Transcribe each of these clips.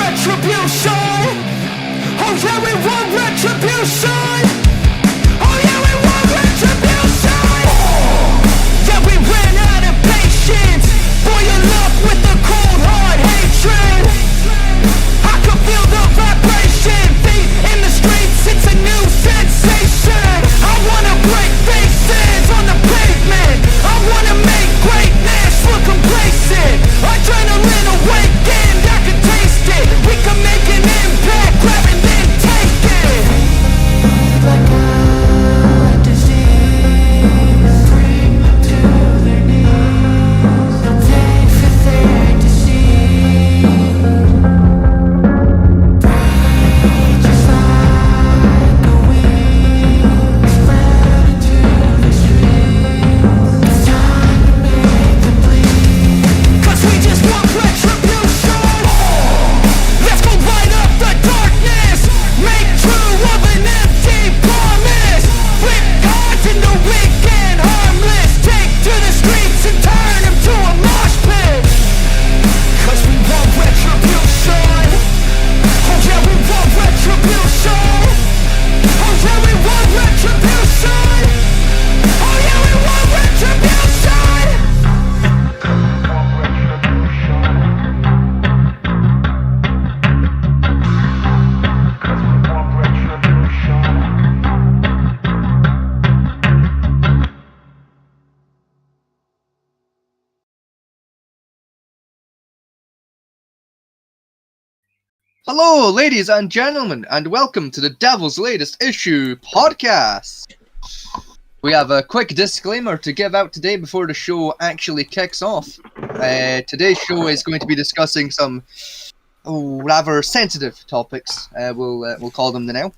retribution. Oh yeah, we want retribution. Oh yeah, we want retribution. Yeah, we ran out of patience. Boil up with the cold hard hatred. I can feel the vibration. Feet in the streets, it's a new sensation. I wanna break faces on the pavement. I wanna make greatness look complacent. Adrenaline awakened, I can taste it. We can make an impact, grab and then take it. Like a disease, bring them to their knees. Take for their disease. Break just like a wing, spread into the streets. It's time to make them bleed. 'Cause we just want retribution. Let's go light up the darkness. Make true of an empty promise. Flip cards into weak and harmless. Take to the streets and turn them to a mosh pit. 'Cause we want retribution. Oh yeah, we want retribution. Oh yeah, we want retribution. Oh yeah, we want retribution. Hello, ladies and gentlemen, and welcome to the Devil's Latest Issue podcast. We have a quick disclaimer to give out today before the show actually kicks off. Today's show is going to be discussing some rather sensitive topics. We'll call them now.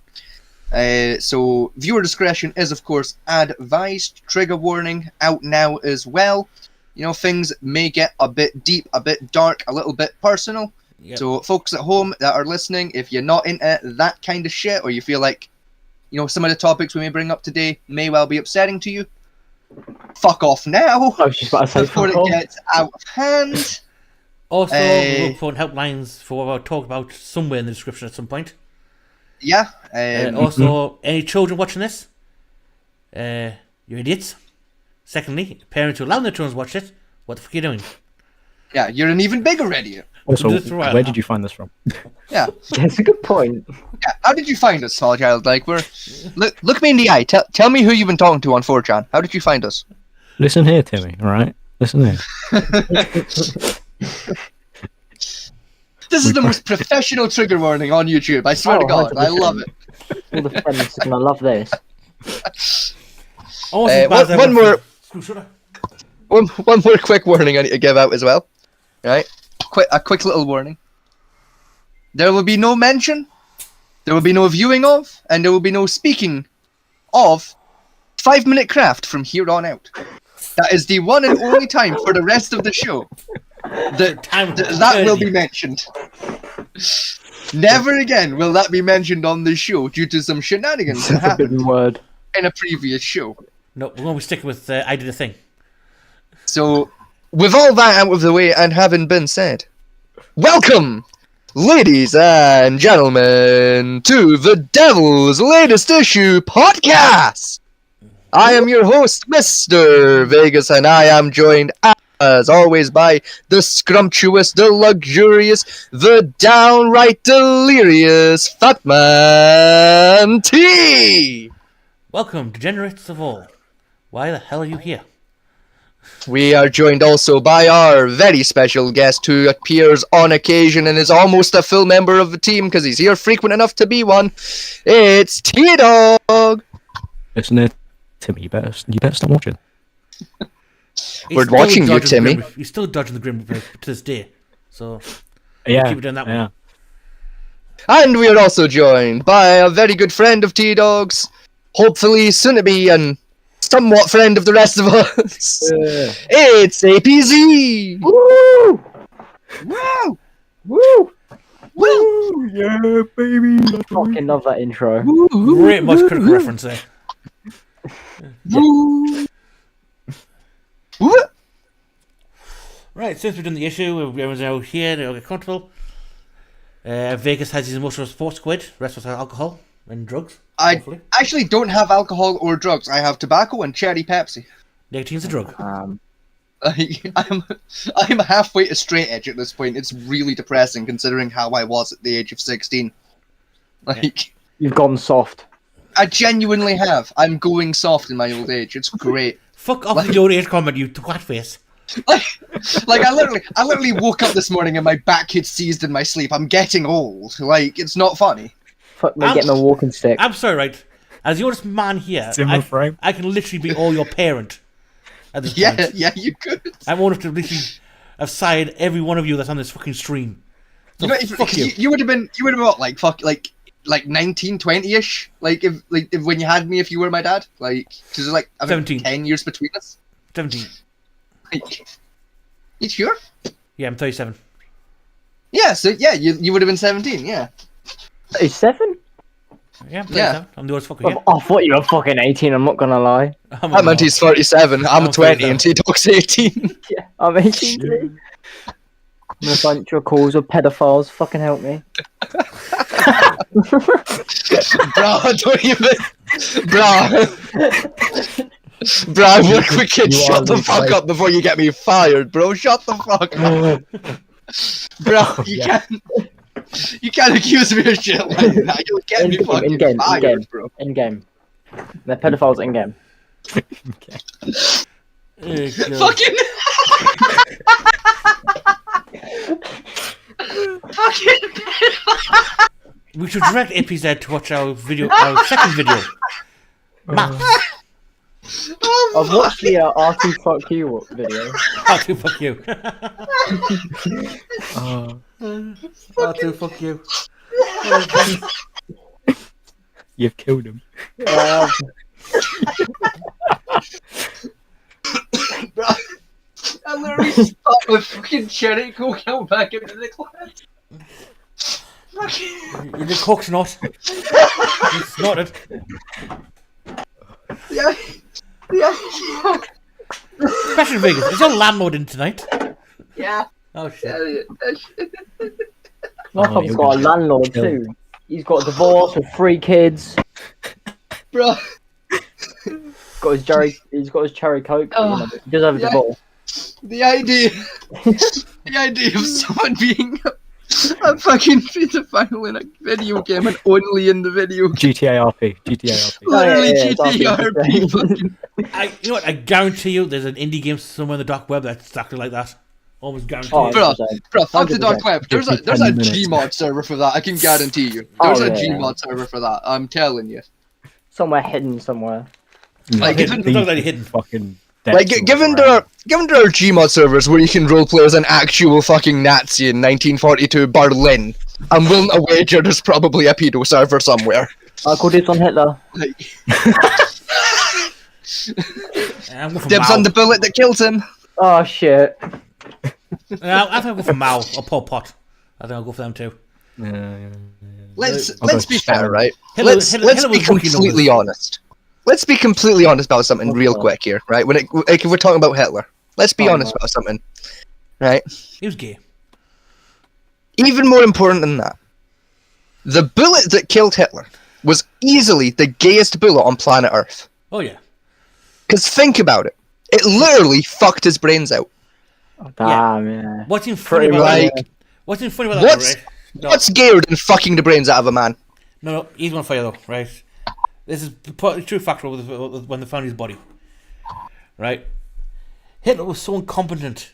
So viewer discretion is, of course, advised. Trigger warning out now as well. You know, things may get a bit deep, a bit dark, a little bit personal. Yep. So folks at home that are listening, if you're not into that kind of shit, or you feel like, you know, some of the topics we may bring up today may well be upsetting to you, fuck off now I was just about to say before fuck it off. gets out of hand. Also, look for helplines for what I'll talk about somewhere in the description at some point. Yeah. Also, any children watching this, you're idiots. Secondly, parents who allow their children to watch it, what the fuck are you doing? Yeah, you're an even bigger idiot. Also, This is right. where did you find this from? Yeah. That's a good point. Yeah. How did you find us, small child? Like, look me in the eye. Tell me who you've been talking to on 4chan. How did you find us? Listen here, Timmy, alright? Listen here. This is the most professional trigger warning on YouTube. I swear to God, I love it. All the friends are gonna love this. Almost as bad as I one was more. for Screw Shooter. One more quick warning I need to give out as well. Right? A quick little warning. There will be no mention, there will be no viewing of, and there will be no speaking of 5 Minute Craft from here on out. That is the one and only time for the rest of the show that will be mentioned. Never again will that be mentioned on the show due to some shenanigans that happened Forbidden word. in a previous show. No, we're going to be sticking with I Did a Thing. So, with all that out of the way and having been said, welcome, ladies and gentlemen, to the Devil's Latest Issue podcast. I am your host, Mr. Vegas, and I am joined, as always, by the scrumptious, the luxurious, the downright delirious Fatman T. Welcome, degenerates of all. Why the hell are you here? We are joined also by our very special guest who appears on occasion and is almost a full member of the team because he's here frequent enough to be one. It's T-Dog! Listen here, Timmy, you better stop watching. We're He's watching still you, dodging the Timmy. He's still dodging the Grim Reaper to this day. So, Yeah, keep it doing that one. yeah. And we are also joined by a very good friend of T-Dog's, hopefully soon to be an somewhat friend of the rest of us. Yeah. It's APZ! Woo! Woo! Woo! Woo! Yeah, baby! Fucking love that intro. Great much critical reference there. Woo! Woo! Right, since we've done the issue, everyone's now here, they'll get comfortable. Vegas has his emotional sports squid. Rest of us have alcohol and drugs. I hopefully. actually don't have alcohol or drugs. I have tobacco and cherry Pepsi. Nicotine's a drug. I'm halfway to straight edge at this point. It's really depressing considering how I was at the age of 16. Like, You've gone soft. I genuinely have. I'm going soft in my old age. It's great. Fuck off with your age comment, you twat face. Like I literally woke up this morning and my back had seized in my sleep. I'm getting old. Like, it's not funny. Fuck me, getting a walking stick. I'm sorry, right? As the oldest man here, Zimmer frame. I can literally be all your parent at this Yeah, point. yeah, you could. I'm old enough to literally have sided every one of you that's on this fucking stream. So You know, fuck you. you would have been what, like 19, 20-ish? Like if when you had me, if you were my dad, like, because there's like I think 17. 10 years between us. 17. Like, you sure? Yeah, I'm 37. Yeah, so yeah, you would have been 17. Yeah. Is 7? Yeah, I'm 37. Yeah. I'm the oldest fucker here. I thought you were fucking 18, I'm not gonna lie. I'm I meant he's 37. I'm I'm 20, 37. and T-Dog's 18. Yeah, I'm 18 too. I'm a bunch of calls of pedophiles, fucking help me. Bro, don't even. Bro. Bro, I work with kids. You Shut are the the fuck right. up before you get me fired, bro. Shut the fuck up. Bro, you can't accuse me of shit like that. You'll get me fucking In-game, fired, in-game. bro. In-game. They're pedophiles in-game. Fucking. Fucking. We should direct APZ to watch our second video. Maps. Oh, I've watched the R2 fuck you video. R2 fuck you. R2 fuck you. You've killed him. bro. I literally stopped with fucking cherry coke out back into the class. You did coke snot. You snorted. Yeah. Yeah. Especially in Vegas. Is your landlord in tonight? Yeah. Oh shit. Malcolm's got a landlord too. He's got a divorce with 3 kids. Bro. He's got his cherry coke. Oh, He does have a yeah. divorce. The idea of someone being a fucking pedophile in a video game and only in the video game. GTA RP. GTA RP. Literally yeah, GTRP fucking. You know what? I guarantee you, there's an indie game somewhere in the dark web that's exactly like that. Almost guaranteed. Oh, Bro, 100%. bro, fuck the dark 100%. web. There's a 10 minutes. Gmod server for that. I can guarantee you. Oh, There's a yeah. Gmod server for that. I'm telling you. Somewhere hidden somewhere. Like, hidden. given, It's not really hidden. Fucking like given there are Gmod servers where you can roleplay as an actual fucking Nazi in 1942 Berlin, I'm willing to wager there's probably a pedo server somewhere. I called this on Hitler. Like, I'm going for dibs Mao. on the bullet that kills him. Oh shit. I think I'll go for Mao or Pol Pot. I think I'll go for them too. Let's I'll go be Stalin. fair, right? Hitler- Let's Hitler be was booking completely numbers. honest. Let's be completely honest about something real quick here, right? Like if we're talking about Hitler, let's be honest about something, right? He was gay. Even more important than that, the bullet that killed Hitler was easily the gayest bullet on planet Earth. Oh yeah. Because think about it. It literally fucked his brains out. Damn, yeah. What's even funny Pretty about like- that? What's even funny about What's- that, right? No, What's gayer than fucking the brains out of a man? no, he's on fire though, right? This is the true factor with when they found his body, right? Hitler was so incompetent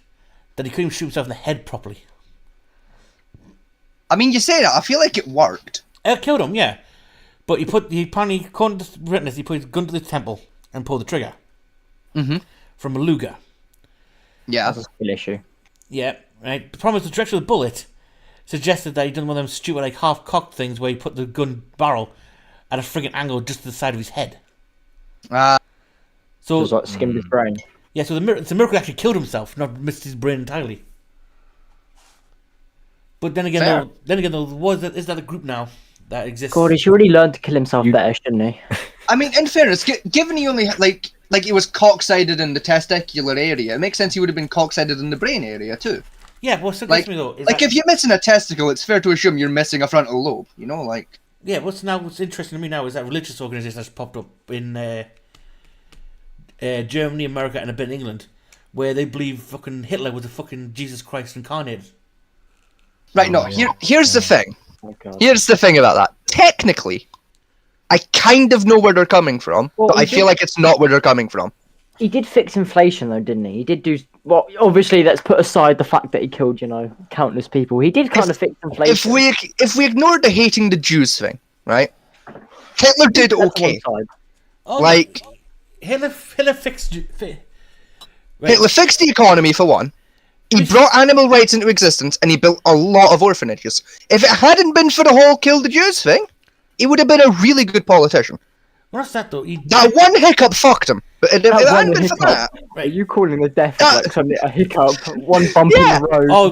that he couldn't even shoot himself in the head properly. I mean, you say that, I feel like it worked. It killed him, yeah. But he apparently, according to witness, he put his gun to the temple and pulled the trigger. Mhm. From a Luger. Yeah. That's a skill issue. Yeah, right. The problem is the direction of the bullet suggested that he done one of them stupid, like, half-cocked things where he put the gun barrel at a friggin' angle just to the side of his head. It So, was like skimmed his brain. yeah, so it's a miracle he actually killed himself, not missed his brain entirely. But then again, Fair. is that a group now that exists? God, he should really learn to kill himself better, shouldn't he? I mean, in fairness, given he only, like he was cock-sided in the testicular area, it makes sense he would have been cock-sided in the brain area, too. Yeah, what still Like, gets me though is like that, if you're missing a testicle, it's fair to assume you're missing a frontal lobe. You know, like. yeah, what's interesting to me now is that religious organisation that's popped up in Germany, America, and a bit in England, where they believe fucking Hitler was a fucking Jesus Christ incarnated. Right. No. Here's the thing. Oh, God. Here's the thing about that. Technically, I kind of know where they're coming from, Well, but he I feel did- like it's not where they're coming from. He did fix inflation though, didn't he? He did do well. Obviously, let's put aside the fact that he killed, countless people. He did kind of fix inflation. If we ignored the hating the Jews thing, right? Hitler did That's okay. one side. Oh, Like Hitler fixed. Right. Hitler fixed the economy for one. He brought animal rights into existence, and he built a lot of orphanages. If it hadn't been for the whole kill the Jews thing, he would have been a really good politician. What's that though? That one hiccup fucked him. But if it That hadn't one been for that, Are you calling the death of like suddenly a hiccup, one bump Yeah. in the road? Oh,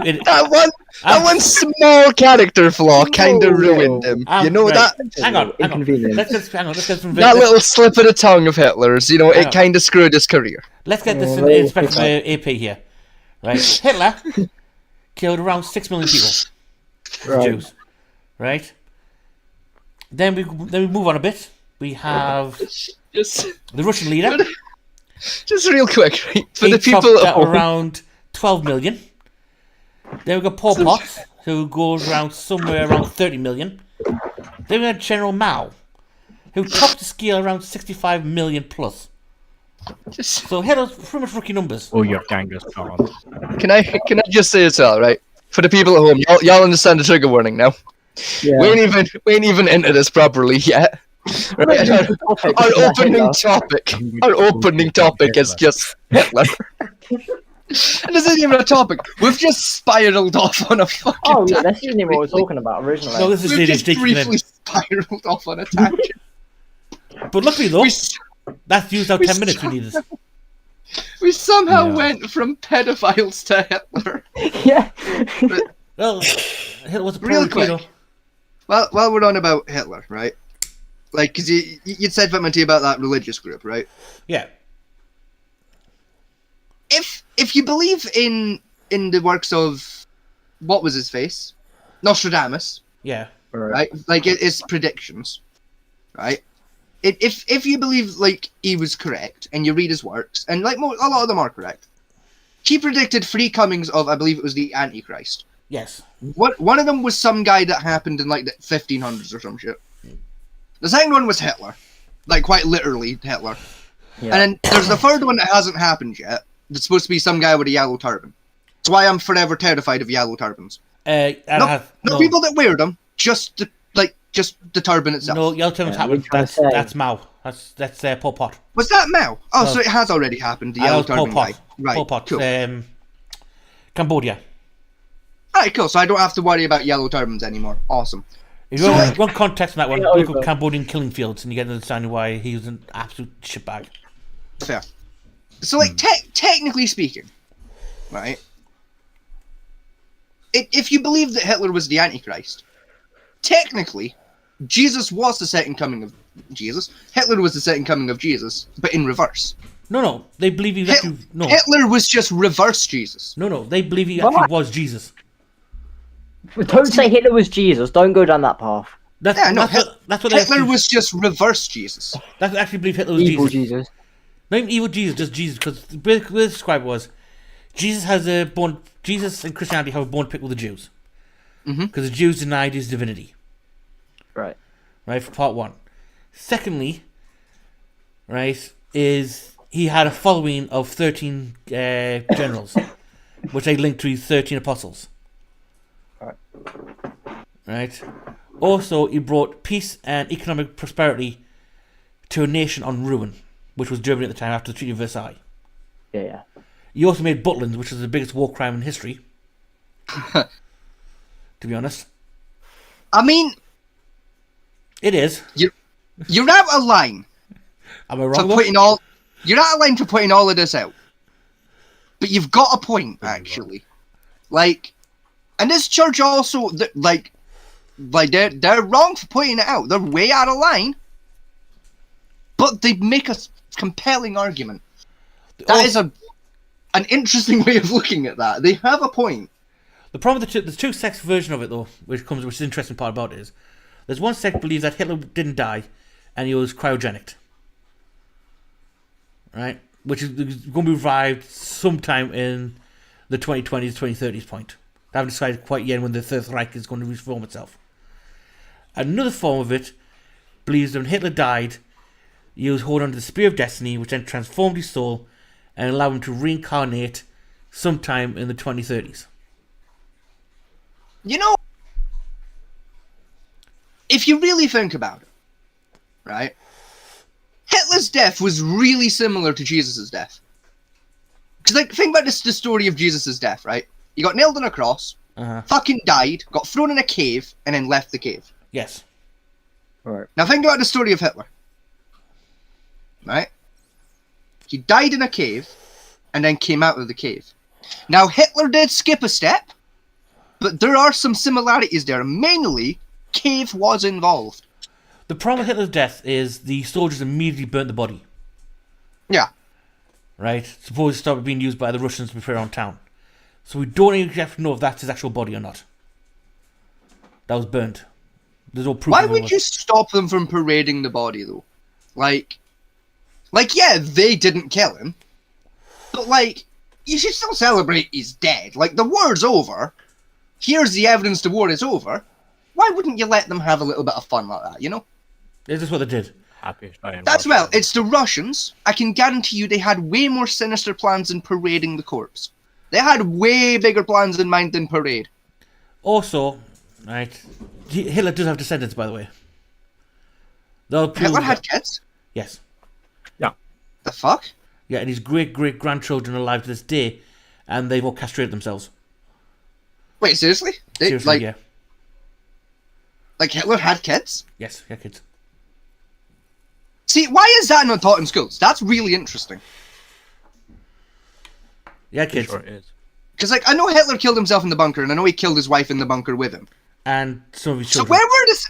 that one small character flaw kind of No. ruined him. You know right. that Hang on. Inconvenient. Let's get some. that little slip of the tongue of Hitler's. You know, Hang it on. kind of screwed his career. Let's get this Oh, in perspective of AP here. Right, Hitler killed around 6 million people, Right. Jews. Right. Then we move on a bit. We have Just the Russian leader. real quick, right? For He the people chopped at at home. around 12 million. Then we got Pol Pot, who goes around somewhere around 30 million. Then we had General Mao, who topped the scale around 65 million plus. Just, So Hitler's pretty much rookie numbers. Oh, your Genghis Khan. can I just say as well, right? For the people at home, y'all understand the trigger warning now. Yeah. We ain't even into this properly yet. Right? Our opening topic is just Hitler. And this isn't even a topic. We've just spiraled off on a fucking. Oh yeah, tangent. that's usually what we're talking about originally. No, this is We've really just ridiculous. briefly spiraled off on a tangent. But luckily though, we, that's used our we 10 minutes we needed. we somehow Yeah. went from pedophiles to Hitler. yeah. Well, Hitler was a Real pro, you know. quick. Well, while we're on about Hitler, right? Like, because you'd said something about that religious group, right? Yeah. If you believe in the works of what was his face, Nostradamus, Yeah. right? Like it's predictions, right? If you believe like he was correct and you read his works, and like a lot of them are correct, he predicted 3 comings of, I believe it was the Antichrist. Yes. One of them was some guy that happened in like the 1500s or some shit. The second one was Hitler, like quite literally Hitler. Yeah. And then there's the third one that hasn't happened yet. It's supposed to be some guy with a yellow turban. That's why I'm forever terrified of yellow turbans. No, No people that wear them, just the turban itself. No, Yellow Turbans Yeah, happened. what are you trying to say? That's Mao. That's Pol Pot. Was that Mao? Oh, No. so it has already happened. The That yellow was Pol turban Pot. guy. Right. Pol Pot. Cool. Cambodia. Alright, cool. So I don't have to worry about yellow turbans anymore. Awesome. If you want context on that one, Yeah, look over. at Cambodian killing fields and you get an understanding why he was an absolute shitbag. Fair. So, like, technically speaking, right? If you believe that Hitler was the Antichrist, technically, Jesus was the second coming of Jesus. Hitler was the second coming of Jesus, but in reverse. No, they believe he actually no. Hitler was just reverse Jesus. No, they believe he actually was Jesus. Don't say Hitler was Jesus. Don't go down that path. That's Yeah, no, that's what they Hitler actually, was just reverse Jesus. That's actually believe Hitler was Evil Jesus. Jesus. Not even evil Jesus, just Jesus. Because the way they describe it was, Jesus and Christianity have a bone to pick with the Jews. Because the Jews denied his divinity. Right. Right, for part one. Secondly, right, is he had a following of 13 generals, which they linked to his 13 apostles. Right. Right. Also, he brought peace and economic prosperity to a nation on ruin, which was Germany at the time after the Treaty of Versailles. Yeah. He also made Butlins, which is the biggest war crime in history. To be honest. I mean, It is. you're out of line Am I for wrong though? you're out of line for putting all of this out. But you've got a point, actually. Like, and this church also, like they're wrong for putting it out. They're way out of line. But they make a compelling argument. That is an interesting way of looking at that. They have a point. The problem with the two sects version of it though, which is the interesting part about it is, there's one sect believes that Hitler didn't die, and he was cryogenic. Right, which is going to be revived sometime in the 2020s, 2030s point. They haven't decided quite yet when the Third Reich is going to reform itself. Another form of it believes that when Hitler died, he was holding on to the Spear of Destiny, which then transformed his soul and allowed him to reincarnate sometime in the 2030s. You know, if you really think about it, right? Hitler's death was really similar to Jesus' death. Because, like, think about the story of Jesus' death, right? He got nailed on a cross, fucking died, got thrown in a cave, and then left the cave. Yes. Right. Now think about the story of Hitler. Right? He died in a cave, and then came out of the cave. Now, Hitler did skip a step, but there are some similarities there. Mainly, cave was involved. The problem with Hitler's death is the soldiers immediately burnt the body. Yeah. Right? Suppose it started being used by the Russians to prepare on town. So we don't even have to know if that's his actual body or not. That was burnt. There's no proof. Why would you stop them from parading the body, though? Like, yeah, they didn't kill him. But, like, you should still celebrate he's dead. Like, the war's over. Here's the evidence the war is over. Why wouldn't you let them have a little bit of fun like that, you know? Is this what they did? Happiest day in That's Russia. well, it's the Russians. I can guarantee you they had way more sinister plans than parading the corpse. They had way bigger plans in mind than parade. Also, right, Hitler does have descendants, by the way. Hitler had kids? Yes. Yeah. The fuck? Yeah, and his great-great-grandchildren are alive to this day, and they've all castrated themselves. Wait, seriously? Seriously, yeah. Like Hitler had kids? Yes, yeah, kids. See, why is that not taught in schools? That's really interesting. Yeah, Pretty kids. sure it is. Because, like, I know Hitler killed himself in the bunker, and I know he killed his wife in the bunker with him. And some of his So children.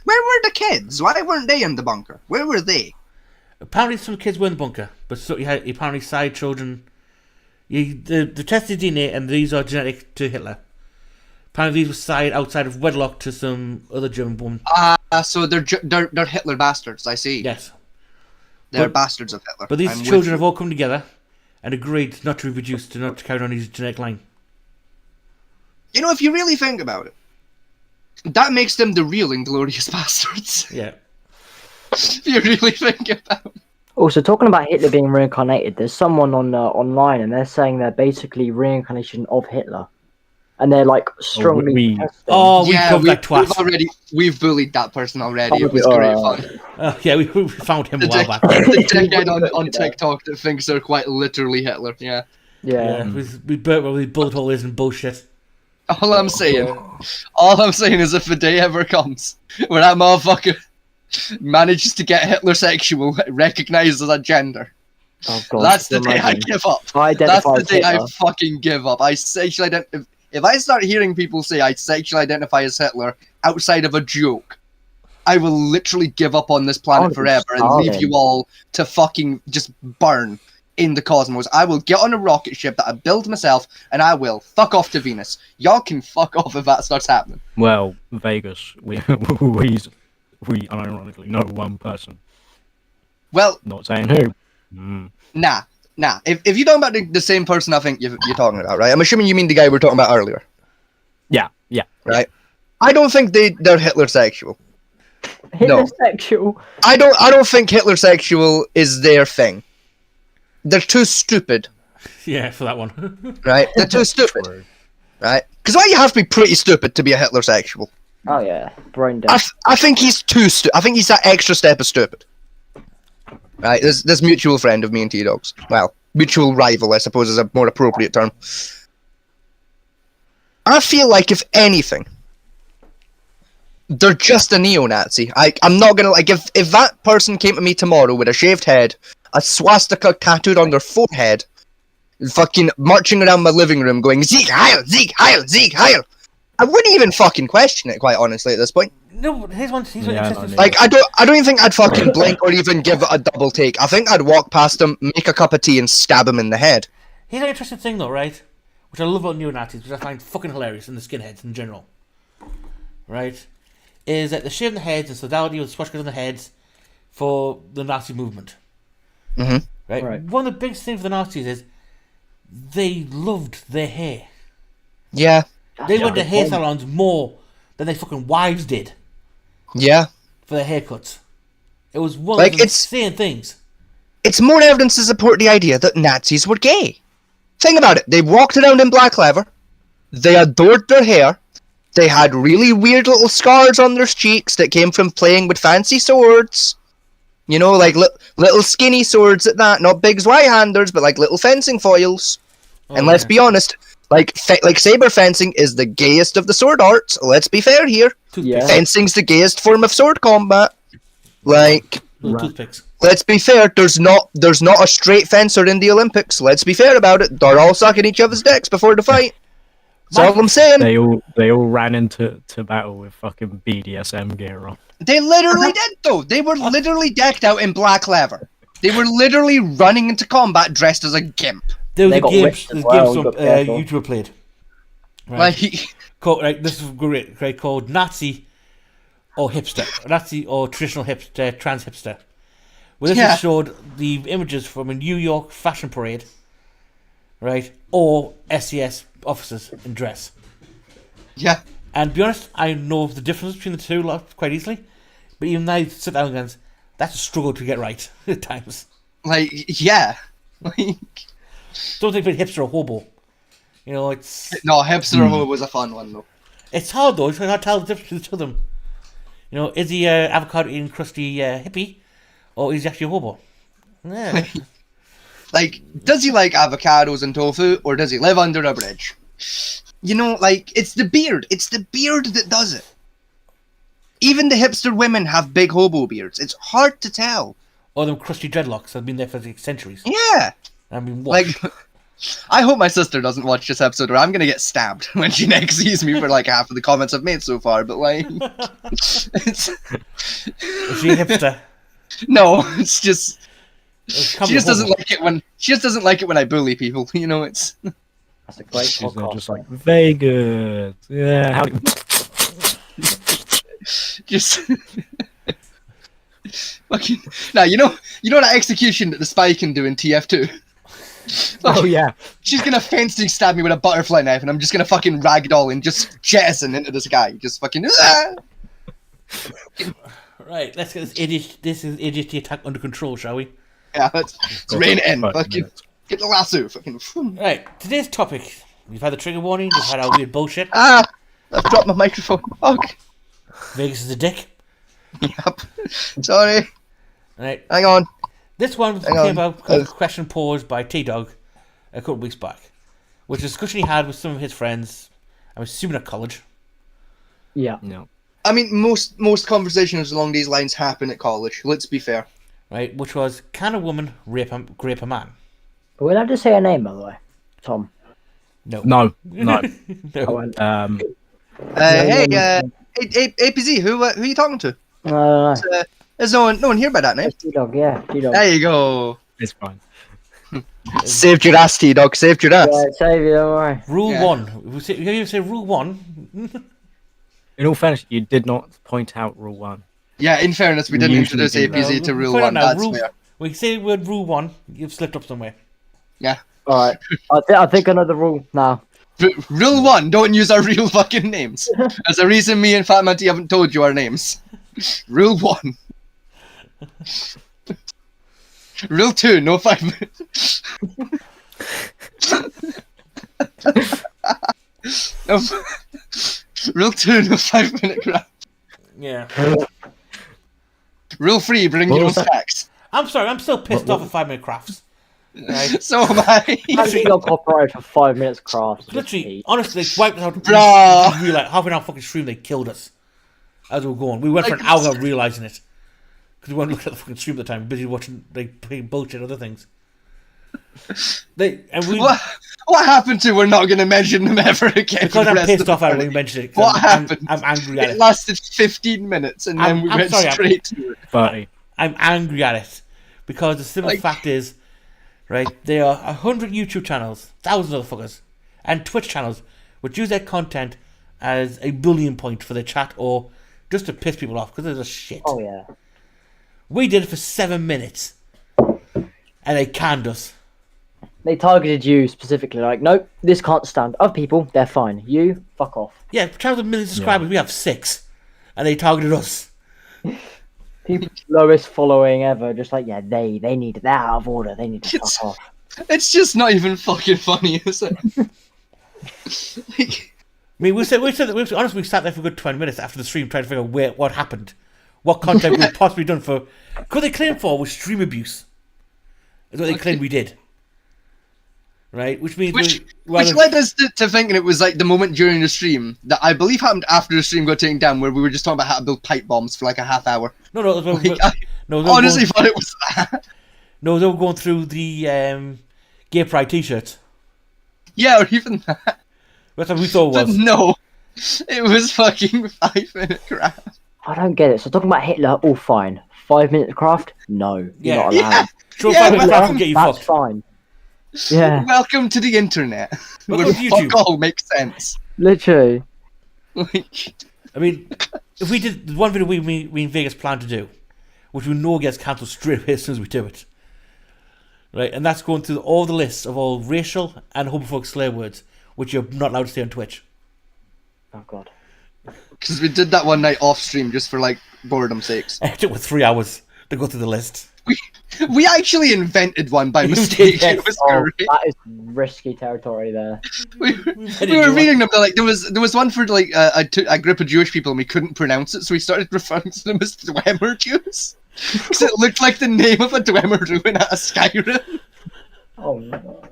where were the kids? Why weren't they in the bunker? Where were they? Apparently some kids were in the bunker, but so he had apparently side children. The tested DNA, and these are genetic to Hitler. Apparently these were side outside of wedlock to some other German woman. So they're Hitler bastards, I see. Yes. They're but- bastards of Hitler. But these I'm with children you. have all come together and agreed not to reproduce, not to carry on his genetic line. You know, if you really think about it, that makes them the real inglorious bastards. Yeah. If you really think about it. Also, talking about Hitler being reincarnated, there's someone on online, and they're saying they're basically reincarnation of Hitler, and they're like strongly. we- testing. Oh, we covered that twice. We've bullied that person already. Oh, It was great fun. Yeah, we found him a while back. The dickhead on TikTok that thinks they're quite literally Hitler. Yeah. yeah. We burnt where the bullet hole is and bullshit. All I'm saying is if the day ever comes where that motherfucker manages to get Hitler sexual recognized as a gender, Oh god. that's the day I imagine. give up. I That's identify the as day I Hitler. fucking give up. I sexually identify. If I start hearing people say I sexually identify as Hitler outside of a joke, I will literally give up on this planet Oh, forever and leave Stalin. you all to fucking just burn in the cosmos. I will get on a rocket ship that I build myself and I will fuck off to Venus. Y'all can fuck off if that starts happening. Well, Vegas, we unironically know one person. Well, Not saying who. Mm. nah. If you're talking about the same person I think you're talking about, right? I'm assuming you mean the guy we were talking about earlier, Yeah. right? I don't think they're Hitler sexual. Hitler sexual. I don't think Hitler sexual is their thing. They're too stupid, Yeah, for that one. right? They're too stupid, True. right? Because why you have to be pretty stupid to be a Hitler sexual? Oh yeah, brain dead. I think he's too stupid. I think he's that extra step of stupid. Right? This mutual friend of me and T-Dogs. Well, mutual rival, I suppose, is a more appropriate term. I feel like, if anything, they're just a neo-Nazi. I'm not gonna, like, if that person came to me tomorrow with a shaved head, a swastika tattooed on their forehead, fucking marching around my living room going, Sieg Heil, Sieg Heil, Sieg Heil, I wouldn't even fucking question it, quite honestly, at this point. No, but here's one Yeah, interesting. no, Like, I don't even think I'd fucking blink or even give it a double take. I think I'd walk past him, make a cup of tea, and stab him in the head. Here's an interesting thing, though, right? which I love about neo-Nazis, which I find fucking hilarious, and the skinheads in general, right, is that they shave their heads in solidarity with swastikas on their heads for the Nazi movement. Mhm. Right? One of the biggest things for the Nazis is they loved their hair. Yeah. They went to hair salons more than their fucking wives did Yeah. for their haircuts. It was one Like, of the it's- insane things. It's more evidence to support the idea that Nazis were gay. Think about it. They walked around in black leather. They adored their hair. They had really weird little scars on their cheeks that came from playing with fancy swords. You know, like little skinny swords at that. Not big Zweihanders, but like little fencing foils. Oh, And let's yeah. be honest, like saber fencing is the gayest of the sword arts. Let's be fair here. Toothpicks. Fencing's the gayest form of sword combat. Like, Little Right. toothpicks. let's be fair. There's not a straight fencer in the Olympics. Let's be fair about it. They're all sucking each other's dicks before the fight. That's all I'm saying. They all ran into battle with fucking BDSM gear on. They literally did though. They were literally decked out in black leather. They were literally running into combat dressed as a gimp. There was They a got game, whipped as this well, game you some got careful. YouTuber played. Right. Like, Right, this is great. Right, called Nazi or hipster, Nazi or traditional hipster, trans hipster. Well, this Yeah. just showed the images from a New York fashion parade, right, or SES officers in dress. yeah, And to be honest, I know the difference between the two quite easily. But even now, you sit down and go, that's a struggle to get right at times. like, yeah. Like, Don't think about hipster or hobo. You know, it's no, hipster ho was a fun one though. it's hard though. It's hard to tell the difference between the two of them. You know, is he avocado eating crusty hippie, or is he actually a hobo? Yeah. Like, does he like avocados and tofu, or does he live under a bridge? You know, like, it's the beard. It's the beard that does it. Even the hipster women have big hobo beards. It's hard to tell. Or them crusty dreadlocks that have been there for like centuries. Yeah. I mean, Like, I hope my sister doesn't watch this episode, or I'm gonna get stabbed when she next sees me for like half of the comments I've made so far. But like, it's is she a hipster? no, it's just She she just doesn't like it when I bully people. You know, it's That's a great She's podcast. just like Vegas. Yeah. How just fucking. Now you know that execution that the spy can do in TF2. oh yeah. She's gonna fencing stab me with a butterfly knife, and I'm just gonna fucking ragdoll and just jettison into the sky. Just fucking. Right, let's get this ADHD attack under control, shall we? Yeah, let's rein it in. 5 Fucking minutes. get the lasso. Fucking. Right, today's topic. We've had the trigger warning. We've had our weird bullshit. Ah, I've dropped my microphone. Fuck. Vegas is a dick. Yep. Sorry. Right, Hang on. this one Hang came on. about because of a question posed by T-Dog a couple of weeks back, which is a discussion he had with some of his friends. I'm assuming at college. Yeah. No. I mean, most conversations along these lines happen at college. Let's be fair. Right, which was, can a woman rape a man? Are we allowed to say her name, by the way? Tom. No. No. No. Hey, APZ, who are you talking to? No. There's no one here by that name. T-Dog, yeah. T-Dog. There you go. It's fine. Saved your ass, T-Dog. Saved your ass. Yeah, save you, don't worry. Rule Yeah. 1. If you say rule 1, In all fairness, you did not point out rule 1. Yeah, in fairness, we didn't Usually introduce do. APZ to rule put it 1. now, That's rule, fair. when you say the word rule 1, you've slipped up somewhere. Yeah. Alright. I think another rule now. Rule 1, don't use our real fucking names. There's a reason me and Fat Matty haven't told you our names. Rule 1. Rule 2, no 5 minutes. No, rule 2, no 5-minute crap. Yeah. Rule 3, bring What your own was that? snacks. I'm sorry, I'm still pissed off at 5-minute crafts. Right? So am I. Actually got copyright for 5 minutes craft. Literally, honestly, they wiped us out. Bruh. We like half an hour fucking stream, they killed us as we were going. We went for an hour without realising it. Because we weren't looking at the fucking stream at the time, busy watching like playing bullshit other things. What happened to we're not going to mention them ever again? Because for the I'm rest pissed of the off at it when party? you mentioned it. 'cause What I'm happened? angry at It it. lasted 15 minutes and then we I'm went sorry, straight to it. 30. I'm angry at it. Because the simple Like- fact is, right, there are 100 YouTube channels, thousands of fuckers, and Twitch channels would use their content as a bullying point for their chat or just to piss people off because they're just shit. Oh yeah. We did it for 7 minutes, and they canned us. They targeted you specifically, like, nope, this can't stand. Other people, they're fine. You, fuck off. Yeah, channels with millions of subscribers, we have 6, and they targeted us. People lowest following ever, just like, yeah, they're out of order. They need to fuck off. It's just not even fucking funny, is it? Like, I mean, honestly, we sat there for a good 20 minutes after the stream trying to figure out what happened. What content we possibly done for... What they claimed for was stream abuse. Is what they claimed we did. Right? Which means... which led us to thinking it was like the moment during the stream that I believe happened after the stream got taken down where we were just talking about how to build pipe bombs for like a half hour. No, I honestly thought it was that. No, they were going through the gay pride t-shirts. Yeah, or even that. That's what we thought it But was. no, it was fucking 5-minute crap. I don't get it. So talking about Hitler, all fine. 5-minute craft? No, you're Yeah. not allowed. Sure, Yeah, 5 minutes well, craft will get you That's fucked. fine. Yeah, Welcome to the internet. Welcome Where to fuck YouTube. all makes sense. literally. Like, I mean, if we did the one video we in Vegas planned to do, which we know gets cancelled straight away as soon as we do it, right? And that's going through all the lists of all racial and homophobic swear words, which you're not allowed to say on Twitch. Oh god. because we did that one night off stream just for like boredom's sakes. It took 3 hours to go through the list. We actually invented one by mistake. Yes. It was Oh, great. that is risky territory there. We were reading them. Like there was one for like a group of Jewish people, and we couldn't pronounce it, so we started referring to them as Dwemer Jews because it looked like the name of a Dwemer ruin out of Skyrim. Oh no.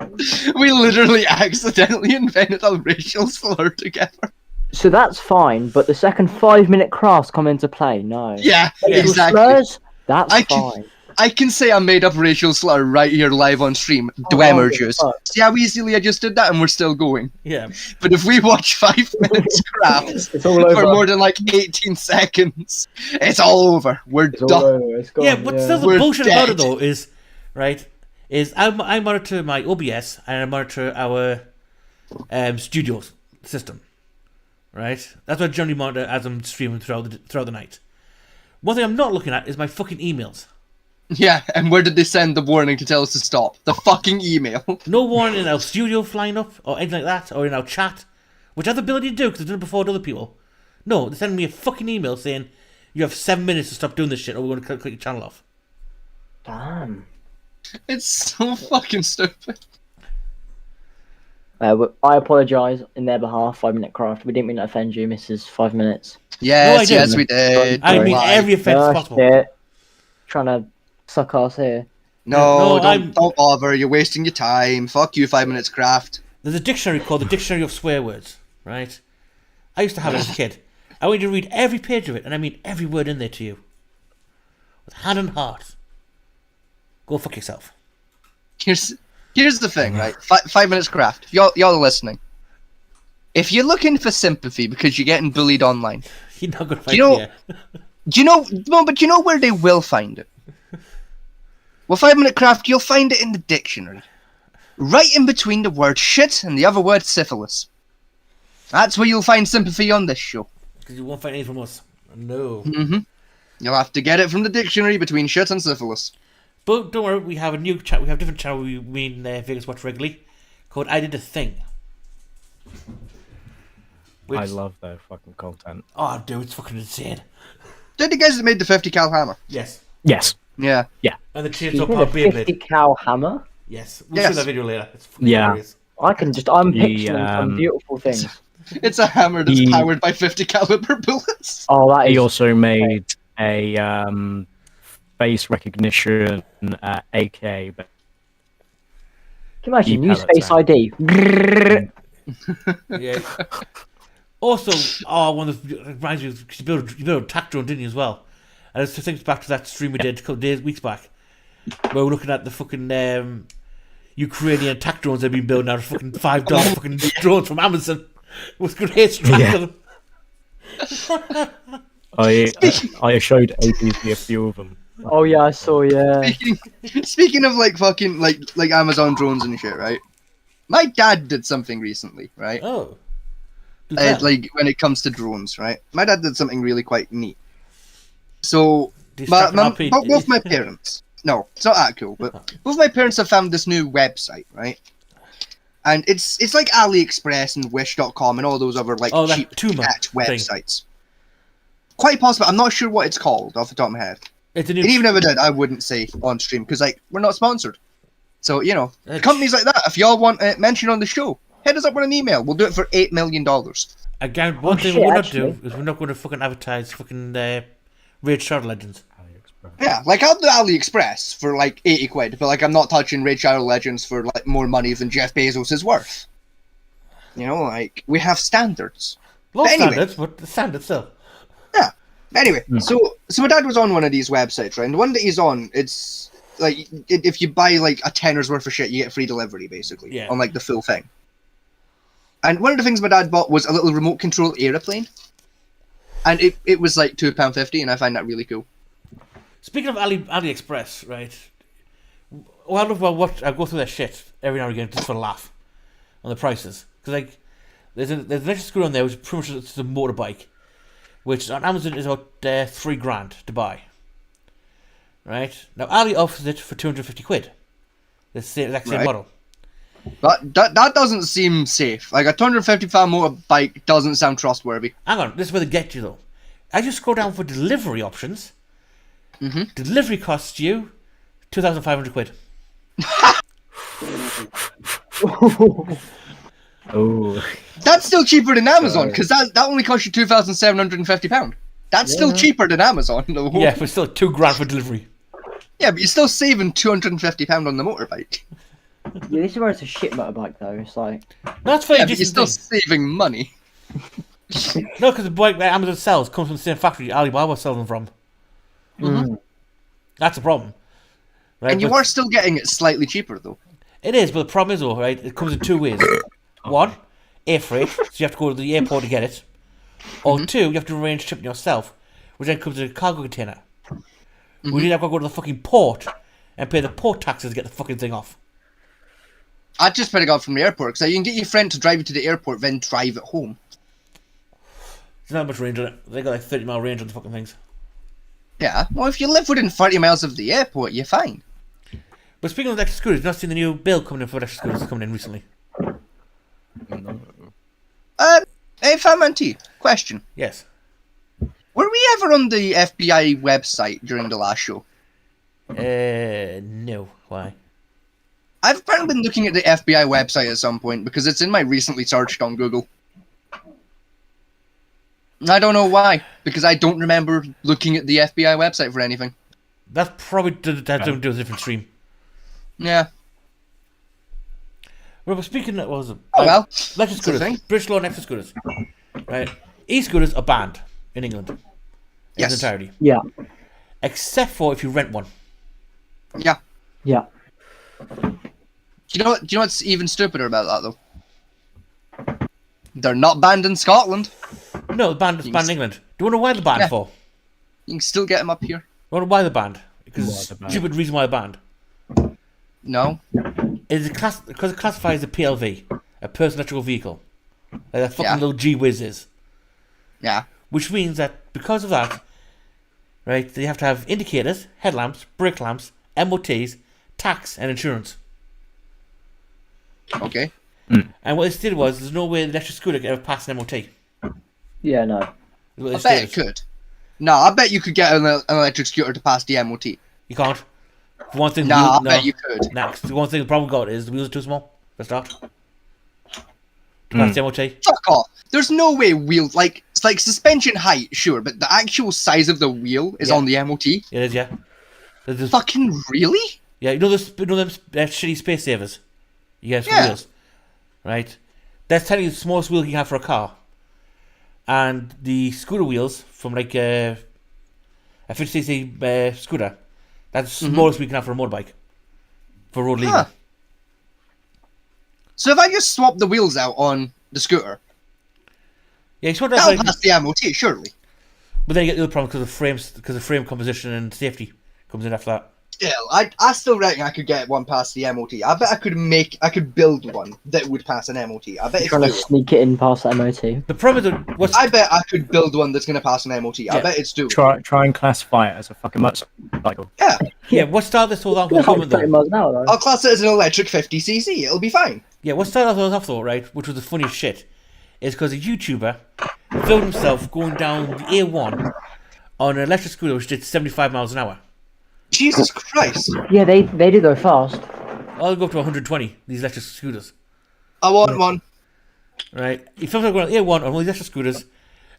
We literally accidentally invented a racial slur together. So that's fine, but the second 5-minute crafts come into play. No. Yeah, Yeah. exactly. Slurs, that's I can- fine. I can say I made up racial slur right here live on stream. Dwemer Jews. fuck. See how easily I just did that, and we're still going. Yeah. But if we watch 5 minutes crafts It's all for over. more than like 18 seconds, it's all over. We're It's all done. over. It's gone, Yeah, but still the We're bullshit about it dead. though is, right, is I monitor my OBS and I monitor our studio system, right? That's what I generally monitor as I'm streaming throughout the night. One thing I'm not looking at is my fucking emails. Yeah, and where did they send the warning to tell us to stop? The fucking email. No warning in our studio flying up or anything like that, or in our chat, which I have the ability to do because I've done it before with other people. No, they're sending me a fucking email saying you have 7 minutes to stop doing this shit or we're going to cut your channel off. Damn. It's so fucking stupid. I apologise in their behalf, 5-minute craft. We didn't mean to offend you, Mrs. 5 minutes. Yes, I yes, didn't. we did. I Don't mean lie. every offence Oh, possible. shit. Trying to suck ass here. No, No, I'm- don't bother. You're wasting your time. Fuck you, 5 minutes craft. There's a dictionary called the Dictionary of Swear Words, right? I used to have it as a kid. I want you to read every page of it, and I mean every word in there to you. With hand and heart. Go fuck yourself. Here's the thing, right? 5 minutes craft. Y'all are listening. If you're looking for sympathy because you're getting bullied online, You're not going to find you know- it. do you know? No, but you know where they will find it. Well, 5-minute craft, you'll find it in the dictionary, right in between the word shit and the other word syphilis. That's where you'll find sympathy on this show. Because you won't find anything from us. No. Mm-hmm. You'll have to get it from the dictionary between shit and syphilis. But don't worry, we have a new chat. We have a different channel we in Vegas watch regularly called I Did a Thing. Which, I love their fucking content. Oh, dude, it's fucking insane. They're the guys that made the 50 cal hammer. Yes. Yes. Yeah. And the You chainsaw think power a 50 Beyblade. cow hammer? Yes. We'll Yes. see that video later. It's fucking Yeah. hilarious. I'm The, picturing some beautiful things. It's a hammer that's He- powered by 50 caliber bullets. Oh, that He is. also made a face recognition AK. But Can you imagine? you Use pellets Face out. ID. Grrrr. Yeah. Also, one of the reminds you, you built a tack drone, didn't you, as well? And it thinks back to that stream we did a couple weeks back, where we're looking at the fucking Ukrainian attack drones they've been building out of fucking $5 fucking drones from Amazon with grenades strapped Yeah. to them. I showed APC a few of them. Oh yeah, I saw. Yeah. Speaking of like fucking like Amazon drones and shit, right? My dad did something recently, right? Oh. Do that. Like when it comes to drones, right? My dad did something really quite neat. So, Distract both my parents. No, it's not that cool. But both my parents have found this new website, right? And it's like AliExpress and Wish.com and all those other like that cheap Tuma cat thing. websites. Quite possible. I'm not sure what it's called off the top of my head. It's a new And even if I did, I wouldn't say on stream because like we're not sponsored. So companies like that, if y'all want it mentioned on the show, hit us up with an email. We'll do it for $8 million. Again, one thing shit, we're not actually. doing is we're not going to fucking advertise fucking Raid Shadow Legends. Yeah, like I'll do AliExpress for like 80 quid, but like I'm not touching Raid Shadow Legends for like more money than Jeff Bezos is worth. Like we have standards. Low But anyway. standards, but the standards still. Yeah. Anyway, so my dad was on one of these websites, right? And the one that he's on, it's like if you buy like a tenner's worth of shit, you get free delivery, basically, Yeah. on like the full thing. And one of the things my dad bought was a little remote control aeroplane, and it was like £2.50, and I find that really cool. Speaking of AliExpress, right? Well, I go through their shit every now and again just for a laugh on the prices. Because like, there's an electric scooter on there which is pretty much it's a motorbike, which on Amazon is about £3,000 to buy. Right now, Ali offers it for 250 quid. The exact same Right. model. But that doesn't seem safe. Like a £250 motorbike doesn't sound trustworthy. Hang on, this is where they get you though. As you scroll down for delivery options, delivery costs you 2,500 quid. Oh, That's still cheaper than Amazon because that only costs you £2,750. That's still cheaper than Amazon, though. Yeah, but still £2,000 for delivery. Yeah, but you're still saving £250 on the motorbike. Yeah, this is where it's a shit motorbike though. It's like That's very Yeah, but you're decent still thing. saving money. No, because the bike that Amazon sells comes from the same factory Alibaba sells them from. That's a problem. Right? And you but are still getting it slightly cheaper, though. It is, but the problem is though, right? It comes in two ways. One, air freight, so you have to go to the airport to get it. Or two, you have to arrange shipping yourself, which then comes in a cargo container. We need to go to the fucking port and pay the port taxes to get the fucking thing off. I'd just pick it up from the airport, because you can get your friend to drive you to the airport, then drive it home. There's not much range on it. They got like 30-mile range on the fucking things. Yeah, well, if you live within 30 miles of the airport, you're fine. But speaking of electric scooters, you've not seen the new bill coming in for electric scooters coming in recently. Hey, Famanti, question. Yes. Were we ever on the FBI website during the last show? No. Why? I've apparently been looking at the FBI website at some point, because it's in my recently searched on Google. I don't know why, because I don't remember looking at the FBI website for anything. That's probably to do a different stream. Yeah. Well, but speaking of, what was it? Oh, well. Electric It's a scooters. thing. British law and electric scooters. Right. E-scooters are banned in England. In Yes. its entirety. yeah, Except for if you rent one. Yeah. yeah. Do you know what's even stupider about that, though? They're not banned in Scotland. No, the band is banned in England. Do you know why they're banned Yeah. for? You can still get them up here. Do you know why they're banned? Because Why it's they're a banned? stupid reason why they're banned. No. It's because it classifies a PLV, a personal electrical vehicle. Like that fucking Yeah. little G-Wiz is. Yeah. Which means that because of that, right, they have to have indicators, headlamps, brake lamps, MOTs, tax, and insurance. Okay. And what they stated was, there's no way the electric scooter could ever pass an MOT. Yeah, no. Is what they I bet it stated. could. No, I bet you could get an electric scooter to pass the MOT. You can't. For one thing, Nah, I no. bet you could. Next, the one thing the problem got is the wheels are too small. For start. To pass the MOT. Fuck off. There's no way wheels, like, it's like suspension height, sure, but the actual size of the wheel is Yeah. on the MOT? It is, yeah. There's- Fucking really? Yeah, you know them shitty space savers you get for Yeah. wheels, right? That's telling you the smallest wheel you can have for a car, and the scooter wheels from like a 50cc scooter, that's the smallest we can have for a motorbike, for road legal. Huh. So if I just swap the wheels out on the scooter, Yeah, you sort of that'll like, pass the MOT, surely. but then you get the other problem because of frame composition and safety comes in after that. Still, I still reckon I could get one past the MOT. I bet I could build one that would pass an MOT. I bet it's Trying to doable. sneak it in past the MOT. The problem is that what's I bet I could build one that's going to pass an MOT. I Yeah. bet it's doable. Try and classify it as a fucking motorcycle. yeah. What started this whole off It's like though? 30 miles an hour, though. I'll class it as an electric 50cc. It'll be fine. Yeah, what started off though, right, which was the funniest shit, is because a YouTuber filmed himself going down the A1 on an electric scooter which did 75 miles an hour. Jesus Christ! Yeah, they do go fast. I'll go up to 120, these electric scooters. I want one. Right? He filmed himself going on A1 on all these electric scooters,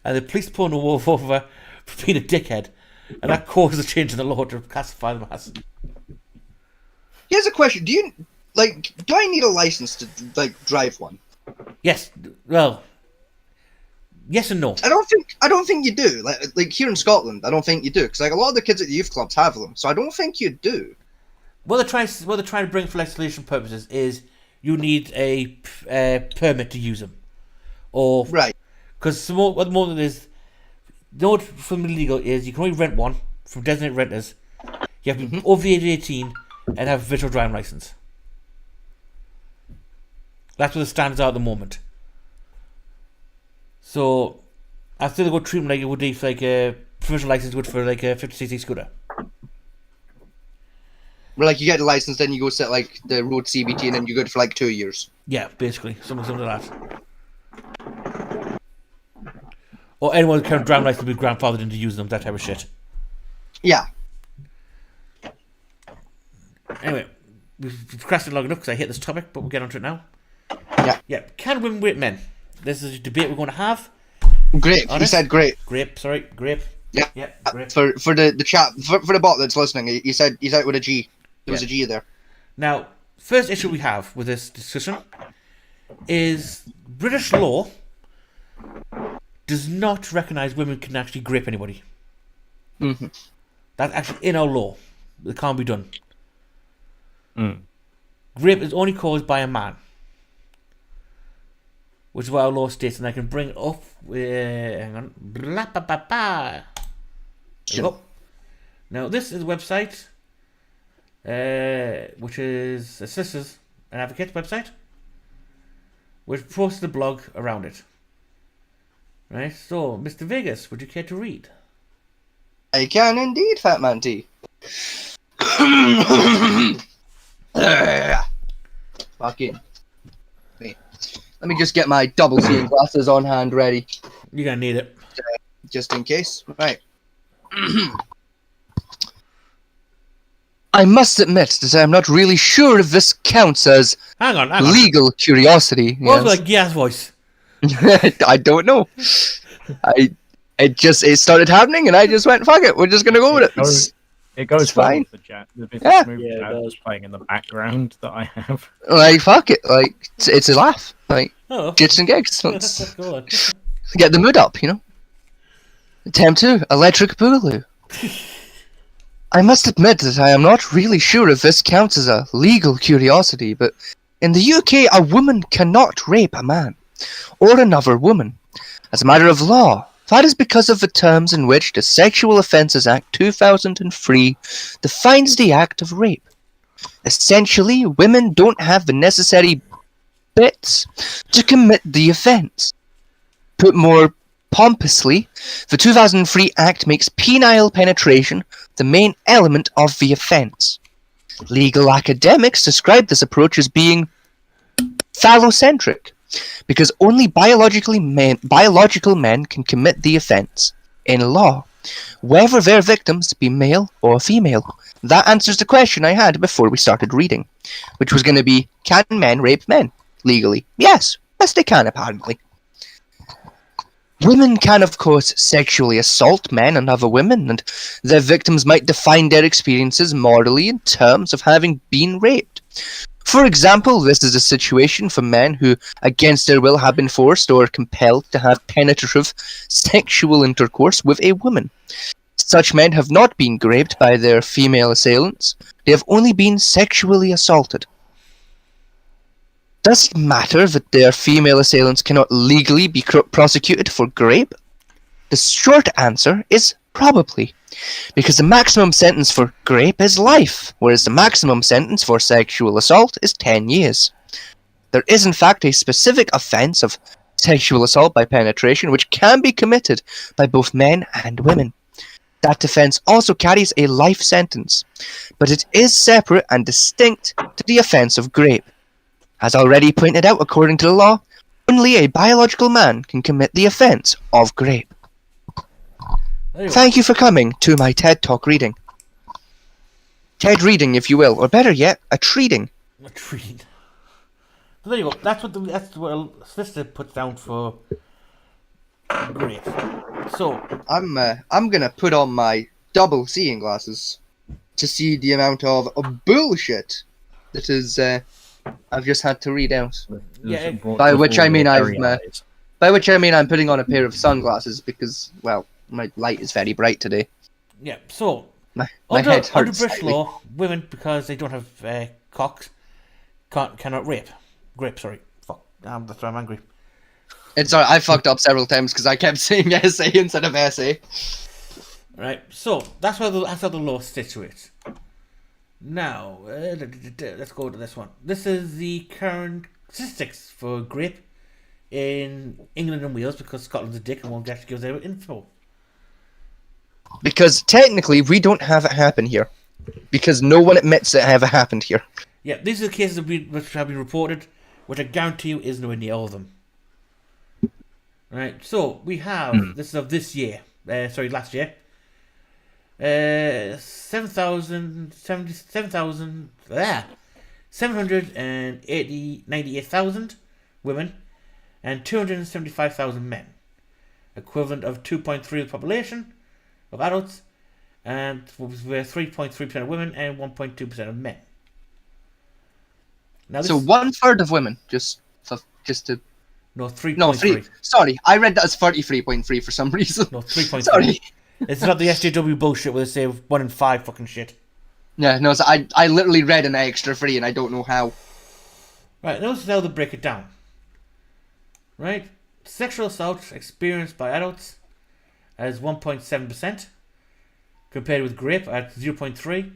and the police pulling the wolf over for being a dickhead, and that caused a change in the law to classify them as. Here's a question: do I need a license to drive one? Yes, well, yes and no. I don't think you do. Like here in Scotland, I don't think you do because a lot of the kids at the youth clubs have them, so I don't think you do. What they're trying to bring for legislation purposes is you need a permit to use them, or Right. because what the moment is, no, from illegal is you can only rent one from designated renters. You have to be over the age of 18 and have a virtual driving license. That's what the standards are at the moment. So, I still go treat them like it would be for like a provisional license would for like a 50cc scooter. Well, you get the license, then you go set the road CBT, and then you're good for 2 years. Yeah, basically, something like that. Or anyone with current driving license will be grandfathered into using them, that type of shit. Yeah. Anyway, we've crashed it long enough because I hate this topic, but we'll get onto it now. Yeah. Yeah, can women rape men? This is a debate we're going to have. Grape. You Honest? said grape. Grape, sorry, grape. Yeah. Yeah, grape. For the chat for the bot that's listening, he said he's out with a G. There was a G there. Now, first issue we have with this discussion is British law does not recognise women can actually grape anybody. Mm-hmm. That's actually in our law. It can't be done. Mm. Grape is only caused by a man, which is what our law states, and I can bring it up. Hang on. Blah, bah, bah, bah. There you go. Now, this is a website, which is a Sisters and Advocates website, which posted a blog around it. Right, so, Mr. Vegas, would you care to read? I can indeed, Fat Man T. Fucking. Wait. Let me just get my double seeing glasses on hand ready, You're gonna need it. just in case. Right. I must admit that I'm not really sure if this counts as Hang on. legal curiosity. What was Yes. like gas voice? I don't know. It started happening, and I just went, "Fuck it, we're just gonna go with it." It goes It's fine fine. with the jazz. The Yeah. smooth Yeah, it jazz does. is playing in the background that I have. Fuck it, it's a laugh, Oh, jits and gigs. Let's go on. get the mood up, Attempt 2, Electric Boogaloo. I must admit that I am not really sure if this counts as a legal curiosity, but in the UK, a woman cannot rape a man or another woman. As a matter of law, that is because of the terms in which the Sexual Offences Act 2003 defines the act of rape. Essentially, women don't have the necessary bits to commit the offence. Put more pompously, the 2003 Act makes penile penetration the main element of the offence. Legal academics describe this approach as being phallocentric, because only biological men can commit the offence. In law, whether their victims be male or female. That answers the question I had before we started reading, which was going to be, can men rape men legally? Yes, they can apparently. Women can, of course, sexually assault men and other women, and their victims might define their experiences morally in terms of having been raped. For example, this is a situation for men who, against their will, have been forced or compelled to have penetrative sexual intercourse with a woman. Such men have not been raped by their female assailants, they have only been sexually assaulted. Does it matter that their female assailants cannot legally be prosecuted for grape? The short answer is probably. Because the maximum sentence for grape is life, whereas the maximum sentence for sexual assault is 10 years. There is in fact a specific offence of sexual assault by penetration which can be committed by both men and women. That offence also carries a life sentence, but it is separate and distinct to the offence of grape. As already pointed out, according to the law, only a biological man can commit the offence of grape. There you go. Thank you for coming to my TED Talk reading. TED reading, if you will, or better yet, a treating. A treat. So there you go. That's what a solicitor puts down for grape. So I'm gonna put on my double seeing glasses to see the amount of bullshit that is I've just had to read out. Yeah, By which I mean Very I'm eyes. by which I mean I'm putting on a pair of sunglasses because, well, my light is very bright today. yeah. So My under head hurts British slightly. law, women, because they don't have cocks, cannot rape. Grape, sorry. Fuck. That's why I'm angry. It's alright, I fucked up several times because I kept saying essay instead of essay. Right. So that's how the law situates. Now, let's go to this one. This is the current statistics for grape in England and Wales, because Scotland's a dick and won't actually give us their info. Because technically we don't have it happen here. Because no one admits that it ever happened here. Yeah, these are the cases which have been reported, which I guarantee you is nowhere near all of them. Right, so we have, this is of this year, last year, 798,000 women and 275,000 men, equivalent of 2.3% of the population of adults, and were 3.3% of women and 1.2% of men. Now this, So 1/3 of women, just to no, 3.3. no 3. Sorry, I read that as 33.3 for some reason. No, 3.3. Sorry. It's not the SJW bullshit where they say 1 in 5 fucking shit. Yeah, no, so I literally read an extra 3 and I don't know how. Right, notice how they break it down. Right? Sexual assault experienced by adults as 1.7%, compared with grape at 0.3%,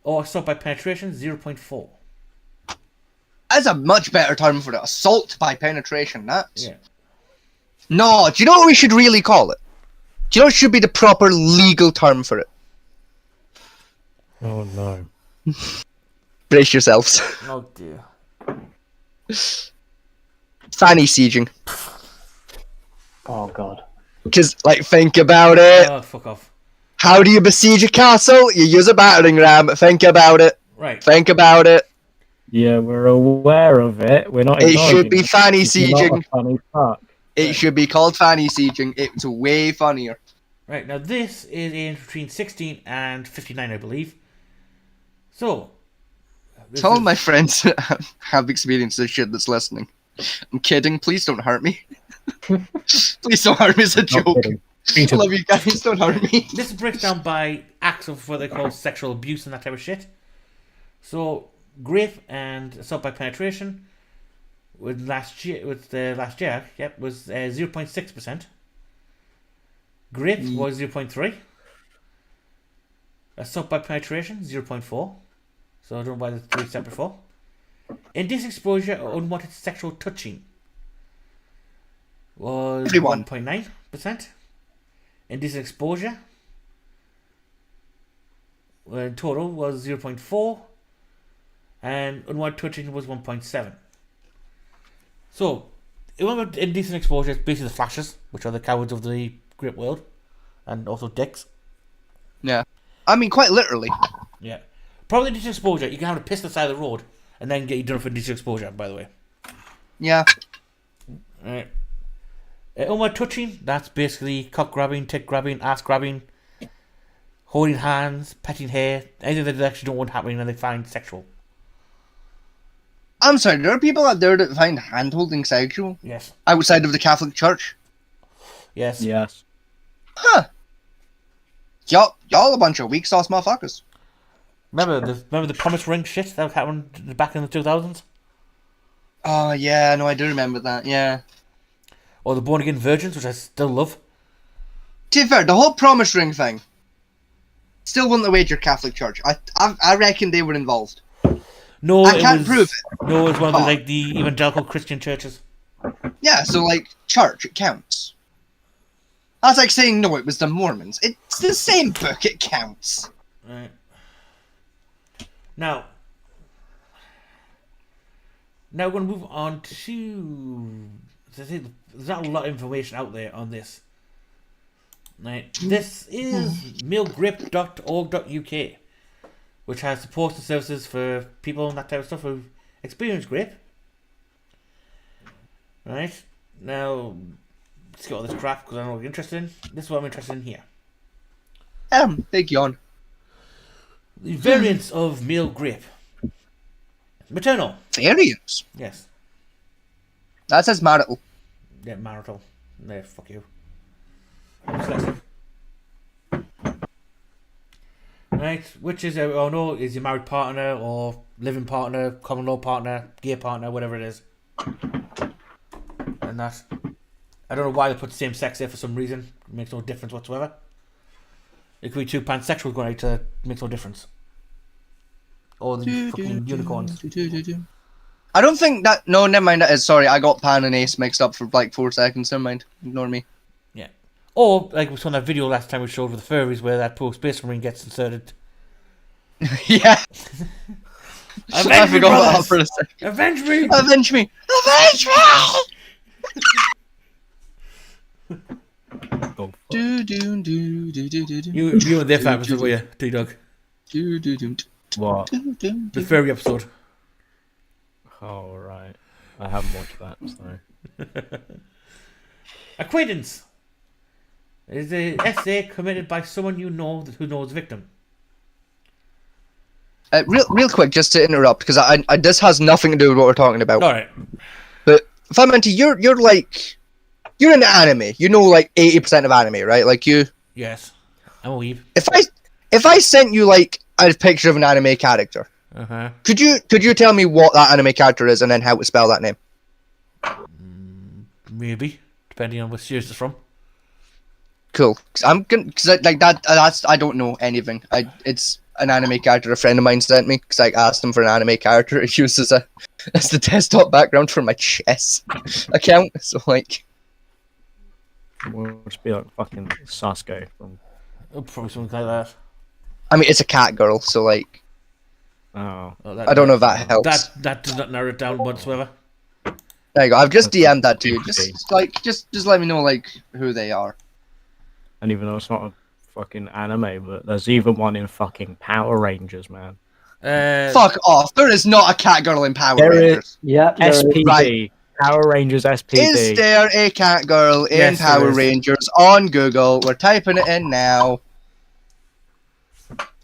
or assault by penetration 0.4%. That's a much better term for it. Assault by penetration, that's... Yeah. No, do you know what we should really call it? Do you know what should be the proper legal term for it? Oh no. Brace yourselves. Oh dear. Fanny sieging. Oh god. Because, like, think about it. Oh, fuck off. How do you besiege a castle? You use a battering ram. Think about it. Right. Think about it. Yeah, we're aware of it. We're not. It should be acknowledging fanny It's not a sieging. funny fuck. It should be called fanny sieging. It's way funnier. Right, now this is in between 16 and 59, I believe. So, this Tell is- my friends that have experienced this shit that's listening. I'm kidding. Please don't hurt me. Please don't hurt me. It's a Not joke. kidding. I love you guys. Don't hurt me. This breaks down by acts of what they call sexual abuse and that type of shit. So, grape and assault by penetration with last year, was 0.6%. Grape was 0.3. Assault by penetration 0.4. So I don't know why there's 3 separate for. Indecent exposure or unwanted sexual touching was Everyone. 1.9%. Indecent exposure in total was 0.4, and unwanted touching was 1.7. So, indecent exposure is basically the flashes, which are the cowards of the grape world, and also dicks. Yeah. I mean, quite literally. Yeah. Probably indecent exposure, you can have a piss on the side of the road and then get you done for indecent exposure, by the way. Yeah. Alright. Unwanted touching, that's basically cock grabbing, tit grabbing, ass grabbing, holding hands, petting hair, anything that they actually don't want happening and they find sexual. I'm sorry, there are people out there that find hand-holding sexual Yes. outside of the Catholic Church. Yes. Yes. Huh. Y'all a bunch of weak sauce motherfuckers. Remember the promise ring shit that happened back in the 2000s? Oh, yeah, no, I do remember that, yeah. Or the born again virgins, which I still love. To be fair, the whole promise ring thing, still wouldn't have wagered Catholic Church. I reckon they were involved. No, I can't prove it. No, it's one of Oh. the evangelical Christian churches. Yeah, so church, it counts. That's like saying no, it was the Mormons. It's the same book, it counts. Right. Now we're going to move on to... There's not a lot of information out there on this. Right. This is malegrape.org.uk, which has support and services for people and that type of stuff who experience grape. Right. Now, let's get all this crap because I don't know what you're interested in. This is what I'm interested in here. Big yawn. The variants of male grape. Maternal. Variants? Yes. That says marital. Yeah, marital. No, fuck you. Dyslexic. Right, which is, oh no, is your married partner or living partner, common law partner, gay partner, whatever it is. And that. I don't know why they put same sex there for some reason. It makes no difference whatsoever. It could be two pansexuals going out, it makes no difference. Or the fucking unicorns. I don't think that. No, never mind. That is sorry. I got pan and ace mixed up for 4 seconds. Never mind. Ignore me. Yeah. Or like we saw in that video last time we showed with the furries where that poor space marine gets inserted. Yeah. I forgot about that for a second. Avenge me! Avenge me! Avenge me! Oh, You and their fans, were you, T-Dog? what? The furry episode. Oh, right. I haven't watched that, so. Acquaintance is an essay committed by someone you know who knows the victim. Real quick, just to interrupt, because I this has nothing to do with what we're talking about. Alright. But if I'm into you're into anime. You know, 80% of anime, right? Like you. Yes. I'm a weeb. If I sent you a picture of an anime character, Uh-huh. could you tell me what that anime character is and then how to spell that name? Maybe. Depending on what series it's from. Cool. Cause I don't know anything. It's an anime character a friend of mine sent me because I asked him for an anime character to use as the desktop background for my chess account. So Must be like fucking Sasuke from. Probably something like that. I mean, it's a cat girl, so Oh. Oh, I don't know if that helps. That does not narrow it down whatsoever. There you go. I've just That's DM'd that to you. interesting. Just let me know who they are. And even though it's not a fucking anime, but there's even one in fucking Power Rangers, man. Fuck off! There is not a cat girl in Power There is- Rangers. Yep. there is. SPD. Right. Power Rangers SPD. Is there a cat girl in Yes, there Power is. Rangers on Google? We're typing it in now.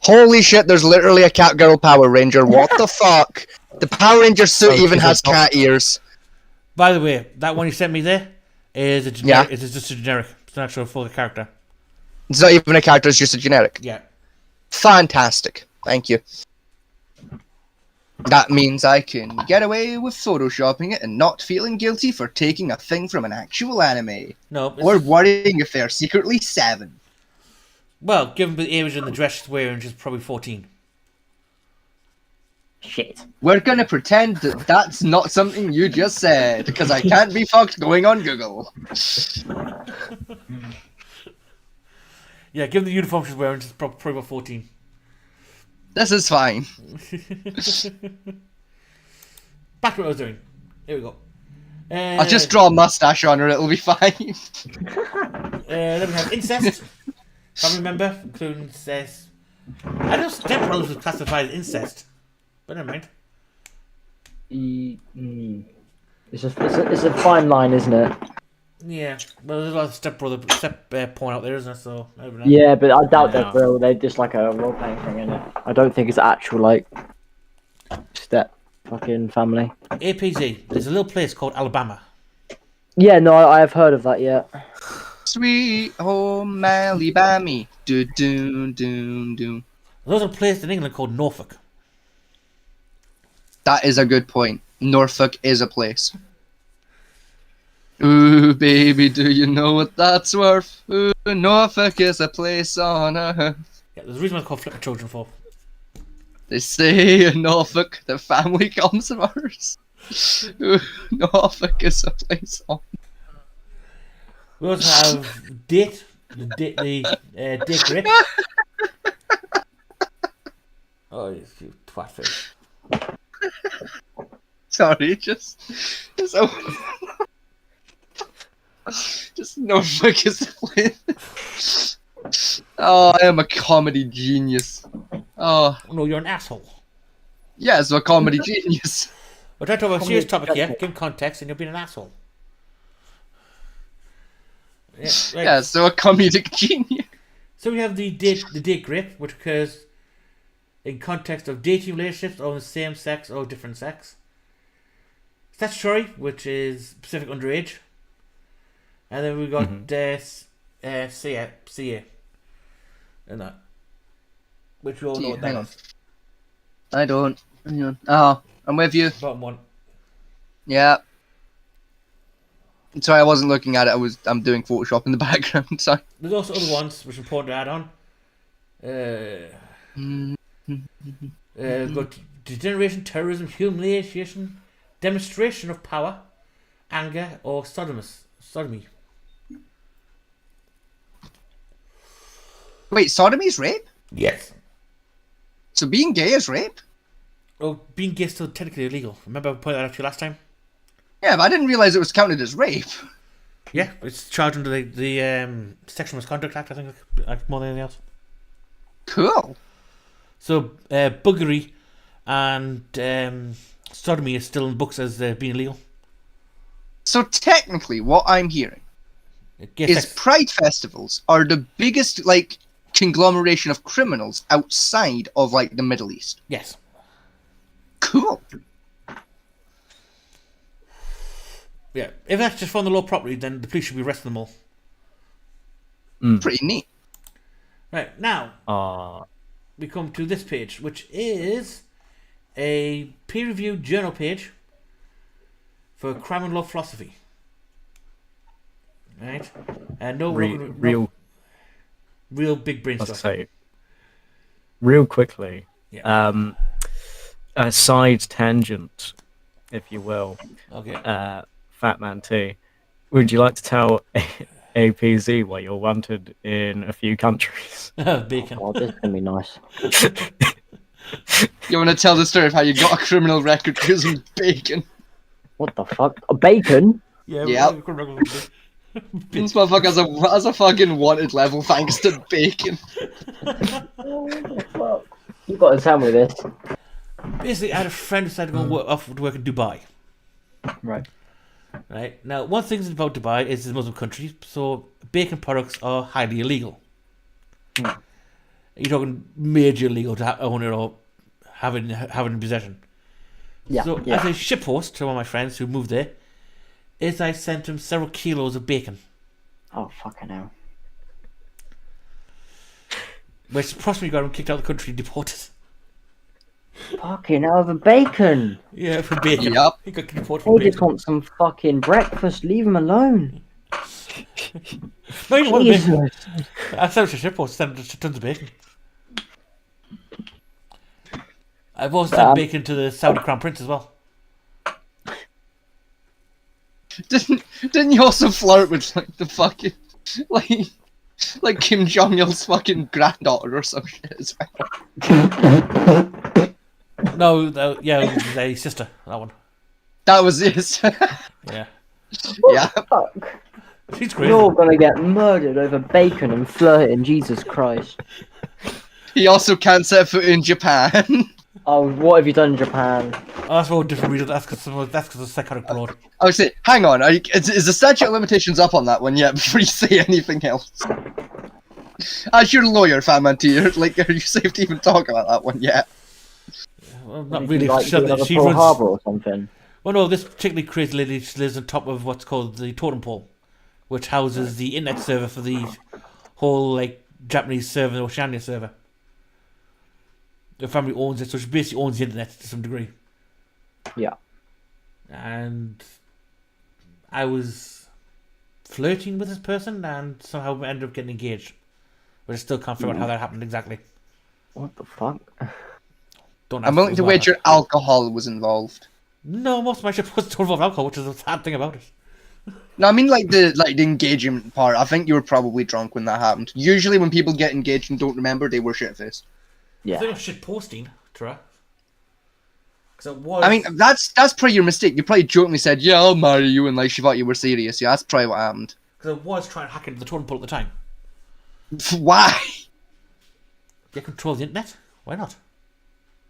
Holy shit, there's literally a cat girl Power Ranger. What the fuck? The Power Ranger suit Oh, even she's has a dog. cat ears. By the way, that one you sent me there is a generic. It's just a generic. It's not actually a full character. It's not even a character, it's just a generic. Yeah. Fantastic. Thank you. That means I can get away with photoshopping it and not feeling guilty for taking a thing from an actual anime. No. It's, Or worrying if they're secretly 7. well, given the age and the dress she's wearing, she's probably 14. Shit. We're gonna pretend that that's not something you just said, because I can't be fucked going on Google. Yeah, given the uniform she's wearing, she's probably about 14. This is fine. Back to what I was doing. Here we go. I'll just draw a mustache on her, it'll be fine. Then we have incest. Family member, including incest. I know stepbrothers was classified as incest, but never mind. It's a fine line, isn't it? Yeah, well, there's a lot of step porn out there, isn't there? So I don't know. Yeah, but I doubt Yeah. they're real. They're just like a role playing thing, in it. I don't think it's actual step fucking family. APZ. There's a little place called Alabama. Yeah, no, I have heard of that. Yeah. Sweet home Alabama. Do do do do. There's a place in England called Norfolk. That is a good point. Norfolk is a place. Ooh, baby, do you know what that's worth? Ooh, Norfolk is a place on earth. Yeah, there's a reason why it's called Flip the Children for. They say in Norfolk the family comes first. Norfolk is a place on. We also have date, date grape. Oh, you twat face. Sorry, just Norfolk is a place. Oh, I am a comedy genius. Oh, No, you're an asshole. yes, a comedy genius. We're trying to talk about a serious topic Comedy- here. Give context, and you're being an asshole. Yeah, right. Yeah, so a comedic genius. So we have the date grape, which occurs in context of dating relationships of the same sex or different sex. Statutory, which is specific underage. And then we got CA. And that. Which we all know what that Hang on. is. I don't. Hang on. Oh, I'm with you. Bottom one. Yeah. Sorry, I wasn't looking at it. I'm doing Photoshop in the background. Sorry. There's also other ones which are important to add on. We've got degeneration, terrorism, humiliation, demonstration of power, anger, or sodomy. Wait, sodomy is rape? Yes. So being gay is rape? Oh, being gay is still technically illegal. Remember I pointed that out to you last time? Yeah, but I didn't realize it was counted as rape. Yeah, it's charged under the Sexual Misconduct Act, I think, more than anything else. Cool. So, buggery and sodomy is still in books as being illegal. So technically, what I'm hearing Gay is sex- pride festivals are the biggest, like, conglomeration of criminals outside of, like, the Middle East. Yes. Cool. Yeah, if that's just from the law property, then the police should be arresting them all. Pretty neat. Right, now, we come to this page, which is a peer-reviewed journal page for crime and law philosophy. Right? And no real big brain Let's stuff. say, real quickly, Yeah. a side tangent, if you will. Okay. Fat Man T, would you like to tell APZ why you're wanted in a few countries? Bacon. Oh, this is gonna be nice. You want to tell the story of how you got a criminal record using bacon? What the fuck? A bacon? Yeah. Yep. This motherfucker has a fucking wanted level thanks to bacon. You gotta tell me this. Basically, I had a friend who decided to go off to work in Dubai. Right. Right now, one thing about Dubai is it's a Muslim country, so bacon products are highly illegal. You're talking major illegal to own it or have it in possession. Yeah. So yeah. as a ship host to one of my friends who moved there, is I sent him several kilos of bacon, Oh fucking hell. which possibly got him kicked out of the country and deported. Fucking hell, the bacon. Yeah, for bacon. Yep. He got deported for They just bacon. want some fucking breakfast. Leave them alone. No, you don't want the bacon. Jesus. I sent him to ship host, sent him tons of bacon. I've also sent bacon to the Saudi Crown Prince as well. Didn't you also flirt with like the fucking like Kim Jong Il's fucking granddaughter or some shit as well? No, yeah, it was a sister, that one. That was his. Yeah. Yeah. Fuck. She's crazy. You're gonna get murdered over bacon and flirting. Jesus Christ. He also can't set foot in Japan. Oh, what have you done in Japan? Oh, that's for a different reason. That's because of psychotic broad. I would say, hang on, is the statute of limitations up on that one yet before you say anything else? As your lawyer, Famanti, are you safe to even talk about that one yet? Well, not Did really. you, like, do another She Pearl runs. Harbor or something. Well, no, this particularly crazy lady lives on top of what's called the totem pole, which houses the internet server for the whole like Japanese server, the Oceania server. The family owns it, so she basically owns the internet to some degree. Yeah. And I was flirting with this person, and somehow we ended up getting engaged. But I still can't figure out how that happened exactly. What the fuck? Don't I'm ask willing me to what wager happened. alcohol was involved. No, most of my shit was involve alcohol, which is the sad thing about it. No, I mean like the engagement part. I think you were probably drunk when that happened. Usually when people get engaged and don't remember, they were shit-faced. I think Yeah. it was shit posting, Tara. Because it was. I mean, that's probably your mistake. You probably jokingly said, "Yeah, I'll marry you," and like she thought you were serious. Yeah, that's probably what happened. Because I was trying to hack into the totem pole at the time. Why? You control the internet? Why not?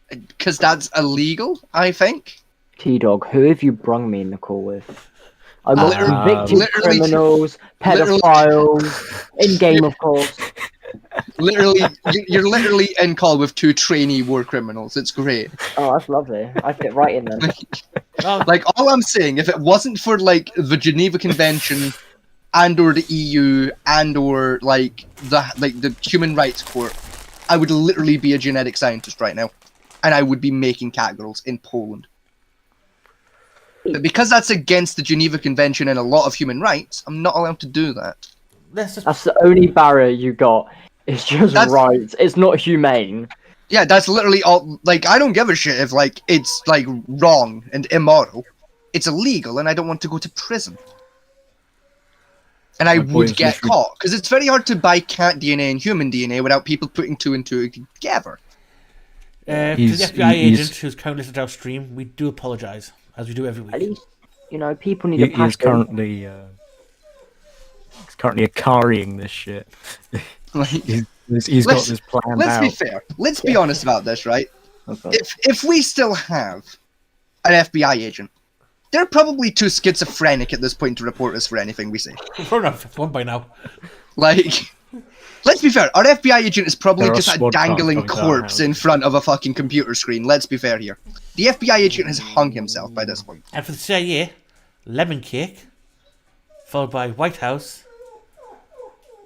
Because that's illegal, I think. T-Dog, who have you brung me in the call with? I got Literally- convicted literally- criminals, literally- pedophiles, in-game, of course. Literally, you're literally in call with 2 trainee war criminals. It's great. Oh, that's lovely. I fit right in then. Oh, Like, all I'm saying, if it wasn't for like the Geneva Convention and or the EU and or like the Human Rights Court, I would literally be a genetic scientist right now, and I would be making cat girls in Poland. But because that's against the Geneva Convention and a lot of human rights, I'm not allowed to do that. let's just. That's the only barrier you got. It's just That's- right. It's not humane. Yeah, that's literally all. Like, I don't give a shit if like it's like wrong and immoral. It's illegal, and I don't want to go to prison. And I My point would is get literally- caught because it's very hard to buy cat DNA and human DNA without people putting 2 and 2 together. To the He's- FBI he's- agent who's currently listening to our stream, we do apologise, as we do every At week. least, people need a He's passion. currently carrying this shit. Like, He's got this plan let's out. be fair. Let's be honest about this, right? Okay. If we still have an FBI agent, they're probably too schizophrenic at this point to report us for anything we say. We're probably not 51 by now. Like, let's be fair. Our FBI agent is probably There are just a SWAT cars dangling coming to our corpse house. in front of a fucking computer screen. Let's be fair here. The FBI agent has hung himself by this point. And for the CIA, lemon cake, followed by White House,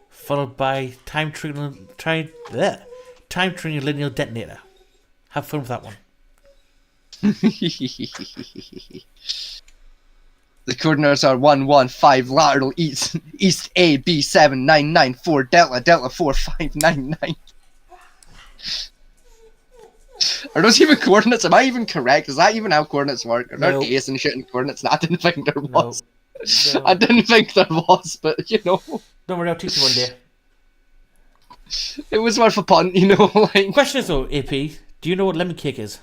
followed by time triggering linear detonator. Have fun with that one. The coordinates are 115 lateral east A B 7994 Delta 4599. Are those even coordinates? Am I even correct? Is that even how coordinates work? Are there No. A's and shit in coordinates? No, I didn't think there No. was. No. I didn't think there was, but you know, Don't worry, I'll teach you one day. it was worth a punt, you know. Like, Question is though, AP, do you know what lemon cake is?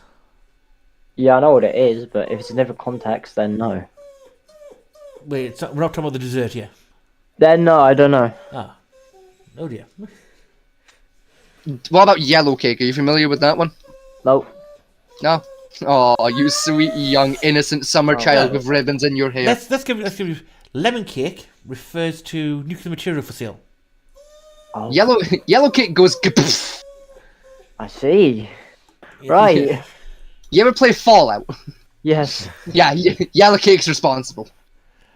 Yeah, I know what it is, but if it's in a different context, then no. Wait, we're not talking about the dessert here. Then no, I don't know. Ah. Oh dear. what about yellow cake? Are you familiar with that one? Nope. No. Oh, you sweet young innocent summer child yeah. with ribbons in your hair. Let's give you lemon cake refers to nuclear material for sale. Oh, Yellow cake goes. Kapoof. I see. Right. You ever play Fallout? Yes. Yeah, yellow cake's responsible.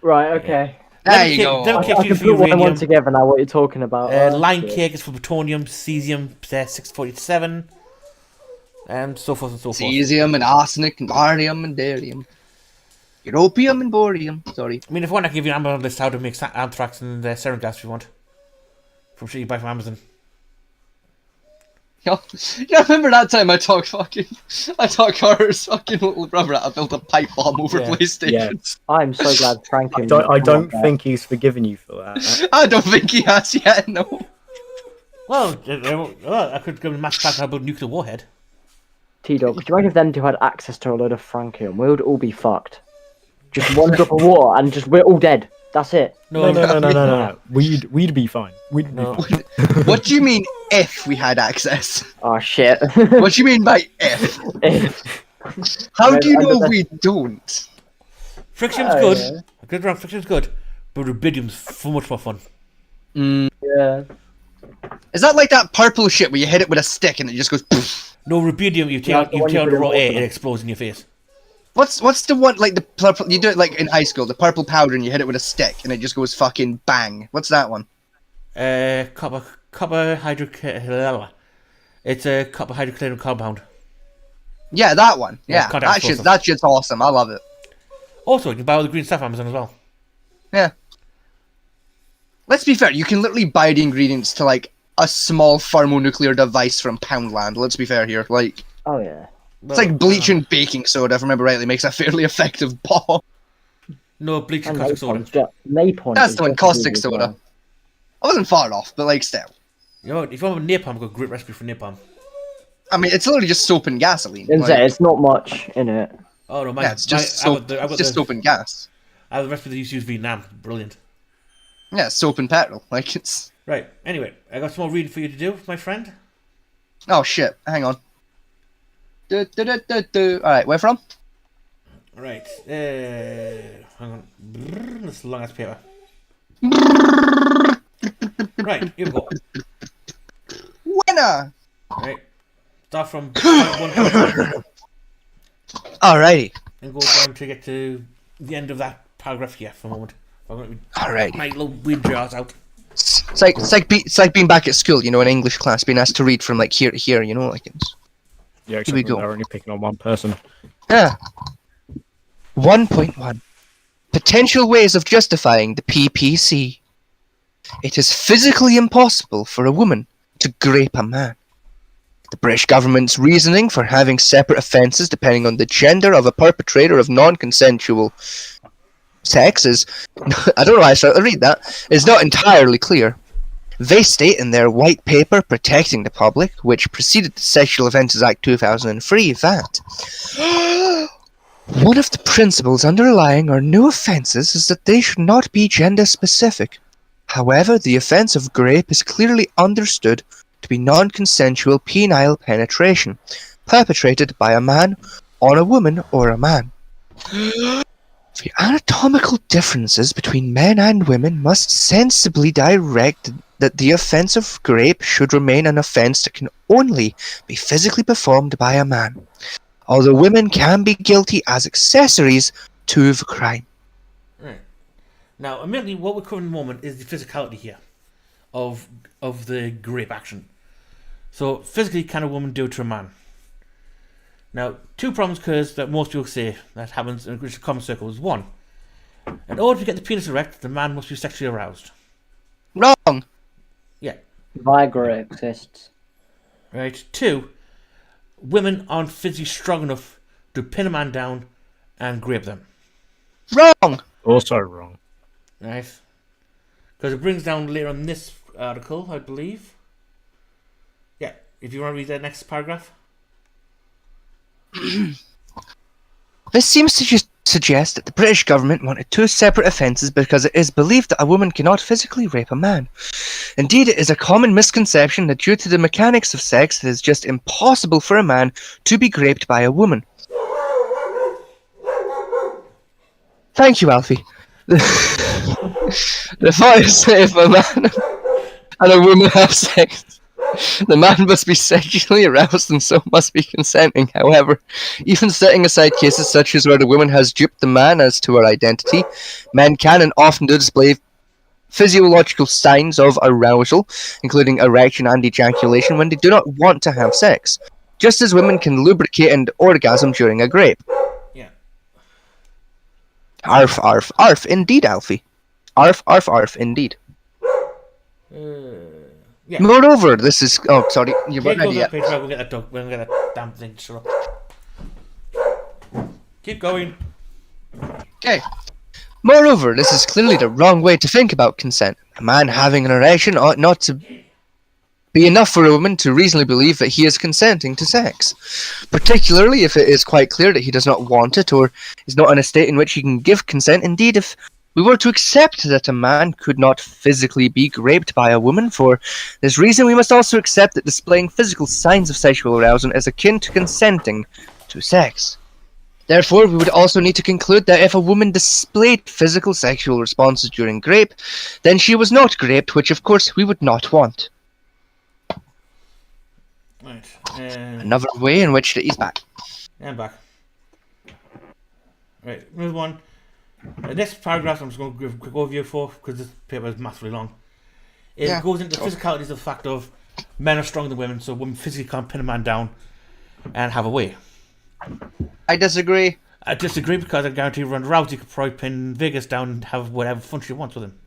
Right. Okay. There Lemon you cake- go. lemon I cake's can used for put one and one uranium. together now. What you're talking about? Oh, Lime shit. cake is for plutonium, cesium, 647, and so forth and so forth. Cesium and arsenic and barium and barium. Europium and borium. Sorry. I mean, if you want, I can give you an Amazon list how to make anthrax and sarin gas if you want. From shit you buy from Amazon. You remember that time I taught Carter's fucking little brother how to build a pipe bomb over Yeah. PlayStations? I'm so glad Frankie. I don't think he's forgiven you for that. I don't think he has yet, no. Well, I could give him a master class how to build a nuclear warhead. T-Dog, could you imagine if them two had access to a load of Frankium? We would all be fucked. Just one drop of water and just we're all dead. That's it. No. We'd be fine. We'd be No. fine. What do you mean if we had access? Oh shit. What do you mean by if? How do you know we don't? Friction's Oh, good. yeah. I get it wrong, friction's good. But rubidium's so much more fun. Yeah. Is that like that purple shit where you hit it with a stick and it just goes poof? No, rubidium, you Yeah, take the one you out put the in raw water. air, it explodes in your face. What's the one like the purple? You do it like in high school, the purple powder, and you hit it with a stick, and it just goes fucking bang. What's that one? Copper hydrochloride. It's a copper hydrochloride compound. Yeah, that one. Yeah, Yeah, contact that explosive. shit's awesome. I love it. Also, you can buy all the green stuff on Amazon as well. Yeah. Let's be fair. You can literally buy the ingredients to like a small thermonuclear device from Poundland. Let's be fair here. Like, Oh yeah. it's like bleach and baking soda, if I remember rightly, makes a fairly effective bomb. No, bleach and And caustic soda. napalm. That's is the one, just as caustic good as soda. well. I wasn't far off, but like still. You know, if you want napalm, I've got a great recipe for napalm. I mean, it's literally just soap and gasoline. It's, Like, it's not much in it. Oh no, yeah, it's just soap. It's just soap and gas. I have the recipe that used to use Vietnam. Brilliant. Yeah, soap and petrol. Like it's. Right. Anyway, I got some more reading for you to do, my friend. Oh shit! Hang on. All right, where from? Right. Hang on. This is long ass paper. Right. Here we go. Winner. Right. Start from point 1 Alrighty. and go down to get to the end of that paragraph here for a moment. I'm going to Alrighty. my little weed jars out. It's like being back at school, you know, in English class, being asked to read from like here to here, you know, like it's. Yeah, we except go. they're only picking on one person. Yeah. 1.1. Potential ways of justifying the PPC. It is physically impossible for a woman to grape a man. The British government's reasoning for having separate offences depending on the gender of a perpetrator of non-consensual sex is, I don't know why I started to read that, is not entirely clear. They state in their white paper protecting the public, which preceded the Sexual Offences Act 2003, that one of the principles underlying our new offences is that they should not be gender specific. However, the offence of grape is clearly understood to be non-consensual penile penetration, perpetrated by a man on a woman or a man. The anatomical differences between men and women must sensibly direct that the offence of grape should remain an offence that can only be physically performed by a man, although women can be guilty as accessories to the crime. Right. Now, immediately, what we're covering at the moment is the physicality here of the grape action. So, physically, can a woman do it to a man? Now, two problems occurs that most people say that happens in a common circle is one, in order to get the penis erect, the man must be sexually aroused. Wrong! Yeah. Viagra exists. Right. Two, women aren't physically strong enough to pin a man down and grape them. Wrong! Also wrong. Right. Because it brings down later on this article, I believe. Yeah. If you want to read that next paragraph. This seems to just suggest that the British government wanted two separate offences because it is believed that a woman cannot physically rape a man. Indeed, it is a common misconception that due to the mechanics of sex, it is just impossible for a man to be raped by a woman. Thank you, Alfie. The thought is that if a man and a woman have sex, the man must be sexually aroused and so must be consenting. However, even setting aside cases such as where the woman has duped the man as to her identity, men can and often do display physiological signs of arousal, including erection and ejaculation, when they do not want to have sex, just as women can lubricate and orgasm during a grape. Yeah. Arf, arf, arf, indeed, Alfie. Arf, arf, arf, indeed. Yeah. Moreover, this is... Oh, sorry, you weren't ready yet. We're gonna get that dog. We're gonna get that damn thing to shut up. Keep going. Okay. Moreover, this is clearly the wrong way to think about consent. A man having an erection ought not to be enough for a woman to reasonably believe that he is consenting to sex, particularly if it is quite clear that he does not want it or is not in a state in which he can give consent. Indeed, if we were to accept that a man could not physically be raped by a woman for this reason, we must also accept that displaying physical signs of sexual arousal is akin to consenting to sex. Therefore, we would also need to conclude that if a woman displayed physical sexual responses during grape, then she was not raped, which of course we would not want. Right. Another way in which to ease back. And back. Right. Move on. This paragraph I'm just going to give a quick overview for because this paper is massively long. It goes into the physicalities of the fact of men are stronger than women, so women physically can't pin a man down and have a way. I disagree. I disagree because I guarantee Ronda Rousey could probably pin Vegas down and have whatever fun she wants with him.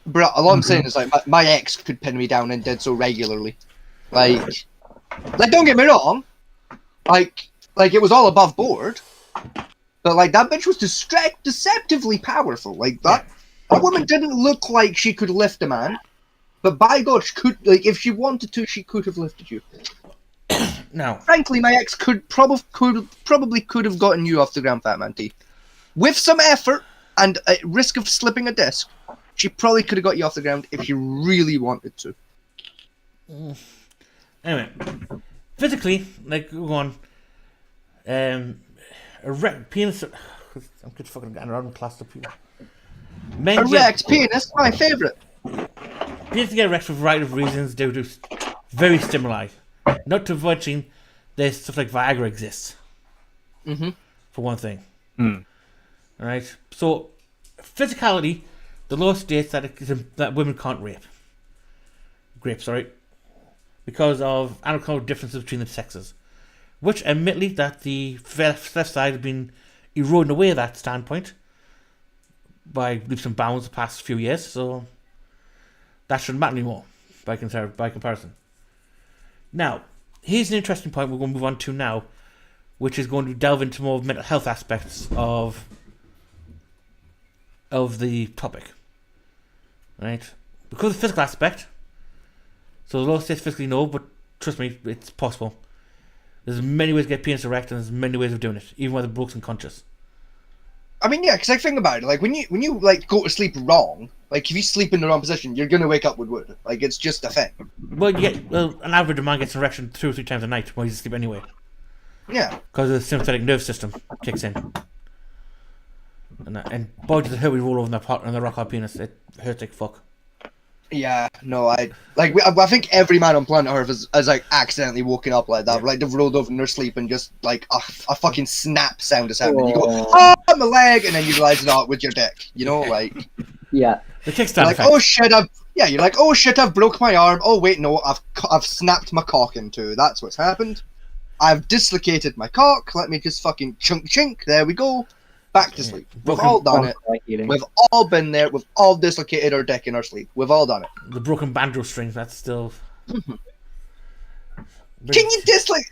Bro, all I'm saying is like my ex could pin me down and did so regularly. Like don't get me wrong, like it was all above board, but like that bitch was deceptively powerful. Like that woman didn't look like she could lift a man, but by God, she could. Like if she wanted to, she could have lifted you. Now, Frankly, my ex probably could have gotten you off the ground, Fat Man T, with some effort and at risk of slipping a disc. She probably could have got you off the ground if she really wanted to. anyway, physically, like go on, erect penis. I'm just fucking getting around class of people. Erect penis, my favourite. Penis get erect for a variety of reasons due to very stimuli. Not to mention, there's stuff like Viagra exists. Mm-hmm. For one thing. Alright? So, physicality, the law states that women can't rape. Sorry. Because of anatomical differences between the sexes. Which, admittedly, that the left side has been eroding away that standpoint by leaps and bounds the past few years, so that shouldn't matter anymore by comparison. Now, here's an interesting point we're going to move on to now, which is going to delve into more mental health aspects of the topic. Right? Because of the physical aspect, so the law states physically no, but trust me, it's possible. There's many ways to get penis erect, and there's many ways of doing it, even when the bloke's unconscious. I mean, yeah, because I think about it, like when you like go to sleep wrong, like if you sleep in the wrong position, you're gonna wake up with wood. Like it's just a thing. Well, an average man gets an erection 2 or 3 times a night while he's asleep anyway. Yeah. Because the sympathetic nerve system kicks in. And boy, does it hurt when you roll over on the rock hard penis. It hurts like fuck. Yeah, no, I think every man on planet Earth has like accidentally woken up like that. Like they've rolled over in their sleep and just like a fucking snap sound is happening. You go, oh, my leg, and then you realize it's not with your dick. You know, like Yeah. The kickstand like effect. oh shit, you're like oh shit, I've broke my arm. Oh wait, no, I've snapped my cock in two. That's what's happened. I've dislocated my cock. Let me just fucking chink. There we go. Back to sleep. We've all done it. We've all been there. We've all dislocated our dick in our sleep. We've all done it. The broken banjo string, that's still... Can you dislocate...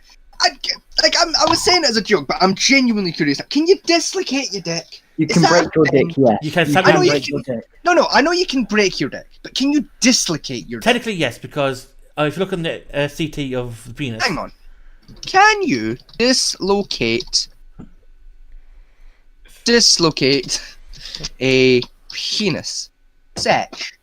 I was saying it as a joke, but I'm genuinely curious. Can you dislocate your dick? You can break your dick, yes. You can I know you break your can. dick. No, I know you can break your dick, but can you dislocate your dick? Technically, yes, because if you look on the CT of the penis... Hang on. Can you dislocate a penis? Setch.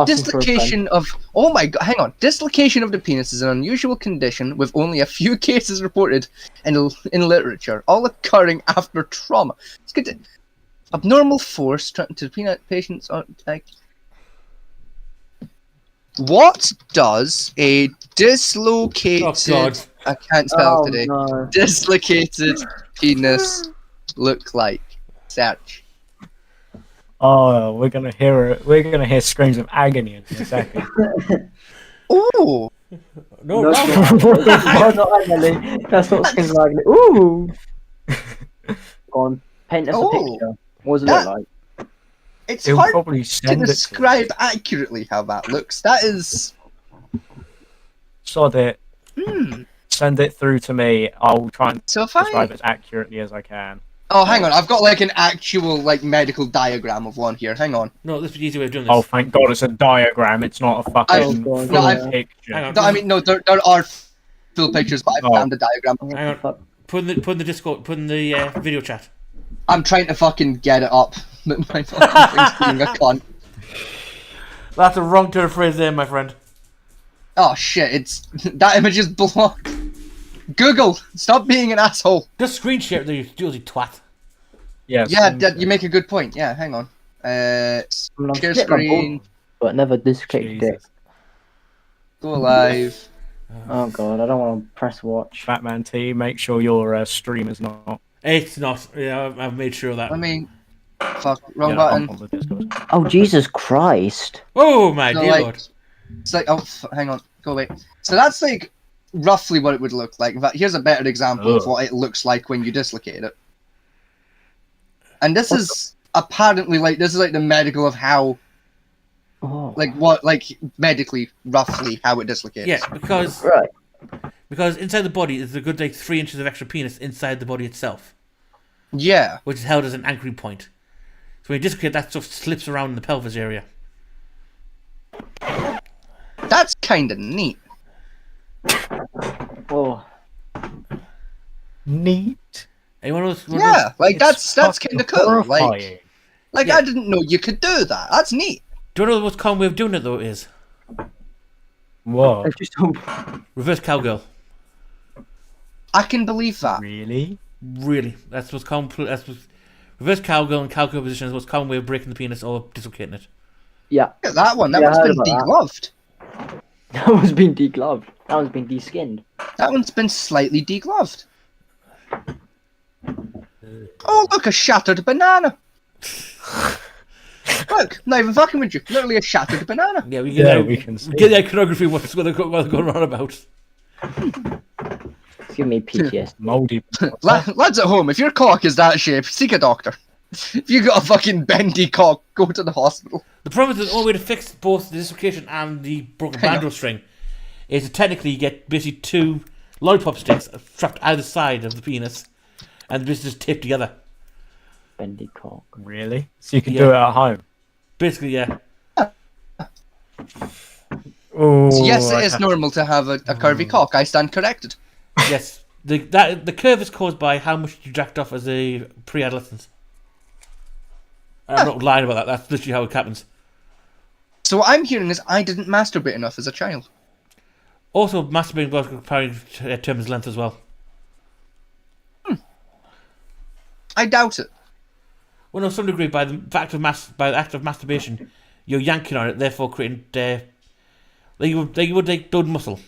Dislocation of... Oh my god, hang on. Dislocation of the penis is an unusual condition with only a few cases reported in literature, all occurring after trauma. It's good to... Abnormal force to the patient's... What does a dislocated... Oh god. I can't spell Oh, today. no. Dislocated penis look like? Search. Oh, we're gonna hear screams of agony in a second. Ooh. No, That's not agony. That's not screams of agony. Ooh! Go on, paint us a picture. What does it look like? It's He'll hard probably to send it to describe accurately how that looks. That is... Sod it. Send it through to me. I'll try and So if I... describe it as accurately as I can. Oh, hang on. I've got like an actual like medical diagram of one here. Hang on. No, this is the easy way of doing this. Oh, thank God, it's a diagram. It's not a fucking Oh, God, full no, I've- picture. Hang on. No, I mean, no, there are full pictures, but I've found the diagram. Hang on. Put in the Discord, put in the video chat. I'm trying to fucking get it up. My fucking thing's being a cunt. That's a wrong turn of phrase there, my friend. Oh shit, it's... That image is blocked. Google, stop being an asshole. Just screen share it, you dirty twat. Yes. Yeah, you make a good point. Yeah, hang on. I'm Share split my screen, ball, but never dislocate dick. Jesus. go live. Oh god, I don't want to press watch. Fat Man T, make sure your stream is not. It's not. Yeah, I've made sure of that. I mean, fuck, wrong Yeah, button. on the Discord. Oh Jesus Christ! Oh my So, dear like, lord. It's like, hang on, go away. So that's like roughly what it would look like. But here's a better example of what it looks like when you dislocate it. And this is apparently like the medical of how Oh. Like what? Like medically, roughly, how it dislocates. Yeah, because Right. inside the body is a good like 3 inches of extra penis inside the body itself, Yeah. which is held as an anchoring point. So when you dislocate, that stuff slips around in the pelvis area. That's kind of neat. Oh. Neat. And one of those, Yeah, like that's Fucking kind of cool. Like, horrifying. like I didn't know you could do that. That's neat. Do you know the most common way of doing it though is What? It's just reverse cowgirl. I can believe that. Really? Really, that's what's common. Reverse cowgirl and cowgirl position is the most common way of breaking the penis or dislocating it. yeah. Look at that one. That Yeah, I one's heard been about that. degloved. That one's been degloved. That one's been deskinned. That one's been slightly degloved. Oh, look, a shattered banana. Look, not even fucking with you. Literally a shattered banana. Yeah, we Yeah, we can see. get the iconography. What they're going on about. It's giving me PTSD. Moldy. Lads at home, if your cock is that shape, seek a doctor. If you got a fucking bendy cock, go to the hospital. The problem is the only way to fix both the dislocation and the broken bandroll string is to technically get basically 2 lollipop sticks strapped either side of the penis and basically just taped together. Bendy cock. Really? So you can Yeah. do it at home? Basically, yeah. Oh, So yes, it is normal to have a curvy cock. I stand corrected. Yes. The curve is caused by how much you jacked off as a pre-adolescent. I'm not lying about that. That's literally how it happens. So what I'm hearing is I didn't masturbate enough as a child. Also, masturbating was comparing terms length as well. I doubt it. Well, no, to some degree, by the act of masturbation, you're yanking on it, therefore creating like you would like blood muscle.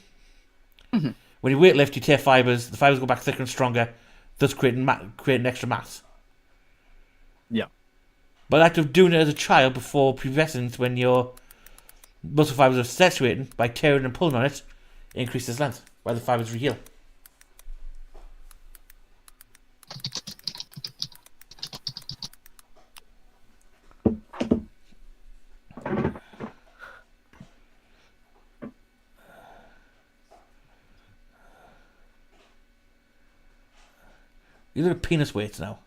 Mm-hmm. When you weight lift, you tear fibers. The fibers go back thicker and stronger, thus creating extra mass. Yeah. By the act of doing it as a child before pubescence, when your muscle fibers are saturating, by tearing and pulling on it, it increases length, while the fibers reheal. You look at penis weights now.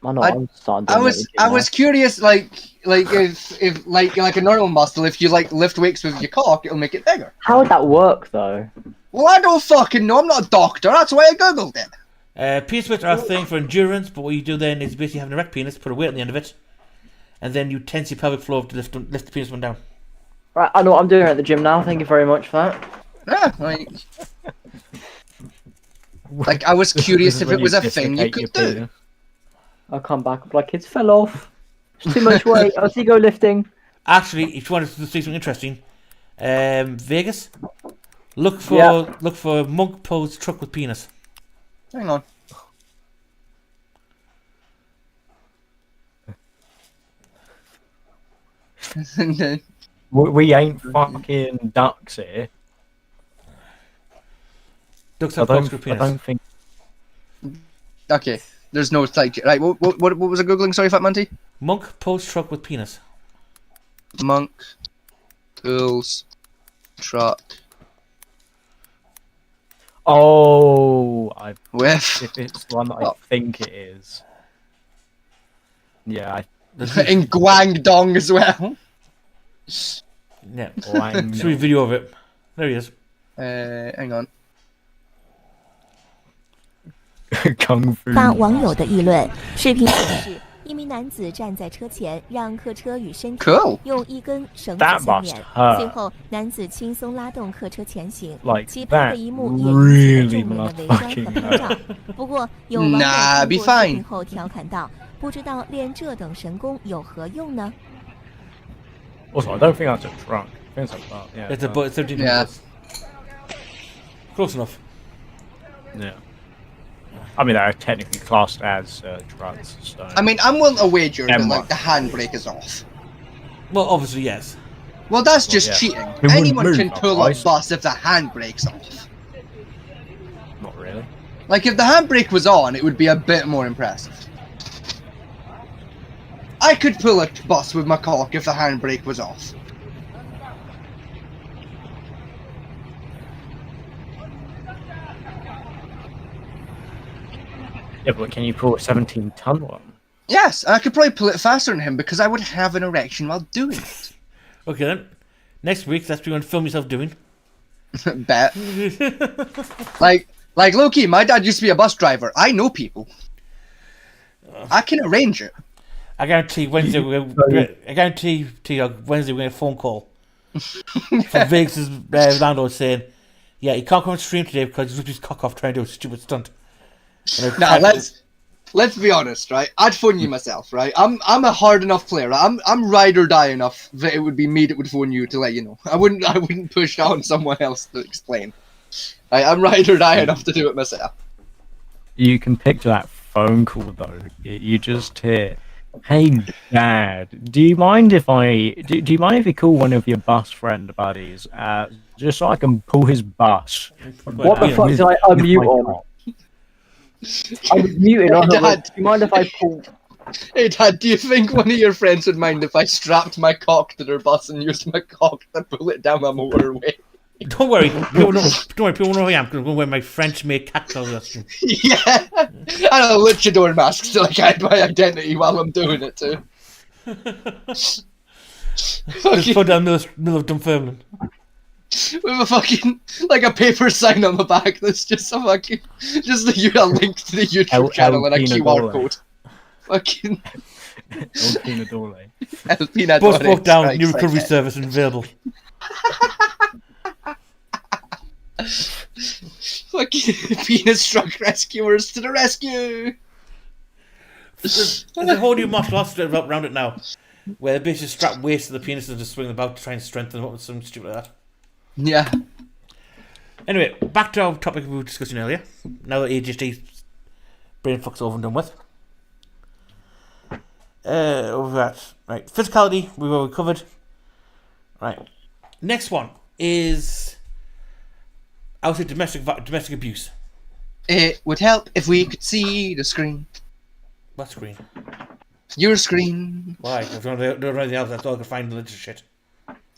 I know. I- I'm starting I doing was it I now. was curious, like if like a normal muscle, if you like lift weights with your cock, it'll make it bigger. How would that work though? Well, I don't fucking know. I'm not a doctor. That's why I googled it. Penis weights are a thing for endurance, but what you do then is basically have an erect penis, put a weight on the end of it, and then you tense your pelvic floor to lift the penis one down. Right, I know what I'm doing at the gym now. Thank you very much for that. Yeah, like I was curious if When it was you a thing you dislocate could your do. penis. I'll come back. I'm like, it fell off. It's too much weight. I'll see you go lifting. Actually, if you wanted to see something interesting, Vegas, look for Yeah. monk pose truck with penis. Hang on. We ain't fucking ducks here. Ducks I have corkscrew don't, I penis. don't think. Okay, there's no like right. What was I googling? Sorry, Fat Monty. Monk pose truck with penis. Monk pulls truck Oh, with if it's the one that I Oh. think it is. Yeah, in Guangdong as well. Yeah. I Show you a video of it. There he is. Hang on. Kung Fu. 发网友的议论，视频显示一名男子站在车前，让客车与身体 Cool. 用一根绳子 That 相 must 连。 hurt. 随后，男子轻松拉动客车前行。 Like 其拍 that 的一幕也引 really 起了众人的围 must 观 fucking 和拍照 hurt.。不过，有网友 Nah, 通 be 过视 fine. 频后调侃道：“不知道练这等神功有何用呢？” Also, I don't think that's a trunk. I think it's a butt. Yeah. It's a butt. 13 Yeah. minutes. Close enough. Yeah. I mean, they're technically classed as trucks. So. I mean, I'm willing to wager that Emma. like the handbrake is off. Well, obviously, yes. Well, that's just yeah. cheating. wouldn't Anyone move can pull otherwise. up bus if the handbrake's off. Not really. Like if the handbrake was on, it would be a bit more impressive. I could pull a bus with my cock if the handbrake was off. Yeah, but can you pull a 17-ton one? Yes, and I could probably pull it faster than him because I would have an erection while doing it. Okay then. Next week, that's what you're going to film yourself doing. Bet. Like Loki, my dad used to be a bus driver. I know people. I can arrange it. I guarantee Wednesday we're going to Wednesday we're going to get a phone call from Vegas' landlord saying, yeah, he can't come on stream today because he's ripped his cock off trying to do a stupid stunt. Now let's be honest, right? I'd phone you myself, right? I'm a hard enough player. I'm ride or die enough that it would be me that would phone you to let you know. I wouldn't push on someone else to explain. I'm ride or die enough to do it myself. You can picture that phone call though. You just hear, "Hey, Dad, do you mind if you call one of your bus friend buddies, just so I can pull his bus?" What the fuck did I unmute on? I was muted on. Hey, Dad. Do you mind if I pull? Hey Dad, do you think one of your friends would mind if I strapped my cock to their bus and used my cock to pull it down my motorway? Don't worry, people know who I am because I'm going to wear my French-made cat costume. Yeah, and a luchador mask so I hide my identity while I'm doing it too. Just put down the middle of Dunfermline. With a fucking, like a paper sign on the back that's just a fucking, just a link to the YouTube channel and a QR code. Fucking El Pinadole. El Pinadole. Both broke down, Right, new recovery right. service available. Fucking penis-struck rescuers to the rescue! There's a whole new martial arts around it now, where they basically strap weights to the penis and just swing them about to try and strengthen them up with something stupid like that. Yeah. Anyway, back to our topic we were discussing earlier. Now that ADHD brain fuck's over and done with. Over that. Right, physicality, we've already covered. Right. Next one is, I would say domestic abuse. It would help if we could see the screen. What screen? Your screen. Why? If you don't know anything else, that's all I can find religious shit.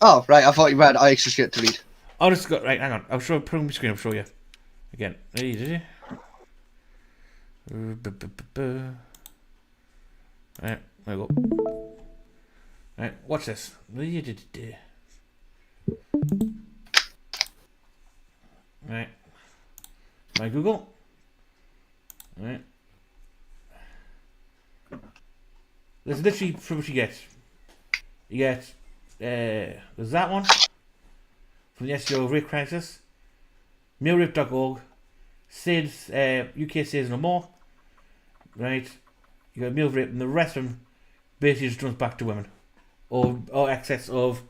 Oh, right, I thought you had extra shit to read. I'll just go, right, hang on. I'll put on my screen, I'll show you. Again. Right, there we go. Right, watch this. Right. My Google. Right. There's literally what you get. You get, there's that one from the SEO Rape Crisis, MaleRape.org, SIDS, UK Says No More, right? You got male rape, and the rest of them basically just runs back to women, or excess of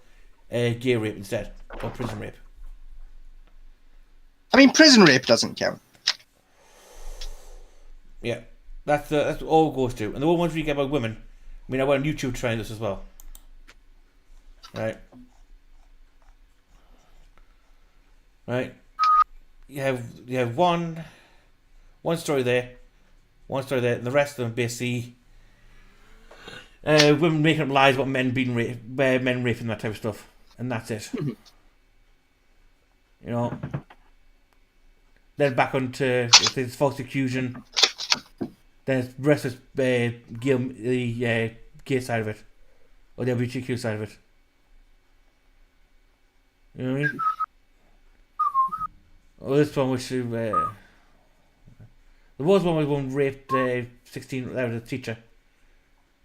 gay rape instead, or prison rape. I mean, prison rape doesn't count. Yeah, that's all it goes to. And the ones we get about women, I mean, I went on YouTube trying this as well. Right. Right. You have one story there, and the rest of them basically women making up lies about men being men raping, that type of stuff, and that's it. You know. Then back onto if there's false accusation. Then the rest is the gay side of it, or the LGBTQ side of it. You know what I mean? Oh, this one which there was one where one raped 16. That was a teacher.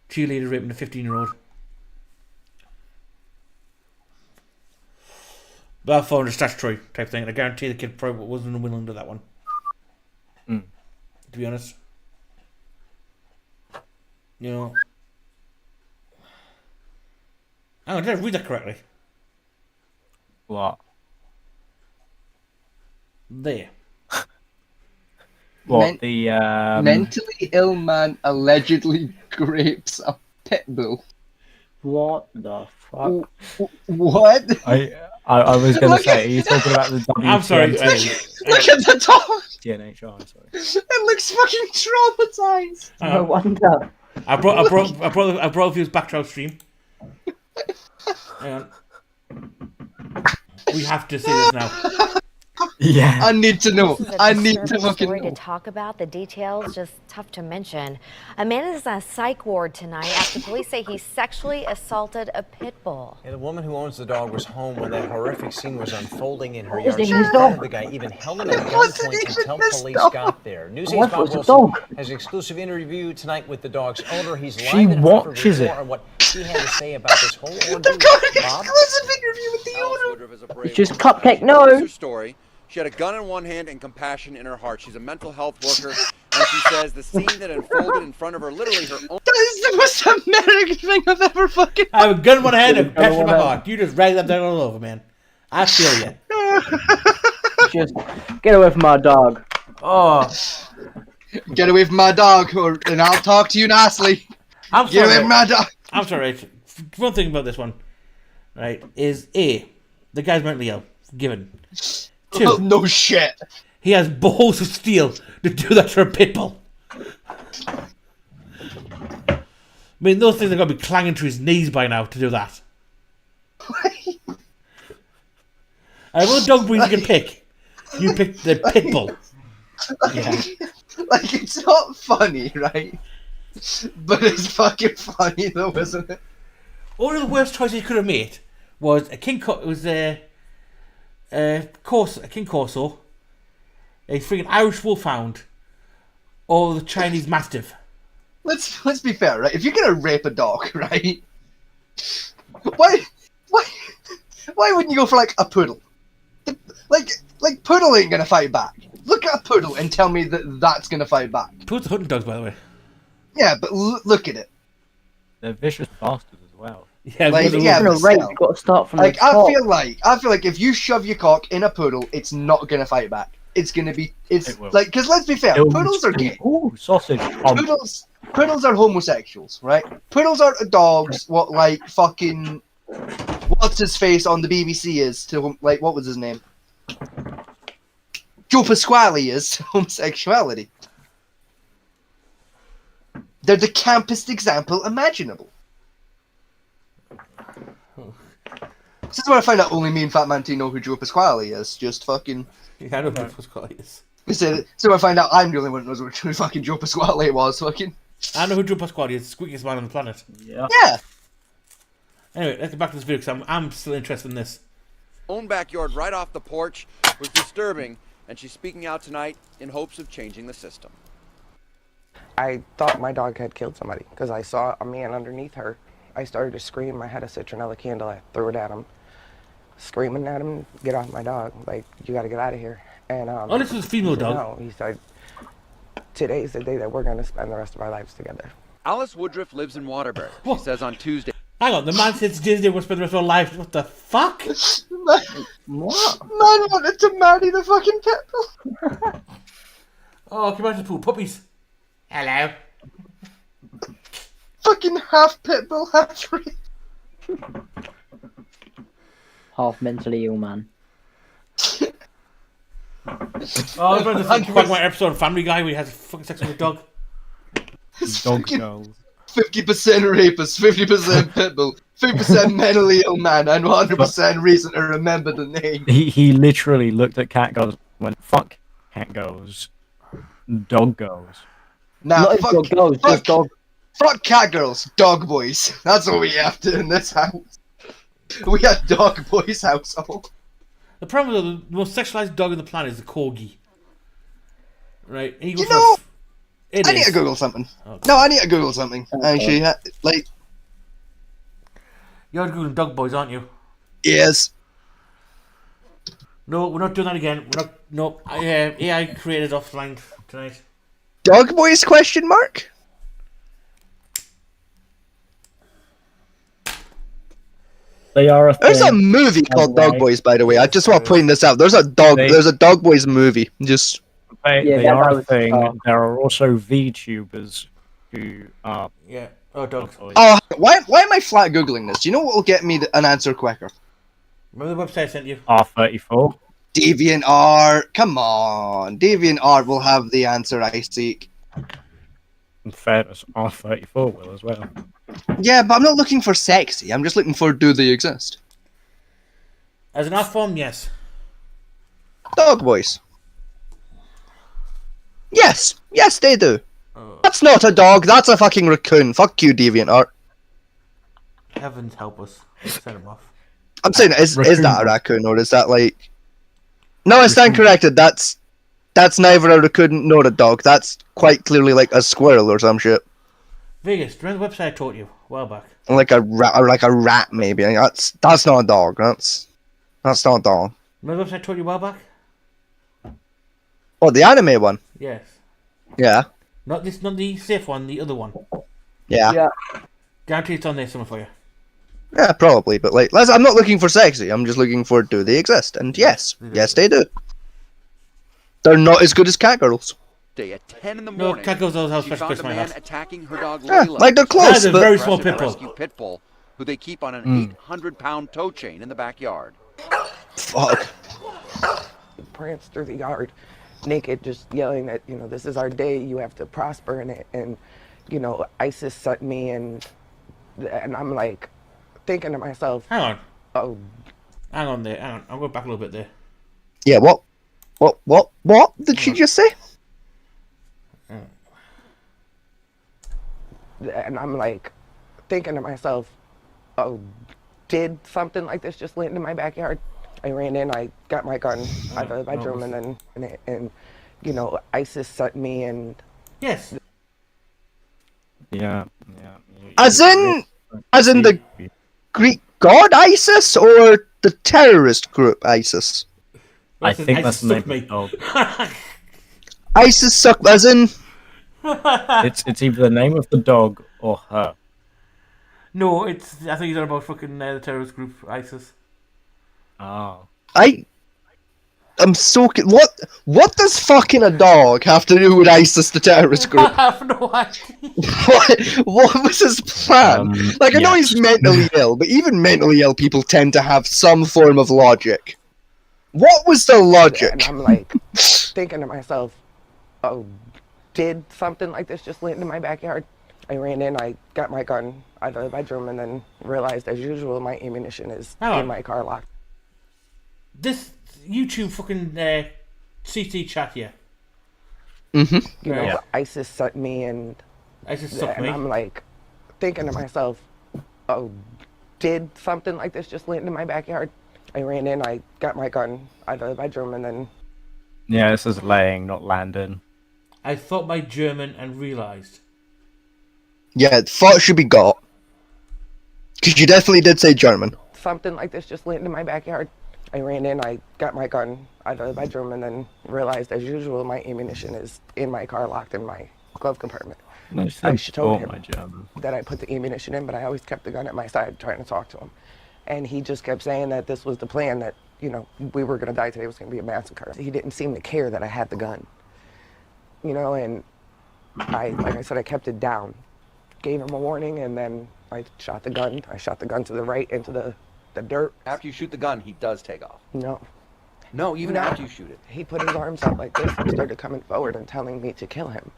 Cheerleader raping a 15-year-old. But I found a statutory type thing, and I guarantee the kid probably wasn't willing to that one. Mm. To be honest. You know. Hang on, did I read that correctly? What? There. What, the mentally ill man allegedly grapes a pit bull. What the fuck? What? I was going to say, are you talking about the WTN? I'm sorry. Look at the dog. TNHR, sorry. It looks fucking traumatized. No wonder. I brought a few back to our stream. Hang on. We have to say this now. Yeah. I need to know. This is a I need to disturbing fucking story know. to talk about. The details just tough to mention. A man is in a psych ward tonight after police say he sexually assaulted a pit bull. And the woman who owns the dog was home when that horrific scene was unfolding in her His yard. name She is confronted Dog. the guy, even held him at wasn't gunpoint even until his police dog. got there. News What 8's Bob was the Wilson dog? has an exclusive interview tonight with the dog's owner. He's She live in Hartford watches Report it. on what he had to say about this whole ordeal. They've got an Bob? exclusive interview with the Alice owner. Woodruff is a brave It's just woman. Cupcake, She no. tells her story. She had a gun in one hand and compassion in her heart. She's a mental health worker, and she says the scene that unfolded in front of her, literally her own. That is the most American thing I've ever fucking. I have a gun in one hand and a Gun in passion in one my hand. heart. You just rag that down all over, man. I feel you. Just get away from my dog. Oh, Get away from my dog, and I'll talk to you nicely. I'm Get away sorry. from my dog. I'm sorry. Right. One thing about this one, right, is A, the guy's mentally ill. Given. Oh, 2, no shit. he has balls of steel to do that to a pit bull. I mean, those things are going to be clanging to his knees by now to do that. I what dog breed you can pick. You pick the pit bull. Yeah. Like, it's not funny, right? But it's fucking funny though, isn't it? One of the worst choices he could have made was a King Corso, a freaking Irish Wolfhound, or the Chinese Mastiff. Let's be fair, right? If you're gonna rape a dog, right? Why wouldn't you go for like a poodle? Like poodle ain't gonna fight back. Look at a poodle and tell me that that's gonna fight back. Poodles are hunting dogs, by the way. Yeah, but look at it. They're vicious bastards as well. Yeah, Like, poodles are- yeah, If you're but a rape, still. you've got to start from Like the top. I feel like if you shove your cock in a poodle, it's not gonna fight back. It's gonna be It will. like, because let's be fair, It'll poodles are gay. Ooh, sausage. Poodles are homosexuals, right? Poodles are dogs. What like fucking what's his face on the BBC is to like what was his name? Joe Pasquale is to homosexuality. They're the campest example imaginable. This is where I find out only me and Fat Manty know who Joe Pasquale is. Just fucking. Yeah, I know what's called is. So I find out I'm the only one who knows who fucking Joe Pasquale was. Fucking. I know who Joe Pasquale is, the squeakiest man on the planet. Yeah. Yeah. Anyway, let's get back to this video because I'm still interested in this. Own backyard right off the porch was disturbing, and she's speaking out tonight in hopes of changing the system. I thought my dog had killed somebody because I saw a man underneath her. I started to scream. I had a citronella candle. I threw it at him, screaming at him, "Get off my dog! Like, you got to get out of here!" And Oh, this was a female he said, dog. No, he said, "Today's the day that we're going to spend the rest of our lives together." Alice Woodruff lives in Waterbury. She What? says on Tuesday. Hang on, the man says Disney will spend the rest of our life. What the fuck? What? Man wanted to marry the fucking pit bull. Oh, can you imagine the poor puppies? Hello. Fucking half pit bull, half rape. Half mentally ill man. Oh, I remember the Quagmire episode of Family Guy where he has fucking sex with a dog. Dog girls. 50% rapist, 50% pit bull, 50% mentally ill man, and 100% reason to remember the name. He literally looked at cat girls and went, "Fuck cat girls, dog girls." Now, Not fuck, dog girls, fuck, just dog. fuck cat girls, dog boys. That's what we have to in this house. We have dog boys household. The problem is the most sexualized dog on the planet is the corgi. Right? And You know, It I is. need to Google something. Okay. No, I need to Google something. Actually, like, You're Googling dog boys, aren't you? yes. No, we're not doing that again. We're not. No, AI created offline tonight. Dog boys, question mark? They are a thing. There's a movie called Dog Right. Boys, by the way. I just want to point this out. There's a Dog Boys movie. Just They, Yeah, they that are a was- thing. There are also VTubers who are Yeah. Oh, dogs. boys. oh, why am I flat googling this? Do you know what will get me an answer quicker? Remember the website I sent you? R34. DeviantArt. Come on, DeviantArt will have the answer I seek. In fairness, R34 will as well. Yeah, but I'm not looking for sexy. I'm just looking for do they exist? As an art form, yes. Dog voice. Yes, yes, they do. That's not a dog. That's a fucking raccoon. Fuck you, DeviantArt. Heavens help us. Set him off. I'm saying, is Raccoon that a voice. raccoon or is that like? No, I stand corrected. That's neither a raccoon nor a dog. That's quite clearly like a squirrel or some shit. Vegas, do you remember the website I taught you a while back? Like a rat, or like a rat maybe. That's not a dog. That's not a dog. Remember the website I taught you a while back? Oh, the anime one. Yes. Yeah. Not the safe one, the other one. Yeah. Yeah. Guarantee it's on there somewhere for you. Yeah, probably. But like, I'm not looking for sexy. I'm just looking for do they exist? And yes, yes, they do. They're not as good as cat girls. Day at 10 in the No, morning, cat girls always have she special found place a in my man house. attacking her dog Yeah, Layla. like they're close, That is a but very small Aggressive pit bull. rescue pit bull, who they keep on an 800-pound tow chain in the backyard. fuck. Prance through the yard, naked, just yelling that, this is our day, you have to prosper in it, and, ISIS sent me, and I'm like, thinking to myself, Hang on. oh, Hang on there. Hang on. I'll go back a little bit there. Yeah. What did she just say? and I'm like, thinking to myself, oh, did something like this just land in my backyard? I ran in, I got my gun out of the bedroom, and then, ISIS sent me, and Yes. Yeah. As in the Greek god ISIS or the terrorist group ISIS? I Listen, think I that's the name suck of the dog. ISIS suck. As in. It's either the name of the dog or her. No, it's. I think he's on about fucking the terrorist group ISIS. Oh. I'm so what does fucking a dog have to do with ISIS, the terrorist group? I have no idea. what was his plan? Like, I know he's mentally ill, but even mentally ill people tend to have some form of logic. What was the logic? And I'm like, thinking to myself, oh, did something like this just land in my backyard? I ran in, I got my gun out of the bedroom, and then realized, as usual, my ammunition is in my car locked. This YouTube fucking CT chat here. Mm-hmm. ISIS sent me, and ISIS sucked me. I'm like, thinking to myself, oh, did something like this just land in my backyard? I ran in, I got my gun out of the bedroom, and then... Yeah, this is laying, not landing. I thought my German and realised. Yeah, thought should be got. Because you definitely did say German. Something like this just landed in my backyard. I ran in, I got my gun out of the bedroom, and then realized, as usual, my ammunition is in my car, locked in my glove compartment. No, I told him my German. that I put the ammunition in, but I always kept the gun at my side trying to talk to him. And he just kept saying that this was the plan, that, we were going to die today, it was going to be a massacre. He didn't seem to care that I had the gun. And like I said, I kept it down. Gave him a warning, and then I shot the gun. I shot the gun to the right into the dirt. After you shoot the gun, he does take off. No. No, even after you shoot it. He put his arms out like this and started coming forward and telling me to kill him.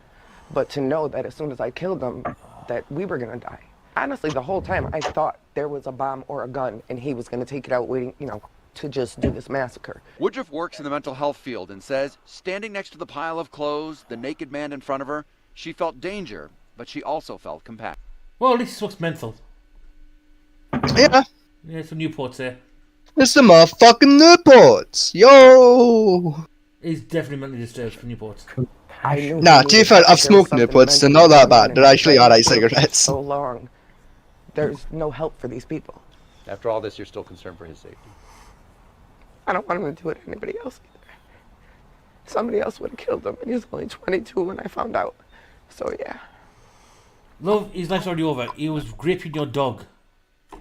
But to know that as soon as I killed him, that we were going to die. Honestly, the whole time I thought there was a bomb or a gun and he was going to take it out waiting, to just do this massacre. Woodruff works in the mental health field and says, standing next to the pile of clothes, the naked man in front of her, she felt danger, but she also felt compassion. Well, at least this looks mental. Yeah. Yeah, some Newports there. It's the motherfucking Newports. Yo. He's definitely mentally disturbed for Newports. I knew Nah, he to be needed fair, to I've show smoked something Newports. They're mentally not that wrong, bad. and They're actually he's alright been for cigarettes. So long. There's no help for these people. After all this, you're still concerned for his safety. I don't want him to do it to anybody else either. Somebody else would have killed him, and he was only 22 when I found out. So yeah. Love, his life's already over. He was raping your dog.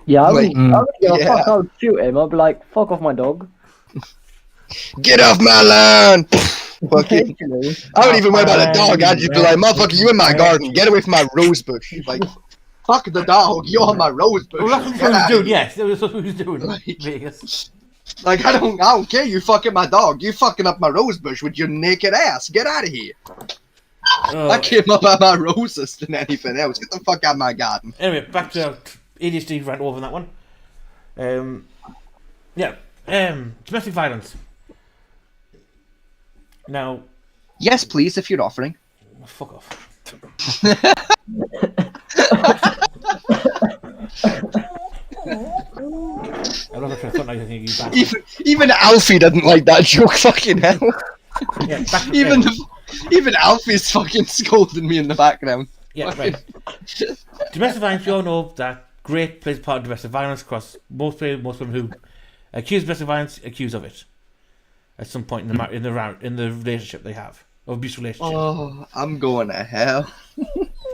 Yeah, I Like, would give a yeah. fuck. I would shoot him. I'd be like, fuck off my dog. Get off my lawn! Fucking. I wouldn't even worry about a dog. I'd just be like, motherfucker, you in my garden. Get away from my rose bush. Like, fuck the dog. You're on my rose bush. Well, that's what he Get was outta doing, here. yes. That's what he was doing. Like- Vegas. Like, I don't care. You fucking my dog. You fucking up my rose bush with your naked ass. Get out of here. That came up at my roses than anything else. Get the fuck out of my garden. Anyway, back to our ADHD rant over on that one. Domestic violence. Now, yes, please, if you're offering. fuck off. I'm not sure I think you back. Even Alfie doesn't like that joke. Fucking hell. Yeah, back to Even Alfie's fucking scolding me in the background. Yeah, right. Domestic violence, we all know that grape plays a part of domestic violence across most women who accuse of domestic violence, accuse of it at some point in the relationship they have, or abuse relationship. Oh, I'm going to hell.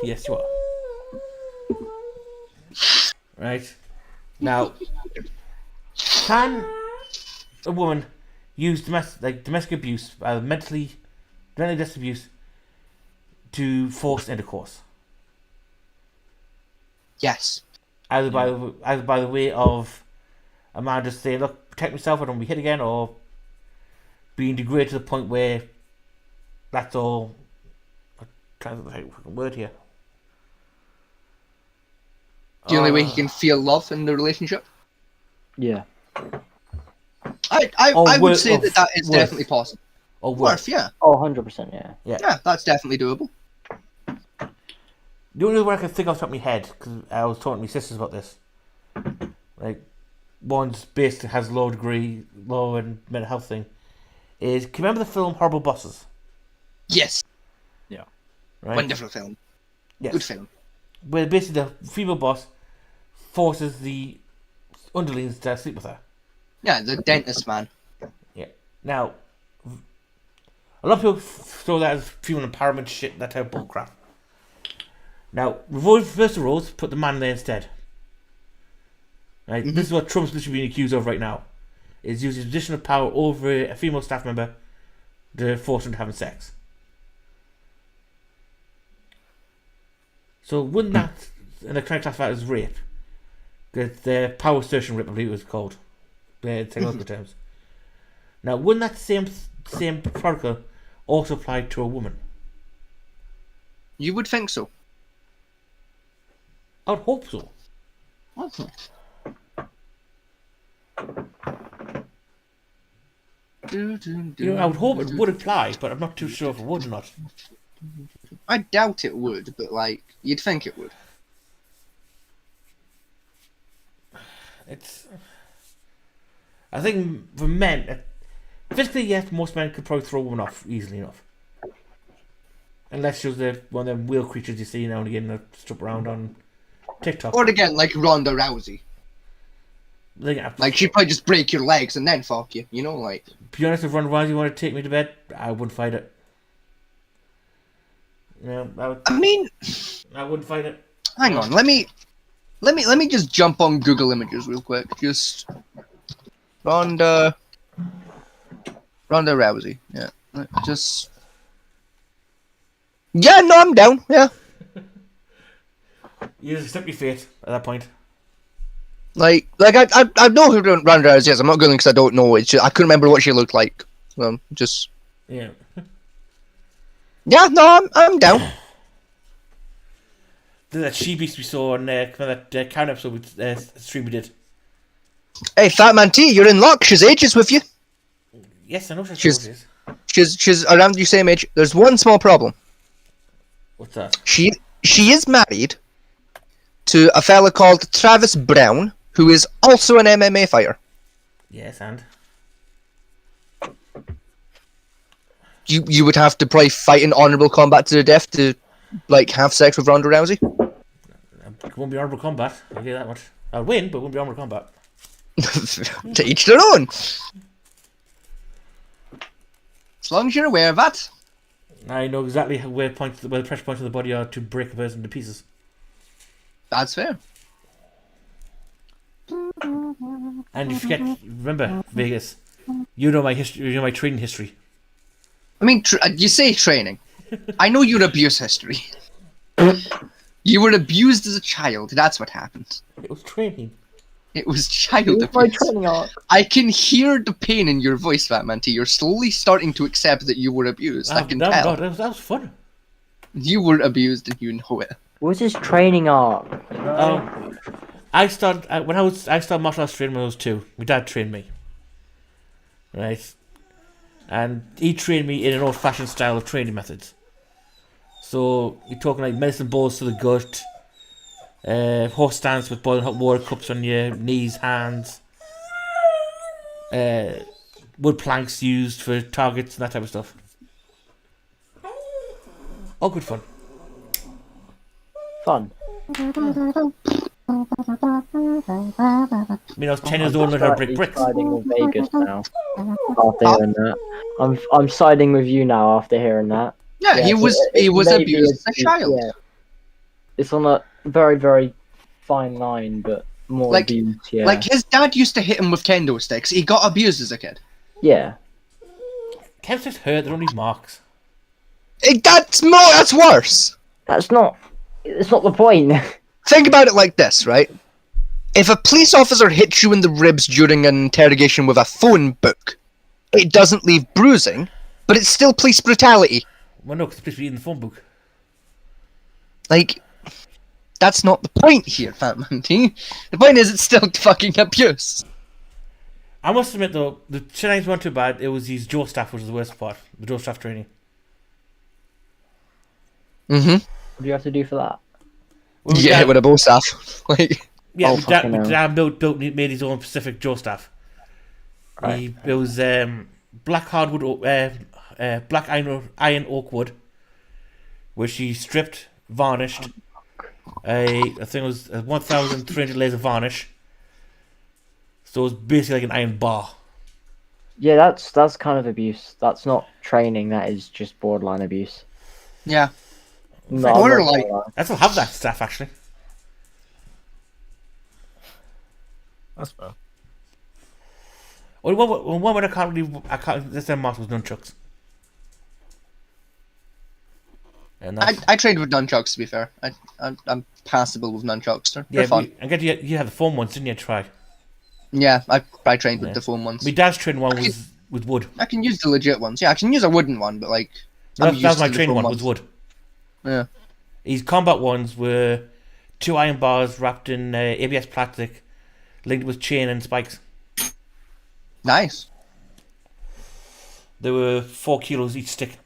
Yes, you are. Right. Now, can a woman use domestic abuse, mentally abuse, to force intercourse? Yes. Either by the way of a man just saying, "Look, protect myself, I don't want to be hit again," or being degraded to the point where that's all. I'm trying to think of the fucking word here. The only way he can feel love in the relationship. Yeah. I would say that is definitely possible. Or worth, yeah. Oh, 100%, yeah. Yeah, that's definitely doable. The only way I can think off the top of my head, because I was talking to my sisters about this, like, one's basically has low and mental health thing, is, can you remember the film Horrible Bosses? Yes. Yeah. Right? Wonderful film. Yes. Good film. Where basically the female boss forces the underlings to sleep with her. Yeah, the dentist man. Yeah. Now, a lot of people throw that as female empowerment shit, that type of bullcrap. Now, reverse the roles, put the man there instead. Right? This is what Trump's literally being accused of right now. Is using his position of power over a female staff member to force him to having sex. So wouldn't that, and they're trying to classify it as rape, the power assertion rape, I believe it was called, the technical terms. Now, wouldn't that same protocol also apply to a woman? You would think so. I would hope so. I would hope it would apply, but I'm not too sure if it would or not. I doubt it would, but like, you'd think it would. I think for men, physically, yes, most men could probably throw a woman off easily enough. Unless she was one of them whale creatures you see now and again that strip around on TikTok. Or again, like Ronda Rousey. Like, she'd probably just break your legs and then fuck you, you know, like. To be honest, if Ronda Rousey wanted to take me to bed, I wouldn't fight it. Yeah, I wouldn't fight it. Hang on, let me just jump on Google Images real quick. Just Ronda Rousey. Yeah, just. Yeah, no, I'm down. Yeah. You just accept your fate at that point. Like I know who Ronda Rousey is. I'm not going because I don't know. It's just, I couldn't remember what she looked like. Just. Yeah. Yeah, no, I'm down. That she beast we saw on that Karen episode with stream we did. Hey, Fat Man T, you're in luck. She's ages with you. Yes, I know she's around your same age. There's one small problem. What's that? She is married to a fella called Travis Brown, who is also an MMA fighter. Yes, and you would have to probably fight in honorable combat to the death to like have sex with Ronda Rousey. It won't be honorable combat. I'll get that much. I'll win, but it won't be honorable combat. To each their own. As long as you're aware of that. I know exactly where the pressure points of the body are to break a person to pieces. That's fair. And you forget, remember, Vegas, you know my history, you know my training history. I mean, you say training. I know your abuse history. You were abused as a child. That's what happened. It was training. It was child abuse. My training arc. I can hear the pain in your voice, Fat Man T. You're slowly starting to accept that you were abused. I can tell. That was fun. You were abused and you know it. What's his training arc? I started martial arts training when I was 2. My dad trained me, right, and he trained me in an old-fashioned style of training methods. So you're talking like medicine balls to the gut, horse stance with boiling hot water cups on your knees, hands, wood planks used for targets and that type of stuff. All good fun. Fun. I mean, I was 10 years old and I brick bricks. Siding with Vegas now. After hearing that, I'm siding with you now after hearing that. Yeah, he was maybe abused as a child. Yeah. It's on a very, very fine line, but more Like- abuse. Yeah. Like his dad used to hit him with kendo sticks. He got abused as a kid. yeah. Kendo sticks hurt, they're only marks. That's worse. That's not. It's not the point. Think about it like this, right? If a police officer hits you in the ribs during an interrogation with a phone book, it doesn't leave bruising, but it's still police brutality. Well, no, because it's supposed to be in the phone book. Like, that's not the point here, Fat Monty. The point is it's still fucking abuse. I must admit, though, the shenanigans weren't too bad. It was his jaw staff, which was the worst part. The jaw staff training. Mm-hmm. What do you have to do for that? Well, my Yeah, dad- with a bow staff. Like, Yeah, Oh, my fucking hell. dad made his own specific jaw staff. Right. It was black hardwood, black iron oak wood, which he stripped, varnished. I think it was 1,300 layers of varnish. So it was basically like an iron bar. Yeah, that's kind of abuse. That's not training. That is just borderline abuse. yeah. No, I'm not Borderline. gonna lie. I still have that staff actually. That's fair. Well, one word I can't. This time was nunchucks. And that's, I trained with nunchucks, to be fair. I'm passable with nunchucks. They're yeah, fun. I get you had the foam ones, didn't you? Try. Yeah, I trained with Yeah. the foam ones. My dad's training one was with wood. I can use the legit ones. Yeah, I can use a wooden one, but like... I'm That was used my to the training foam one. Was wood. Yeah. His combat ones were 2 iron bars wrapped in ABS plastic, linked with chain and spikes. Nice. They were 4 kilos each stick.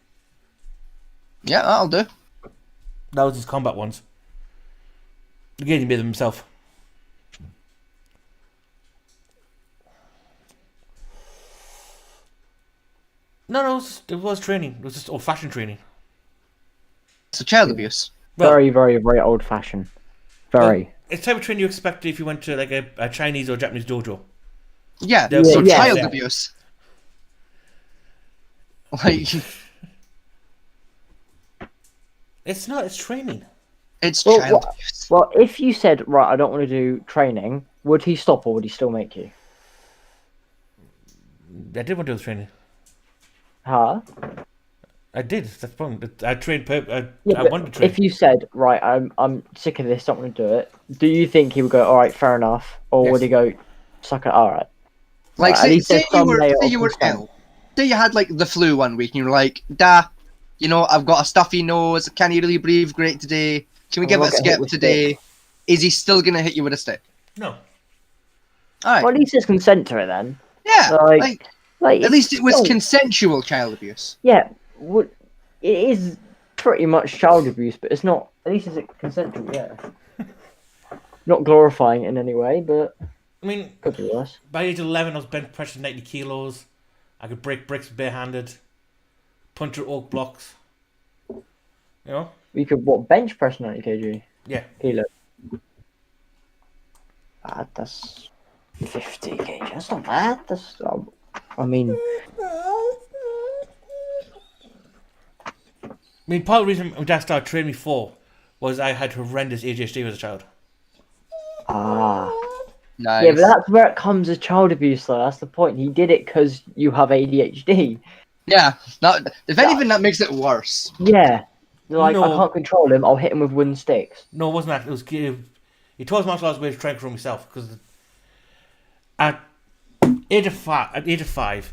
Yeah, that'll do. That was his combat ones. Again, he made them himself. No, it was training. It was just old-fashioned training. It's a child abuse. Well, Very, very, very old-fashioned. Very. it's the type of training you expect if you went to like a Chinese or Japanese dojo. Yeah, Yeah, so yeah. child Yeah. abuse. Like, It's not. It's training. it's Well, child what- abuse. Well, if you said, right, I don't want to do training, would he stop or would he still make you? I did want to do the training. Huh? I did. That's the problem. I trained. I Yeah, wanted to but train. if you said, right, I'm sick of this, don't want to do it, do you think he would go, all right, fair enough? Or would Yes. he go, suck it, all right? Like, at say, least say there's you some were, layer say of you were consent. ill. Say you had, like, the flu one week and you were like, you know, I've got a stuffy nose, can't really breathe great today. Can we I'm give not it a gonna hit skip with today? Is he still going to hit you with a stick? No. Alright. Well, at least there's consent to it then. Yeah, like- Like, at least it was still- consensual child abuse. Yeah, it is pretty much child abuse, but it's not. At least it's consensual, yeah. Not glorifying it in any way, but I mean, could be worse. by age 11, I was bench pressing 90 kilos. I could break bricks barehanded, punch through oak blocks. You know? We could bench press 90 kg Yeah. kilo. That's 50 kg. That's not bad. That's I mean, I mean, part of the reason my dad started training me for was I had horrendous ADHD as a child. Nice. yeah, but that's where it comes as child abuse, though. That's the point. He did it because you have ADHD. Yeah, if anything, that makes it worse. Yeah. Like, I No. can't control him. I'll hit him with wooden sticks. No, it wasn't that. It was he taught us martial arts way to train for myself because at age of 5,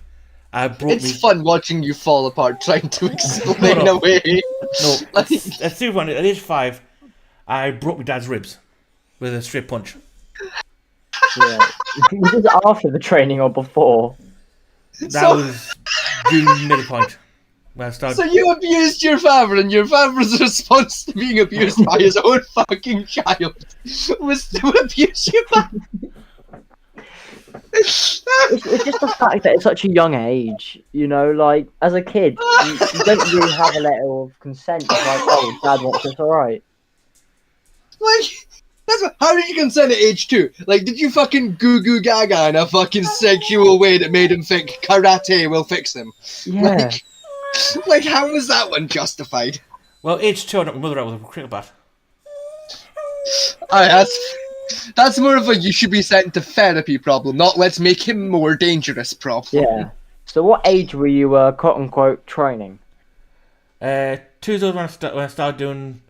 I brought It's me. fun watching you fall apart trying to explain No. away. No, that's super funny. At age 5, I broke my dad's ribs with a straight punch. Yeah. Was this after the training or before? That was during middle point. When I started. So you abused your father, and your father's response to being abused by his own fucking child was to abuse your father. It's just the fact that it's such a young age, you know, like, as a kid, you don't really have a letter of consent. It's like, oh, dad wants this, alright. Like, how did you consent at age 2? Like, did you fucking goo goo gaga in a fucking sexual way that made him think karate will fix him? Yeah. Like, how was that one justified? Well, age 2, I knocked my mother out with a cricket bat. Alright, that's more of a you should be sent to therapy problem, not let's make him more dangerous problem. Yeah. So what age were you, quote unquote, training? 2 years old when I started doing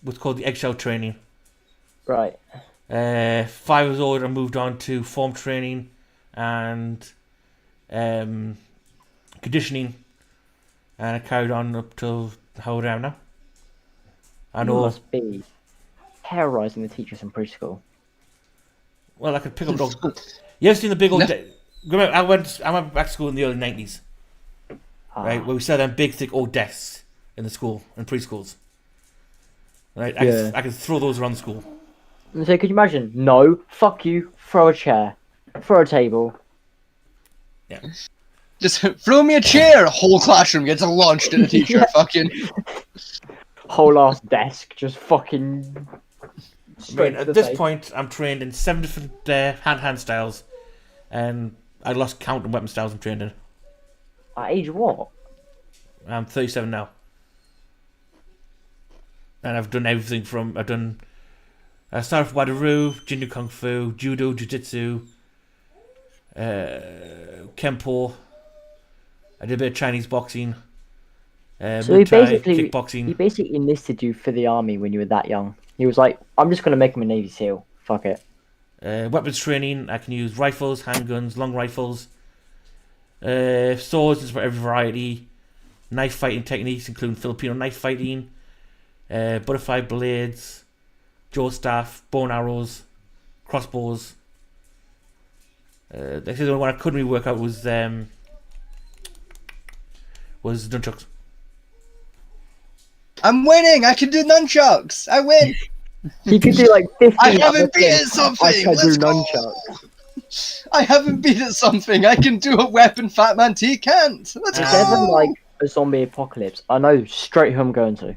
what's called the eggshell training. Right. 5 years old, I moved on to form training and conditioning, and I carried on up till how old I am now. I You know. must be terrorizing the teachers in preschool. Well, I could pick up dog. You ever seen the big old? Remember, I went back to school in the early 90s, right? Where we still had them big, thick old desks in the school and preschools. Right, I could throw those around the school. And so, could you imagine? No, fuck you. Throw a chair, throw a table. Yeah. Just throw me a chair. Whole classroom gets launched at the teacher. Fucking whole ass desk, just fucking. I mean, at this point, I'm trained in 7 different hand styles, and I lost count of weapon styles I'm trained in. At age what? I'm 37 now, and I've done everything from I started with Wadaroo, Jindu Kung Fu, Judo, Jiu-Jitsu, Kempo. I did a bit of Chinese boxing. So he basically kickboxing. He basically enlisted you for the army when you were that young. He was like, "I'm just gonna make him a Navy SEAL. Fuck it." Weapons training. I can use rifles, handguns, long rifles, swords for every variety. Knife fighting techniques, including Filipino knife fighting, butterfly blades, jaw staff, bow and arrows, crossbows. The only one I couldn't really work out was nunchucks. I'm winning. I can do nunchucks. I win. He could do like 50. I haven't beat at something. I can Let's do go. nunchucks. I haven't beat at something. I can do a weapon Fat Man T can't. Let's If go. there's ever like a zombie apocalypse, I know straight who I'm going to.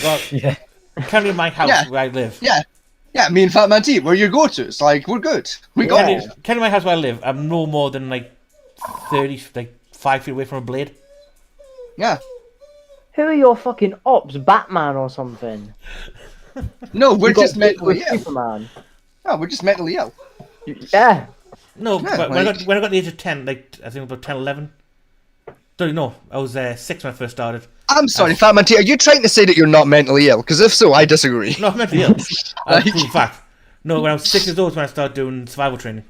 Well, Yeah. Kind of my house where I live. Yeah, me and Fat Man T, where you go to. It's like, we're good. We got Yeah. it. Kind of my house where I live. I'm no more than like 5 feet away from a blade. Yeah. Who are your fucking ops? Batman or something? No, we're You got just mentally with ill. Superman. No, we're just mentally ill. Yeah. No, Yeah, but when I like- got the age of 10, like I think about 10, 11. No, I was 6 when I first started. I'm sorry, Fat Man T, are you trying to say that you're not mentally ill? Because if so, I disagree. No, I'm mentally ill. That's a fact. No, when I was 6 years old, when I started doing survival training.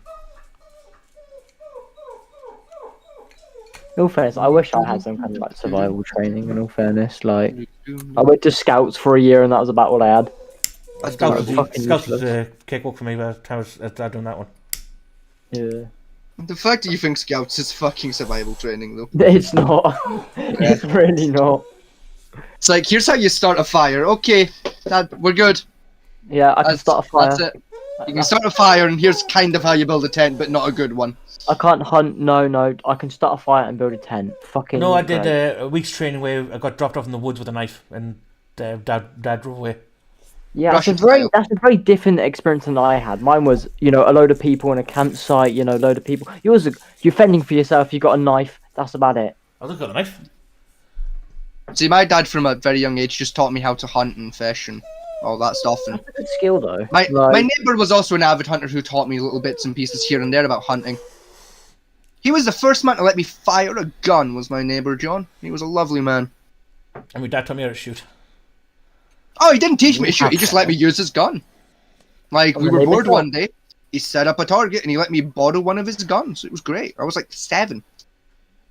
In all fairness, I wish I had some kind of like survival training. In all fairness, like I went to Scouts for a year and that was about all I had. Scouts fucking was useless. a cakewalk for me by the time I started doing that one. Yeah. The fact that you think Scouts is fucking survival training, though. It's not. It's really not. It's like, here's how you start a fire. Okay, we're good. Yeah, I can start a fire. That's it. You can start a fire, and here's kind of how you build a tent, but not a good one. I can't hunt. No. I can start a fire and build a tent. Fucking. No, I did great. a week's training where I got dropped off in the woods with a knife, and dad drove away. Yeah, Russian that's style. a very different experience than I had. Mine was, a load of people in a campsite. A load of people. You're fending for yourself. You got a knife. That's about it. I was got a knife. See, my dad from a very young age just taught me how to hunt and fish and all that stuff. And That's a good skill though. my neighbour was also an avid hunter who taught me little bits and pieces here and there about hunting. He was the first man to let me fire a gun, was my neighbour John. He was a lovely man. And my dad taught me how to shoot. Oh, he didn't teach me to shoot, he just let me use his gun. Like, we were bored one day, he set up a target and he let me borrow one of his guns. It was great. I was like 7.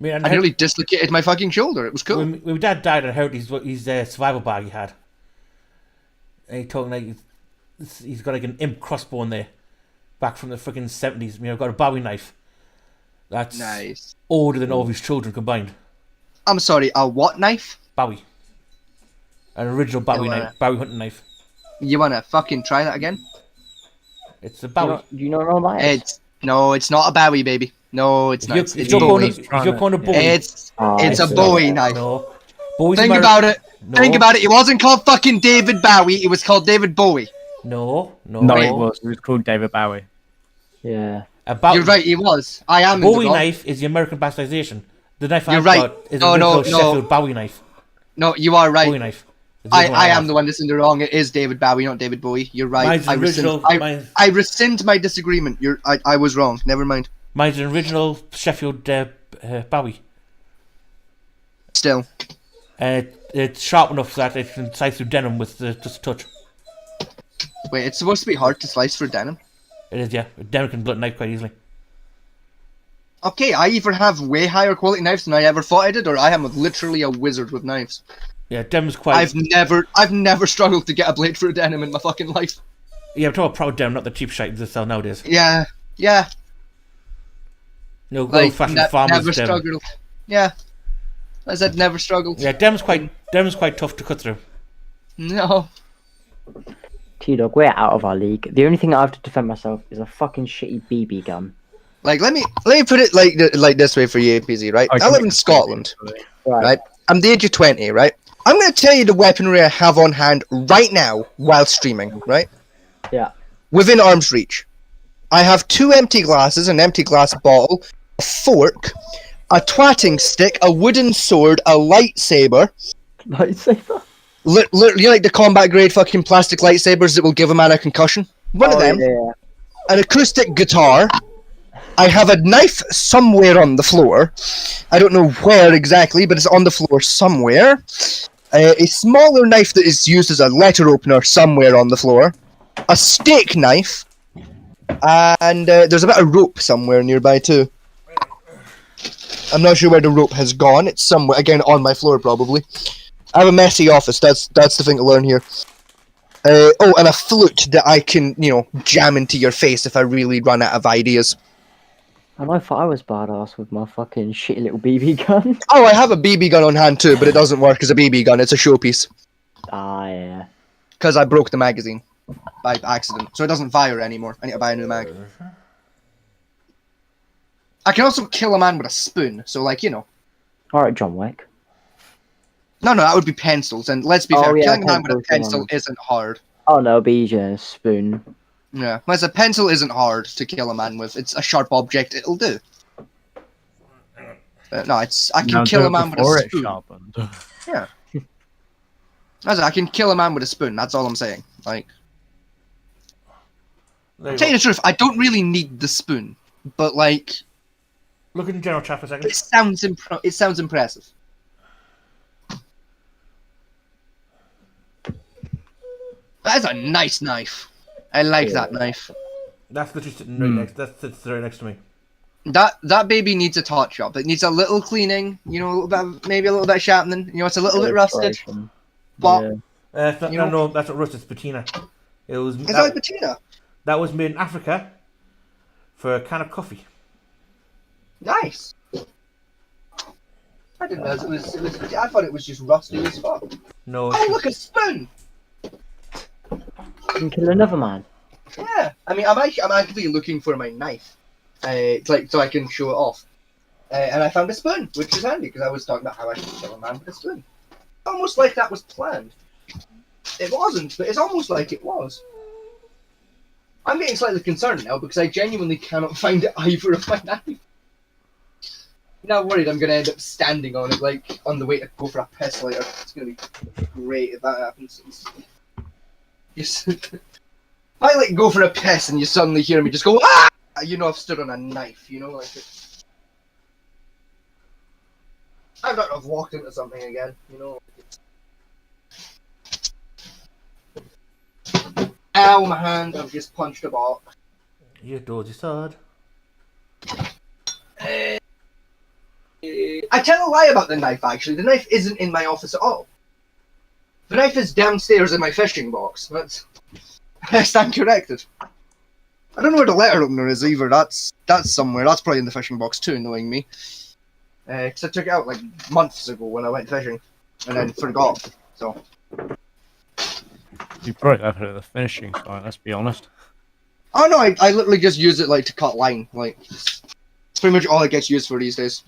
mean, I nearly dislocated my fucking shoulder. It was cool. When my dad died, I heard his survival bag he had. And he told me like he's got like an imp crossbow in there, back from the freaking 70s. You know, got a Bowie knife. That's Nice. older than all of his children combined. I'm sorry, a what knife? Bowie. An original Bowie knife, Bowie hunting knife. You wanna fucking try that again? It's a Bowie. Do you know what that is? No, it's not a Bowie, baby. No, it's not. It's If you're Bowie. going to Bowie, It's a Bowie knife. no. Bowie's Think about it. Think about it. It wasn't called fucking David Bowie. It was called David Bowie. No. No, it was. It was called David Bowie. Yeah. You're right. He was. I am. Bowie knife is the American bastardization. The knife You're I've right. got is No, a no, original Sheffield Bowie knife. No, you are right. Bowie knife. I am the one that's in the wrong. It is David Bowie, not David Bowie. You're right. Mine's I original. rescind, I rescind my disagreement. I was wrong. Never mind. Mine's an original Sheffield Bowie. Still. It's sharp enough that it can slice through denim with just a touch. Wait, it's supposed to be hard to slice for denim? It is, yeah. Denim can blunt a knife quite easily. Okay, I either have way higher quality knives than I ever thought I did, or I am literally a wizard with knives. Yeah, denim's quite... I've never struggled to get a blade for a denim in my fucking life. Yeah, I'm talking about proud denim, not the cheap shite they sell nowadays. Yeah. No, Like, old-fashioned farmers never denim. struggled. Yeah. I said never struggled. Yeah, denim's quite tough to cut through. No. T-Dog, we're out of our league. The only thing I have to defend myself is a fucking shitty BB gun. Like, let me put it like this way for you, APZ, right? I live in Scotland, right? I'm the age of 20, right? I'm going to tell you the weaponry I have on hand right now while streaming, right? Yeah. Within arm's reach. I have 2 empty glasses, an empty glass bottle, a fork, a twatting stick, a wooden sword, a lightsaber. Lightsaber? Literally like the combat grade fucking plastic lightsabers that will give a man a concussion. One of them. Yeah. An acoustic guitar. I have a knife somewhere on the floor. I don't know where exactly, but it's on the floor somewhere. A smaller knife that is used as a letter opener somewhere on the floor. A steak knife. And there's a bit of rope somewhere nearby too. I'm not sure where the rope has gone. It's somewhere, again, on my floor probably. I have a messy office. That's the thing to learn here. Oh, and a flute that I can, jam into your face if I really run out of ideas. And I thought I was badass with my fucking shitty little BB gun. Oh, I have a BB gun on hand too, but it doesn't work as a BB gun. It's a showpiece. Ah, yeah. Because I broke the magazine by accident, so it doesn't fire anymore. I need to buy a new mag. I can also kill a man with a spoon, so Alright, John Wick. No, that would be pencils, and let's be fair, yeah, killing a man with a pencils, pencil isn't hard. Oh no, it'll be easier than a spoon. Yeah, whereas a pencil isn't hard to kill a man with. It's a sharp object, it'll do. No, I can kill a man with a spoon. Yeah. I can kill a man with a spoon, that's all I'm saying. Like, tell you the truth, I don't really need the spoon, but like... Look in the general chat for a second. It sounds impressive. That is a nice knife. I like that knife. That's literally sitting right next. That sits right next to me. That baby needs a touch up. It needs a little cleaning. Maybe a little bit of sharpening. It's a little bit rusted. But no, that's not rusted. It's patina. Is that patina? That was made in Africa for a can of coffee. Nice. I didn't know it was. I thought it was just rusty as fuck. No. Oh, look, a spoon. You can kill another man. Yeah, I mean, I'm actually looking for my knife, so I can show it off. And I found a spoon, which is handy because I was talking about how I should kill a man with a spoon. Almost like that was planned. It wasn't, but it's almost like it was. I'm getting slightly concerned now because I genuinely cannot find either of my knife. Now worried I'm gonna end up standing on it, like on the way to go for a piss later. It's gonna be great if that happens. Yes. I go for a piss and you suddenly hear me just go ah! I've stood on a knife. Like it. I don't know, I've walked into something again. Ow, my hand! I've just punched a ball. You dodgy sword. I tell a lie about the knife, actually. The knife isn't in my office at all. The knife is downstairs in my fishing box. I stand corrected. I don't know where the letter opener is either. That's somewhere. That's probably in the fishing box too, knowing me. Because I took it out like months ago when I went fishing, and then forgot. So You probably left it at the finishing site. Let's be honest. oh no, I literally just use it like to cut line. Like it's pretty much all it gets used for these days.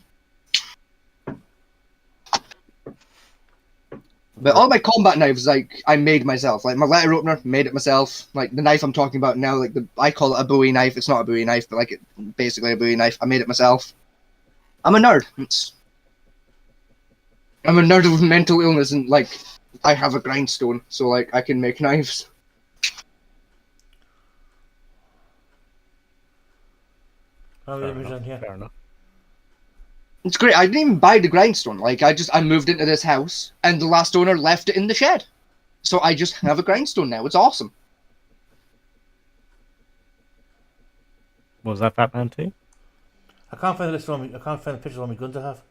But all my combat knives, like, I made myself. Like, my letter opener, made it myself. Like, the knife I'm talking about now, like, I call it a Bowie knife. It's not a Bowie knife, but, like, it's basically a Bowie knife. I made it myself. I'm a nerd. I'm a nerd with mental illness, and, like, I have a grindstone, so, like, I can make knives. Fair enough. It's great. I didn't even buy the grindstone. Like, I moved into this house, and the last owner left it in the shed. So I just have a grindstone now. It's awesome. Was that Batman too? I can't find the list on me. I can't find the pictures on my guns I have.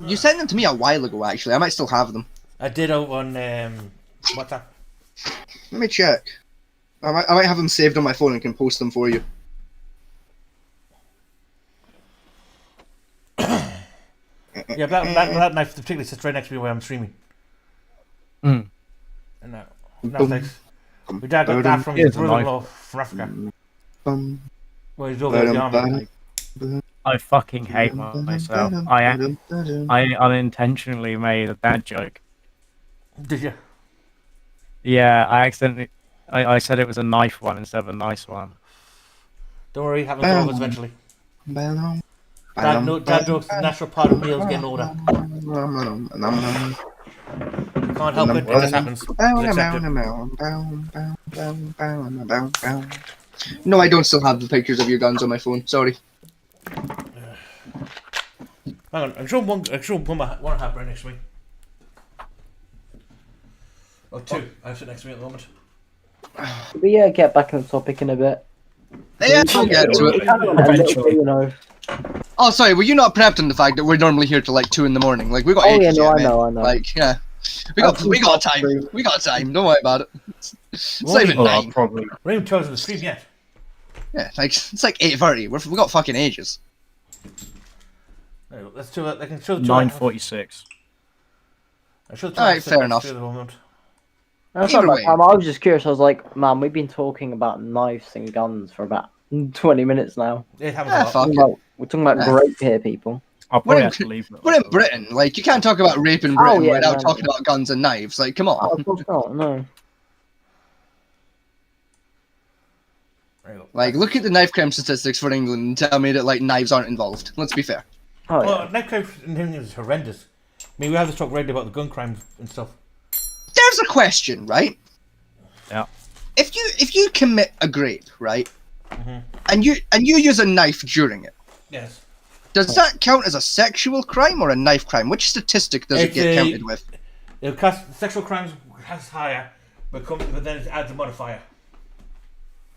You sent them to me a while ago, actually. I might still have them. I did out on WhatsApp. Let me check. I might have them saved on my phone and can post them for you. Yeah, that knife particularly sits right next to me where I'm streaming. Mm. And now thanks. My dad got that from his brother-in-law from Africa. Well, he's over at the army. I fucking hate myself. I unintentionally made a dad joke. Did you? Yeah, I accidentally. I said it was a knife one instead of a nice one. Don't worry, it happens to all of us eventually. Dad jokes the natural part of meals getting older. You can't help it, it just happens. No, I don't still have the pictures of your guns on my phone. Sorry. Hang on, I'm sure one I have right next to me. Oh, two. I have sit next to me at the moment. But yeah, get back on the topic in a bit. Yeah, we'll get to it. Eventually, you know. Oh, sorry, were you not prepped on the fact that we're normally here till like 2 in the morning? Like, we got Oh yeah, ages no, yet, I know. Like, yeah. We got time. We got time. Don't worry about it. It's not even 9. Probably. We're even chosen the stream yet. Yeah, like it's like 8:30. We got fucking ages. Let's do it. I can show the 9:46. Alright, fair enough. That's not Either my way. time. I was just curious. I was like, man, we've been talking about knives and guns for about 20 minutes now. It happens Yeah, a lot. fuck it. We're talking about grape here, people. I'll We're probably in, have to leave. we're in Britain. Like, you can't talk about rape in Britain yeah, without no, talking about guns and knives. Like, come Oh, on. of course not. No. Like, look at the knife crime statistics for England and tell me that, like, knives aren't involved. Let's be fair. Oh yeah. Well, knife crime in England is horrendous. I mean, we have this talk regularly about the gun crimes and stuff. There's a question, right? Yeah. If you commit a grape, right, Mm-hmm. and you use a knife during it, Yes. does that count as a sexual crime or a knife crime? Which statistic does it It's get a- counted with? Sexual crimes has higher, but then it adds a modifier.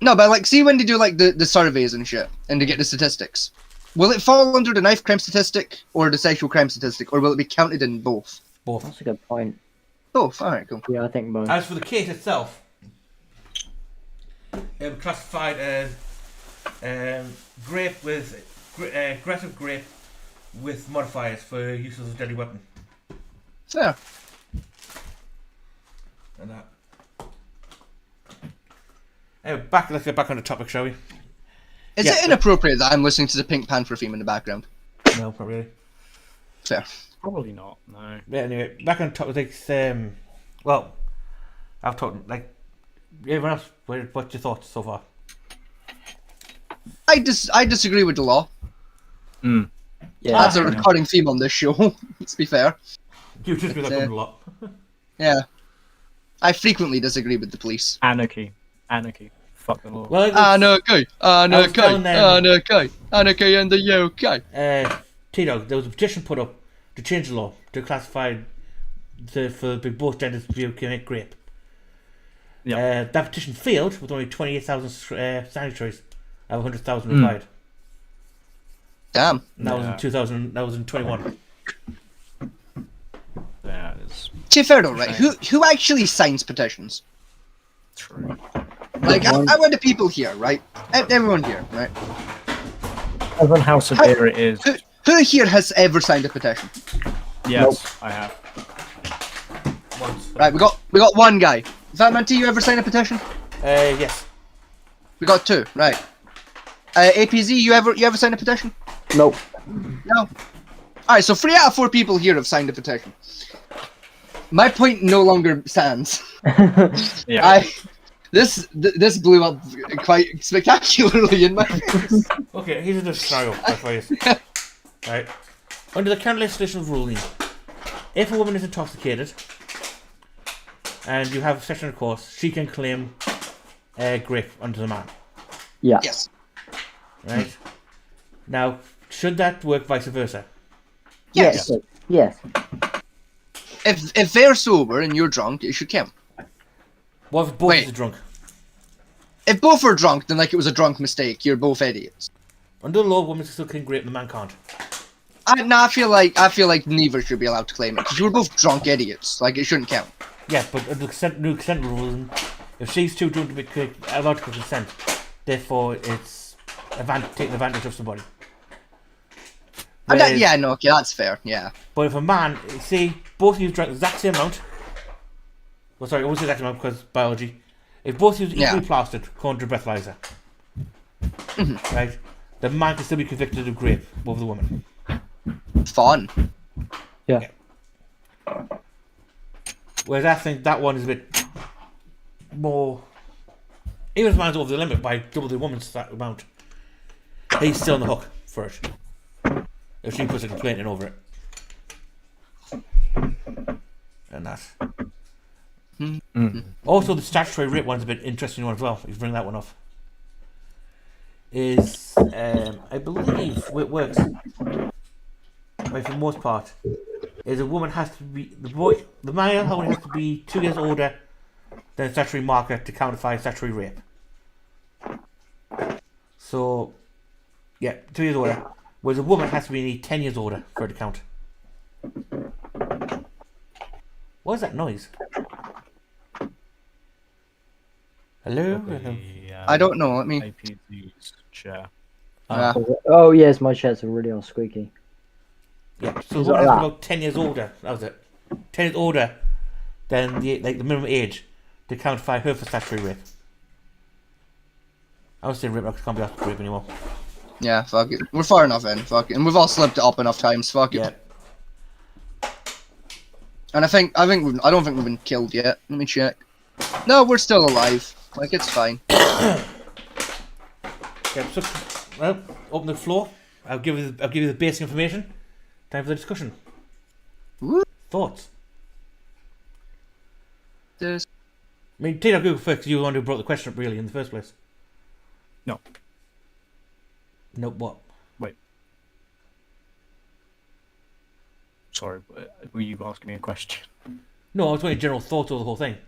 No, but like, see when they do like the surveys and shit, and they get the statistics. Will it fall under the knife crime statistic or the sexual crime statistic, or will it be counted in both? Both. That's a good point. Both. All right, cool. Yeah, I think both. As for the case itself, it was classified as grape with aggressive grape with modifiers for use as a deadly weapon. Fair. And that. Anyway, let's get back on the topic, shall we? Is Yeah, it inappropriate that I'm listening to the Pink Panther theme in the background? No, not really. Fair. Probably not. No. Yeah, anyway, back on topic. Well, I've talked like everyone else. What's your thoughts so far? I disagree with the law. Mm. Yeah. That's a recurring theme on this show. Let's be fair. You disagree with that a lot. Yeah. I frequently disagree with the police. Anarchy. Fuck the law. Well, Anarchy. telling them- Anarchy in the UK. T-Dog, there was a petition put up to change the law to classify for both genders to commit grape. Yeah. That petition failed with only 28,000 signatories out of 100,000 required. Damn. And that was in 2000. That was in 21. Yeah, it's To be fair though, right? Who actually signs petitions? true. Like, I want the people here, right? Everyone here, right? Depends on how severe it is. Who here has ever signed a petition? Yes, I have. Once. Right, we got one guy. Fatmanti, you ever signed a petition? Yes. We got 2, right? APZ, you ever signed a petition? Nope. No. Alright, so 3 out of 4 people here have signed a petition. My point no longer stands. Yeah. This blew up quite spectacularly in my face. Okay, here's a scenario. Right. Under the current legislation of ruling, if a woman is intoxicated and you have sexual intercourse, she can claim grape under the man. Yeah. Yes. Right? Now, should that work vice versa? Yes. Yes. If they're sober and you're drunk, it should count. What if both Wait. are drunk? If both are drunk, then like it was a drunk mistake. You're both idiots. Under the law, women still can grape, the man can't. I feel like neither should be allowed to claim it because you were both drunk idiots. Like it shouldn't count. Yeah, but under the new consent rules, if she's too drunk to be allowed to consent, therefore it's taking advantage of somebody. Whereas, Yeah, no, okay, that's fair. Yeah. But if a man, say, both of you drank the exact same amount, well, sorry, I won't say exact amount because biology. If both of you equally plastered, according to breathalyzer, right, the man can still be convicted of grape over the woman. Fun. Yeah. Whereas I think that one is a bit more. Even if the man's over the limit by double the woman's amount, he's still on the hook for it. If she puts a complaint in over it. And that. Also, the statutory rape one's a bit interesting one as well. If you bring that one up, is I believe it works. Right, for the most part, is a woman has to be the male only has to be 2 years older than a statutory marker to countify statutory rape. So, yeah, 2 years older. Whereas a woman has to be 10 years older for it to count. What is that noise? Hello? I don't know. Let me. APZ's chair. Oh yes, my shirts are really all squeaky. Yeah, so the woman has to be about 10 years older. That was it. 10 years older than the minimum age to countify her for statutory rape. I was saying rape because I can't be asked to rape anymore. Yeah, fuck it. We're far enough in. Fuck it, and we've all slipped it up enough times. Fuck it. Yeah. And I don't think we've been killed yet. Let me check. No, we're still alive. Like it's fine. Yeah, so, well, open the floor. I'll give you the basic information. Time for the discussion. Woo. Thoughts? There's... I mean, Tina, go first. You were the one who brought the question up, really, in the first place. No. No, what? Wait. Sorry, were you asking me a question? No, I was wanting general thoughts of the whole thing.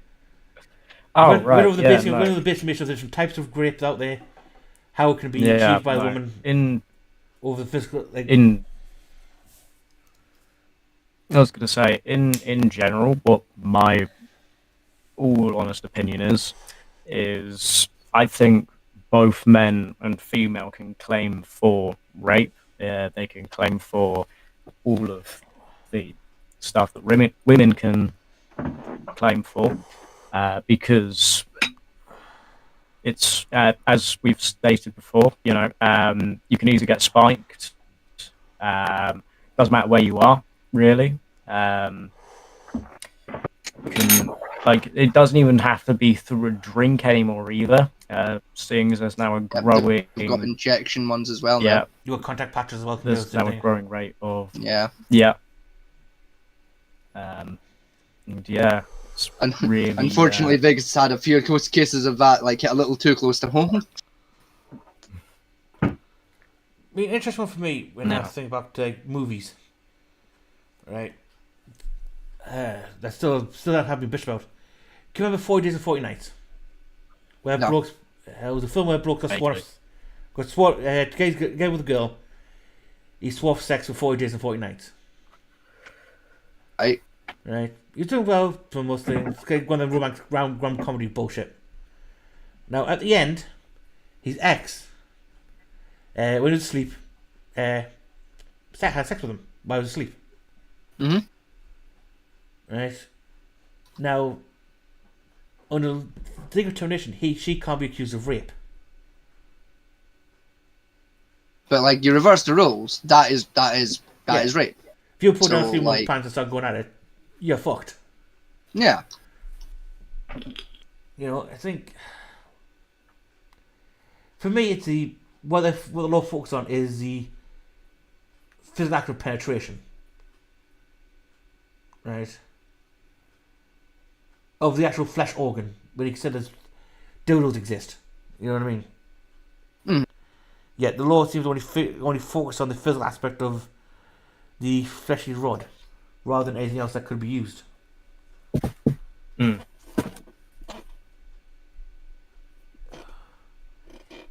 Oh, What right. are the Yeah, basic, no. what are the basic information of the different types of grapes out there? How it can be Yeah, achieved by the no. woman over the physical. Like, I was going to say, in general, what my all honest opinion is I think both men and female can claim for rape. They can claim for all of the stuff that women can claim for, because it's as we've stated before. You can either get spiked. Doesn't matter where you are, really. It doesn't even have to be through a drink anymore either. Seeing as there's now a growing, We've got injection ones as well. yeah, Now. you got contact patches as well. there's now a growing rate of Yeah. and yeah, it's really. Unfortunately, Vegas had a few close cases of that, like hit a little too close to home. I mean, interesting one for me when I No. think about movies. Right. That still have been bitched about. Can you remember 40 Days and 40 Nights? Where No. blokes, it was a film where a bloke got Vaguely. sworn, guy with a girl. he swapped sex for 40 days and 40 nights. Right? You're doing well for most things. One of the romantic rom comedy bullshit. Now, at the end, his ex, when he was asleep, had sex with him while he was asleep. Right? Now, under legal determination, she can't be accused of rape. But like, you reverse the rules. That is rape. If you put down So, 3 months' like- pants and start going at it, you're fucked. Yeah. You know, I think for me, it's what the law focuses on is the physical act of penetration, right? Of the actual flesh organ, when he considers dildos exist. You know what I mean? Yet the law seems to only focus on the physical aspect of the fleshy rod, rather than anything else that could be used.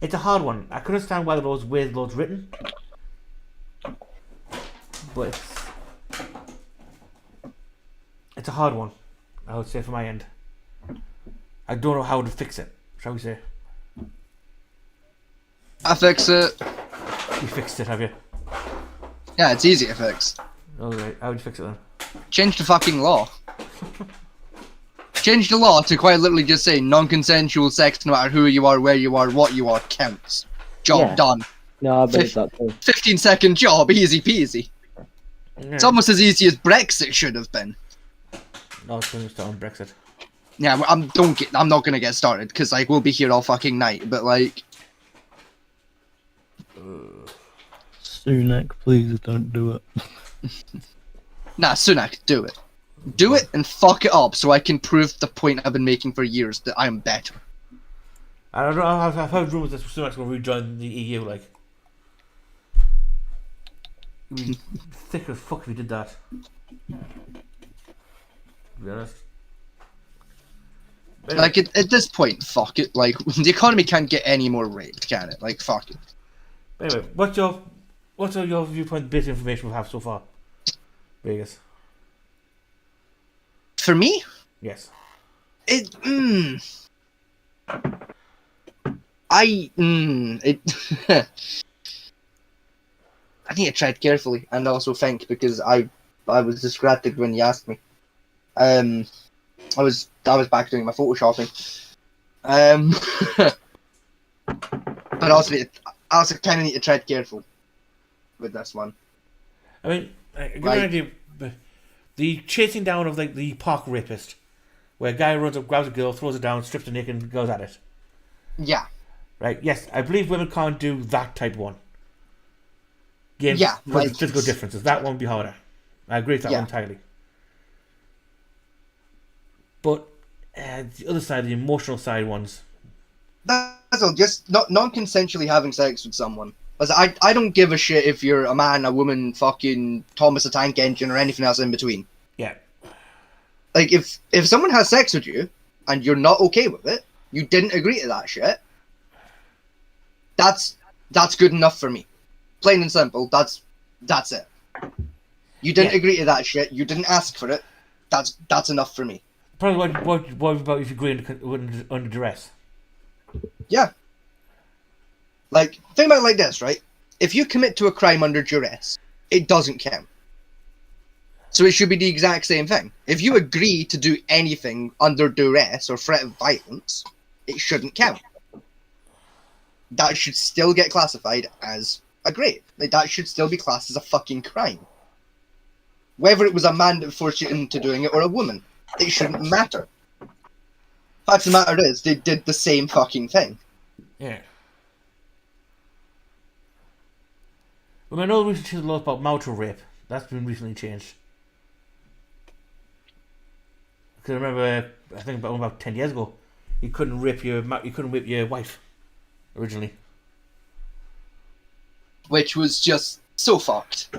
It's a hard one. I can understand why the law's where the law's written, but it's a hard one, I would say, from my end. I don't know how to fix it, shall we say. I fix it. You fixed it, have you? Yeah, it's easy to fix. Alright, how would you fix it then? Change the fucking law. Change the law to quite literally just say non-consensual sex, no matter who you are, where you are, what you are, counts. Job done. No, I believe that too. 15-second job, easy peasy. Yeah. It's almost as easy as Brexit should have been. No, it's going to start on Brexit. Yeah, well, I'm not gonna get started because like we'll be here all fucking night. But like, Sunak, please don't do it. nah, Sunak, do it. Do it and fuck it up so I can prove the point I've been making for years that I'm better. I don't know. I've heard rumours that Sunak's going to rejoin the EU. Like, it'd be thick as fuck if he did that. To be honest. But Like at this point, fuck it. Like the economy can't get any more raped, can it? Like fuck it. anyway, what's your viewpoint, bit of information we have so far? Vegas. For me, Yes. it I need to tread carefully and also think because I was distracted when you asked me. I was back doing my photoshopping. But I also kind of need to tread careful with this one. I mean, give you an idea. The chasing down of like the park rapist, where a guy runs up, grabs a girl, throws her down, strips her naked, and goes at it. Yeah. Right? Yes, I believe women can't do that type one. Again, Yeah, for like- the physical differences. That one would be harder. I agree with that Yeah. one entirely. But the other side, the emotional side ones. That's all. Just not non-consensually having sex with someone. As I don't give a shit if you're a man, a woman, fucking Thomas the Tank Engine, or anything else in between. Yeah. Like if someone has sex with you and you're not okay with it, you didn't agree to that shit. That's good enough for me. Plain and simple. That's it. You didn't agree to that shit. You didn't ask for it. That's enough for me. Probably what about if you agree under duress? Yeah. Like, think about it like this, right? If you commit to a crime under duress, it doesn't count. So it should be the exact same thing. If you agree to do anything under duress or threat of violence, it shouldn't count. That should still get classified as a grape. Like, that should still be classed as a fucking crime. Whether it was a man that forced you into doing it or a woman, it shouldn't matter. Fact of the matter is, they did the same fucking thing. Yeah. Well, I know recently changed a lot about marital rape. That's been recently changed. Because I remember, I think about 10 years ago, you couldn't rape your wife originally. Which was just so fucked.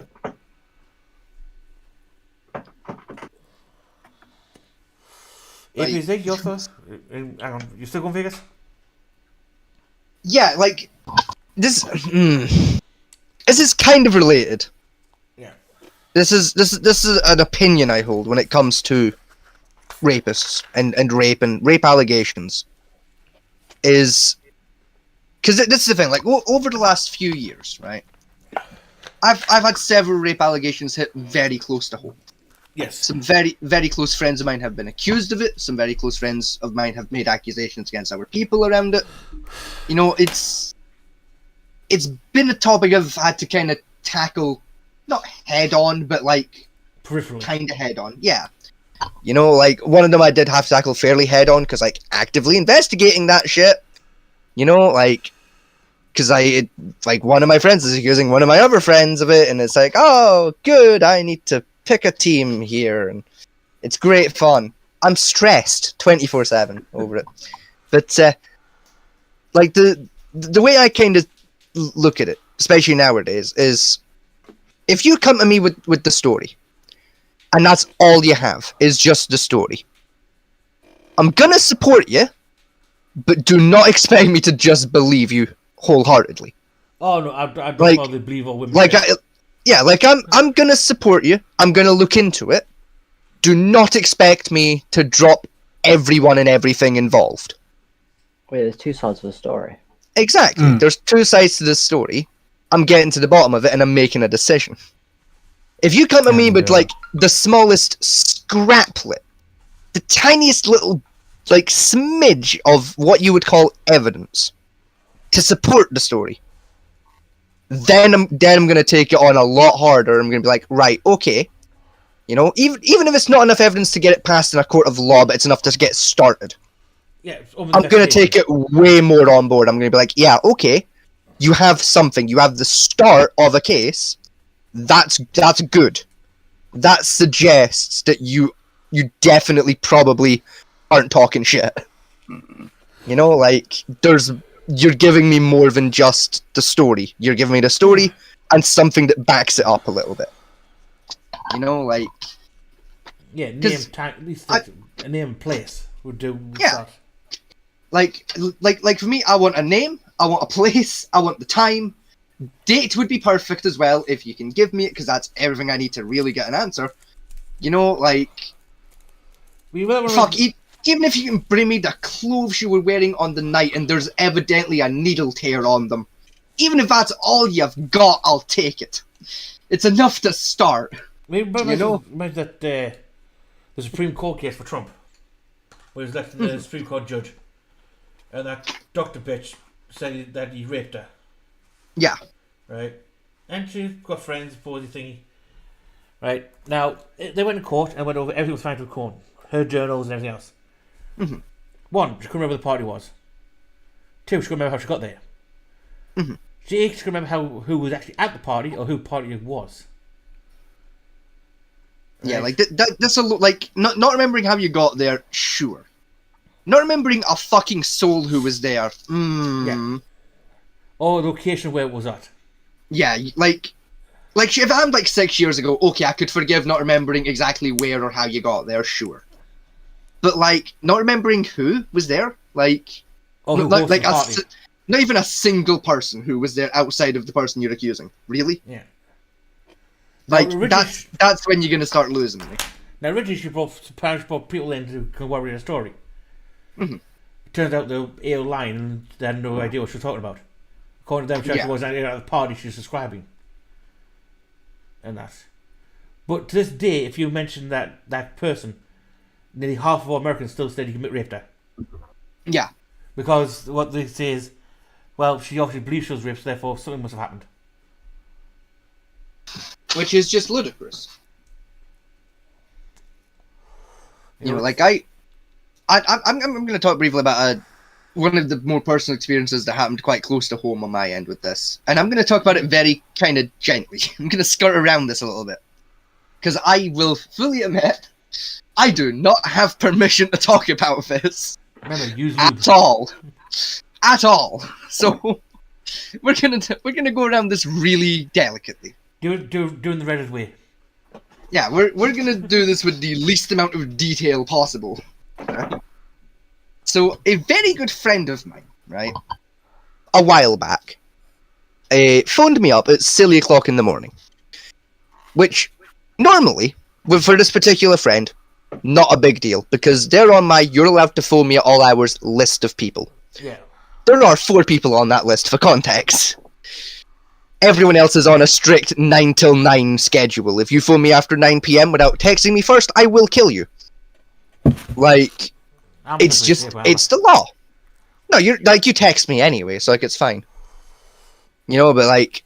If you think you're first, hang on, you still going Vegas? Yeah, like this. this is kind of related. Yeah. This is an opinion I hold when it comes to rapists and rape allegations. Is because this is the thing. Like over the last few years, right? I've had several rape allegations hit very close to home. Yes. Some very, very close friends of mine have been accused of it. Some very close friends of mine have made accusations against other people around it. You know, it's been a topic I've had to kind of tackle, not head on, but like peripherally, kind of head on. Yeah. You know, like one of them I did have to tackle fairly head on because like actively investigating that shit. You know, like. Because like one of my friends is accusing one of my other friends of it, and it's like, oh, good, I need to pick a team here, and it's great fun. I'm stressed 24/7 over it, but like the way I kind of look at it, especially nowadays, is if you come to me with the story, and that's all you have is just the story, I'm gonna support you, but do not expect me to just believe you wholeheartedly. Oh no, I don't like, probably believe what women. Like, I'm gonna support you. I'm gonna look into it. Do not expect me to drop everyone and everything involved. Wait, there's two sides of the story. Exactly. There's two sides to this story. I'm getting to the bottom of it, and I'm making a decision. If you come to me with like the smallest scraplet, the tiniest little like smidge of what you would call evidence to support the story, then I'm gonna take it on a lot harder. I'm gonna be like, right, okay, you know, even if it's not enough evidence to get it passed in a court of law, but it's enough to get started. Yeah, I'm gonna take it way more on board. I'm gonna be like, yeah, okay, you have something. You have the start of a case. That's good. That suggests that you definitely probably aren't talking shit. You know, like you're giving me more than just the story. You're giving me the story and something that backs it up a little bit. You know, like... Yeah, name, time, at least a name and place would do. Yeah. Like for me, I want a name, I want a place, I want the time. Date would be perfect as well, if you can give me it, because that's everything I need to really get an answer. You know, like... Fuck, even if you can bring me the clothes you were wearing on the night and there's evidently a needle tear on them, even if that's all you've got, I'll take it. It's enough to start. Maybe that the Supreme Court case for Trump, where he was elected the Supreme Court judge, and that doctor bitch said that he raped her. Yeah. Right? And she got friends, posy thingy. Right? Now, they went to court and went over everything was fine to court. Her journals and everything else. Mm-hmm. One, she couldn't remember who the party was. Two, she couldn't remember how she got there. Mm-hmm. She couldn't remember who was actually at the party or who party it was. Right? Yeah, like that's a like not remembering how you got there. Sure, not remembering a fucking soul who was there. Yeah. Or the location where it was at. Yeah, like if it happened like 6 years ago, okay, I could forgive not remembering exactly where or how you got there. Sure. But like not remembering who was there, like, not even a single person who was there outside of the person you're accusing. Really? Yeah. Like that's when you're gonna start losing me. Now originally she brought people in to corroborate the story. Mm-hmm. It turns out they were lying and they had no idea what she was talking about. According to them, she actually wasn't at the party she was describing. And that. But to this day, if you mention that person, nearly half of all Americans still say you raped her. Yeah. Because what they say is, well, she obviously believes she was raped, so therefore something must have happened. Which is just ludicrous. You know, like I'm going to talk briefly about one of the more personal experiences that happened quite close to home on my end with this, and I'm going to talk about it very kind of gently. I'm going to skirt around this a little bit, because I will fully admit I do not have permission to talk about this at all. So we're gonna go around this really delicately. Doing the Reddit way. Yeah, we're gonna do this with the least amount of detail possible. So a very good friend of mine, right, a while back, phoned me up at silly o'clock in the morning. Which, normally, for this particular friend, not a big deal, because they're on my "you're allowed to phone me at all hours" list of people. Yeah. There are 4 people on that list, for context. Everyone else is on a strict 9 till 9 schedule. If you phone me after 9 PM without texting me first, I will kill you. Like, it's the law. No, you text me anyway, so, like, it's fine. You know, but, like,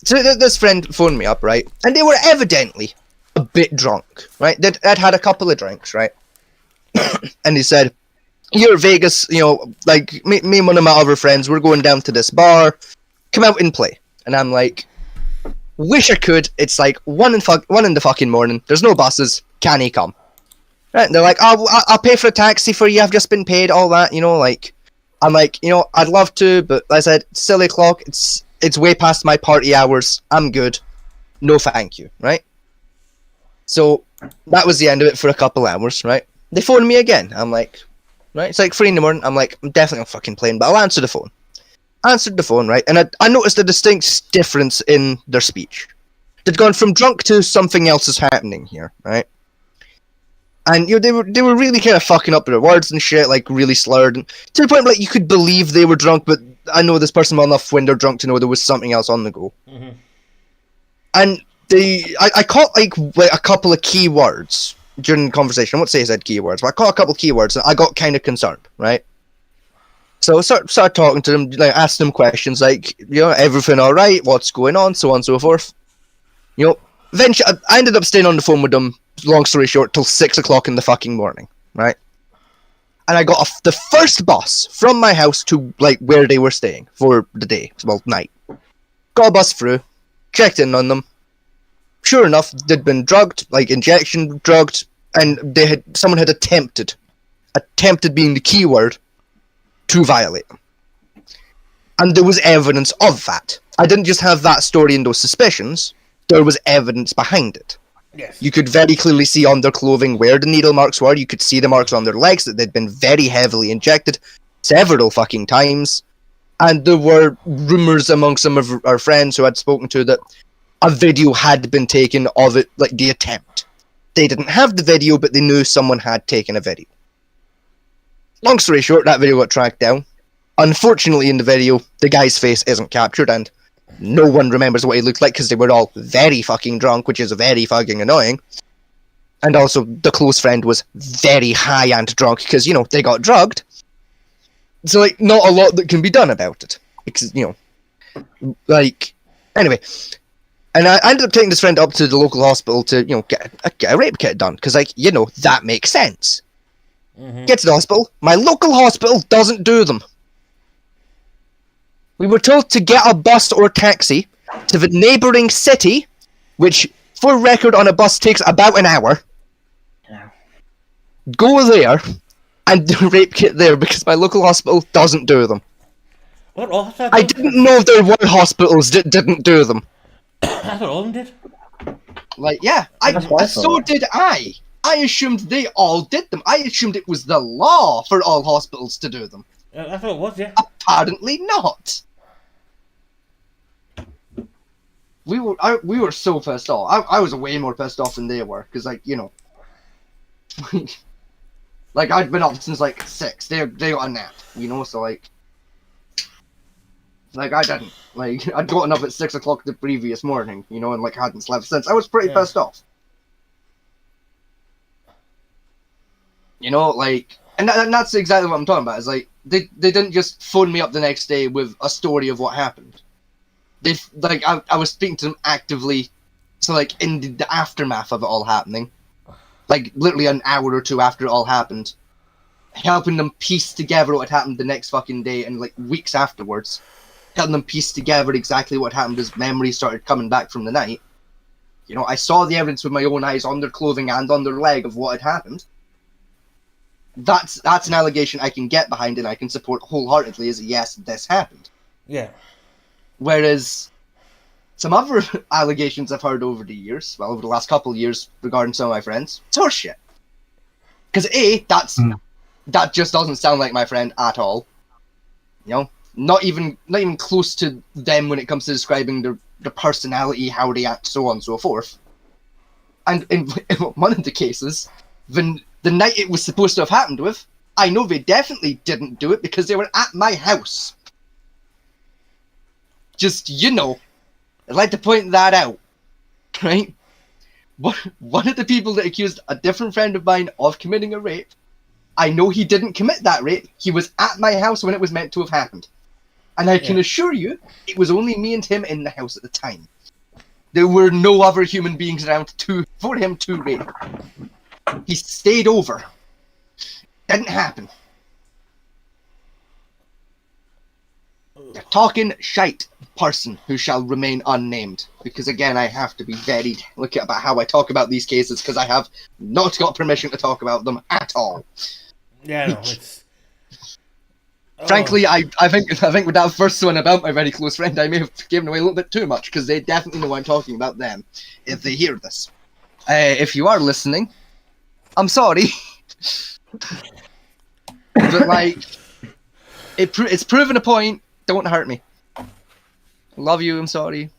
so this friend phoned me up, right? And they were evidently a bit drunk, right? They'd had a couple of drinks, right? And he said, "You're Vegas, you know, like, me and one of my other friends, we're going down to this bar. Come out and play." And I'm like, "Wish I could. It's like 1 in the fucking morning. There's no buses. Can he come?" Right? And they're like, I'll pay for a taxi for you. I've just been paid, all that, you know, like. I'm like, you know, I'd love to, but like I said, silly o'clock. It's way past my party hours. I'm good. No thank you, right? So that was the end of it for a couple hours, right? They phoned me again. I'm like, right? It's like 3 in the morning. I'm like, I'm definitely not fucking playing, but I'll answer the phone. Answered the phone, right? And I noticed a distinct difference in their speech. They'd gone from drunk to something else is happening here, right? And you know, they were really kind of fucking up their words and shit, like really slurred, and to the point where, like, you could believe they were drunk, but I know this person well enough when they're drunk to know there was something else on the go. Mm-hmm. And I caught like a couple of key words during the conversation. I won't say I said keywords, but I caught a couple of keywords, and I got kind of concerned, right? So I started talking to them, like asking them questions, like, you know, everything all right? What's going on? So on and so forth. You know, eventually I ended up staying on the phone with them. Long story short, till 6 o'clock in the fucking morning, right? And I got the first bus from my house to, like, where they were staying for the day, well, night. Got a bus through, checked in on them. Sure enough, they'd been drugged, like injection drugged, and someone had attempted being the key word, to violate them. And there was evidence of that. I didn't just have that story and those suspicions, there was evidence behind it. Yes. You could very clearly see on their clothing where the needle marks were. You could see the marks on their legs that they'd been very heavily injected several fucking times. And there were rumours among some of our friends who I'd spoken to that a video had been taken of it, like the attempt. They didn't have the video, but they knew someone had taken a video. Long story short, that video got tracked down. Unfortunately, in the video, the guy's face isn't captured, and no one remembers what he looked like because they were all very fucking drunk, which is very fucking annoying. And also, the close friend was very high and drunk because, you know, they got drugged. So, like, not a lot that can be done about it. Because, you know, like, anyway. And I ended up taking this friend up to the local hospital to, you know, get a rape kit done. Because, like, you know, that makes sense. Mm-hmm. Get to the hospital. My local hospital doesn't do them. We were told to get a bus or taxi to the neighbouring city, which, for record, on a bus takes about an hour. Yeah. Go there and do a rape kit there because my local hospital doesn't do them. What? Oh, I didn't know there were hospitals that didn't do them. I thought all of them did. Like, yeah, so did I. I assumed they all did them. I assumed it was the law for all hospitals to do them. I thought it was, yeah. Apparently not. We were so pissed off. I was way more pissed off than they were, because, like, you know, like, I'd been up since like 6. They got a nap, you know, so like I didn't. Like, I'd gotten up at 6 o'clock the previous morning, you know, and like hadn't slept since. I was pretty pissed off. You know, like, and that's exactly what I'm talking about. Is like they didn't just phone me up the next day with a story of what happened. They, like, I was speaking to them actively, so like in the aftermath of it all happening, like literally an hour or two after it all happened, helping them piece together what had happened the next fucking day and like weeks afterwards, helping them piece together exactly what happened as memories started coming back from the night. You know, I saw the evidence with my own eyes on their clothing and on their leg of what had happened. That's an allegation I can get behind and I can support wholeheartedly as yes, this happened. Yeah. Whereas some other allegations I've heard over the years, well, over the last couple of years regarding some of my friends, it's horseshit. Because A, that just doesn't sound like my friend at all. You know, not even close to them when it comes to describing their personality, how they act, so on and so forth. And in one of the cases, the night it was supposed to have happened with, I know they definitely didn't do it because they were at my house. Just, I'd like to point that out, right? One of the people that accused a different friend of mine of committing a rape, I know he didn't commit that rape. He was at my house when it was meant to have happened. And I can assure you, it was only me and him in the house at the time. There were no other human beings around for him to rape. He stayed over. Didn't happen. You're talking shite, person who shall remain unnamed. Because again, I have to be very delicate about how I talk about these cases, because I have not got permission to talk about them at all. Yeah, no, it's... Frankly, I think with that first one about my very close friend, I may have given away a little bit too much, because they definitely know I'm talking about them, if they hear this. If you are listening, I'm sorry. But, like, it's proven a point. Don't hurt me. Love you, I'm sorry.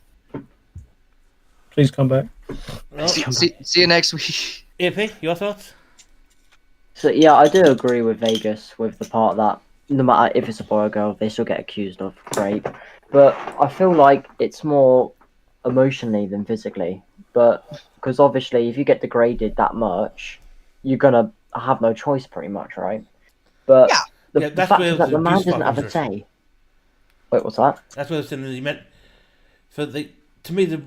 Please come back. See you next week. AP, your thoughts? So yeah, I do agree with Vegas with the part that no matter if it's a boy or girl, they still get accused of rape. But I feel like it's more emotionally than physically. But because obviously, if you get degraded that much, you're gonna have no choice, pretty much, right? But the fact is that the man doesn't have a say. Wait, what's that? That's what I was saying. You meant to me, the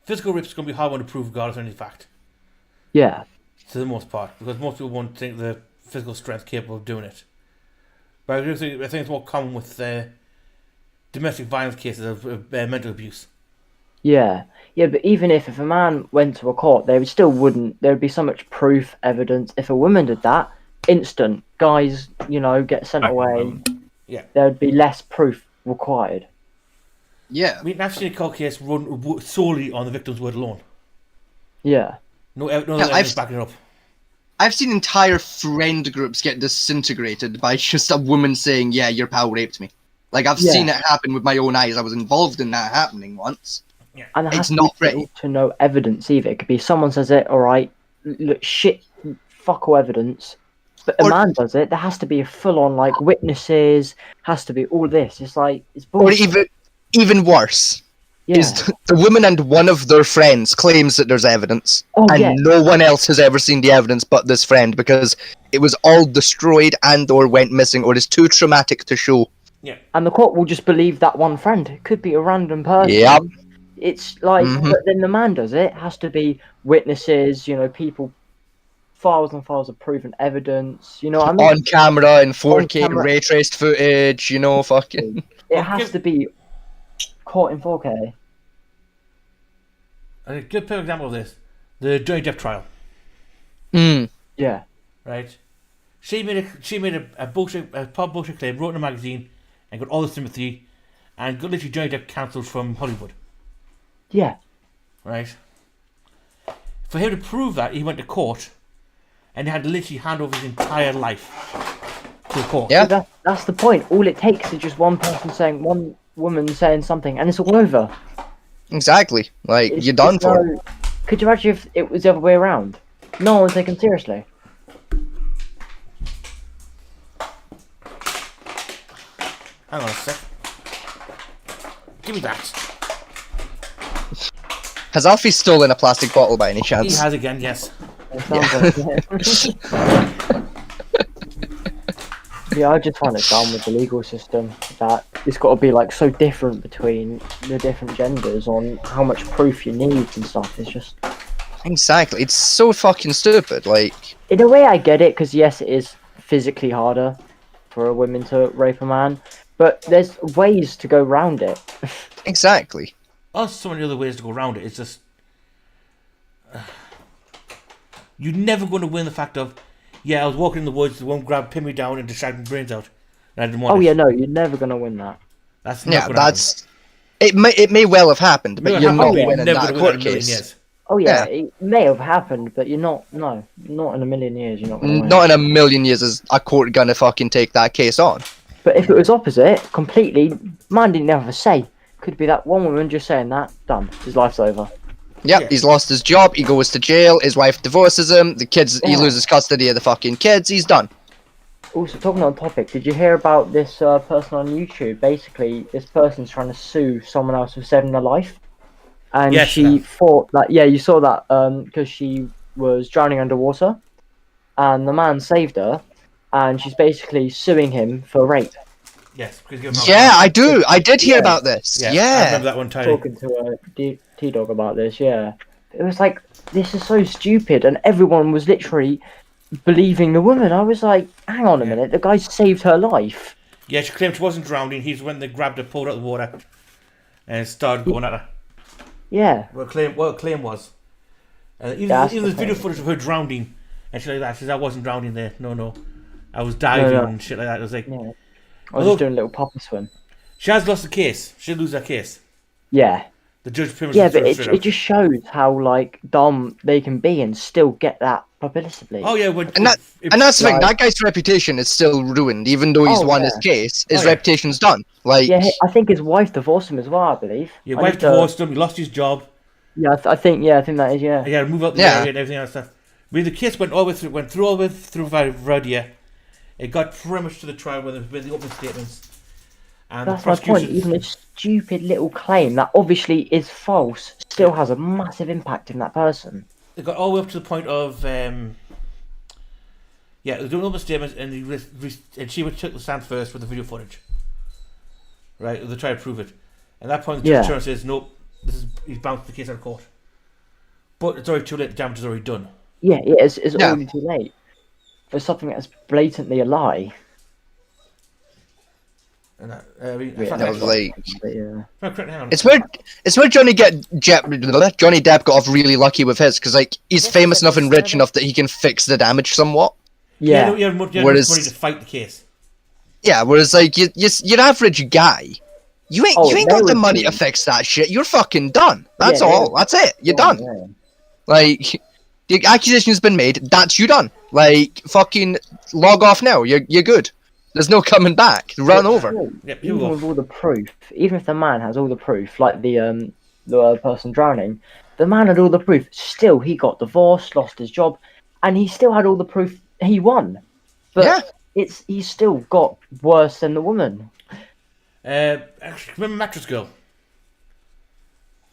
physical rape's going to be hard one to prove regardless of any fact. Yeah. For the most part, because most people won't think the physical strength capable of doing it. But I think it's more common with domestic violence cases of mental abuse. Yeah, but even if a man went to a court, there would be so much proof, evidence. If a woman did that, instant, guys, get sent away. Yeah. There would be less proof required. Yeah. I mean, I've seen a court case run solely on the victim's word alone. Yeah. No evidence backing it up. I've seen entire friend groups get disintegrated by just a woman saying, yeah, your pal raped me. Like, I've seen it happen with my own eyes. I was involved in that happening once. Yeah. And it it's has not to no evidence either. It could be someone says it, alright, look, shit, fuck all evidence. But a man does it, there has to be a full-on, like, witnesses, has to be all this. It's like, it's bullshit. Or even worse. Is the woman and one of their friends claims that there's evidence, no one else has ever seen the evidence but this friend, because it was all destroyed and or went missing, or is too traumatic to show. Yeah. And the court will just believe that one friend. It could be a random person. Yep. It's like, but then the man does it. It has to be witnesses, people, files and files of proven evidence. You know what I mean? On camera in 4K, ray traced footage. Fucking. It has to be caught in 4K. A good perfect example of this: the Johnny Depp trial. Yeah. Right. She made a pop bullshit claim, wrote in a magazine, and got all the sympathy, and got literally Johnny Depp cancelled from Hollywood. Yeah. Right. For him to prove that, he went to court, and he had to literally hand over his entire life to the court. Yeah. So that's the point. All it takes is just one woman saying something, and it's all over. Exactly. Like, you're done for. Could you imagine if it was the other way around? No one was taken seriously. Hang on a sec. Give me that. Has Alfie stolen a plastic bottle by any chance? He has again, yes. It sounds like, yeah, I just find it dumb with the legal system that it's got to be like so different between the different genders on how much proof you need and stuff. It's just exactly. It's so fucking stupid. Like, in a way, I get it because yes, it is physically harder for a woman to rape a man, but there's ways to go around it. Exactly. There's so many other ways to go around it. It's just you're never going to win the fact of, yeah, I was walking in the woods, the one pinned me down and dragged my brains out. And I didn't want it. Yeah, no, you're never going to win that. That's not gonna happen. It may well have happened, but you're not winning that court case. Oh yeah, it may have happened, but you're not in a million years, you're not going to win. Not in a million years is a court gonna fucking take that case on. But if it was opposite, completely, man didn't have a say. Could be that one woman just saying that, done. His life's over. Yep, Yeah. he's lost his job, he goes to jail, his wife divorces him, he Yeah. loses custody of the fucking kids, he's done. Also, talking on topic, did you hear about this person on YouTube? Basically, this person's trying to sue someone else for saving their life. And Yes, she ma'am. thought that, yeah, you saw that, because she was drowning underwater. And the man saved her. And she's basically suing him for rape. Yes, because give him Yeah, I do. I did hear Yeah. about this. Yeah, I Yeah. remember that one time. Talking to T-Dog about this, yeah. It was like, this is so stupid. And everyone was literally believing the woman. I was like, hang on a minute, the guy saved her life. Yeah, she claimed she wasn't drowning. He's when they grabbed her, pulled her out of the water, and started going at her. Yeah. What her claim was. Even That's there's the video thing. footage of her drowning, and shit like that. She says, I wasn't drowning there. No. I was diving No. and shit like that. It was like, Yeah. I was Although- just doing a little papa swim. she has lost the case. She'll lose her case. Yeah. The judge pretty much Yeah, threw but her it straight out. just shows how, like, dumb they can be and still get that publicity. Oh, yeah. And that's the thing, Like- that guy's reputation is still ruined, even though he's Oh, won yeah. his case, his Oh, yeah. reputation's done. Like, Yeah, I think his wife divorced him as well, I believe. Your I wife need to- divorced him. He lost his job. Yeah, I think that is, yeah. He had to move out the Yeah. area and everything else stuff. I mean, the case went all the way through Vardia. It got pretty much to the trial with the open statements. And That's the my point. prosecution. Even a stupid little claim that obviously is false still has a massive impact in that person. It got all the way up to the point of yeah, they doing open statements, and she took the stand first with the video footage. Right, they try to prove it. At that point, the Yeah. judge says, "Nope, he's bounced the case out of court." But it's already too late. The damage is already done. Yeah, it's Yeah. already too late. There's something that's blatantly a lie. And that, I mean, Yeah, it's not no, actually- like, But yeah. no, correct, hang on. it's where Johnny Depp got off really lucky with his, because like he's This famous is a enough and rich disturbing- enough that he can fix the damage somewhat. Yeah. You had enough Whereas- money to fight the case. Yeah, whereas like your average guy, you ain't Oh, got they the would money be- to fix that shit. You're fucking done. That's Yeah, they all. would- That's it. You're Oh, done. yeah. Like the accusation's been made. That's you done. Like fucking log off now. You're good. There's no coming back. Run over. Still, Yep, you even go. with all the proof, even if the man has all the proof, like the person drowning, the man had all the proof. Still, he got divorced, lost his job, and he still had all the proof. He won, but Yeah. he's still got worse than the woman. Actually, remember Mattress Girl?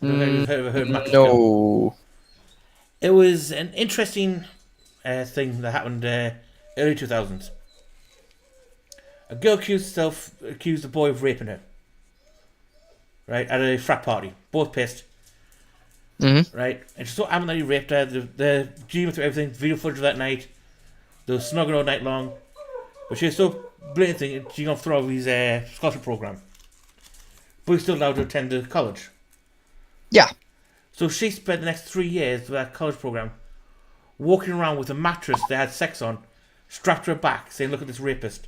You've heard Mattress Girl? No. It was an interesting thing that happened early 2000s. A girl accused a boy of raping her. Right, at a frat party. Both pissed. Mhm. Right, and she so adamant that he raped her. The G went through everything, video footage of that night. They were snogging all night long. But she was so blatant thing, she's going to throw out his scholarship program. But he's still allowed to attend the college. Yeah. So she spent the next 3 years with that college program walking around with a mattress they had sex on, strapped to her back, saying, "Look at this rapist."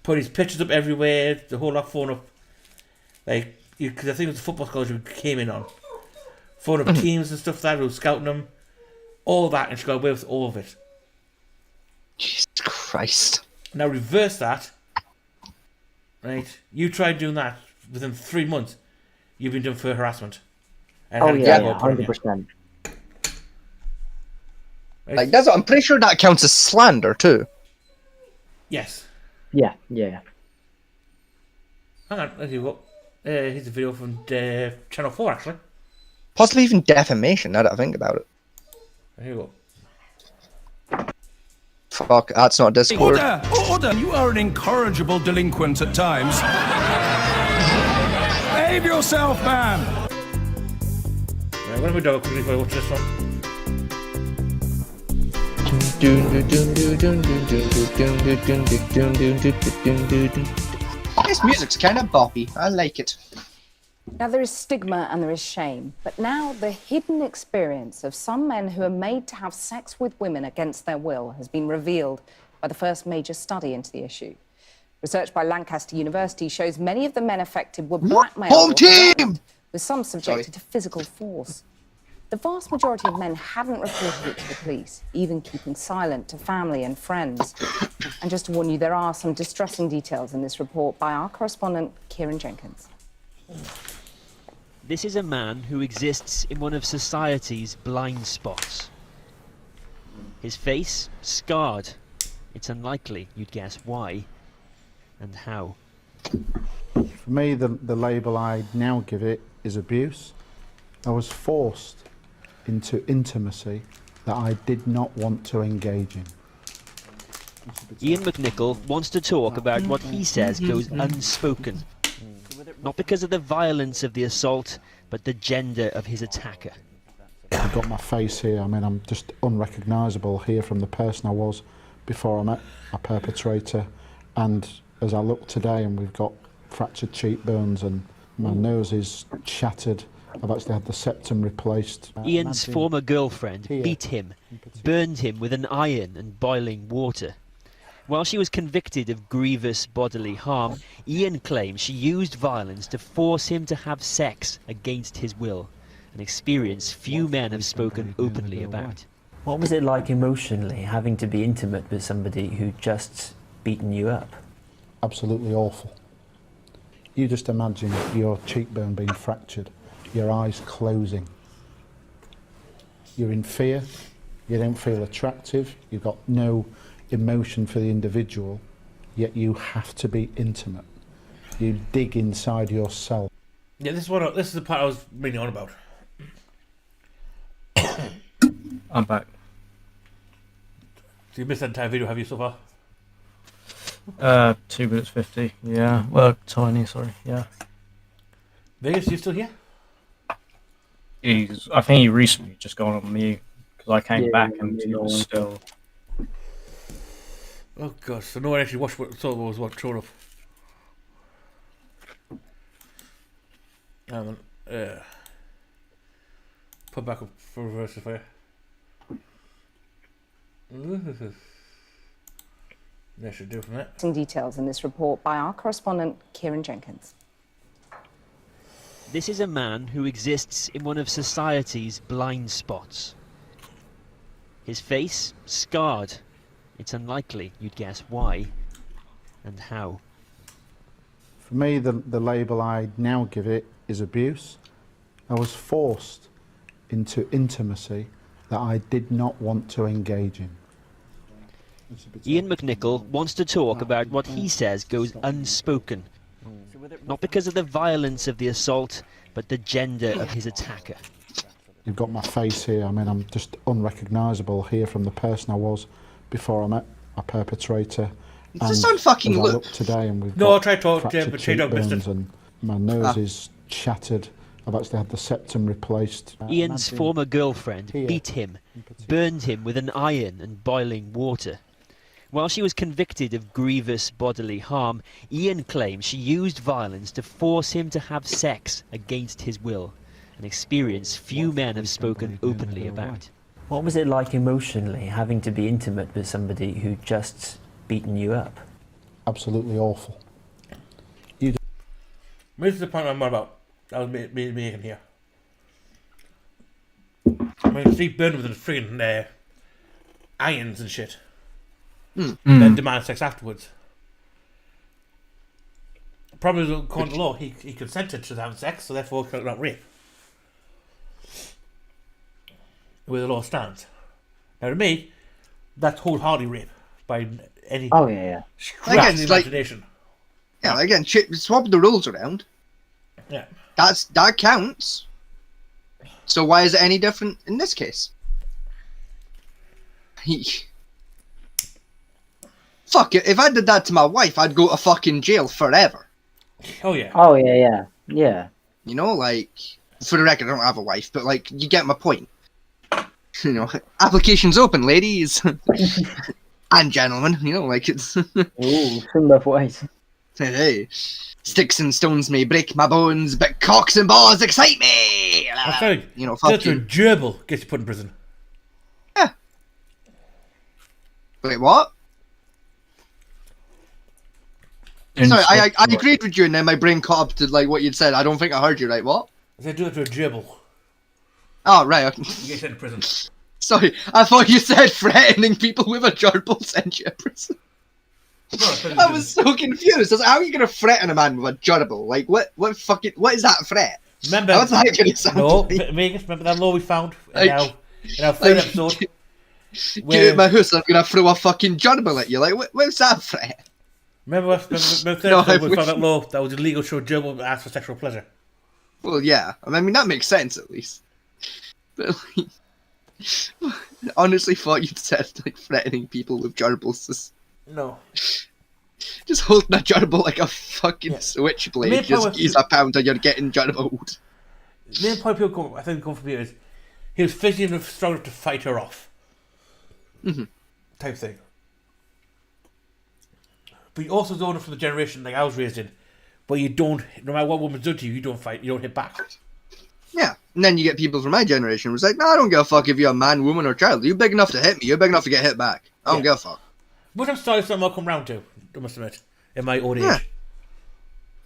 Put his pictures up everywhere, the whole lot phone up. Like, because I think it was the football scholarship he came in on. Phone up teams and stuff like that, who were scouting them. All that, and she got away with all of it. Jesus Christ. Now reverse that. Right? You tried doing that within 3 months. You've been done for harassment. And Oh had a yeah, gag order put on you. 100%. Right? Like I'm pretty sure that counts as slander too. Yes. Yeah. Hang on, there you go. Here's a video from Channel 4, actually. Possibly even defamation. Now that I think about it. There you go. Fuck, that's not Discord. Order! You are an incorrigible delinquent at times. Behave yourself, man! Right, what have we done quickly before I watch this one? This music's kind of boppy. I like it. Now, there is stigma and there is shame, but now the hidden experience of some men who are made to have sex with women against their will has been revealed by the first major study into the issue. Research by Lancaster University shows many of the men affected were blackmailed Home or team! threatened, with some subjected to physical force. The vast majority of men hadn't reported it to the police, even keeping silent to family and friends. And just to warn you, there are some distressing details in this report by our correspondent, Kieran Jenkins. This is a man who exists in one of society's blind spots. His face, scarred. It's unlikely you'd guess why and how. For me, the label I now give it is abuse. I was forced into intimacy that I did not want to engage in. Ian McNichol wants to talk about what he says goes unspoken. Not because of the violence of the assault, but the gender of his attacker. I've got my face here, I mean, I'm just unrecognisable here from the person I was before I met my perpetrator. And as I look today, and we've got fractured cheekbones and my nose is shattered. I've actually had the septum replaced. Ian's former girlfriend beat him, burned him with an iron and boiling water. While she was convicted of grievous bodily harm, Ian claims she used violence to force him to have sex against his will, an experience few men have spoken openly about. What was it like emotionally, having to be intimate with somebody who just beaten you up? Absolutely awful. You just imagine your cheekbone being fractured, your eyes closing. You're in fear, you don't feel attractive, you've got no emotion for the individual, yet you have to be intimate. You dig inside yourself. Yeah, this is the part I was really on about. I'm back. So you missed that entire video, have you, so far? 2 minutes 50. Yeah. Well, tiny. Sorry. Yeah. Vegas, you still here? I think he recently just gone on mute because I came back and he was still. Oh god, so no one actually watched what was shown up. Hang on, put back up for reverse for you. That should do from that. Some details in this report by our correspondent, Kieran Jenkins. This is a man who exists in one of society's blind spots. His face, scarred. It's unlikely you'd guess why and how. For me, the label I now give it is abuse. I was forced into intimacy that I did not want to engage in. Ian McNichol wants to talk about what he says goes unspoken. Not because of the violence of the assault, but the gender of his attacker. You've got my face here, I mean, I'm just unrecognisable here from the person I was before I met my perpetrator. Does this sound fucking as I look? look today, and we've No, got I'll try to talk, fractured but Shane don't miss cheekbones it. and my nose is shattered. I've actually had the septum replaced. Ian's former girlfriend beat him, burned him with an iron and boiling water. While she was convicted of grievous bodily harm, Ian claims she used violence to force him to have sex against his will, an experience few men have spoken openly about. What was it like emotionally, having to be intimate with somebody who just beaten you up? Absolutely awful. This is the point I'm on about. I was making here. I mean, Steve burned with the friggin' irons and shit. Then demand sex afterwards. The problem is, according to law, he consented to having sex, so therefore it's not rape. Where the law stands. Now, to me, that's wholeheartedly rape by any. Oh yeah. Again, it's like, imagination. yeah, again, swap the rules around. Yeah. That counts. So why is it any different in this case? Fuck it, if I did that to my wife, I'd go to fucking jail forever. Oh yeah. Oh yeah. You know, like, for the record, I don't have a wife, but like, you get my point. You know, applications open, ladies. And gentlemen, you know, like it's... Ooh, from both ways. Hey, sticks and stones may break my bones, but cocks and balls excite me! I'm sorry, you know, fuck that's a you. gerbil gets you put in prison. Yeah. Wait, what? Sorry, I agreed with you, and then my brain caught up to like what you'd said. I don't think I heard you right. What? They do it to a gerbil. Oh, right. Okay. You get sent to prison. Sorry, I thought you said threatening people with a gerbil sent you to prison. I was so confused. I was like, how are you going to threaten a man with a gerbil? Like, what is that threat? Remember, What's that going to sound no, like? Vegas, remember that law we found Like, in our third episode? Get out my house, I'm going to throw a fucking gerbil at you. Like, what's that threat? Remember the third No, episode we I found that law that was illegal to show gerbil ask for sexual pleasure? Well, yeah. I mean, that makes sense, at least. But, like, I honestly thought you'd said, like, threatening people with gerbils. No. Just holding a gerbil like a fucking switchblade. Just use a pound and you're getting gerbiled. The main point I think come from here is he was physically strong enough to fight her off. Type thing. But you also don't from the generation like I was raised in, but you don't, no matter what woman's done to you, you don't fight, you don't hit back. Yeah, and then you get people from my generation who's like, no, I don't give a fuck if you're a man, woman, or child. You're big enough to hit me, you're big enough to get hit back. I don't give a fuck. But I'm sorry, something I'll come round to, I must admit, in my old age.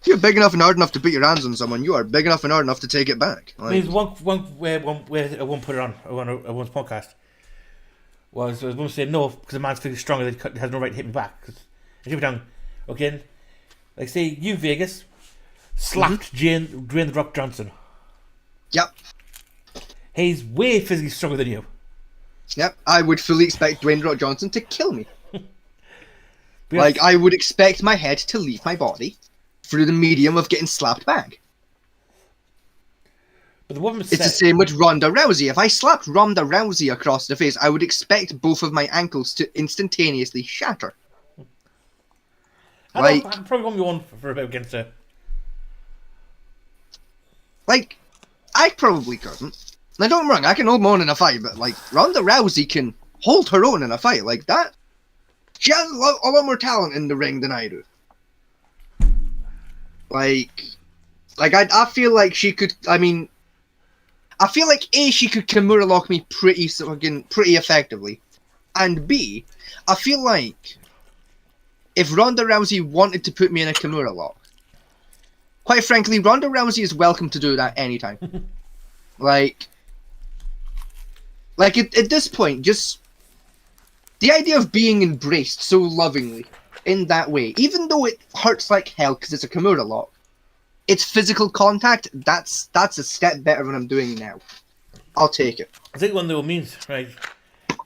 If you're big enough and hard enough to put your hands on someone, you are big enough and hard enough to take it back. Like, There's one where I won't put it on one's podcast. Was one saying no because the man's physically stronger, that he has no right to hit me back. Because if you're down, okay, like say you Vegas slapped Dwayne the Rock Johnson. Yep. He's way physically stronger than you. Yep, I would fully expect Dwayne Rock Johnson to kill me. Like, I would expect my head to leave my body through the medium of getting slapped back. But the woman it's the same with Ronda Rousey. If I slapped Ronda Rousey across the face, I would expect both of my ankles to instantaneously shatter. I'm probably going to be one for a bit against her. Like, I probably couldn't. Now, don't get me wrong, I can hold my own in a fight, but, like, Ronda Rousey can hold her own in a fight like that. She has a lot more talent in the ring than I do. Like I feel like she could, I feel like A, she could Kimura lock me pretty effectively. And B, I feel like if Ronda Rousey wanted to put me in a Kimura lock, quite frankly, Ronda Rousey is welcome to do that anytime. Like at this point, just the idea of being embraced so lovingly in that way, even though it hurts like hell because it's a Kimura lock, it's physical contact. That's a step better than I'm doing now. I'll take it. I think one of the means, right?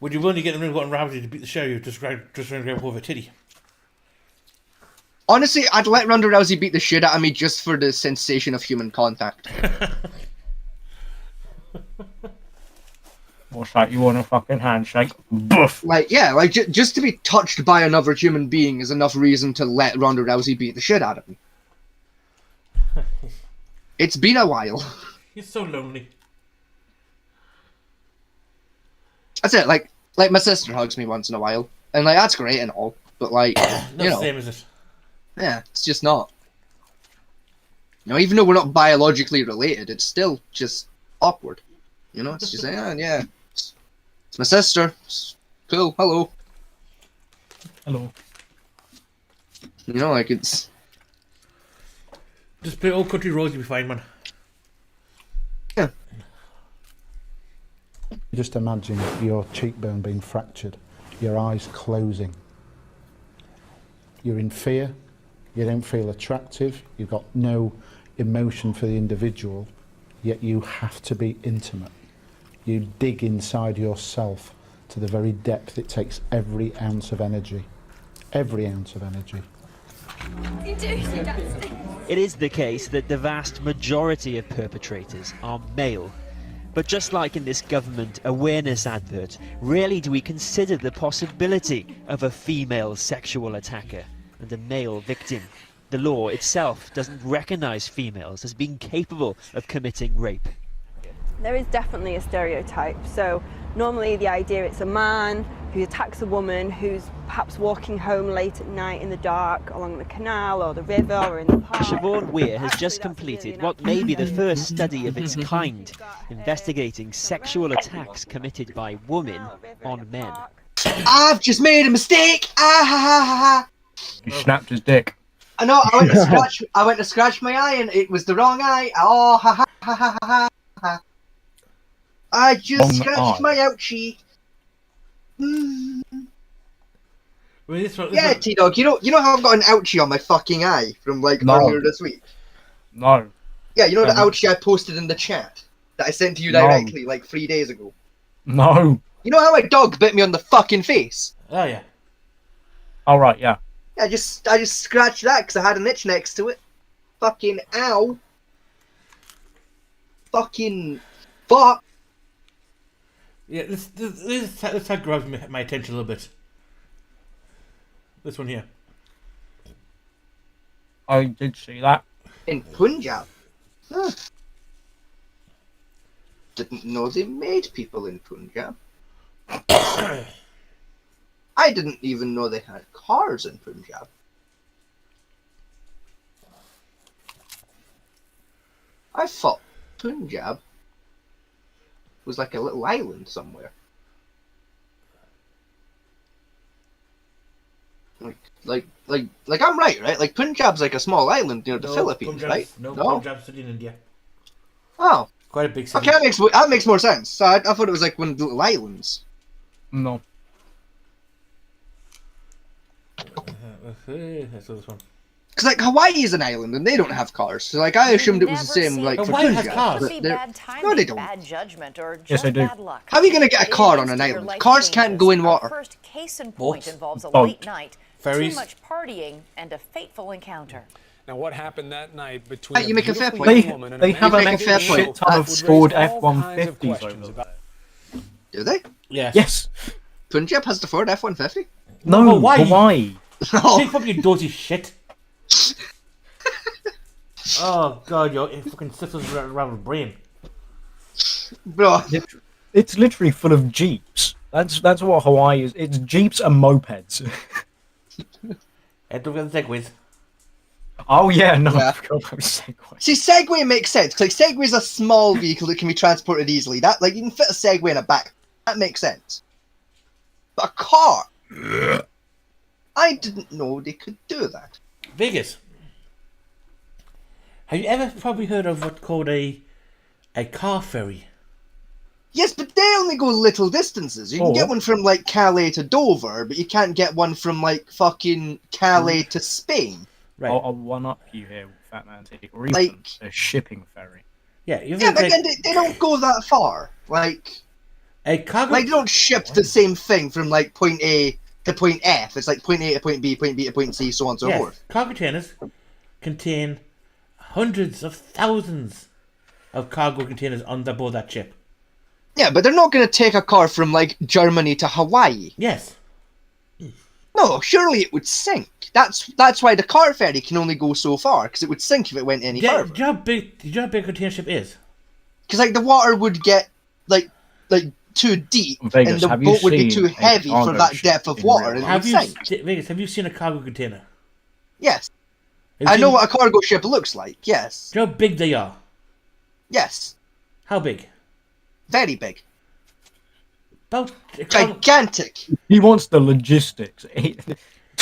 Would you willing to get in the ring with Rousey to beat the shit out of you, just trying to grab over a titty? Honestly, I'd let Ronda Rousey beat the shit out of me just for the sensation of human contact. What's that? You want a fucking handshake? Boof! Like, yeah, like just to be touched by another human being is enough reason to let Ronda Rousey beat the shit out of me. It's been a while. You're so lonely. That's it. Like my sister hugs me once in a while, and like that's great and all, but like, you know, same as it. Yeah, it's just not. You know, even though we're not biologically related, it's still just awkward. You know, it's just yeah. It's my sister. It's cool. Hello. Hello. You know, like it's. Just play Old Country Roads, you'll be fine, man. Yeah. Just imagine your cheekbone being fractured, your eyes closing. You're in fear, you don't feel attractive, you've got no emotion for the individual, yet you have to be intimate. You dig inside yourself to the very depth it takes every ounce of energy. Every ounce of energy. It is the case that the vast majority of perpetrators are male. But just like in this government awareness advert, rarely do we consider the possibility of a female sexual attacker and a male victim. The law itself doesn't recognise females as being capable of committing rape. There is definitely a stereotype. So normally the idea it's a man who attacks a woman who's perhaps walking home late at night in the dark along the canal or the river or in the park. Siobhan Weir has just completed what may be the first study of its kind, investigating sexual attacks committed by women on men. I've just made a mistake! Ah ha ha ha ha! You snapped his dick. I know, I went to scratch my eye and it was the wrong eye. Oh ha ha ha ha ha ha. I just On the scratched eye. my ouchie. Mm. Well, this one, Yeah, T-Dog, you know how I've got an ouchie on my fucking eye from like No. earlier this week? No. Yeah, you know the Um, ouchie I posted in the chat that I sent to you No. directly like 3 days ago? No. You know how my dog bit me on the fucking face? Oh yeah. All right. Yeah. Yeah, I just scratched that because I had an itch next to it. Fucking ow. Fucking fuck. Yeah, this had grabbed my attention a little bit. This one here. I did see that. In Punjab. Huh. Didn't know they made people in Punjab. I didn't even know they had cars in Punjab. I thought Punjab was like a little island somewhere. Like I'm right? Like Punjab's like a small island near the Philippines, right? No, Punjab's in India. Oh, quite a big city. Okay, that makes more sense. So I thought it was like one of the little islands. No. That's this one. Because like Hawaii is an island and they don't have cars, so like I assumed it was the same like for Hawaii has Punjab. cars. But no, they don't. Bad judgment or Yes, just I do. bad luck. How are you gonna get a car on an Your island? life Cars can't go in changes. Our water. first case in point Boats. involves a Boat. late night, Ferries. too much partying, and a fateful encounter. Now, what happened that night between Hey, you make a fair beautiful point. young woman and They a have man an make a fair extra point. shit ton of would scored raise all kinds of F-150s questions over about- there. Do they? Yes. Yes. Punjab has the Ford F-150. No. Hawaii. Hawaii. Take up your dirty shit. Oh god, your fucking sister's around the brain. Bro, It's literally full of jeeps. That's what Hawaii is. It's jeeps and mopeds. And don't forget the segways. Oh yeah, no. Yeah. I forgot about Segway. see, Segway makes sense. 'Cause, like Segway's a small vehicle that can be transported easily. That like you can fit a Segway in a back. That makes sense. But a car. I didn't know they could do that. Vegas. Have you ever probably heard of what's called a car ferry? Yes, but they only go little distances. You can get one from like Calais to Dover, but you can't get one from like fucking Calais to Spain. Right. I'll one up you here, Fat Man. Or even Like- a shipping ferry. Yeah, you've Yeah, but like, again, they don't go that far. Like a cargo. they don't ship the same thing from like point A to point F. It's like point A to point B to point C, so on and so Yes, forth. cargo containers contain hundreds of thousands of cargo containers on board that ship. Yeah, but they're not going to take a car from like Germany to Hawaii. Yes. No, surely it would sink. That's why the car ferry can only go so far, because it would sink if it went any Yeah, further. do you know how big a container ship is? Because like the water would get like too deep, Vegas, and the have you boat would be seen too a heavy for cargo that ship depth of in water, real and it Have would you, sink. Vegas? Have you seen a cargo container? Yes, Have you I know seen- what a cargo ship looks like. Yes, Do you know how big they are? yes, How big? very big, About a cargo- gigantic. He wants the logistics.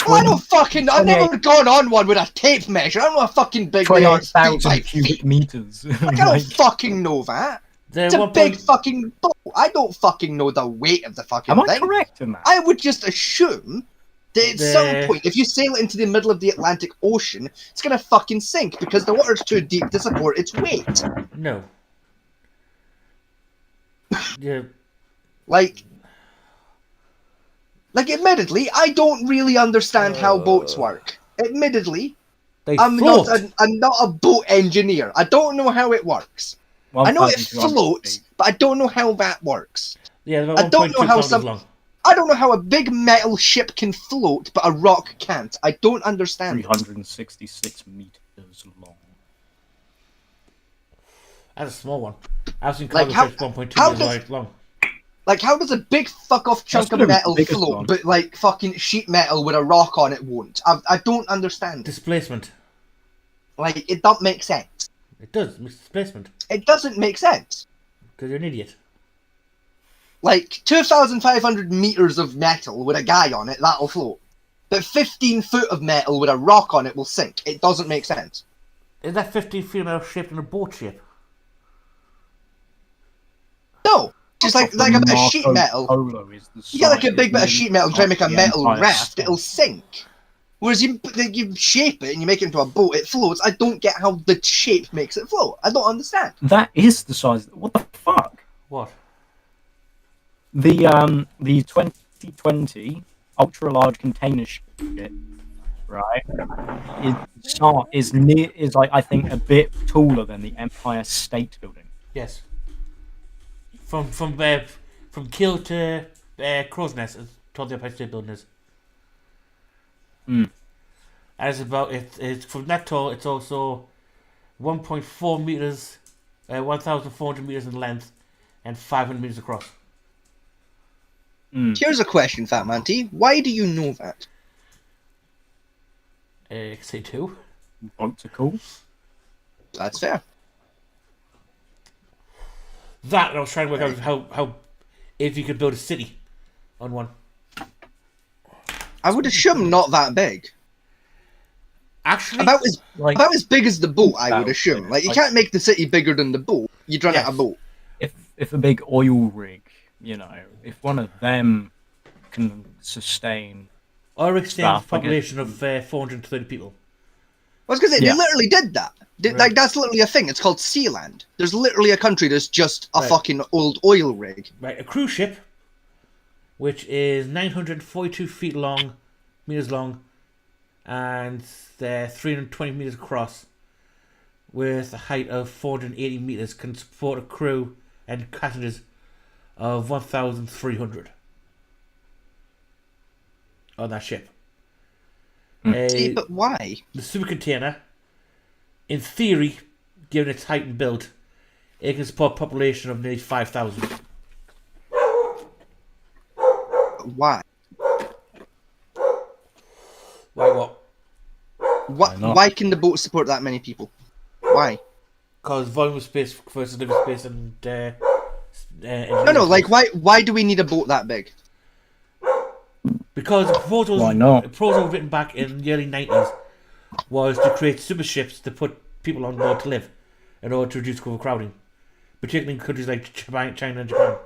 Well, I don't fucking. I've never gone on one with a tape measure. I don't know how fucking big they are. 28,000 cubic meters. I don't fucking know that. They're It's a one big point- fucking boat. I don't fucking know the weight of the fucking Am I thing. correct in that? I would just assume that at some The- point, if you sail it into the middle of the Atlantic Ocean, it's gonna fucking sink because the water's too deep to support its weight. No. Yeah. Like, admittedly, I don't really understand how boats work. Admittedly, They I'm float. not a boat engineer. I don't know how it works. I know it 1,200 floats, but I don't know how that works. Yeah, they're I about don't know 1.2 how kilometers long. I don't know how a big metal ship can float, but a rock can't. I don't understand. 366 meters long. That's a small one. I've seen Like, cargo how- ships 1.2 how meters does- wide long. Like, how does a big fuck-off chunk That's of the metal biggest float, one. but, like, fucking sheet metal with a rock on it won't? I don't understand. Displacement. Like, it don't make sense. It does. It's displacement. It doesn't make sense. Because you're an idiot. Like, 2,500 meters of metal with a guy on it, that'll float. But 15 foot of metal with a rock on it will sink. It doesn't make sense. Is that 50 feet metal shaped in a boat shape? No. Just like a bit of sheet metal. You get like a big bit of sheet metal, try to make a metal raft, it'll sink. Whereas you shape it and you make it into a boat, it floats. I don't get how the shape makes it float. I don't understand. That is the size. What the fuck? What? The 2020 ultra large container ship, right? Is like I think a bit taller than the Empire State Building. Yes. From Kill to Crow's Nest is tall the Empire State Building is. Mm. As about it's from that tall. It's also 1.4 meters, 1,400 meters in length, and 500 meters across. Here's a question, Fat Man T. Why do you know that? Say two. Boats are cool. That's fair. That and I was trying to work out how if you could build a city on one. I would assume not that big. Actually, about as big as the boat, I would assume. Like you can't make the city bigger than the boat. You'd run out of boat. If a big oil rig, you know, if one of them can sustain. Or extend a population of 430 people. I was gonna say they literally did that. Like that's literally a thing. It's called Sealand. There's literally a country that's just a fucking old oil rig. Right, a cruise ship, which is 942 meters long, and 320 meters across, with a height of 480 meters, can support a crew and passengers of 1,300 on that ship. But why? The super container, in theory, given its height and build, it can support a population of nearly 5,000. Why? Why what? Why can the boat support that many people? Why? Because volume of space versus living space and no, like why do we need a boat that big? Because the proposal, Why not? The proposal written back in the early 90s was to create super ships to put people on board to live in order to reduce overcrowding, particularly in countries like China and Japan.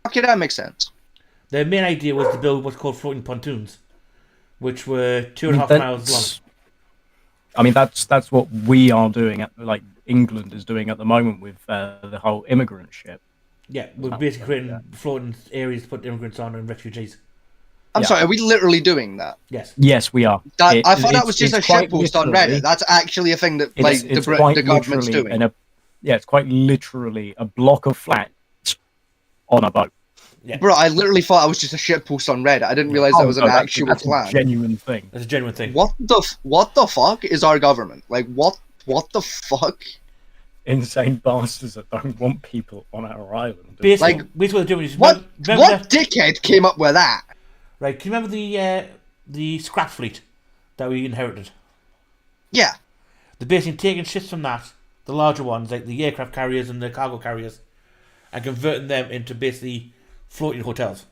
Okay, that makes sense. Their main idea was to build what's called floating pontoons, which were 2.5 miles long. I mean, that's what we are doing like England is doing at the moment with the whole immigrant ship. Yeah, we're basically creating floating areas to put immigrants on and refugees. I'm sorry, are we literally doing that? Yes. Yes, we are. I thought that was just a shitpost on Reddit. That's actually a thing that the government's doing. It's quite literally a block of flats on a boat. Yeah. Bro, I literally thought I was just a shitpost on Reddit. I didn't realize that was an actual plan. A genuine thing. It's a genuine thing. What the fuck is our government? Like, what the fuck? Insane bastards that don't want people on our island. Basically, what they're doing is... What dickhead came up with that? Right, can you remember the scrap fleet that we inherited? Yeah. They're basically taking ships from that, the larger ones, like the aircraft carriers and the cargo carriers, and converting them into basically floating hotels.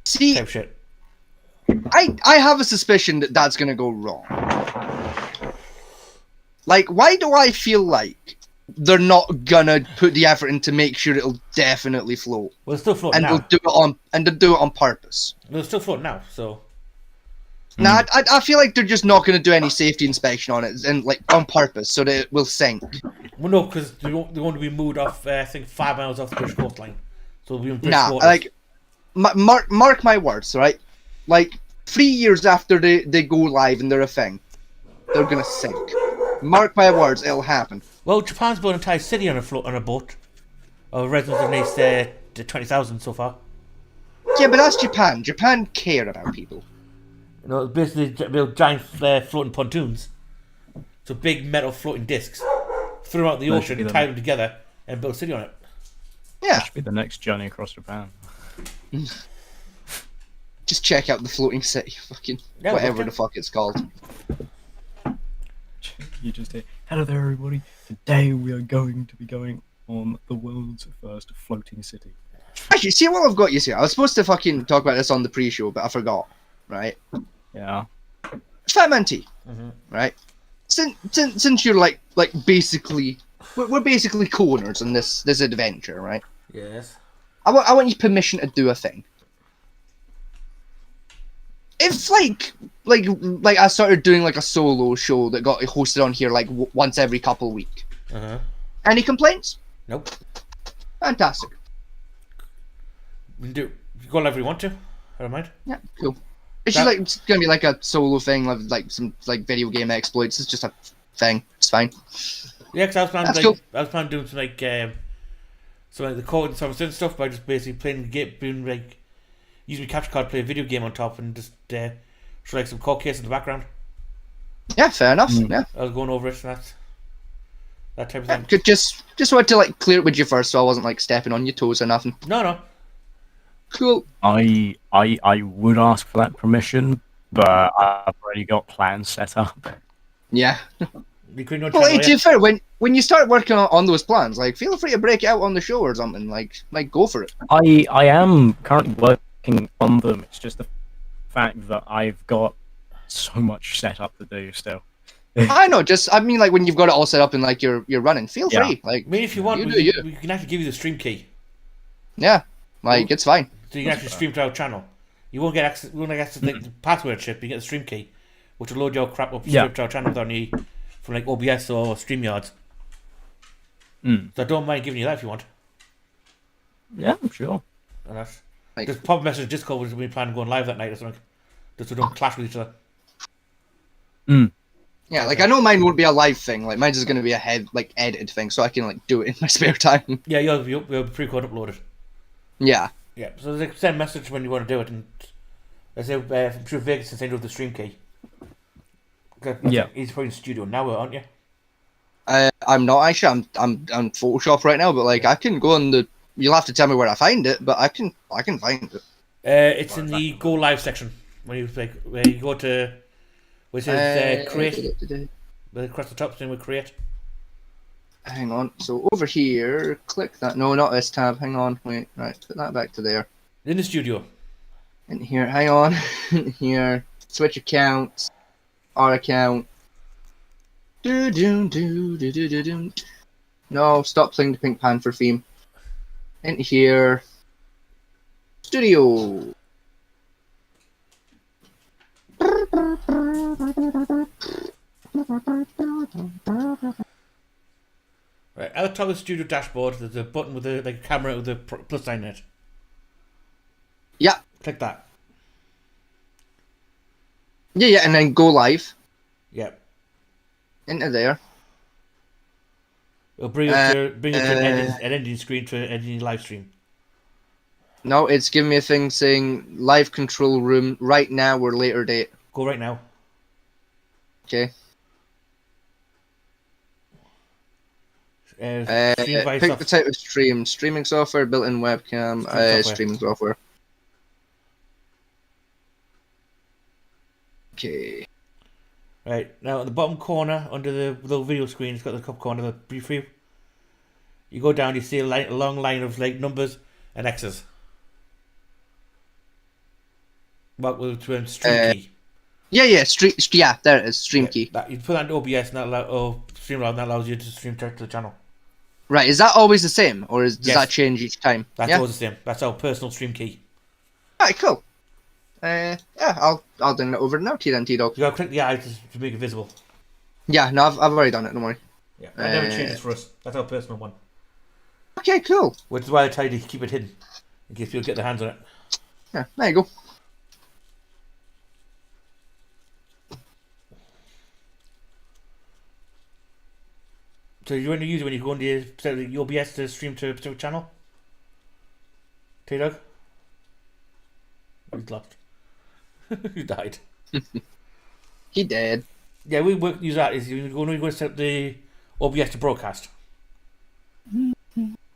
See, type shit. I have a suspicion that that's going to go wrong. Like, why do I feel like they're not gonna put the effort in to make sure it'll definitely float? Well, it's still floating now. They'll do it on purpose. Well, it's still floating now, so... Nah, I feel like they're just not going to do any safety inspection on it, and like on purpose, so that it will sink. Well, no, because they're going to be moved off, I think, 5 miles off the British coastline. So they'll be in British waters. Like, mark my words, right? Like, 3 years after they go live and they're a thing, they're going to sink. Mark my words, it'll happen. Well, Japan's built an entire city on a boat. Of residents of at least 20,000 so far. Yeah, but that's Japan. Japan care about people. You know, basically build giant floating pontoons. So big metal floating discs. Throw them out in the ocean and tie them together and build a city on it. Yeah. That should be the next journey across Japan. Just check out the floating city. Fucking whatever the fuck it's called. You just hear, hello there everybody, today we are going to be going on the world's first floating city. Actually, see what I've got you here? I was supposed to fucking talk about this on the pre-show, but I forgot. Right? Yeah. Fat Man T, right? Since you're like basically, we're basically co-owners in this adventure, right? Yes. I want your permission to do a thing. If like I started doing like a solo show that got hosted on here like once every couple of weeks. Any complaints? Nope. Fantastic. We can do go live if we want to. I don't mind. Yeah, cool. It's just like it's gonna be like a solo thing, like some like video game exploits. It's just a thing. It's fine. Yeah, because I was planning That's like cool. I was planning doing some like the code and some certain stuff by just basically playing the game, doing like using my capture card, play a video game on top, and just show like some code case in the background. Yeah, fair enough. Yeah. I was going over it, and that type of thing. Could just wanted to like clear it with you first, so I wasn't like stepping on your toes or nothing. No. Cool. I would ask for that permission, but I've already got plans set up. Yeah. You couldn't Well, to be fair, when you start working on those plans, like feel free to break it out on the show or something. Like go for it. I am currently working on them. It's just the fact that I've got so much set up to do still. I know. I mean, like when you've got it all set up and like you're running, feel free. Like, I mean, if you want, we can actually give you the stream key. Yeah, like it's fine. So you can actually stream to our channel. You won't get access. We won't get access to the password chip. You get the stream key, which will load your crap up straight to our channel without any from like OBS or StreamYard. So I don't mind giving you that if you want. Yeah, I'm sure. And that's just pop a message Discord when we plan on going live that night or something, just so we don't clash with each other. Yeah, like I know mine won't be a live thing. Like mine's just gonna be a edited thing, so I can like do it in my spare time. Yeah, you'll be pre-code uploaded. Yeah. Yeah, so like, send a message when you want to do it, and I say I'm sure Vegas can send you the stream key. Yeah, he's probably in the studio now, aren't you? I'm not actually. I'm on Photoshop right now, but like I can go on the. You'll have to tell me where I find it, but I can find it. It's in the Go Live section when you like where you go to. Where it says create. Across the top, thing with create. Hang on. So over here, click that. No, not this tab. Hang on. Wait. Right. Put that back to there. In the studio. In here. Hang on. Here. Switch accounts. Our account. No, stop playing the Pink Panther theme. In here. Studio. Right, at the top of the studio dashboard, there's a button with a like camera with a plus sign in it. Yeah. Click that. Yeah, and then go live. Yep. Into there. It'll bring you to an ending screen to an ending live stream. No, it's giving me a thing saying live control room right now or later date. Go right now. Okay. Stream pick the type of stream. Streaming software, built-in webcam, streaming software. Okay. Right, now at the bottom corner, under the little video screen, it's got the top corner, the brief view. You go down, you see a long line of like numbers and X's. What will stream key? Yeah, yeah, there it is, stream key. You put that into OBS and Streamlabs, and that allows you to stream direct to the channel. Right, is that always the same, or does that change each time? That's always the same. That's our personal stream key. Alright, cool. Yeah, I'll download it over now, T-Dog. You gotta click the eye to make it visible. Yeah, no, I've already done it, don't worry. Yeah, that never changes for us. That's our personal one. Okay, cool. Which is why I tell you to keep it hidden, in case people get their hands on it. Yeah, there you go. So you want to use it when you go on the OBS to stream to a particular channel? T-Dog? He's lost. He died. He dead. Yeah, we use that. Is you're going to set up the OBS to broadcast. And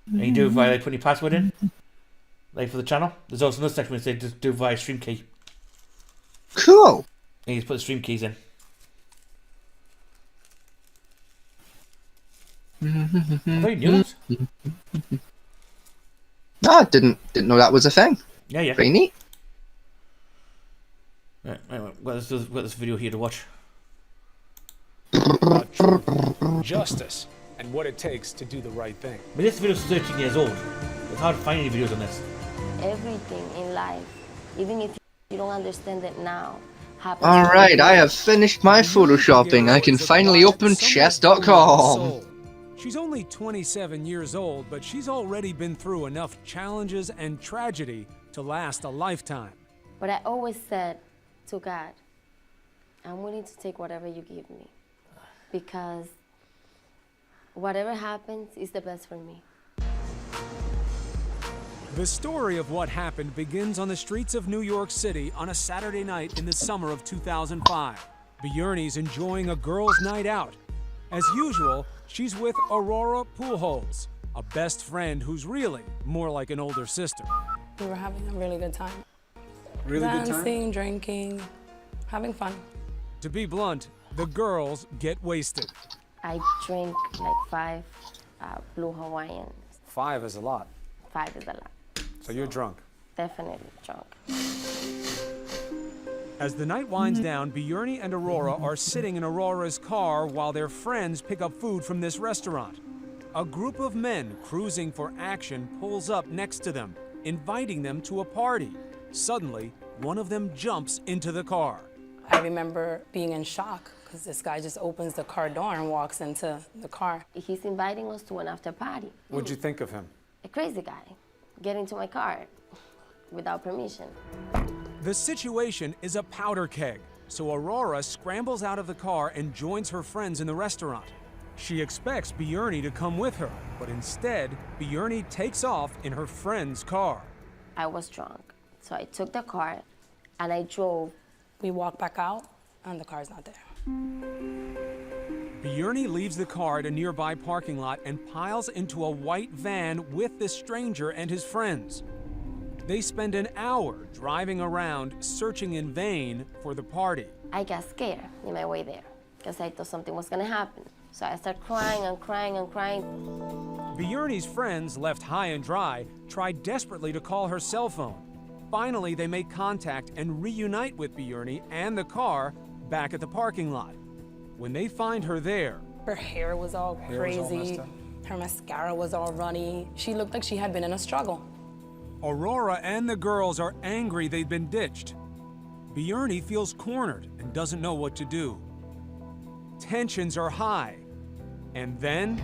you do it via like putting your password in, like for the channel. There's also another section where they just do it via stream key. Cool. And you just put the stream keys in. Very new. No, I didn't know that was a thing. Yeah. Very neat. Right, got this video here to watch. Justice and what it takes to do the right thing. I mean, this video's 13 years old. It's hard to find any videos on this. Everything in life, even if you don't understand it now, happens. Alright, I have finished my photoshopping. I can finally open chess.com. She's only 27 years old, but she's already been through enough challenges and tragedy to last a lifetime. But I always said to God, I'm willing to take whatever you give me, because whatever happens is the best for me. The story of what happened begins on the streets of New York City on a Saturday night in the summer of 2005. Björnie's enjoying a girls' night out. As usual, she's with Aurora Pujols, a best friend who's really more like an older sister. We were having a really good time. Really good time? Dancing, drinking, having fun. To be blunt, the girls get wasted. I drink like 5 Blue Hawaiians. 5 is a lot. 5 is a lot. So you're drunk. Definitely drunk. As the night winds down, Björnie and Aurora are sitting in Aurora's car while their friends pick up food from this restaurant. A group of men cruising for action pulls up next to them, inviting them to a party. Suddenly, one of them jumps into the car. I remember being in shock because this guy just opens the car door and walks into the car. He's inviting us to an after party. What'd you think of him? A crazy guy. Get into my car without permission. The situation is a powder keg, so Aurora scrambles out of the car and joins her friends in the restaurant. She expects Björnie to come with her, but instead, Björnie takes off in her friend's car. I was drunk, so I took the car and I drove. We walked back out and the car's not there. Björnie leaves the car at a nearby parking lot and piles into a white van with the stranger and his friends. They spend an hour driving around, searching in vain for the party. I got scared in my way there because I thought something was gonna happen. So I started crying and crying and crying. Björnie's friends, left high and dry, tried desperately to call her cell phone. Finally, they make contact and reunite with Björnie and the car back at the parking lot. When they find her there, Her hair was all crazy. Her mascara was all runny. She looked like she had been in a struggle. Aurora and the girls are angry they've been ditched. Björnie feels cornered and doesn't know what to do. Tensions are high. And then,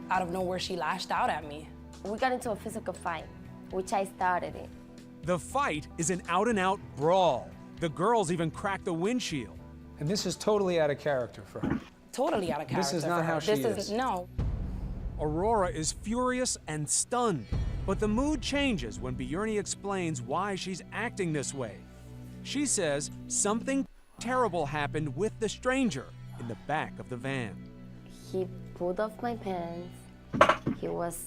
Out of nowhere, she lashed out at me. We got into a physical fight, which I started it. the fight is an out-and-out brawl. The girls even crack the windshield. And this is totally out of character for her. Totally out of character. This is not for her. how she This is. No. Aurora is furious and stunned, but the mood changes when Björnie explains why she's acting this way. She says something terrible happened with the stranger in the back of the van. He pulled off my pants. He was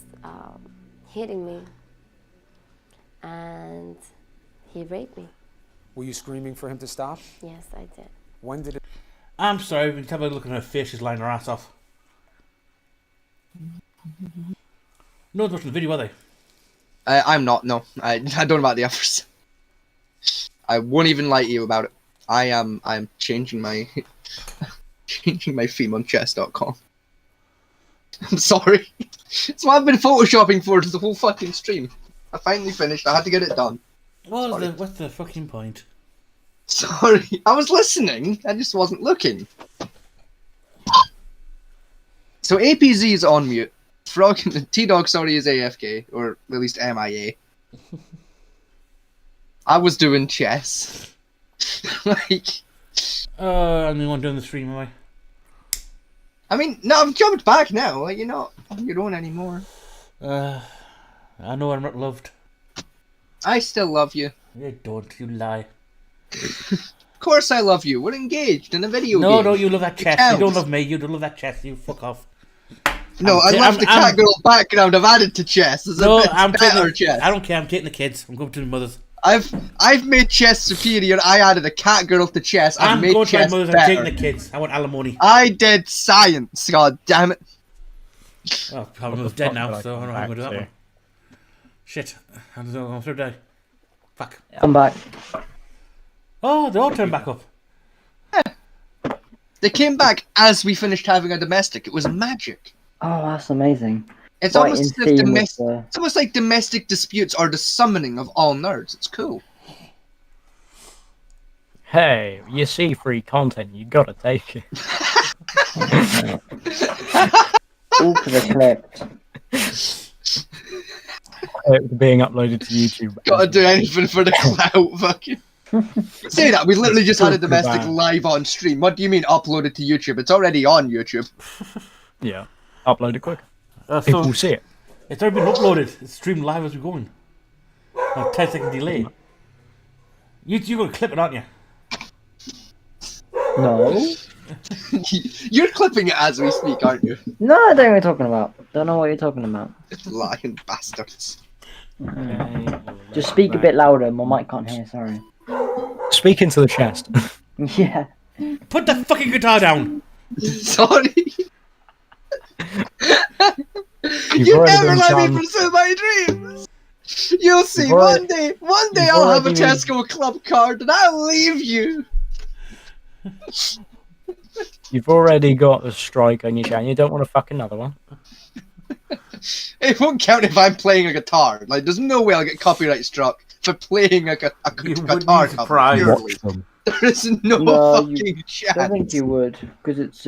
hitting me, and he raped me. Were you screaming for him to stop? Yes, I did. When did it? I'm sorry, we can tell by looking at her face, she's lying her ass off. No one's watching the video, are they? I'm not, no. I don't know about the others. I won't even lie to you about it. I'm changing my changing my theme on chess.com. I'm sorry. It's what I've been photoshopping for the whole fucking stream. I finally finished, I had to get it done. What's the fucking point? Sorry, I was listening, I just wasn't looking. So APZ is on mute. Frog T-Dog sorry is AFK, or at least MIA. I was doing chess. Like I'm the one doing the stream, am I mean, no, I've jumped back now, like, you're not on your own anymore. I know I'm not loved. I still love you. You don't, you lie. Of course I love you, we're engaged in a video game. No, you love that It chest. counts. You don't love me, you don't love that chest, you fuck off. No, I love the cat girl background I've added to chess. There's No, a bit I'm better taking, chess. I don't care, I'm taking the kids. I'm going to the mothers. I've made chess superior. I added a cat girl to chess. I'm made going to my chess mothers, better. I'm taking the kids. I want alimony. I did science. God damn it. Oh, probably was dead now, so I don't know how I'm going to do that one. Shit. I don't know, I'm through die. Fuck. I'm back. Oh, they all turned back up. They came back as we finished having a domestic. It was magic. Oh, that's amazing. It's Right almost in as if theme with the... it's almost like domestic disputes are the summoning of all nerds. It's cool. Hey, you see free content, you gotta take it. All for the clips. Being uploaded to YouTube. Gotta do anything for the clout, fucking. Say that, we literally just had a domestic live on stream. What do you mean uploaded to YouTube? It's already on YouTube. Yeah, upload it quick. So People will see it. It's already been uploaded. It's streamed live as we're going. A 10-second delay. You're gonna clip it, aren't you? No. You're clipping it as we speak, aren't you? No, I don't know what you're talking about. Don't know what you're talking about. Lying bastards. Just speak a bit louder. My mic can't hear. Sorry. Speak into the chest. Yeah. Put the fucking guitar down. Sorry. You've You already never been let me done- pursue my dreams. You'll see. You've already- One day you've I'll have a already been- Tesco Club card and I'll leave you. You've already got a strike on your channel. You don't want to fuck another one. It won't count if I'm playing a guitar. Like, there's no way I'll get copyright struck for playing a guitar cover. Surely. There is no, fucking chance. I think you would, because it's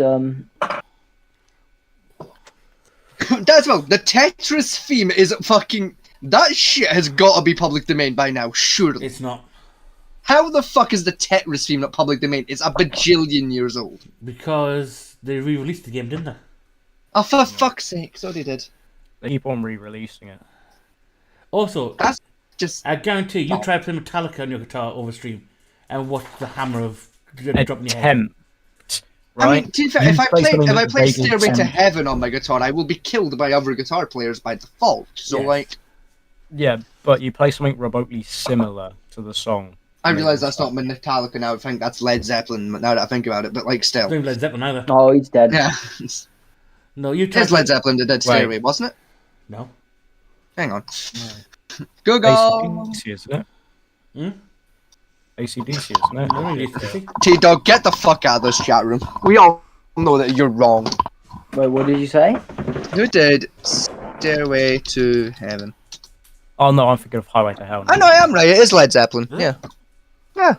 That's well. The Tetris theme is fucking. That shit has got to be public domain by now. Surely. It's not. How the fuck is the Tetris theme not public domain? It's a bajillion years old. Because they re-released the game, didn't they? Oh, for fuck's sake! So they did. They keep on re-releasing it. Also, that's just. I guarantee you try playing Metallica on your guitar over stream and watch the hammer of dropping your head. Right? I mean, to be fair, if I play Stairway to Heaven on my guitar, I will be killed by other guitar players by default. So, like, Yeah, but you play something remotely similar to the song. I realise that's not Metallica now. I think that's Led Zeppelin. Now that I think about it, but like, still. Not Led Zeppelin either. Oh, he's dead. Yeah. No, you. It's Led Zeppelin that did Stairway, wasn't it? No. Hang on. Google. AC/DC, isn't it? Hmm? AC/DC, isn't it? T-Dog, get the fuck out of this chat room. We all know that you're wrong. Wait, what did you say? Who did Stairway to Heaven? Oh no, I'm thinking of Highway to Hell. I know I am right. It is Led Zeppelin. Yeah. Yeah.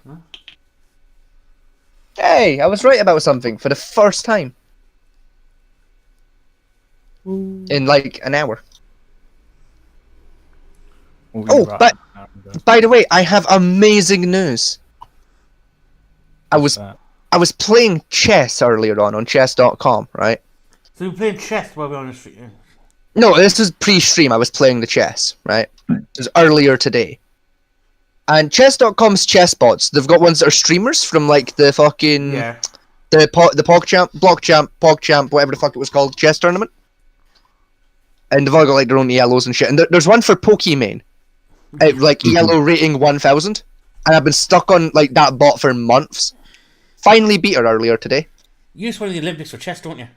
Hey, I was right about something for the first time. In like an hour. Oh, but by the way, I have amazing news. I was playing chess earlier on chess.com, right? So you're playing chess while we're on the street. Yeah. No, this was pre-stream. I was playing the chess, right? It was earlier today. And chess.com's chess bots, they've got ones that are streamers from like the fucking the PogChamp, whatever the fuck it was called, chess tournament. And they've all got like their own yellows and shit. And there's one for Pokimane, like yellow rating 1000. And I've been stuck on like that bot for months. Finally beat her earlier today. You just want the Olympics for chess, don't you?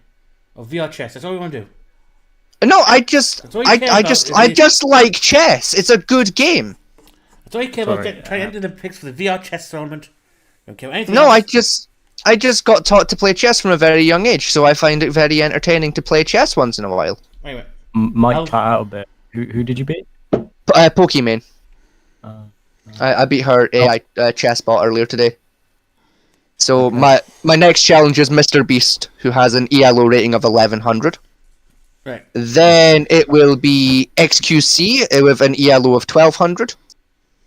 Or VR chess. That's all you want to do. No, I just like chess. It's a good game. That's all you care about. Trying to enter the picks for the VR chess tournament. You don't care about anything No, else. I just got taught to play chess from a very young age, so I find it very entertaining to play chess once in a while. Anyway. Might cut out a bit. Who did you beat? Pokimane. I beat her AI chess bot earlier today. So my next challenge is Mr. Beast, who has an ELO rating of 1100. Right. Then it will be XQC with an ELO of 1200.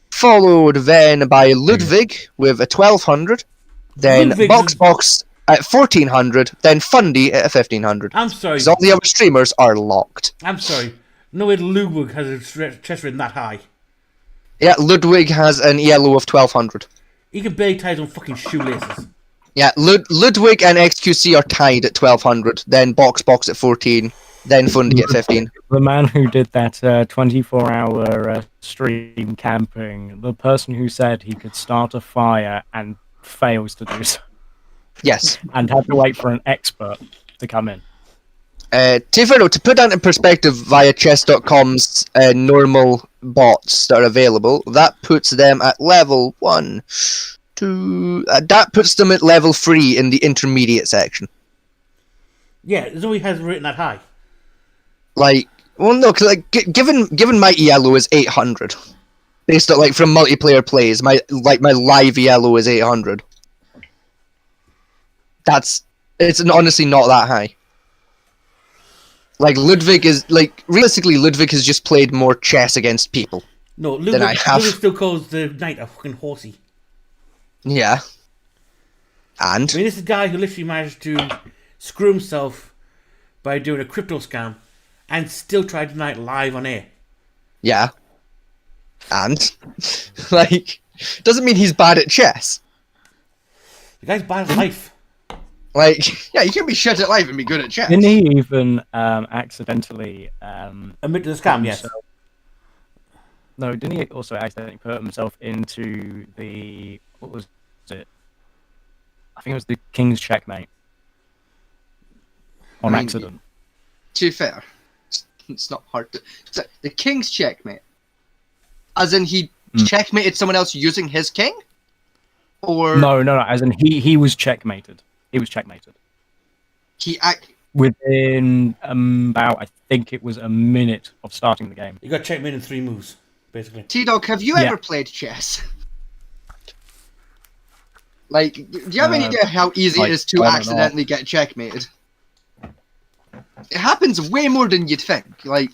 Followed then by Ludwig with a 1200. Then Ludwig Box at 1400. Then Fundy at a 1500. I'm sorry. Because all the other streamers are locked. I'm sorry. No way Ludwig has a chess rating that high. Yeah, Ludwig has an ELO of 1200. He can barely tie his own fucking shoelaces. Yeah, Ludwig and XQC are tied at 1200. Then Box at 14. Then Fundy at 15. The man who did that 24-hour stream camping, the person who said he could start a fire and fails to do so. Yes. And had to wait for an expert to come in. To put that in perspective via chess.com's normal bots that are available, that puts them at level 1, 2... that puts them at level 3 in the intermediate section. Yeah, Zoe has written that high. Like, Well, no, because like given my ELO is 800, based on like from multiplayer plays, my live ELO is 800. It's honestly not that high. Like Ludwig is like realistically, Ludwig has just played more chess against people. No, than I have. Ludwig still calls the knight a fucking horsey. Yeah. And I mean, this is a guy who literally managed to screw himself by doing a crypto scam, and still tried to night live on air. Yeah. And like, doesn't mean he's bad at chess. The guy's bad at life. Like, yeah, you can be shit at life and be good at chess. Didn't he even accidentally admit to the scam? Yes. No, didn't he also accidentally put himself into the what was it? I think it was the King's Checkmate on accident. To be fair, it's not hard to. So, the King's Checkmate, as in he checkmated someone else using his king, or No, as in he was checkmated. He was checkmated. Within about, I think it was a minute of starting the game. You got checkmate in 3 moves, basically. T-Dog, have you ever played chess? Like, do you have any idea how easy it is to accidentally get checkmated? It happens way more than you'd think. Like,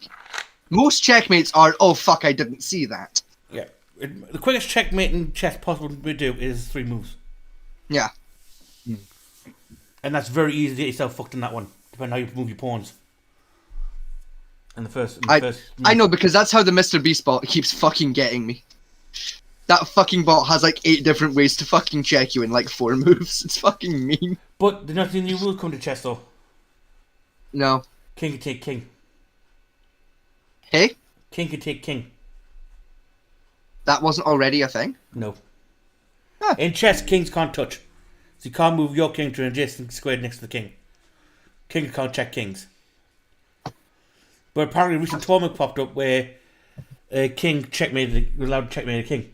most checkmates are, oh fuck, I didn't see that. Yeah. The quickest checkmate in chess possible to do is 3 moves. Yeah. And that's very easy to get yourself fucked in that one, depending on how you move your pawns. In the first I know, because that's how the Mr. Beast bot keeps fucking getting me. That fucking bot has like 8 different ways to fucking check you in like 4 moves. It's fucking mean. But there's nothing new will come to chess though. No. King can take king. Hey? King can take king. That wasn't already a thing? No. In chess, kings can't touch. So you can't move your king to an adjacent square next to the king. King can't check kings. But apparently a recent tournament popped up where a king checkmated, was allowed to checkmate a king.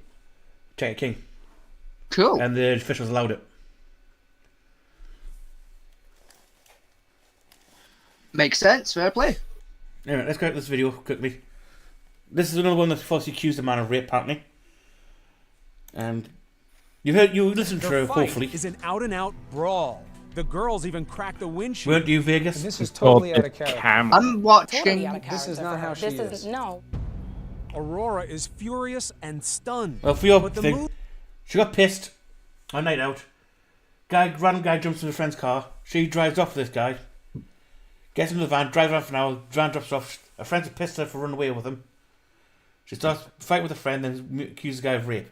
Check a king. Cool. And the officials allowed it. Makes sense, fair play. Anyway, let's go at this video quickly. This is another one that's falsely accused a man of rape, apparently. And you listened to her, hopefully. The fight is an out-and-out brawl. The girls even cracked the windshield. Weren't you, Vegas? And this is totally out of character. I'm watching. Totally out of This is character not for how her. she is. No. Aurora is furious and stunned. Well, for your But the thing, move- she got pissed on night out. Random guy jumps in a friend's car. She drives off this guy. Gets into the van, drives around for an hour. Van drops off. A friend's pissed her for running away with him. She starts to fight with a friend, then accuses the guy of rape.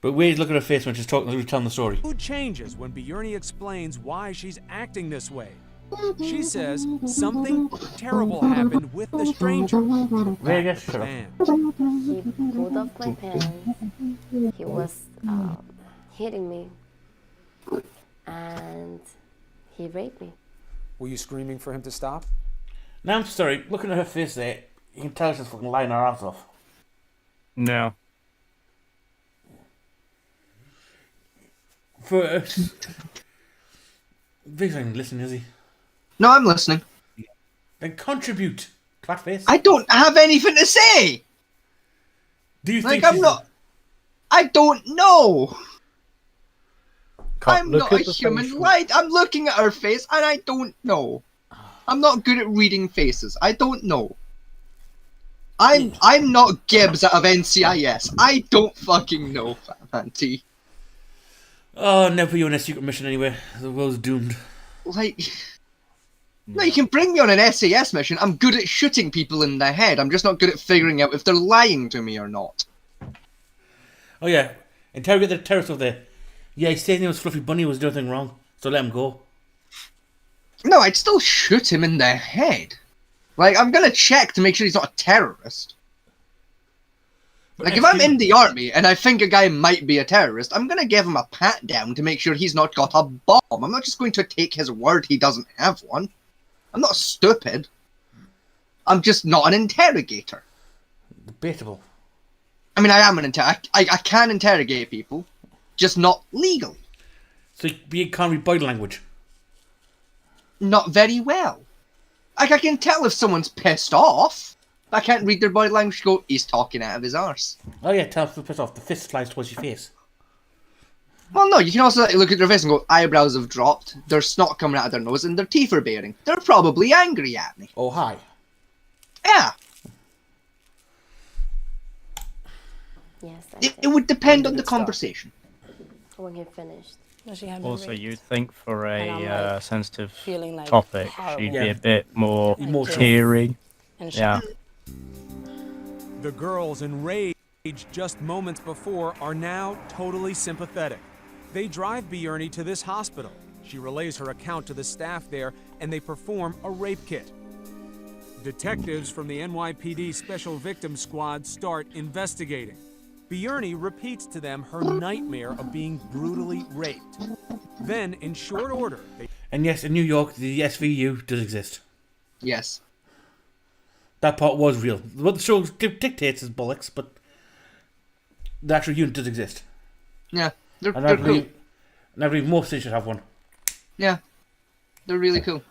But Wade's looking at her face when she's telling the story. Mood changes when Bjorni explains why she's acting this way. She says something terrible happened with the stranger. Vegas, shut up. He pulled off my pants. He was hitting me. And he raped me. Were you screaming for him to stop? Now I'm sorry, looking at her face there, you can tell she's fucking lying her ass off. No. For Vic's not even listening, is he? No, I'm listening. Then contribute, twatface. I don't have anything to say. Do you Like, think I'm not. I don't know. I'm look not a at the human facial- light. I'm looking at her face and I don't know. I'm not good at reading faces. I don't know. I'm not Gibbs out of NCIS. I don't fucking know, Auntie. Oh, never put you on a secret mission anyway. The world's doomed. Like, no, you can bring me on an SAS mission. I'm good at shooting people in the head. I'm just not good at figuring out if they're lying to me or not. Oh yeah, interrogate the terrorist over there. Yeah, he said his name was Fluffy Bunny, was doing anything wrong, so let him go. No, I'd still shoot him in the head. Like, I'm gonna check to make sure he's not a terrorist. Like, if I'm in the army and I think a guy might be a terrorist, I'm gonna give him a pat down to make sure he's not got a bomb. I'm not just going to take his word he doesn't have one. I'm not stupid. I'm just not an interrogator. Debatable. I mean, I am an I can interrogate people, just not legally. So you can't read body language? Not very well. Like, I can tell if someone's pissed off. I can't read their body language. Go, he's talking out of his arse. Oh yeah, tell if they're pissed off. The fist flies towards your face. Well, no, you can also look at their face and go, eyebrows have dropped, their snot coming out of their nose, and their teeth are baring. They're probably angry at me. Oh, hi. Yeah. Yes, It would depend on the conversation. when you're finished. Also, you'd think for And I'm, a like, sensitive feeling, like, topic, horrible. she'd Yeah. be a bit more Emotional. teary. And Yeah. The girls, enraged just moments before, are now totally sympathetic. They drive Bjorny to this hospital. She relays her account to the staff there, and they perform a rape kit. Detectives from the NYPD Special Victims Squad start investigating. Bjorny repeats to them her nightmare of being brutally raped. Then, in short order, they... And yes, in New York, the SVU does exist. Yes. That part was real. What the show dictates is bollocks, but the actual unit does exist. Yeah, And I they're cool. believe most cities should have one. Yeah, they're really cool.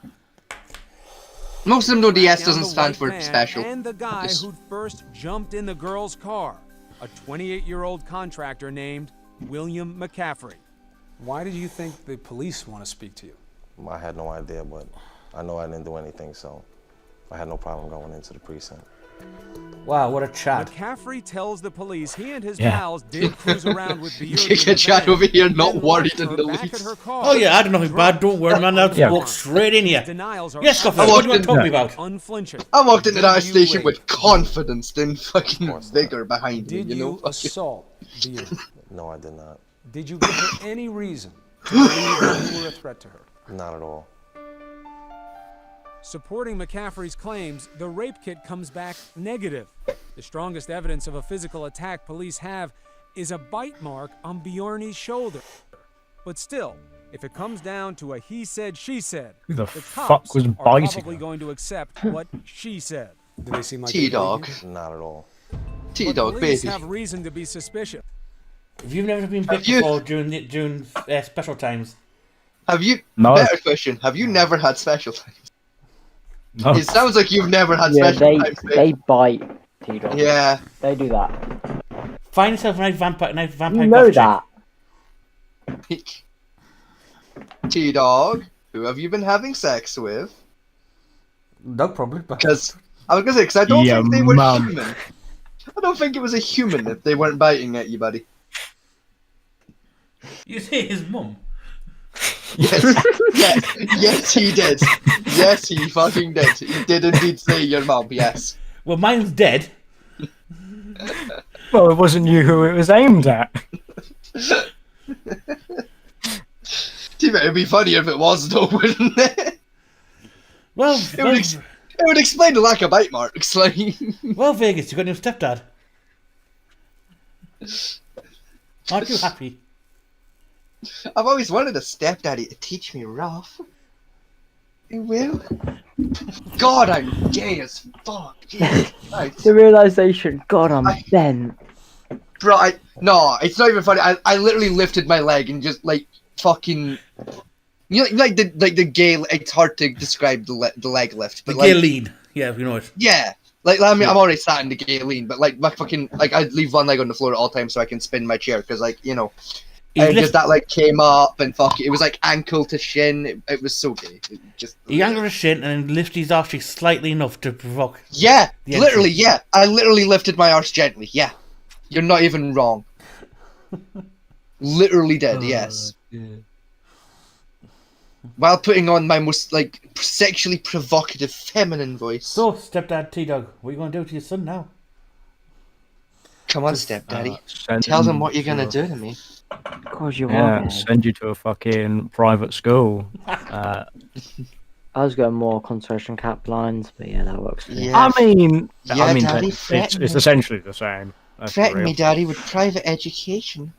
Most of them know the S down doesn't the stand white for van special. And the guy Yes. who'd first jumped in the girl's car, a 28-year-old contractor named William McCaffrey. Why did you think the police want to speak to you? I had no idea, but I know I didn't do anything, so I had no problem going into the precinct. Wow, what a Chad. McCaffrey tells the police he and his Yeah. pals did cruise around with Bjorny in Kick a the Chad van, over here, not then worried left in her the back least. at her car. Oh yeah, I don't know nothing bad. Don't worry, man. I'll just walk straight in here. Denials are Yes, Scoffler, I what walked do you want to talk to me in- about? Unflinching. I walked into that Did you station rape? with confidence, then fucking vigor behind me, Did you know? you assault Bjorny? No, I did not. Did you give her any reason to believe that you were a threat to her? Not at all. Supporting McCaffrey's claims, the rape kit comes back negative. The strongest evidence of a physical attack police have is a bite mark on Bjorny's shoulder. But still, if it comes down to a he said, she said, Who the cops fuck was are biting probably her? going to accept what she said. Did they seem like T-Dog. Not at all. T-Dog, Police baby. have reason to be suspicious. If you've never been bit you- before during special times, Have you... No. Better question. Have you never had special times? No. It sounds like you've never had Yeah, special times, babe. they bite T-Dog. Yeah. They do that. find yourself a nice vampire You know goth chick. that. T-Dog, who have you been having sex with? No, probably, but... Because... I was gonna say, because I don't Yeah, think they were mum. human. I don't think it was a human if they weren't biting at you, buddy. You say his mum? Yes, yes, he did. Yes, he fucking did. He did indeed say your mum, yes. Well, mine's dead. Well, it wasn't you who it was aimed at. It'd be funnier if it was, though, wouldn't it? Well, It would explain the lack of bite marks, like... well, Vegas, you got a new stepdad. Aren't you happy? I've always wanted a stepdaddy to teach me rough. He will. God, I'm gay as fuck. Jesus Christ. The realization, God, I'm bent. Bro, no, it's not even funny. I literally lifted my leg and just, like, fucking... You know, like the gay... It's hard to describe the leg lift, but The like... gay lean. Yeah, you know it. Yeah. Like, I mean, I'm already sat in the gay lean, but, like, my fucking... Like, I'd leave one leg on the floor at all times so I can spin my chair, because, like, you know... Because that, like, came up, and fuck it was, like, ankle to shin. It was so gay. It just... He angled his shin and then lifted his arse cheek slightly enough to provoke... Yeah! the Literally, entry. yeah! I literally lifted my arse gently, yeah. You're not even wrong. Literally did, yes. While putting on my most, like, sexually provocative feminine voice. So, stepdad T-Dog, what are you going to do to your son now? Come on, stepdaddy. Send Tell them him what you're gonna to- do to me. Cause you Yeah, are. send you to a fucking private school. I was going more concentration camp lines, but yeah, that works for me. Yeah. I mean, Yeah, Daddy, it's threaten me. essentially the same. Let's be Threaten real. me, daddy, with private education.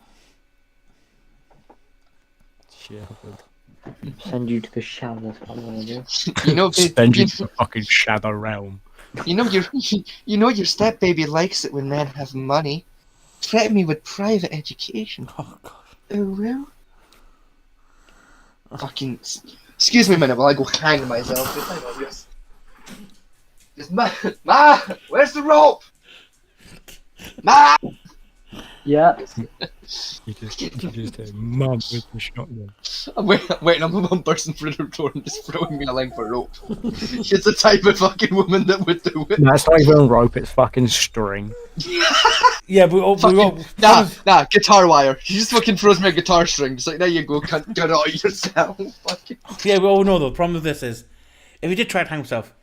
Send you to the shower. That's what I'm gonna do. You know, Send you to the fucking shadow realm. you know your step baby likes it when men have money. Threaten me with private education. Oh, God. Oh, well. Fucking... Excuse me a minute while I go hang myself. Just Ma, where's the rope? Ma. Yeah. You just hear, Mum, where's the shotgun? I'm waiting on my mum bursting through the door and just throwing me a length of rope. She's the type of fucking woman that would do it. No, it's not even rope, it's fucking string. Yeah, but nah, guitar wire. She just fucking throws me a guitar string. It's like, there you go, cunt, get it out yourself. Fucking. Yeah, we all know though. The problem with this is, if he did try to hang himself,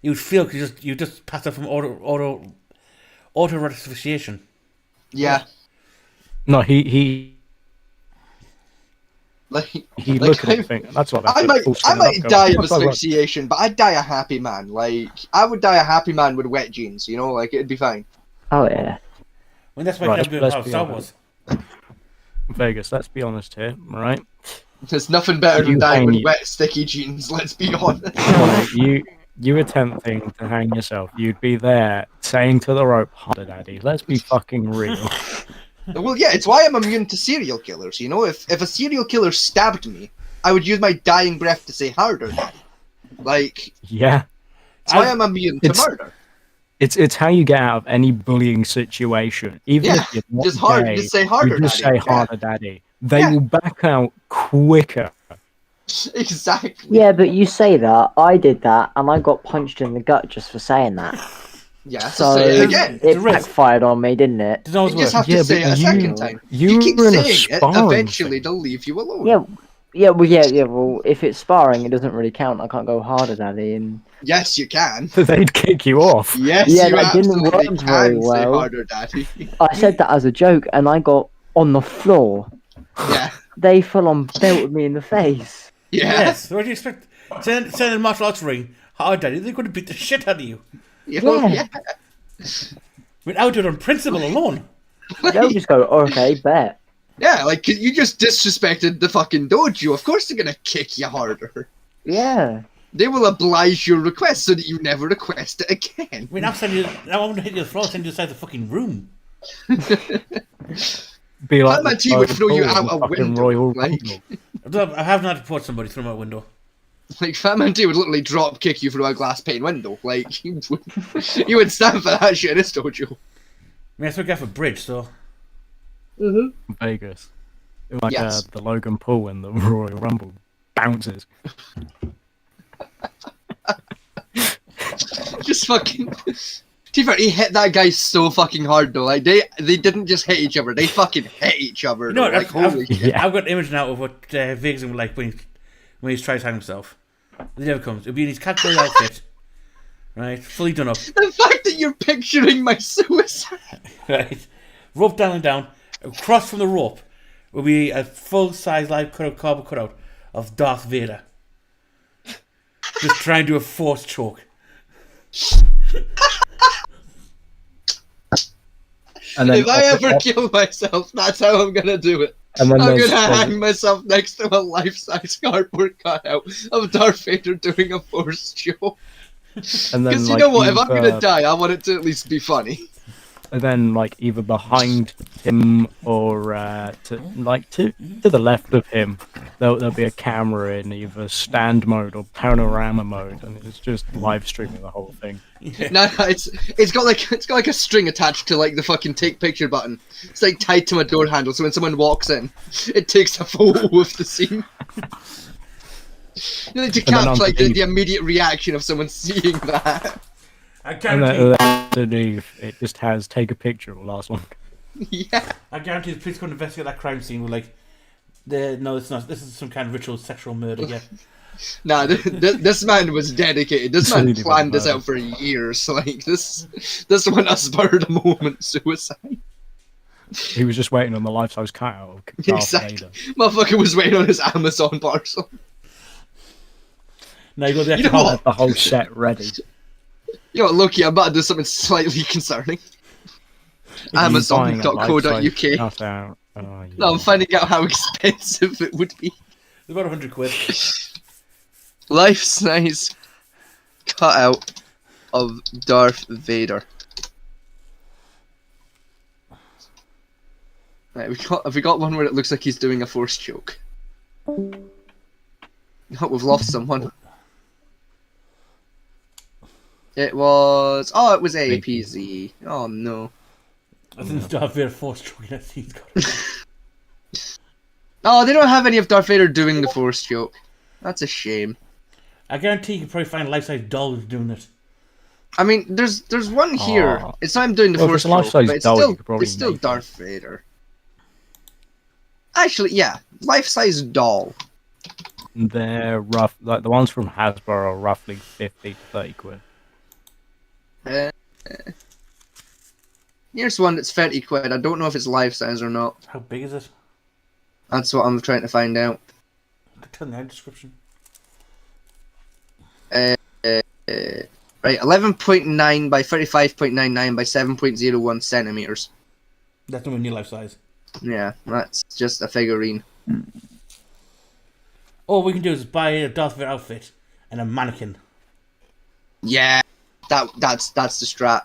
you would feel because you just pass it from auto asphyxiation. Yeah. No, he look at it and think, that's what I might die of asphyxiation, but I'd die a happy man. Like, I would die a happy man with wet jeans, you know, like, it'd be fine. Oh, yeah. Well, that's why Right, you let's how be Star honest. Wars. Vegas, let's be honest here, right? There's nothing better than You dying hang- with wet, sticky jeans, let's be honest. Right, you attempting to hang yourself, you'd be there saying to the rope, harder daddy, let's be fucking real. Well, yeah, it's why I'm immune to serial killers, you know? If a serial killer stabbed me, I would use my dying breath to say harder, daddy. Like, Yeah. that's why I'm immune to murder. It's how you get out of any bullying situation. Even Yeah, if you're not just hard- gay, just say harder, you just daddy. say harder daddy. They will back out quicker. Exactly. Yeah, but you say that. I did that, and I got punched in the gut just for saying that. Yeah, So say it again. it backfired on me, didn't it? You just have to say it a second time. You keep saying it, eventually they'll leave you alone. Well, if it's sparring, it doesn't really count. I can't go harder, daddy. And Yes, you can. They'd kick you off. Yes, yeah, you that didn't absolutely work can very say well. harder, daddy. I said that as a joke, and I got on the floor. Yeah. They full on belted me in the face. Yes. What do you expect? Send in a martial arts ring. Hard daddy, they're going to beat the shit out of you. Yeah. Without it on principle alone. They'll just go, okay, bet. Yeah, like, you just disrespected the fucking dojo. Of course they're gonna kick you harder. Yeah. They will oblige your request so that you never request it again. I mean, I'm sending you. I want to hit you the floor, send you inside the fucking room. Be like Batman T would throw you out a window. Royal like, I have not put somebody through my window. like, Fat Man T would literally drop kick you through a glass pane window. Like, you would stand for that shit in this dojo. I mean, that's what I got for bridge, so. Vegas. Like Yes. the Logan Paul and the Royal Rumble bounces. Just fucking. He hit that guy so fucking hard though. Like they didn't just hit each other; they fucking hit each other. You know, though. Like holy shit. I've got an image now of what Vegas would like when he's trying to hang himself. The day comes. It'll be in his catboy outfit, right, fully done up. The fact that you're picturing my suicide. Right, rope down and down. Across from the rope will be a full-size live cardboard cutout of Darth Vader, just trying to do a force choke. And then If I ever kill myself, that's how I'm gonna do it. And then I'm there's- gonna hang myself next to a life-size cardboard cutout of Darth Vader doing a force choke. And then, Because you like, know what? If I'm gonna either- die, I want it to at least be funny. And then, like, either behind him or to the left of him, there'll be a camera in either stand mode or panorama mode, and it's just live streaming the whole thing. No, it's got like a string attached to like the fucking take picture button. It's like tied to my door handle, so when someone walks in, it takes a photo of the scene. You need to And then capture like the underneath- immediate reaction of someone seeing that. I And guarantee. then underneath, it just has take a picture of the last one. Yeah. I guarantee the police couldn't investigate that crime scene with like, no, it's not. This is some kind of ritual sexual murder. Yeah. Nah, this man was dedicated. This man Really planned this bad. out for years. Like this wasn't a spur of the moment suicide. He was just waiting on the life-size cutout of Darth Exactly. Vader. Motherfucker was waiting on his Amazon parcel. Now you go there. You know what? Had the whole set ready. You know what, Loki, I'm about to do something slightly concerning. Amazon.co.uk. Cutout. Oh, yeah. No, I'm finding out how expensive it would be. It's about £100. Life-size cutout of Darth Vader. Right, have we got one where it looks like he's doing a force choke? No, we've lost someone. It was. Oh, it was APZ. Oh no. I think it's Darth Vader Force choking that scene. Oh, they don't have any of Darth Vader doing the Force choke. That's a shame. I guarantee you can probably find life-size dolls doing it. I mean, there's one here. Aw. It's not him doing the Well, if Force it's a choke, but life-size it's doll, still you could probably it's still make Darth Vader. Actually, yeah, life-size doll. They're rough. Like the ones from Hasbro are roughly 50 to 30 quid. Here's one that's 30 quid. I don't know if it's life-size or not. How big is it? That's what I'm trying to find out. Tell me the description. Right, 11.9 by 35.99 by 7.01 centimeters. That's not near life size. Yeah, that's just a figurine. All we can do is buy a Darth Vader outfit and a mannequin. Yeah, that's the strat.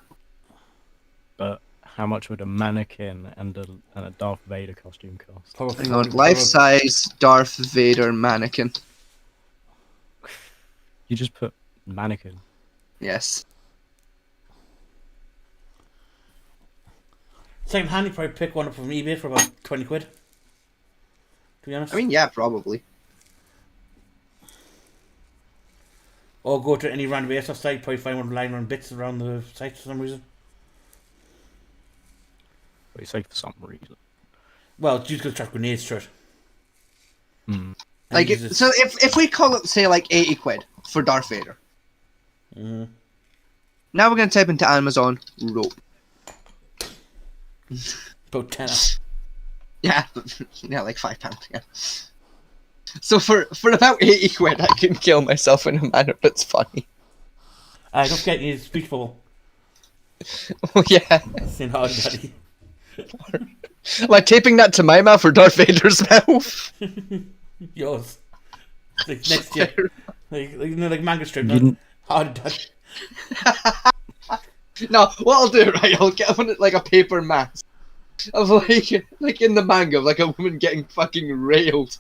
But how much would a mannequin and a Darth Vader costume cost? Hang on, life-size Darth Vader mannequin. You just put mannequin. Yes. Second hand, you probably pick one up from eBay for about 20 quid. To be honest. I mean, yeah, probably. Or go to any random ASOS site, probably find one lying around bits around the site for some reason. What you say for some reason? Well, it's just going to chuck grenades to it. Like, so if we call it, say, like 80 quid for Darth Vader. Mm-hmm. Now we're going to type into Amazon rope. About 10. Yeah, yeah, like £5. Yeah. So for about 80 quid, I can kill myself in a manner that's funny. Don't forget your speech bubble. Oh yeah. Saying hard daddy. Am I taping that to my mouth or Darth Vader's mouth? Yours. Like next year. Like manga strip. You Hard daddy. No, what I'll do, right, I'll get one like a paper mask of like in the manga of like a woman getting fucking railed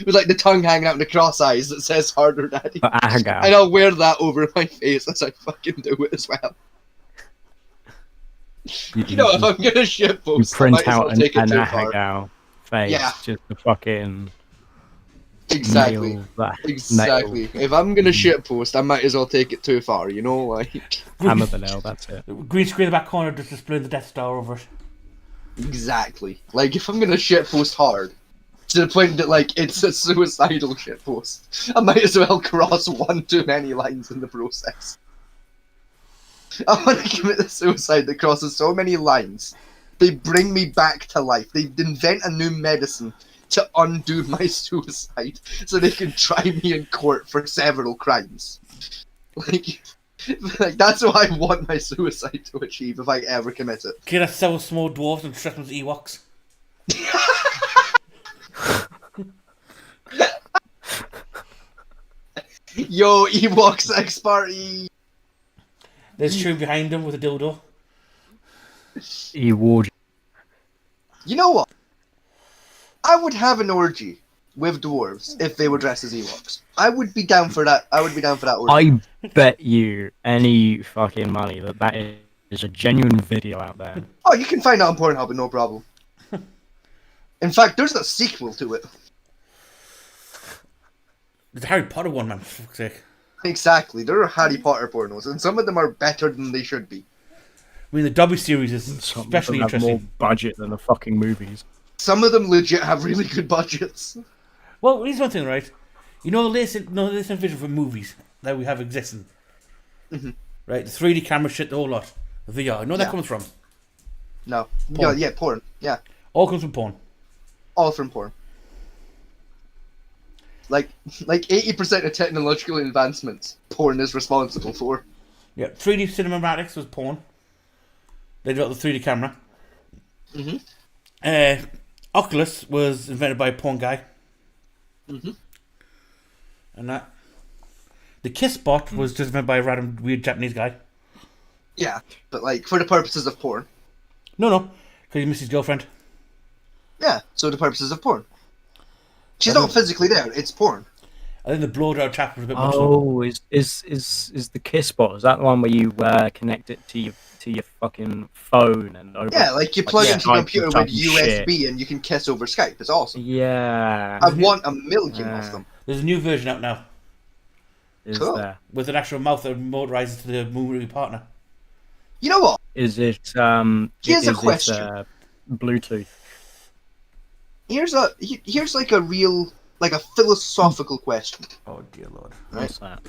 with like the tongue hanging out and the cross eyes that says harder daddy. And I'll wear that over my face as I fucking do it as well. You know, if I'm gonna shitpost, you print I might as well out take it an too far. Ahagao face Yeah. just to fucking Exactly. nail that. Exactly. If I'm gonna shitpost, I might as well take it too far, you know, like Hammer the nail, that's it. Green screen in the back corner just displaying the Death Star over it. Exactly. Like if I'm gonna shitpost hard, to the point that like it's a suicidal shitpost, I might as well cross one too many lines in the process. I want to commit a suicide that crosses so many lines. They bring me back to life. They invent a new medicine to undo my suicide, so they can try me in court for several crimes. Like that's what I want my suicide to achieve if I ever commit it. Kill several small dwarves and strip them as Ewoks. Yo, Ewok sex party! There's Chewie behind him with a dildo. Ewok. You know what? I would have an orgy with dwarves if they were dressed as Ewoks. I would be down for that. I would be down for that orgy. I bet you any fucking money that is a genuine video out there. Oh, you can find it on Pornhub, no problem. In fact, there's a sequel to it. There's a Harry Potter one, man, for fuck's sake. Exactly, there are Harry Potter pornos, and some of them are better than they should be. I mean, the W series is Some of especially them have interesting. more budget than the fucking movies. Some of them legit have really good budgets. Well, here's one thing, right? You know the latest vision for movies that we have existing? Mm-hmm. Right? The 3D camera shit, the whole lot. The VR. You know where that comes from? No. Porn. Yeah, porn. Yeah. All comes from porn. All from porn. Like 80% of technological advancements, porn is responsible for. Yeah, 3D cinematics was porn. They developed the 3D camera. Mm-hmm. Oculus was invented by a porn guy. Mm-hmm. And that. The Kiss bot was just invented by a random weird Japanese guy. Yeah, but like for the purposes of porn. No, because he missed his girlfriend. Yeah, so the purposes of porn. She's not physically there, it's porn. I think the blow dry trap was a bit much. Oh, is the kiss bot? Is that the one where you connect it to your fucking phone and over? Yeah, like you plug into your computer with shit. USB and you can kiss over Skype. It's awesome. Yeah. I want a million of them. There's a new version out now. Is Cool. there? With an actual mouth that motorizes to the movie partner. You know what? Is it Here's a is it, question. Bluetooth? Here's like a real, like a philosophical question. Oh dear lord. Right? What's that?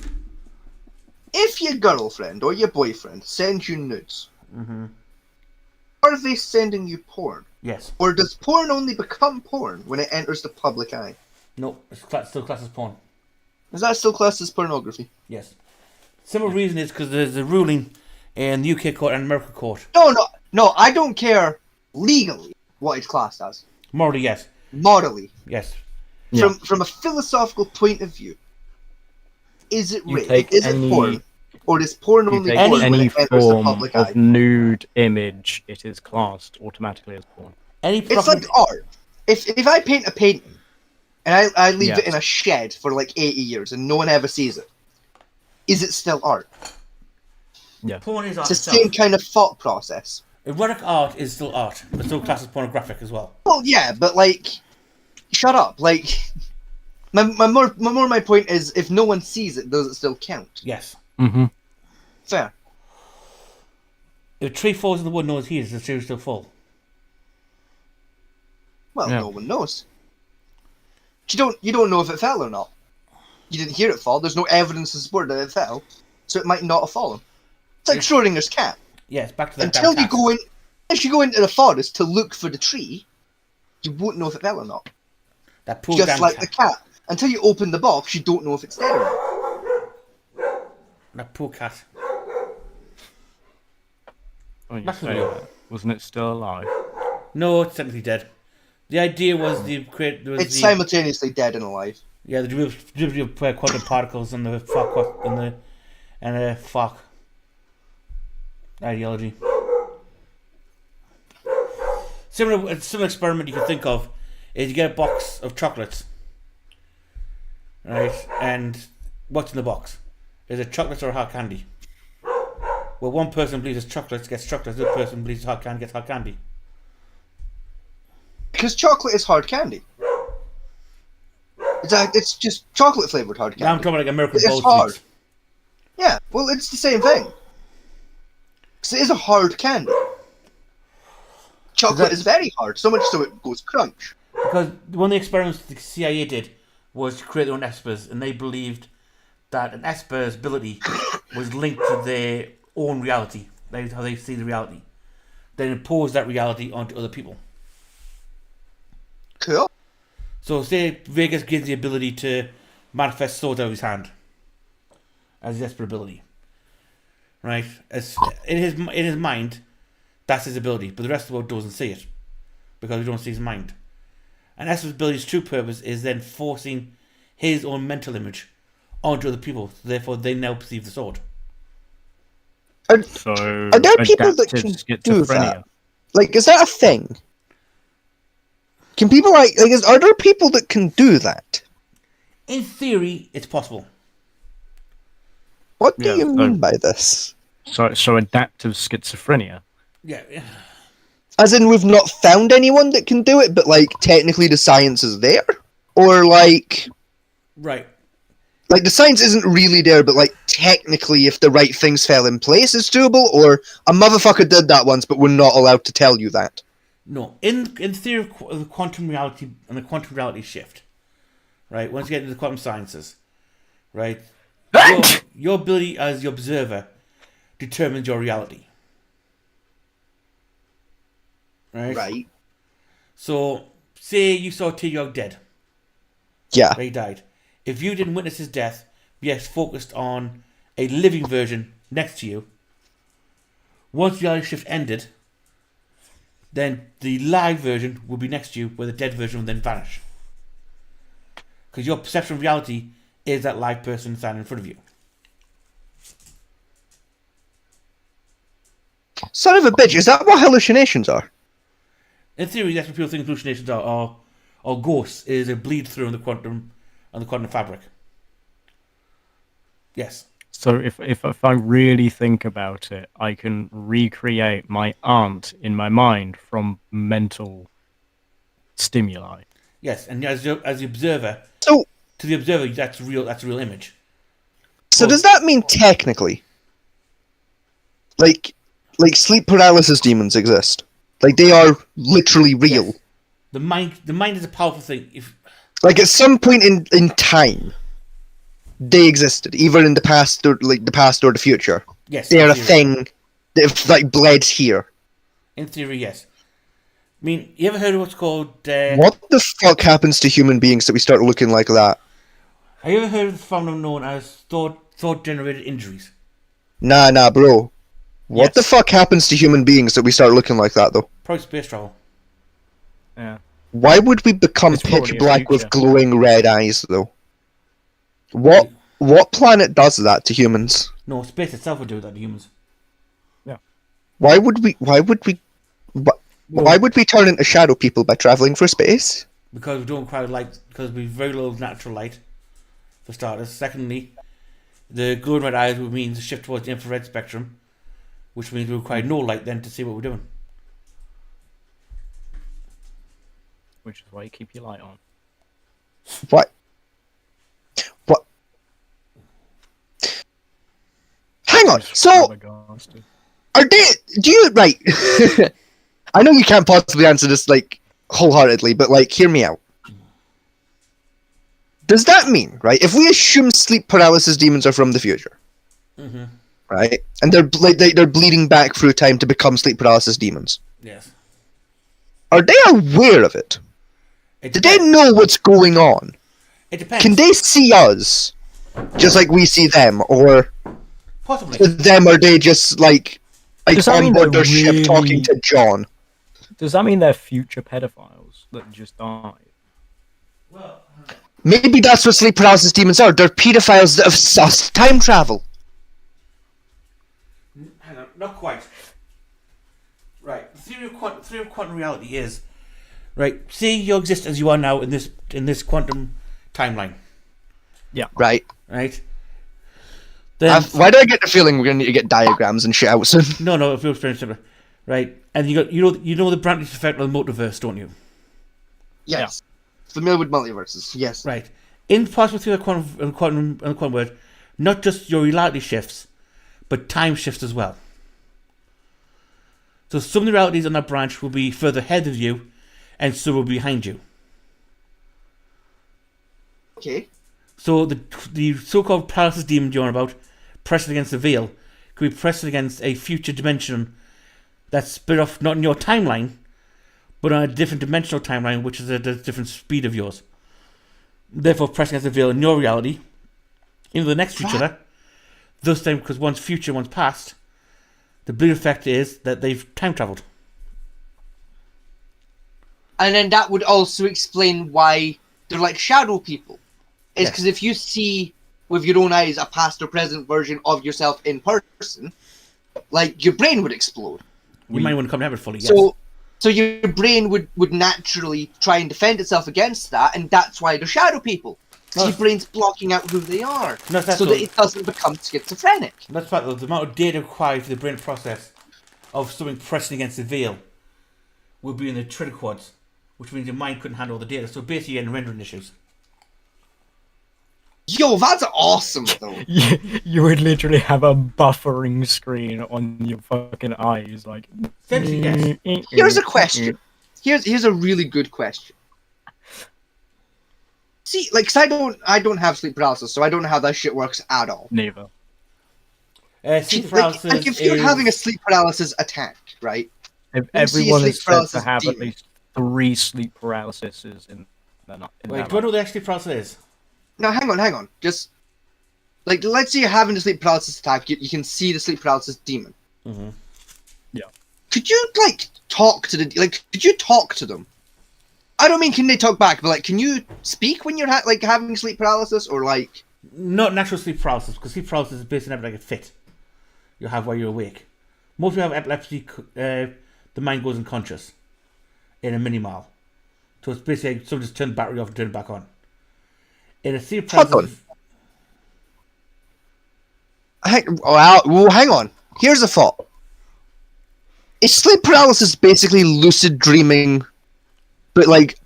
If your girlfriend or your boyfriend sends you nudes, Mm-hmm. are they sending you porn? Yes. Or does porn only become porn when it enters the public eye? No, it's still classed as porn. Is that still classed as pornography? Yes. Simple reason is because there's a ruling in the UK court and American court. No, I don't care legally what it's classed as. Morally, yes. Morally. Yes. From a philosophical point of view, is it You rape? take Is any- it porn? Or is porn You only take porn when any it enters the form public of eye? nude image, it is classed automatically as porn. It's like art. If I paint a painting and I leave it Yes. in a shed for like 80 years and no one ever sees it, is it still art? Yeah. Porn is art It's the itself. same kind of thought process. Erotic art is still art, but still classed as pornographic as well. Well, yeah, but like, shut up. Like, my point is, if no one sees it, does it still count? Yes. Mm-hmm. Fair. If a tree falls in the wood, no one hears, the tree will still fall. Well, Yeah. no one knows. You don't know if it fell or not. You didn't hear it fall. There's no evidence to support that it fell, so it might not have fallen. It's like Schrodinger's cat. Yes, back to that Until damn you cat. go in, if you go into the forest to look for the tree, you won't know if it fell or not. That poor Just damn like cat. the cat. Until you open the box, you don't know if it's there or not. That poor cat. Oh, you That's say real. that. Wasn't it still alive? No, it's technically dead. The idea was It's simultaneously dead and alive. Yeah, the delivery of quantum particles and the fuck ideology. Similar experiment you can think of is you get a box of chocolates, right? And what's in the box? Is it chocolates or hard candy? Well, one person believes it's chocolates, gets chocolates. The other person believes it's hard candy, gets hard candy. Because chocolate is hard candy. It's just chocolate flavored hard candy. Now I'm talking like American It's Bowl hard. sweets. Yeah, well, it's the same thing. Because it is a hard candy. Chocolate is very hard, so much so it goes crunch. Because one of the experiments the CIA did was to create their own espers, and they believed that an esper's ability was linked to their own reality, like how they see the reality. Then impose that reality onto other people. Cool. So say Vegas gives the ability to manifest swords out of his hand as his esper ability, right? As in his mind, that's his ability, but the rest of the world doesn't see it because we don't see his mind. And Esper's ability's true purpose is then forcing his own mental image onto other people, so therefore they now perceive the sword. Are there people that adaptive can do schizophrenia. that? Like, is that a thing? Can people are there people that can do that? In theory, it's possible. What do Yeah, you mean by this? So adaptive schizophrenia. Yeah. As in, we've not found anyone that can do it, but like technically the science is there, or like Right. the science isn't really there, but like technically, if the right things fell in place, it's doable. Or a motherfucker did that once, but we're not allowed to tell you that. No, in theory of the quantum reality and the quantum reality shift, right? Once you get into the quantum sciences, right? Your ability as the observer determines your reality, right? Right. So, say you saw T-Yog dead. Yeah. He died. If you didn't witness his death, yes, focused on a living version next to you, once the reality shift ended, then the live version will be next to you, where the dead version will then vanish. Because your perception of reality is that live person standing in front of you. Son of a bitch! Is that what hallucinations are? In theory, that's what people think hallucinations are, or ghosts is a bleed through on the quantum fabric. Yes. So if I really think about it, I can recreate my aunt in my mind from mental stimuli. Yes, and as the observer, So to the observer, that's real. That's a real image. So does that mean technically, like sleep paralysis demons exist? Like they are literally real. Yes. The mind is a powerful thing. If Like at some point in time, they existed, either in the past or the future. Yes, they in are a theory. thing that like bled here. In theory, yes. I mean, you ever heard of what's called? What the fuck happens to human beings that we start looking like that? Have you ever heard of the phenomenon known as thought-generated injuries? Nah, bro. What the fuck happens to human beings that we start looking like that, though? Probably space travel. Yeah. Why would we become It's pitch probably a black with future. glowing red eyes, though? What planet does that to humans? No, space itself would do that to humans. Why would we? Why would we turn into shadow people by traveling for space? Because we don't require light, because we have very little natural light, for starters. Secondly, the glowing red eyes would mean to shift towards the infrared spectrum, which means we require no light then to see what we're doing. Which is why you keep your light on. What? Hang on. So, are they? Do you right? I know you can't possibly answer this like wholeheartedly, but like, hear me out. Does that mean, right? If we assume sleep paralysis demons are from the future, Mm-hmm. right, and they're bleeding back through time to become sleep paralysis demons, Yes. are they aware of it? Do they know what's going on? It depends. Can they see us, just like we see them, or Possibly. to them are they just like Does that on mean board they're their ship talking to John? Does that mean they're future pedophiles that just died? Maybe that's what sleep paralysis demons are. They're pedophiles that have sussed time travel. Hang on, not quite. Right, the theory of quantum reality is, right, say you exist as you are now in this quantum timeline. Yeah. Right. Right. Then Why do I get the feeling we're gonna need to get diagrams and shit out soon? No, it feels very simple. Right, and you know the branch effect of the multiverse, don't you? Yes. Familiar with multiverses. Yes. Right. In possible theory of quantum world, not just your reality shifts, but time shifts as well. So some of the realities on that branch will be further ahead of you, and some will be behind you. Okay. So the so-called paralysis demon you're on about, pressing against the veil, could be pressing against a future dimension that's split off not in your timeline, but on a different dimensional timeline, which is at a different speed of yours. Therefore, pressing against the veil in your reality, into the next future, thus then, because one's future, one's past, the bleed effect is that they've time travelled. And then that would also explain why they're like shadow people. It's because if you see with your own eyes a past or present version of yourself in person, like your brain would explode. Your mind wouldn't come together fully, yes. So your brain would naturally try and defend itself against that, and that's why they're shadow people. So your brain's blocking out who they are, so that it doesn't become schizophrenic. That's right, though. The amount of data required for the brain process of something pressing against the veil would be in the triloquads, which means your mind couldn't handle the data. So basically, you're in rendering issues. Yo, that's awesome, though. You would literally have a buffering screen on your fucking eyes, like. Here's a question. Here's a really good question. See, like, 'cause I don't have sleep paralysis, so I don't know how that shit works at all. Neither. Sleep paralysis like if you're having a sleep paralysis attack, right? Everyone is said to have at least 3 sleep paralyses in their life. Wait, do I know what the sleep paralysis is? Now, hang on. Just, like, let's say you're having a sleep paralysis attack, you can see the sleep paralysis demon. Mm-hmm. Yeah. Could you, like, could you talk to them? I don't mean can they talk back, but, like, can you speak when you're, having sleep paralysis, or, like... Not natural sleep paralysis, because sleep paralysis is basically like a fit you have while you're awake. Most people have epilepsy, the mind goes unconscious in a mini-mile. So it's basically like someone just turned the battery off and turned it back on. In a sleep paralysis... hang on. Here's a thought. Is sleep paralysis basically lucid dreaming, but like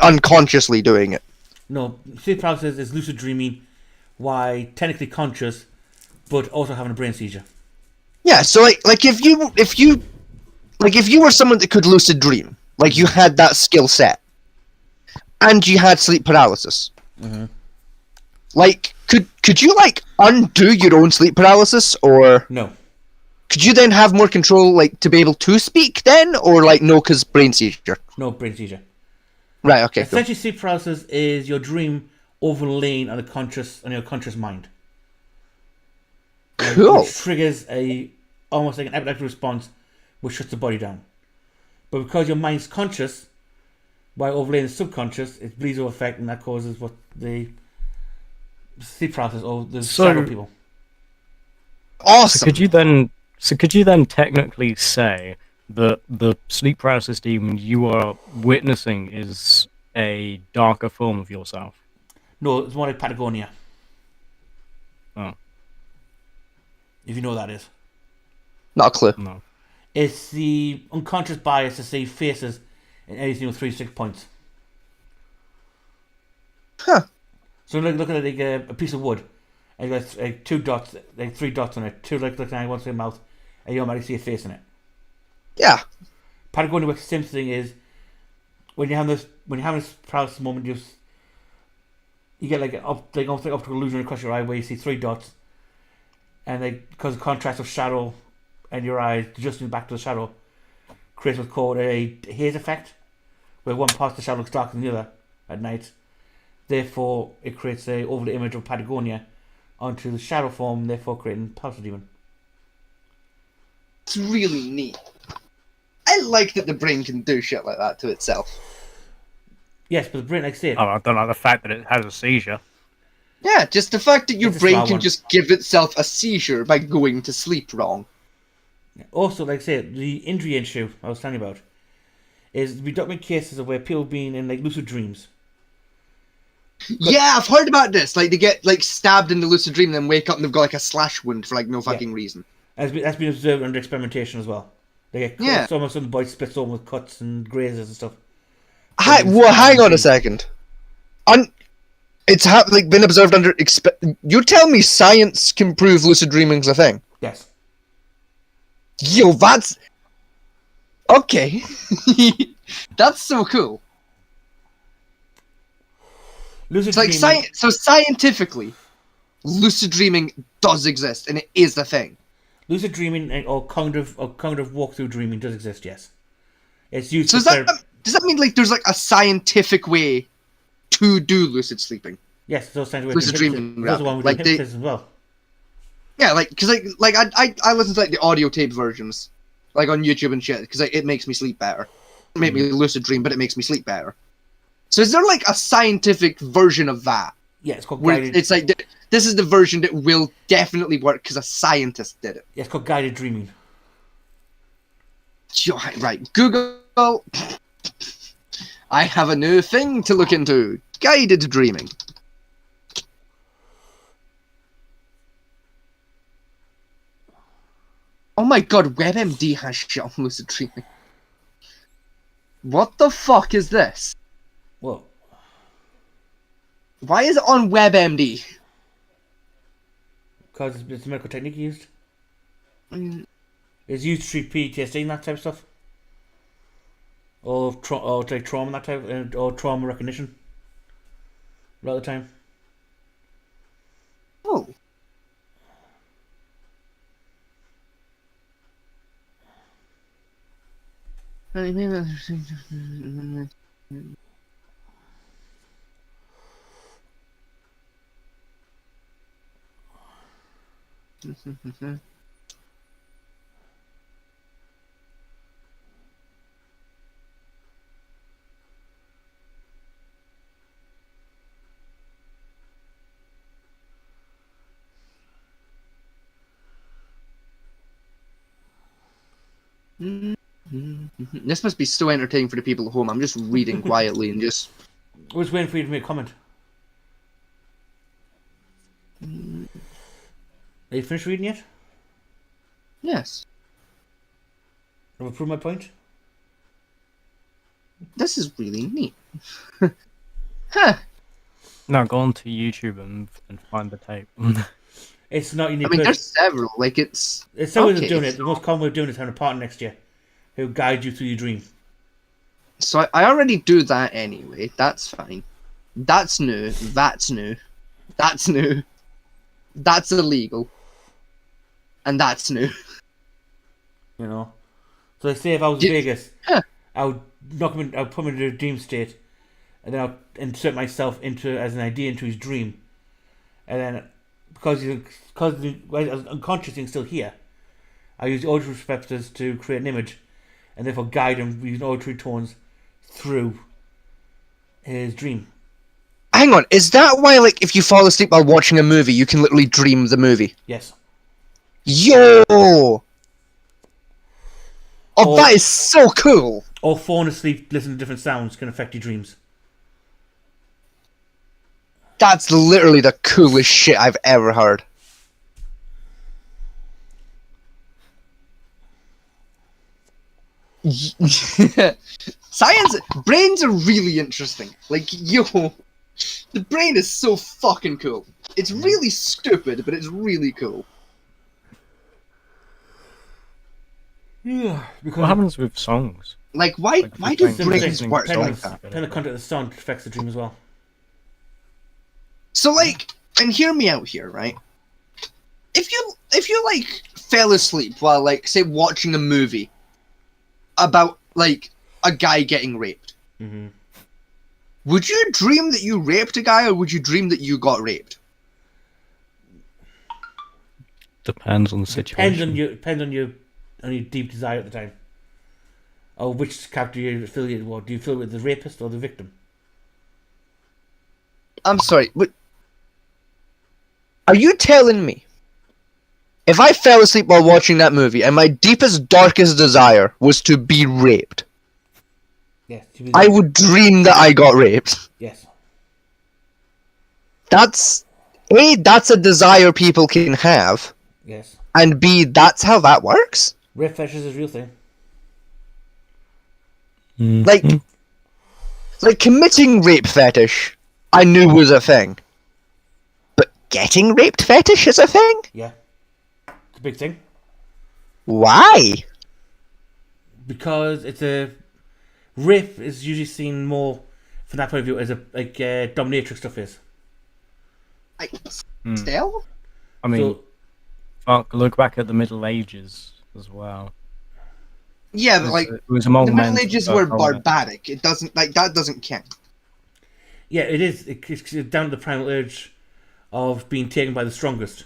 unconsciously doing it? No, sleep paralysis is lucid dreaming, while technically conscious, but also having a brain seizure. Yeah. So like if you were someone that could lucid dream, like you had that skill set, and you had sleep paralysis, like could you like undo your own sleep paralysis, or no? Could you then have more control, like to be able to speak then, or like no, because brain seizure? No, brain seizure. Right. Okay. Cool. Essentially, sleep paralysis is your dream overlaying on your conscious mind. Cool. Which triggers almost like an epileptic response, which shuts the body down. But because your mind's conscious, by overlaying the subconscious, it bleeds over effect, and that causes what the sleep paralysis or the shadow people. Awesome. So could you then technically say that the sleep paralysis demon you are witnessing is a darker form of yourself? No, it's more like Patagonia. Oh. If you know what that is. Not a clue. No. It's the unconscious bias to see faces in anything with 3 to 6 points. Huh. So look at like a piece of wood, and you got like 2 dots, like 3 dots on it, 2 like looking at one to your mouth, and you automatically see a face in it. Yeah. Patagonia works the same thing is when you're having this paralysis moment, you get like almost like optical illusion across your eye where you see 3 dots, and because of the contrast of shadow and your eyes adjusting back to the shadow creates what's called a haze effect, where one part of the shadow looks darker than the other at night. Therefore, it creates a overlay image of Patagonia onto the shadow form, therefore creating paralysis demon. It's really neat. I like that the brain can do shit like that to itself. Yes, but the brain, like I said... Oh, I don't like the fact that it has a seizure. Yeah, just the fact that your It's a brain small can one. just give itself a seizure by going to sleep wrong. Also, like I said, the injury issue I was telling you about is we document cases of where people being in like lucid dreams. Yeah, I've heard about this. Like they get like stabbed in the lucid dream, and then wake up and they've got like a slash wound for like no fucking reason. That's been observed under experimentation as well. They get cuts, Yeah. some of the body splits open with cuts and grazes and stuff. Hang on a second. It's been observed under You tell me science can prove lucid dreaming's a thing? Yes. Yo, that's okay. That's so cool. Lucid it's like dreaming- so scientifically, lucid dreaming does exist and it is a thing. Lucid dreaming or cognitive walkthrough dreaming does exist. Yes, it's used. So does that mean like there's like a scientific way to do lucid sleeping? Yes, those scientific lucid dreaming. Those are the one with like hypnosis as well. Yeah, like because I listen to like the audio tape versions, like on YouTube and shit, because it makes me sleep better. It makes me lucid dream, but it makes me sleep better. So is there like a scientific version of that? Yeah, it's called where guided. it's like this is the version that will definitely work because a scientist did it. Yeah, it's called guided dreaming. Right, Google. I have a new thing to look into. Guided dreaming. Oh my god, WebMD has shit on lucid dreaming. What the fuck is this? What? Why is it on WebMD? Because it's a medical technique used. It's used to treat PTSD and that type of stuff. Or like trauma and that type, or trauma recognition. A lot of the time. Oh. This must be so entertaining for the people at home. I'm just reading quietly and just... I was waiting for you to make a comment. Are you finished reading yet? Yes. Have I proved my point? This is really neat. Huh. No, go on to YouTube and find the tape. It's not unique. I mean, there's several. Like, it's... It's some ways of okay, doing it. so- The most common way of doing it is having a partner next to you who guides you through your dream. So I already do that anyway. That's fine. That's new. That's new. That's new. That's illegal. And that's new. You know? So, like, say if I was in Vegas, I would knock him in, I would put him into a dream state, and then I'll insert myself into as an idea into his dream. And then, because the unconscious thing's still here, I use auditory receptors to create an image, and therefore guide him using auditory tones through his dream. Hang on, is that why, like, if you fall asleep while watching a movie, you can literally dream the movie? Yes. Yo! Oh, that is so cool! Or falling asleep, listening to different sounds can affect your dreams. That's literally the coolest shit I've ever heard. Science, brains are really interesting. Like, yo, the brain is so fucking cool. It's really stupid, but it's really cool. Yeah. Because What happens with songs? Like, why do brains work Depending like that? on the content of the song affects the dream as well. So, like, and hear me out here, right? If you like fell asleep while, like, say, watching a movie about, like, a guy getting raped, Mm-hmm. would you dream that you raped a guy, or would you dream that you got raped? Depends on the situation. Depends on your deep desire at the time. Or which character you're affiliated with. Do you feel with the rapist or the victim? I'm sorry, but are you telling me if I fell asleep while watching that movie and my deepest, darkest desire was to be raped, Yes. I would dream that I got raped? Yes. That's a desire people can have, Yes. and B, that's how that works? Rape fetishes is a real thing. Like committing rape fetish, I knew was a thing. But getting raped fetish is a thing? Yeah. It's a big thing. Why? Because it's a... Rape is usually seen more, from that point of view, as a dominatrix stuff is. Still? I mean, fuck, look back at the Middle Ages as well. Yeah, but like It was a the moment Middle Ages of were dominance. barbaric. It doesn't that doesn't count. Yeah, it is. It's down to the primal urge of being taken by the strongest.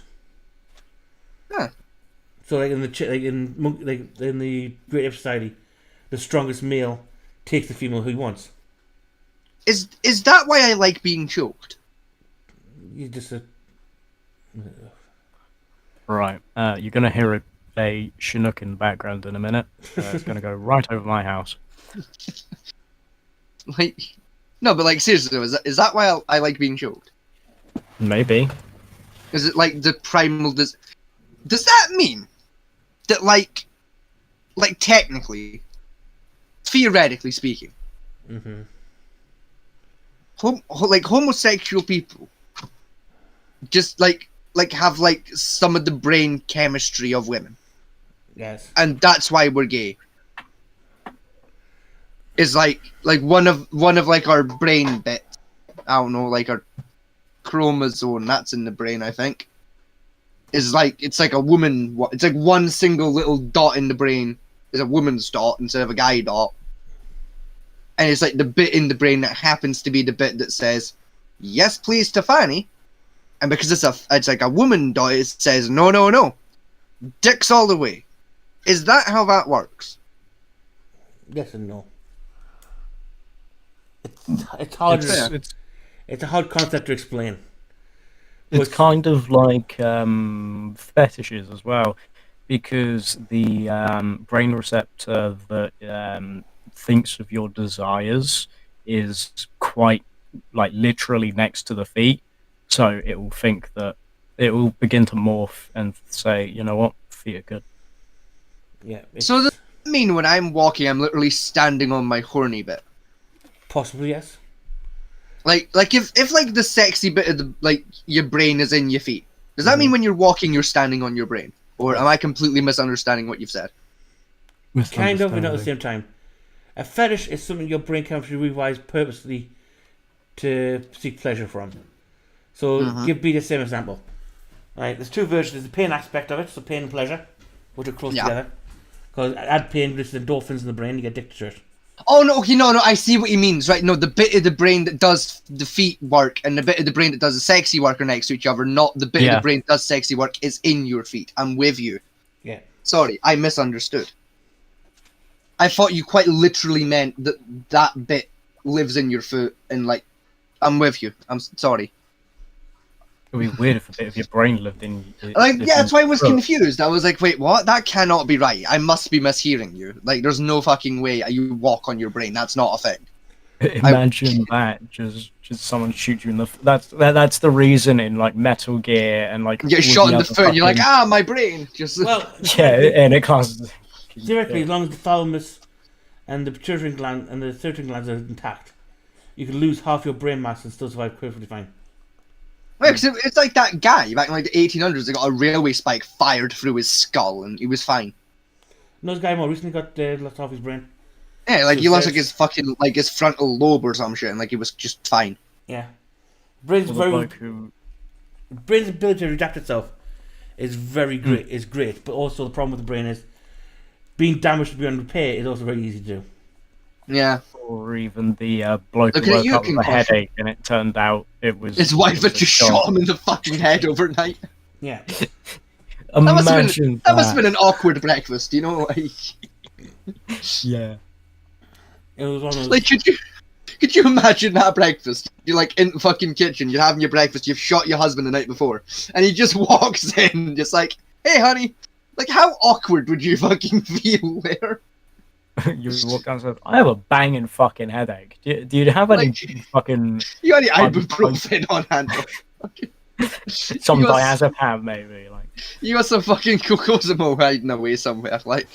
Huh. So, like in the Great Ape Society, the strongest male takes the female who he wants. Is that why I like being choked? You just Right, you're gonna hear a Chinook in the background in a minute. It's gonna go right over my house. Like, no, but like seriously, though, is that why I like being choked? Maybe. Is it like the primal? Does that mean that like technically, theoretically speaking, Mm-hmm. like homosexual people just like have like some of the brain chemistry of women? Yes. And that's why we're gay. Is like one of like our brain bits. I don't know, like our chromosome that's in the brain, I think. Is like it's like a woman. It's like one single little dot in the brain is a woman's dot instead of a guy dot. And it's like the bit in the brain that happens to be the bit that says, "Yes, please, Stefani." And because it's like a woman dot, it says, "No, dicks all the way." Is that how that works? Yes and no. It's hard. It's a hard concept to explain. It's kind of like fetishes as well, because the brain receptor that thinks of your desires is quite like literally next to the feet, so it will think that it will begin to morph and say, you know what, feet are good. Yeah. So does that mean when I'm walking, I'm literally standing on my horny bit? Possibly, yes. Like if like the sexy bit of the like your brain is in your feet, does that mean when you're walking you're standing on your brain, or am I completely misunderstanding what you've said? Kind of, but not at the same time. A fetish is something your brain can actually revise purposely to seek pleasure from. So, give me the same example. Right, there's two versions. There's the pain aspect of it, so pain and pleasure, which are close together. Because add pain releases endorphins in the brain, you get addicted to it. Oh no, okay, no, I see what he means, right? No, the bit of the brain that does the feet work and the bit of the brain that does the sexy work are next to each other, not the bit of the brain that does sexy work is in your feet. I'm with you. Yeah. Sorry, I misunderstood. I thought you quite literally meant that that bit lives in your foot and like, I'm with you. I'm sorry. It would be weird if a bit of your brain lived in. That's why I was confused. I was like, wait, what? That cannot be right. I must be mishearing you. Like, there's no fucking way you walk on your brain. That's not a thing. Imagine that. Just someone shoot you in the. That's the reason in like Metal Gear and like. You get shot in the foot and you're like, my brain. Just well, yeah, and it causes. Theoretically, as long as the thalamus and the pituitary gland and the pituitary glands are intact, you can lose half your brain mass and still survive perfectly fine. Well, cause it's like that guy back in like the 1800s that got a railway spike fired through his skull and he was fine. No, this guy more recently got lost half his brain. Yeah, like he lost like his fucking like his frontal lobe or some shit, and like he was just fine. Yeah, brain's brain's ability to adapt itself is very great. Is great, but also the problem with the brain is being damaged beyond repair is also very easy to do. Yeah. Or even the bloke who woke up with a headache and it turned out it was... His wife had just shot him in the fucking head overnight. Yeah. That must have been an awkward breakfast, you know? Like... Yeah. It was one of those... Like, could you imagine that breakfast? You're like in the fucking kitchen, you're having your breakfast, you've shot your husband the night before, and he just walks in, just like, hey honey. Like, how awkward would you fucking feel there? You walk downstairs. I have a banging fucking headache. Do you have any fucking? You got any ibuprofen on hand? Some diazepam, maybe. Like you got some fucking Cocosimo hiding away somewhere. Like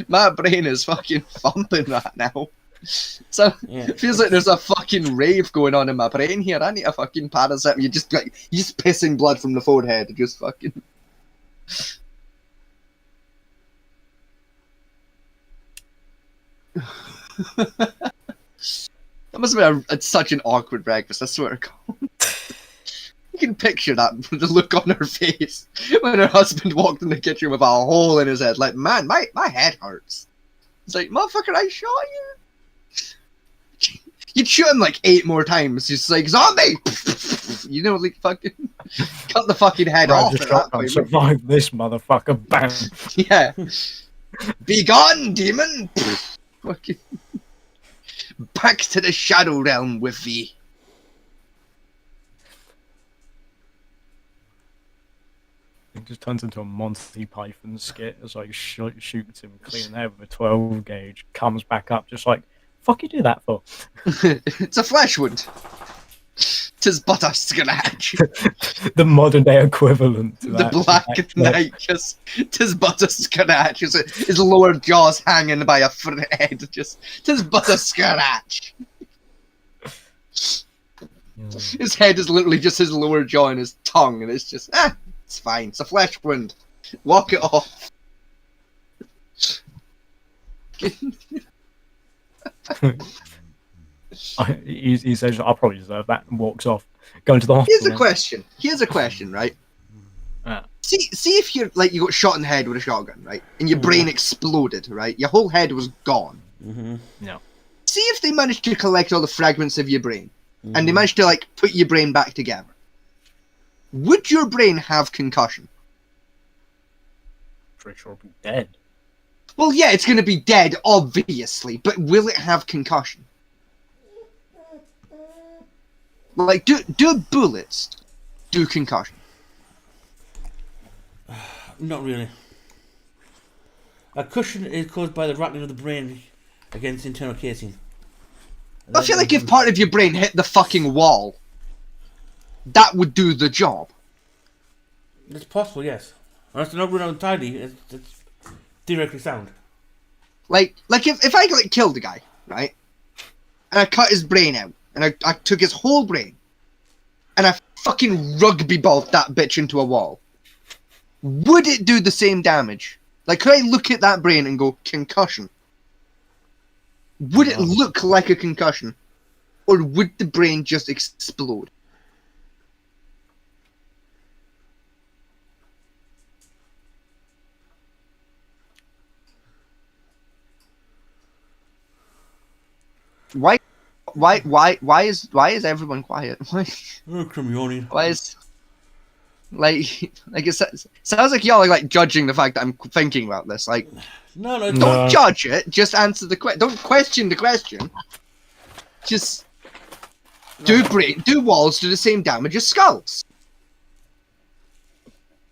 my brain is fucking thumping right now. So it feels like there's a fucking rave going on in my brain here. I need a fucking paracetamol. You just pissing blood from the forehead. Just fucking. That must have been such an awkward breakfast, I swear to God. You can picture that, the look on her face when her husband walked in the kitchen with a hole in his head. Like, man, my head hurts. It's like, motherfucker, I shot you. You'd shoot him like 8 more times. He's like, zombie! You know, like, fucking cut the fucking head off. Survive this motherfucker, bang. Yeah. Be gone, demon! Fucking back to the shadow realm with thee. It just turns into a Monty Python skit. It's like shoots him clean in the head with a 12 gauge, comes back up just like, fuck you do that for? It's a flesh wound. 'Tis but a scratch. The modern day equivalent to that. The Black Knight, just 'tis but a scratch. His lower jaw's hanging by a thread. Just 'tis but a scratch. His head is literally just his lower jaw and his tongue, and it's just it's fine. It's a flesh wound. Walk it off. He says, "I'll probably deserve that," and walks off, going to the hospital. Here's a question, right? See if you're like you got shot in the head with a shotgun, right? And your brain exploded, right? Your whole head was gone. No. See if they managed to collect all the fragments of your brain, and they managed to like put your brain back together. Would your brain have concussion? Pretty sure it'll be dead. Well, yeah, it's going to be dead, obviously, but will it have concussion? Like, do bullets do concussion? Not really. A cushion is caused by the rattling of the brain against the internal casing. I feel like if part of your brain hit the fucking wall, that would do the job. It's possible, yes. Unless they're not ruled out entirely, it's theoretically sound. Like if I like killed a guy, right, and I cut his brain out, and I took his whole brain, and I fucking rugby balled that bitch into a wall, would it do the same damage? Like, could I look at that brain and go, concussion? Would it look like a concussion? Or would the brain just explode? Why is everyone quiet? Why is like it sounds like y'all are like judging the fact that I'm thinking about this. Like, no, don't judge it. Just answer the question. Don't question the question. Just do walls do the same damage as skulls?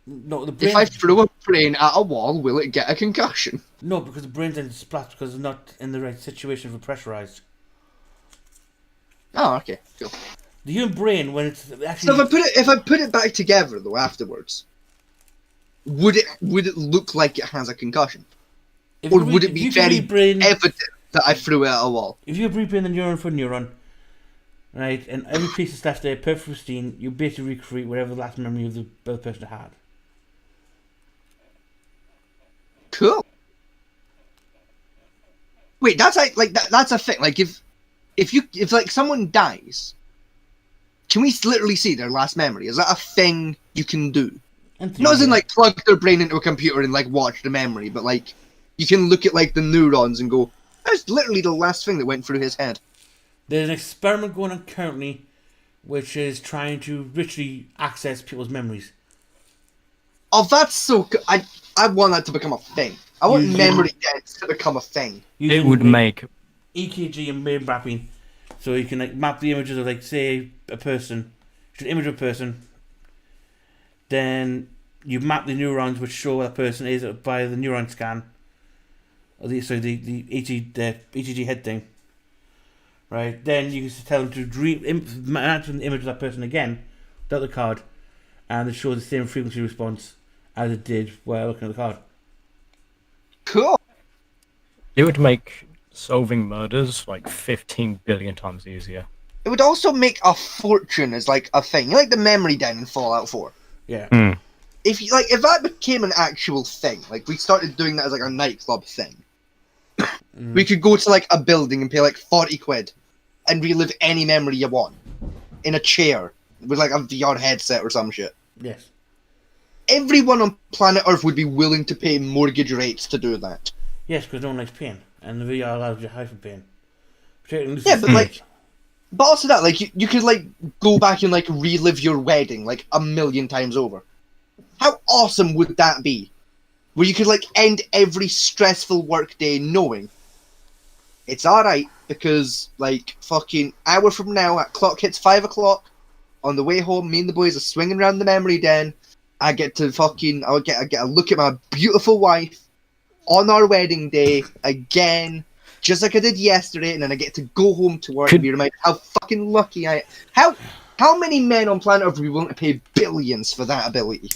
No, the brain. If I throw a brain at a wall, will it get a concussion? No, because the brain then splats because it's not in the right situation for pressurized. Oh, okay, cool. The human brain, when it's actually So if I put it back together though afterwards, would it look like it has a concussion, or would it be very evident that I threw it at a wall? If you rebrain the neuron for neuron, right, and every piece is left there perfectly pristine, you basically recreate whatever the last memory of the other person had. Cool. Wait, that's like that's a thing. Like if like someone dies, can we literally see their last memory? Is that a thing you can do? Not as in like plug their brain into a computer and like watch the memory, but like you can look at like the neurons and go, that's literally the last thing that went through his head. There's an experiment going on currently, which is trying to literally access people's memories. Oh, that's so good. I want that to become a thing. I want memory debts to become a thing. It would make EKG and brain mapping, so you can like map the images of like say a person, an image of a person. Then you map the neurons which show what that person is by the neuron scan. Or the EKG head thing. Right. Then you can tell them to imagine the image of that person again without the card, and it shows the same frequency response as it did while looking at the card. Cool. It would make solving murders like 15 billion times easier. It would also make a fortune as like a thing. You like the memory den in Fallout 4. Yeah. If that became an actual thing, like we started doing that as like a nightclub thing, we could go to like a building and pay like 40 quid and relive any memory you want in a chair with like a VR headset or some shit. Yes. Everyone on planet Earth would be willing to pay mortgage rates to do that. Yes, because no one likes pain, and the VR allows you to hide from pain. Yeah, but also that, like, you could, like, go back and, like, relive your wedding, like, 1,000,000 times over. How awesome would that be? Where you could, like, end every stressful work day knowing it's alright, because, like, fucking hour from now, that clock hits 5 o'clock, on the way home, me and the boys are swinging around the memory den, I get to fucking, I get a look at my beautiful wife on our wedding day again, just like I did yesterday, and then I get to go home to work and be reminded how fucking lucky I am. How many men on planet Earth would be willing to pay billions for that ability?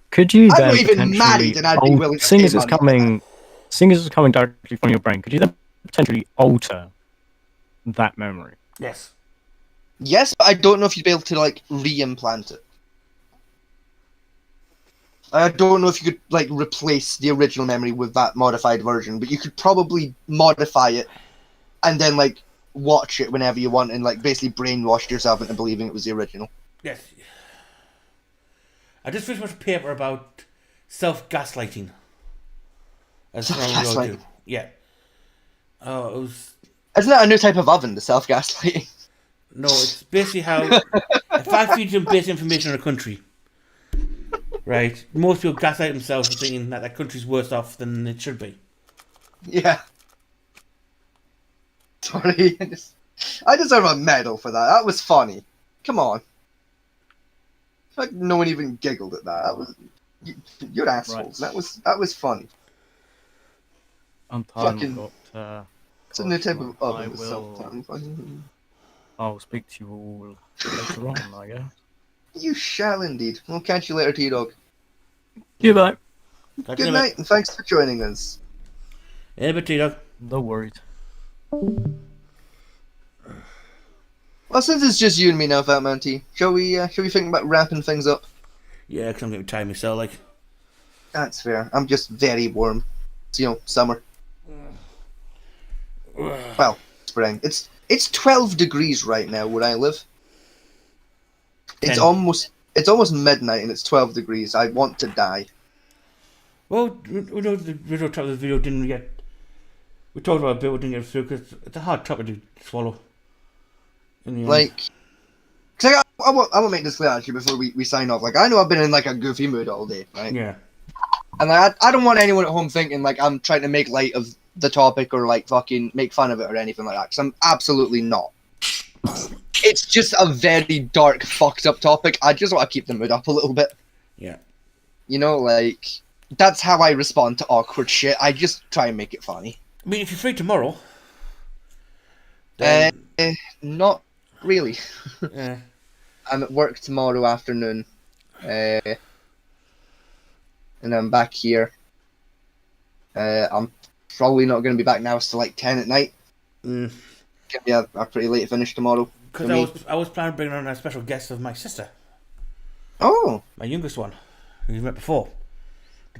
Could you I'm then not even married and I'd be willing to seeing pay as it's money. coming directly from your brain, could you then potentially alter that memory? Yes. Yes, but I don't know if you'd be able to, like, re-implant it. I don't know if you could, like, replace the original memory with that modified version, but you could probably modify it and then, like, watch it whenever you want and, like, basically brainwash yourself into believing it was the original. Yes. I just finished a paper about self-gaslighting. Self-gaslighting? Yeah. Oh, it was... Isn't that a new type of oven, the self-gaslighting? No, it's basically how... if I feed you basic information on a country, right, most people gaslight themselves for thinking that that country's worse off than it should be. Yeah. Sorry, I deserve a medal for that. That was funny. Come on. Like no one even giggled at that. That was you're assholes. Right. That was funny. Fucking. It's a new type of oven. I'll speak to you all later on, I guess. You shall indeed. We'll catch you later, T-Dog. Goodbye. Good night, and thanks for joining us. Yeah, but Dog. No worries. Well, since it's just you and me now, Fat Man T, shall we think about wrapping things up? Yeah, because I'm getting tired myself, like. That's fair. I'm just very warm. It's, summer. Well, spring. It's 12 degrees right now where I live. It's almost midnight and it's 12 degrees. I want to die. Well, we know the original topic of the video didn't get. We talked about it a bit, we didn't get through because it's a hard topic to swallow. Like, cause I won't make this clear actually before we sign off. Like, I know I've been in like a goofy mood all day, right? Yeah. And like, I don't want anyone at home thinking like I'm trying to make light of the topic or like fucking make fun of it or anything like that. Because I'm absolutely not. It's just a very dark, fucked up topic. I just want to keep the mood up a little bit. Yeah. Like, that's how I respond to awkward shit. I just try and make it funny. I mean, if you're free tomorrow. Not really. Yeah. I'm at work tomorrow afternoon. And I'm back here. I'm probably not going to be back now till like 10 at night. Mm. Gonna be a pretty late finish tomorrow. Because I was planning on bringing on a special guest of my sister. Oh. My youngest one, who you met before.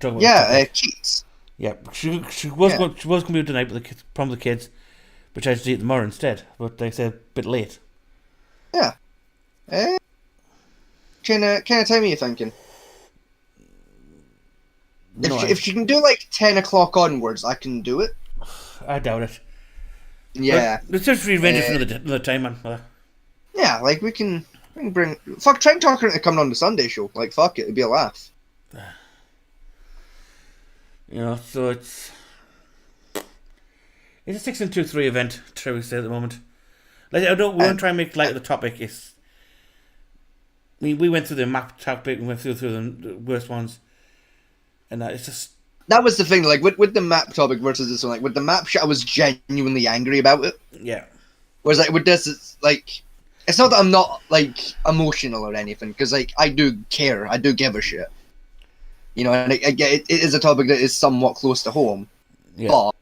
Yeah, Keats. Yeah, she was going to be tonight, but the kids, from the kids, but I had to eat tomorrow instead. But they said a bit late. Yeah. Kind of time are you thinking? If you can do like 10 o'clock onwards, I can do it. I doubt it. Yeah. Let's just rearrange it for another time, man. Yeah, like we can bring. Fuck, try and talk her into coming on the Sunday show. Like, fuck it, it'd be a laugh. So it's a 6 and 2 3 event, shall we say, at the moment. Like, we won't try and make light of the topic. We went through the map topic, we went through the worst ones, and it's just. That was the thing, like, with the map topic versus this one, like, with the map shit, I was genuinely angry about it. Yeah. Whereas, like, with this, it's, like, it's not that I'm not, like, emotional or anything, because, like, I do care, I do give a shit. And it is a topic that is somewhat close to home, but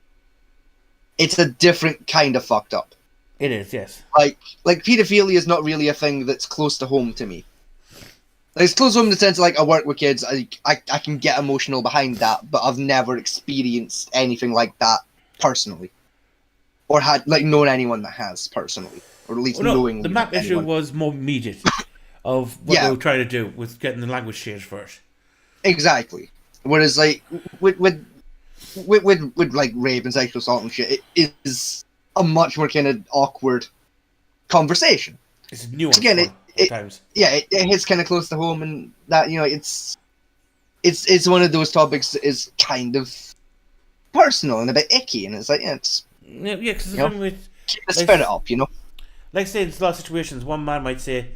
it's a different kind of fucked up. It is, yes. Like pedophilia is not really a thing that's close to home to me. Like, it's close to home in the sense of, like, I work with kids, I can get emotional behind that, but I've never experienced anything like that personally. Or had, like, known anyone that has personally. Or at least knowing. The map issue was more immediate of what they were trying to do with getting the language changed first. Exactly. Whereas, like, with like, rape and sexual assault and shit, it is a much more kind of awkward conversation. It's nuanced again, times. Yeah, it hits kind of close to home, and that, it's one of those topics that is kind of personal and a bit icky, and it's like, it's because keep the spirit up, Like, say, in a lot of situations, one man might say,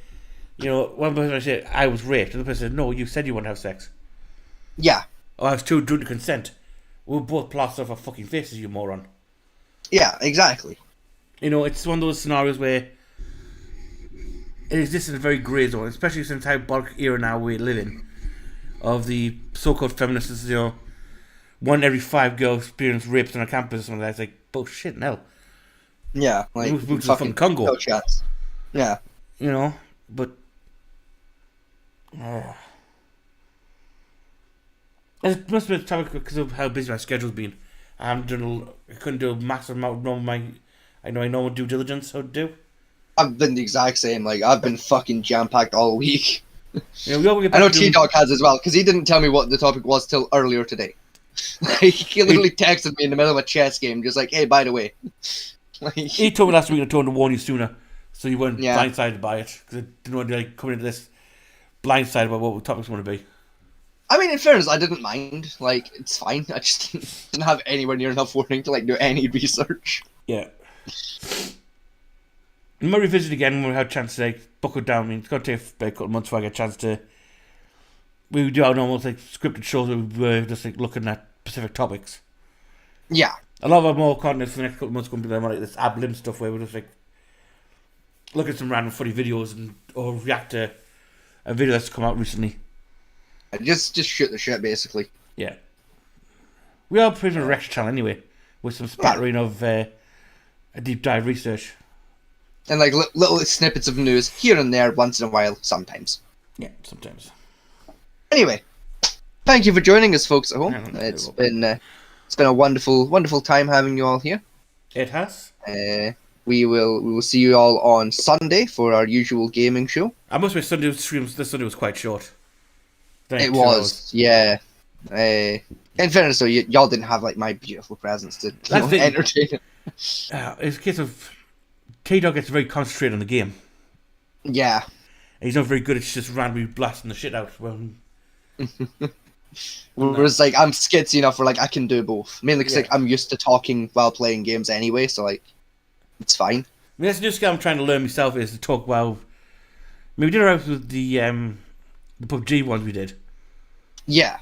one person might say, I was raped, and the person says, no, you said you want to have sex. Yeah. Or I was too drunk to consent. We'll both plaster off our fucking faces, you moron. Yeah, exactly. It's one of those scenarios where it exists in a very grey zone, especially since how bulk era now we live in, of the so-called feminists, 1 every 5 girls experience rapes on a campus or something like that. It's like, bullshit, no. Yeah, like, move to the fucking Congo. No chance. Yeah. But it must be a topic because of how busy my schedule's been. I couldn't do a massive amount of my normal due diligence I would do. I've been the exact same. Like, I've been fucking jam-packed all week. We all get back I know to T-Dog has as well, because he didn't tell me what the topic was till earlier today. He literally texted me in the middle of a chess game, just like, hey, by the way. He told me last week I told him to warn you sooner, so you weren't blindsided by it, because I didn't want to coming into this blindsided by what the topics want to be. I mean, in fairness, I didn't mind. Like, it's fine. I just didn't have anywhere near enough warning to, like, do any research. Yeah. I might revisit again when we have a chance to, like, buckle down. I mean, it's going to take a couple of months before I get a chance to. We do our normal, like, scripted shows where we're just, like, looking at specific topics. Yeah. A lot of our more content for the next couple of months is going to be like this ab lim stuff where we're just, like, look at some random funny videos or react to a video that's come out recently. Just shoot the shit, basically. Yeah. We are pretty much a Rex channel anyway, with some spattering of a deep dive research. And like little snippets of news here and there, once in a while, sometimes. Yeah, sometimes. Anyway, thank you for joining us, folks at home. It's been a wonderful time having you all here. It has. We will see you all on Sunday for our usual gaming show. I must admit, Sunday's streams this Sunday was quite short. It was, yeah. In fairness, though, y'all didn't have like my beautiful presence to entertain it. It's a case of K-Dog gets very concentrated on the game. Yeah. And he's not very good at just randomly blasting the shit out. Whereas, like, I'm skitsy enough where, like, I can do both. Mainly because, like, I'm used to talking while playing games anyway, so, like, it's fine. I mean, that's the new skill I'm trying to learn myself, is to talk while... I mean, we did it out with the PUBG ones we did. Yeah.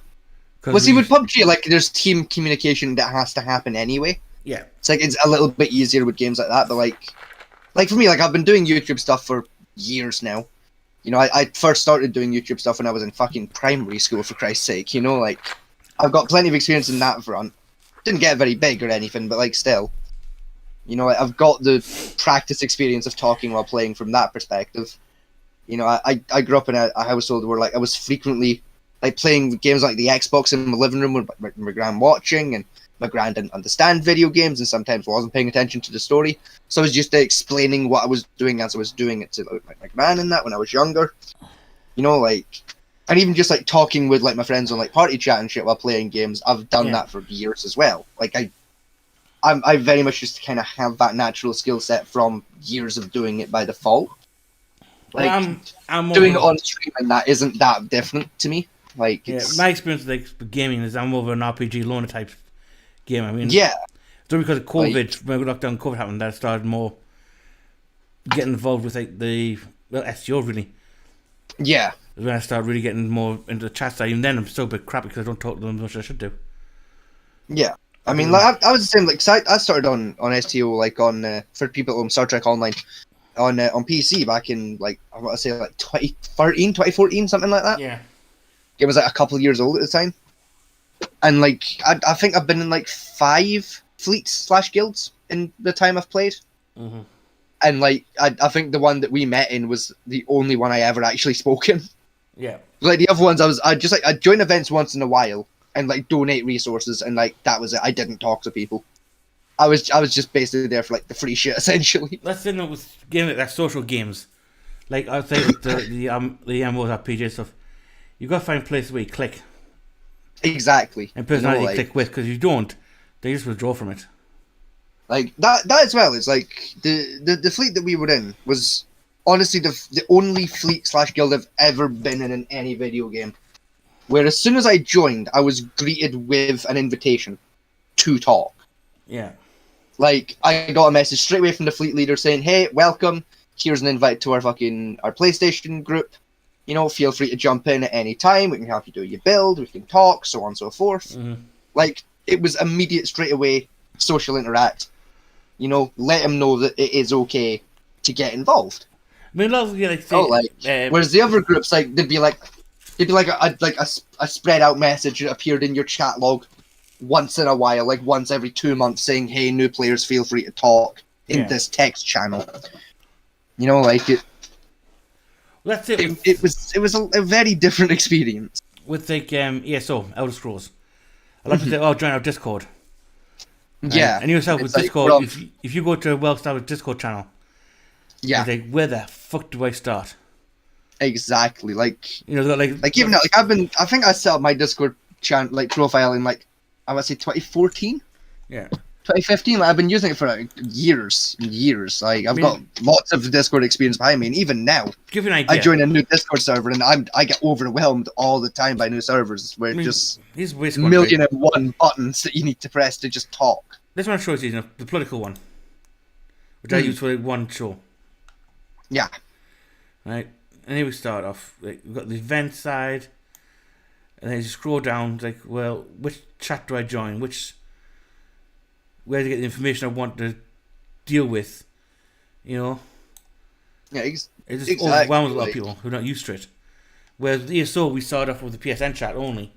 Well, see, with PUBG, like, there's team communication that has to happen anyway. Yeah. It's like, it's a little bit easier with games like that, but, like for me, like, I've been doing YouTube stuff for years now. You know, I first started doing YouTube stuff when I was in fucking primary school, for Christ's sake. You know, like, I've got plenty of experience in that front. Didn't get very big or anything, but, like, still. You know, I've got the practice experience of talking while playing from that perspective. You know, I grew up in a household where, like, I was frequently, like, playing games like the Xbox in my living room with my gran watching, and my gran didn't understand video games and sometimes wasn't paying attention to the story. So I was just explaining what I was doing as I was doing it to like, my gran and that when I was younger. You know, like, and even just like talking with like my friends on like party chat and shit while playing games. I've done that for years as well. Like I very much just kind of have that natural skill set from years of doing it by default. Like I'm doing it on stream and that isn't that different to me. Like, it's... my experience with like gaming is I'm over an RPG loner type game. I mean, yeah. So because of COVID, when lockdown COVID happened, that I started more getting involved with like the SEO really. Yeah. When I started really getting more into the chat side. Even then, I'm still a bit crappy because I don't talk to them as much as I should do. Yeah. I mean, like, I was the same. Like, I started on SEO like on for people on Star Trek Online on PC back in like I want to say like 2013, 2014, something like that. Yeah. It was like a couple of years old at the time, and like I think I've been in like 5 fleets / guilds in the time I've played. Mm-hmm. And like I think the one that we met in was the only one I ever actually spoke in. Yeah. Like the other ones, I'd join events once in a while and like donate resources, and like that was it. I didn't talk to people. I was just basically there for like the free shit essentially. That's the thing with games like social games. Like I'd say with the MMOs RPG stuff, you gotta find places where you click. Exactly. And personality you know, like, click with, because if you don't, they just withdraw from it. Like that as well. It's like the fleet that we were in was honestly the only fleet / guild I've ever been in any video game. Where as soon as I joined, I was greeted with an invitation to talk. Yeah. Like I got a message straight away from the fleet leader saying, "Hey, welcome. Here's an invite to our PlayStation group. You know, feel free to jump in at any time. We can help you do your build. We can talk, so on and so forth." Mm-hmm. Like it was immediate, straight away, social interact. You know, let them know that it is okay to get involved. I mean, like, say, whereas the other groups, like they'd be like a spread out message that appeared in your chat log once in a while, like once every 2 months, saying, "Hey, new players, feel free to talk in this text channel." You know, like it. That's it. It was a very different experience with like ESO, Elder Scrolls. I like to say, "Oh, join our Discord." Yeah, and yourself with like, Discord, well, if you go to a well-established Discord channel, yeah, like where the fuck do I start? Exactly, like you know, like even now, like I think I set up my Discord channel like profile in like I would say 2014. Yeah. 2015. Like, I've been using it for like years and years. Like I've got lots of Discord experience behind me, and even now, give you an idea. I join a new Discord server, and I get overwhelmed all the time by new servers where just million and one buttons that you need to press to just talk. This one shows you, the political one, which I use for one show. Yeah. Right, and here we start off. Like, we've got the event side, and then you scroll down. Like, well, which chat do I join? Where to get the information I want to deal with, you know? Yeah, it just overwhelms a lot of people who are not used to it. Whereas the ESO, we started off with the PSN chat only.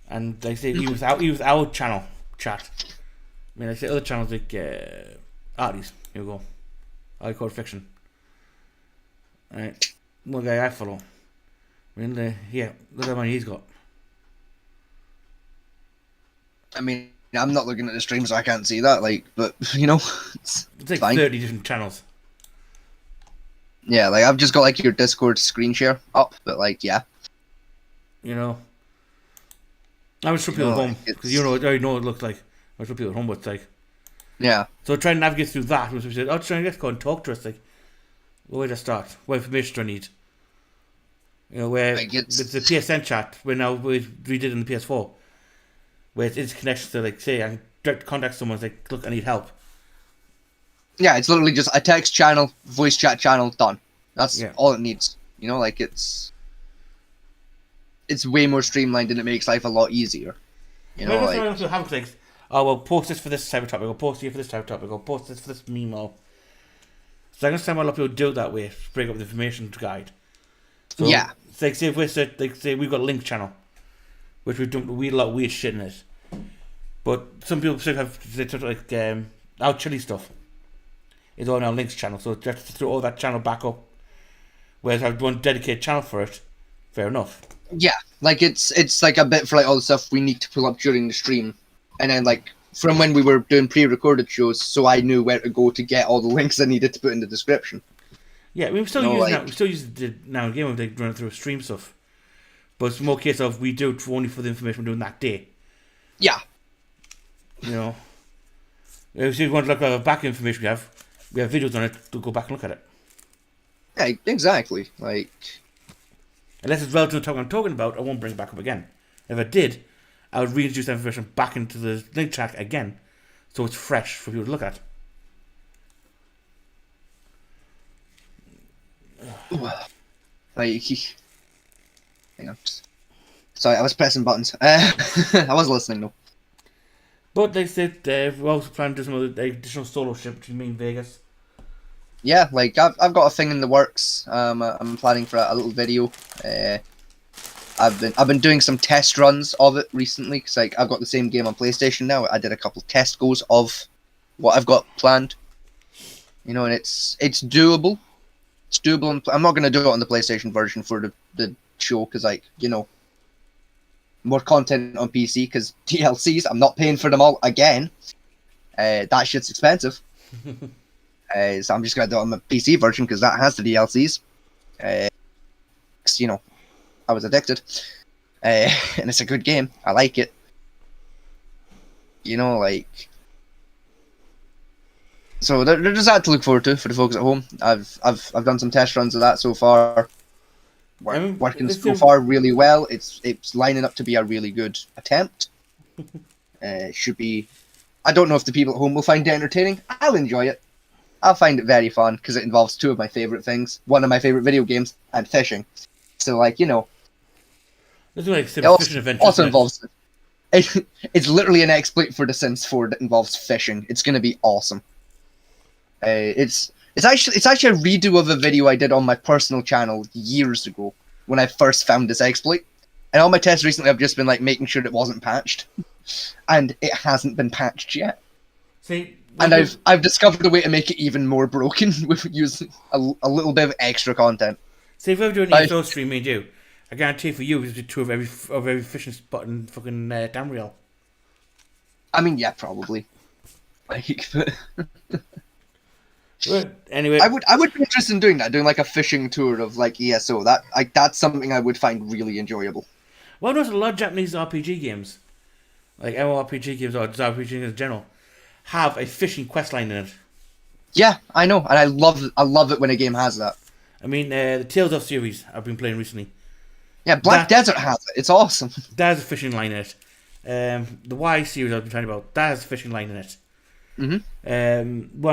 And like I say, he was our channel chat. I mean, like I say, other channels like Arties. Here we go. I Code Fiction. Alright. One guy I follow. I mean, yeah, look how many he's got. I mean, I'm not looking at the stream, so I can't see that. Like, but you know, it's like fine. 30 different channels. Yeah, like I've just got like your Discord screen share up, but like, yeah. You know, I would show people at home because I already know what it looks like. I would show people at home what it's like. Yeah. So try and navigate through that. We said, "Oh, try and get go and talk to us." Like, where to start? What information do I need? You know, where with the PSN chat, where now we did in the PS4, where it's connected to like, say, I can direct contact someone. It's like, look, I need help. Yeah, it's literally just a text channel, voice chat channel, done. That's all it needs. You know, like it's way more streamlined and it makes life a lot easier. You know, like have things. Oh, well, post this for this type of topic. I'll post here for this type of topic. I'll post this for this meme. So I'm gonna send a lot of people do it that way. Break up the information guide. So, yeah. It's like say if we're like say we've got a link channel, which we've done a lot of weird shit in it. But some people still have like our chili stuff. Is on our links channel, so you have to throw all that channel back up. Whereas I've one dedicated channel for it. Fair enough. Yeah, like it's like a bit for like all the stuff we need to pull up during the stream, and then like from when we were doing pre-recorded shows, so I knew where to go to get all the links I needed to put in the description. Yeah, we still use it now and again when they run through stream stuff, but it's more case of we do it only for the information we're doing that day. Yeah. You know, if you want to look at the back information we have videos on it to go back and look at it. Yeah, exactly. Like, unless it's relative to the topic I'm talking about, I won't bring it back up again. If I did, I would reintroduce that information back into the link track again, so it's fresh for people to look at. Like, hang on. Sorry, I was pressing buttons. I was listening though. But they said we also plan to do some other additional solo shit between me and Vegas. Yeah, like I've got a thing in the works. I'm planning for a little video. I've been doing some test runs of it recently because like I've got the same game on PlayStation now. I did a couple of test goes of what I've got planned. You know, and it's doable. It's doable. And I'm not gonna do it on the PlayStation version for the show because like you know. More content on PC because DLCs, I'm not paying for them all again. That shit's expensive. So I'm just going to do it on the PC version because that has the DLCs. You know, I was addicted. And it's a good game. I like it. You know, like... So there's that to look forward to for the folks at home. I've done some test runs of that so far. Working so far really well. It's lining up to be a really good attempt. Should be. I don't know if the people at home will find it entertaining. I'll enjoy it. I'll find it very fun because it involves two of my favorite things, one of my favorite video games, and fishing. So like you know, it also involves. It's literally an exploit for The Sims 4 that involves fishing. It's gonna be awesome. It's actually a redo of a video I did on my personal channel years ago when I first found this exploit. And all my tests recently have just been like making sure it wasn't patched, and it hasn't been patched yet. See, and I've discovered a way to make it even more broken with using a little bit of extra content. See, if we were doing an ESO stream, me and you, I guarantee for you, we do two of every fishing spot in fucking Damriel. I mean, yeah, probably. Like, Well, anyway, I would be interested in doing that, doing like a fishing tour of like ESO. That's something I would find really enjoyable. Well, there's a lot of Japanese RPG games, like MMORPG games or RPG games in general, have a fishing quest line in it. Yeah, I know, and I love it when a game has that. I mean, the Tales of series I've been playing recently. Yeah, Black Desert has it. It's awesome. That has a fishing line in it. The Y series I've been talking about, that has a fishing line in it. One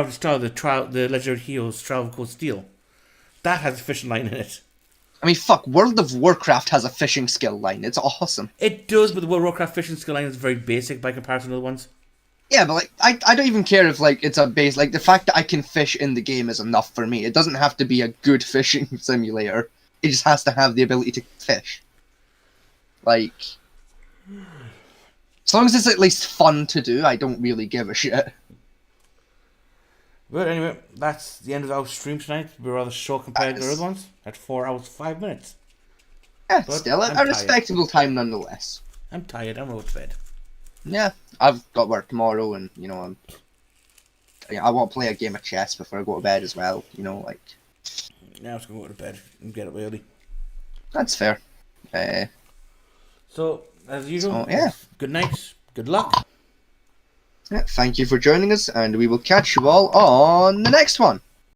of the start the Legendary Heroes Trial of Cold Steel, that has a fishing line in it. I mean, fuck, World of Warcraft has a fishing skill line. It's awesome. It does, but the World of Warcraft fishing skill line is very basic by comparison to the ones. Yeah, but like I don't even care if like it's a base. Like the fact that I can fish in the game is enough for me. It doesn't have to be a good fishing simulator. He just has to have the ability to fish. Like, as long as it's at least fun to do, I don't really give a shit. But anyway, that's the end of our stream tonight. We're rather short compared to the other ones, at 4 hours 5 minutes. Yeah, But still I'm a respectable time nonetheless. I'm tired. I'm going to bed. Yeah, I've got work tomorrow, and you know, I want to play a game of chess before I go to bed as well. You know, like. Now I'm going to go to bed and get up early. That's fair. So, as usual, So, yeah. Good night. Good luck. Yeah, thank you for joining us, and we will catch you all on the next one.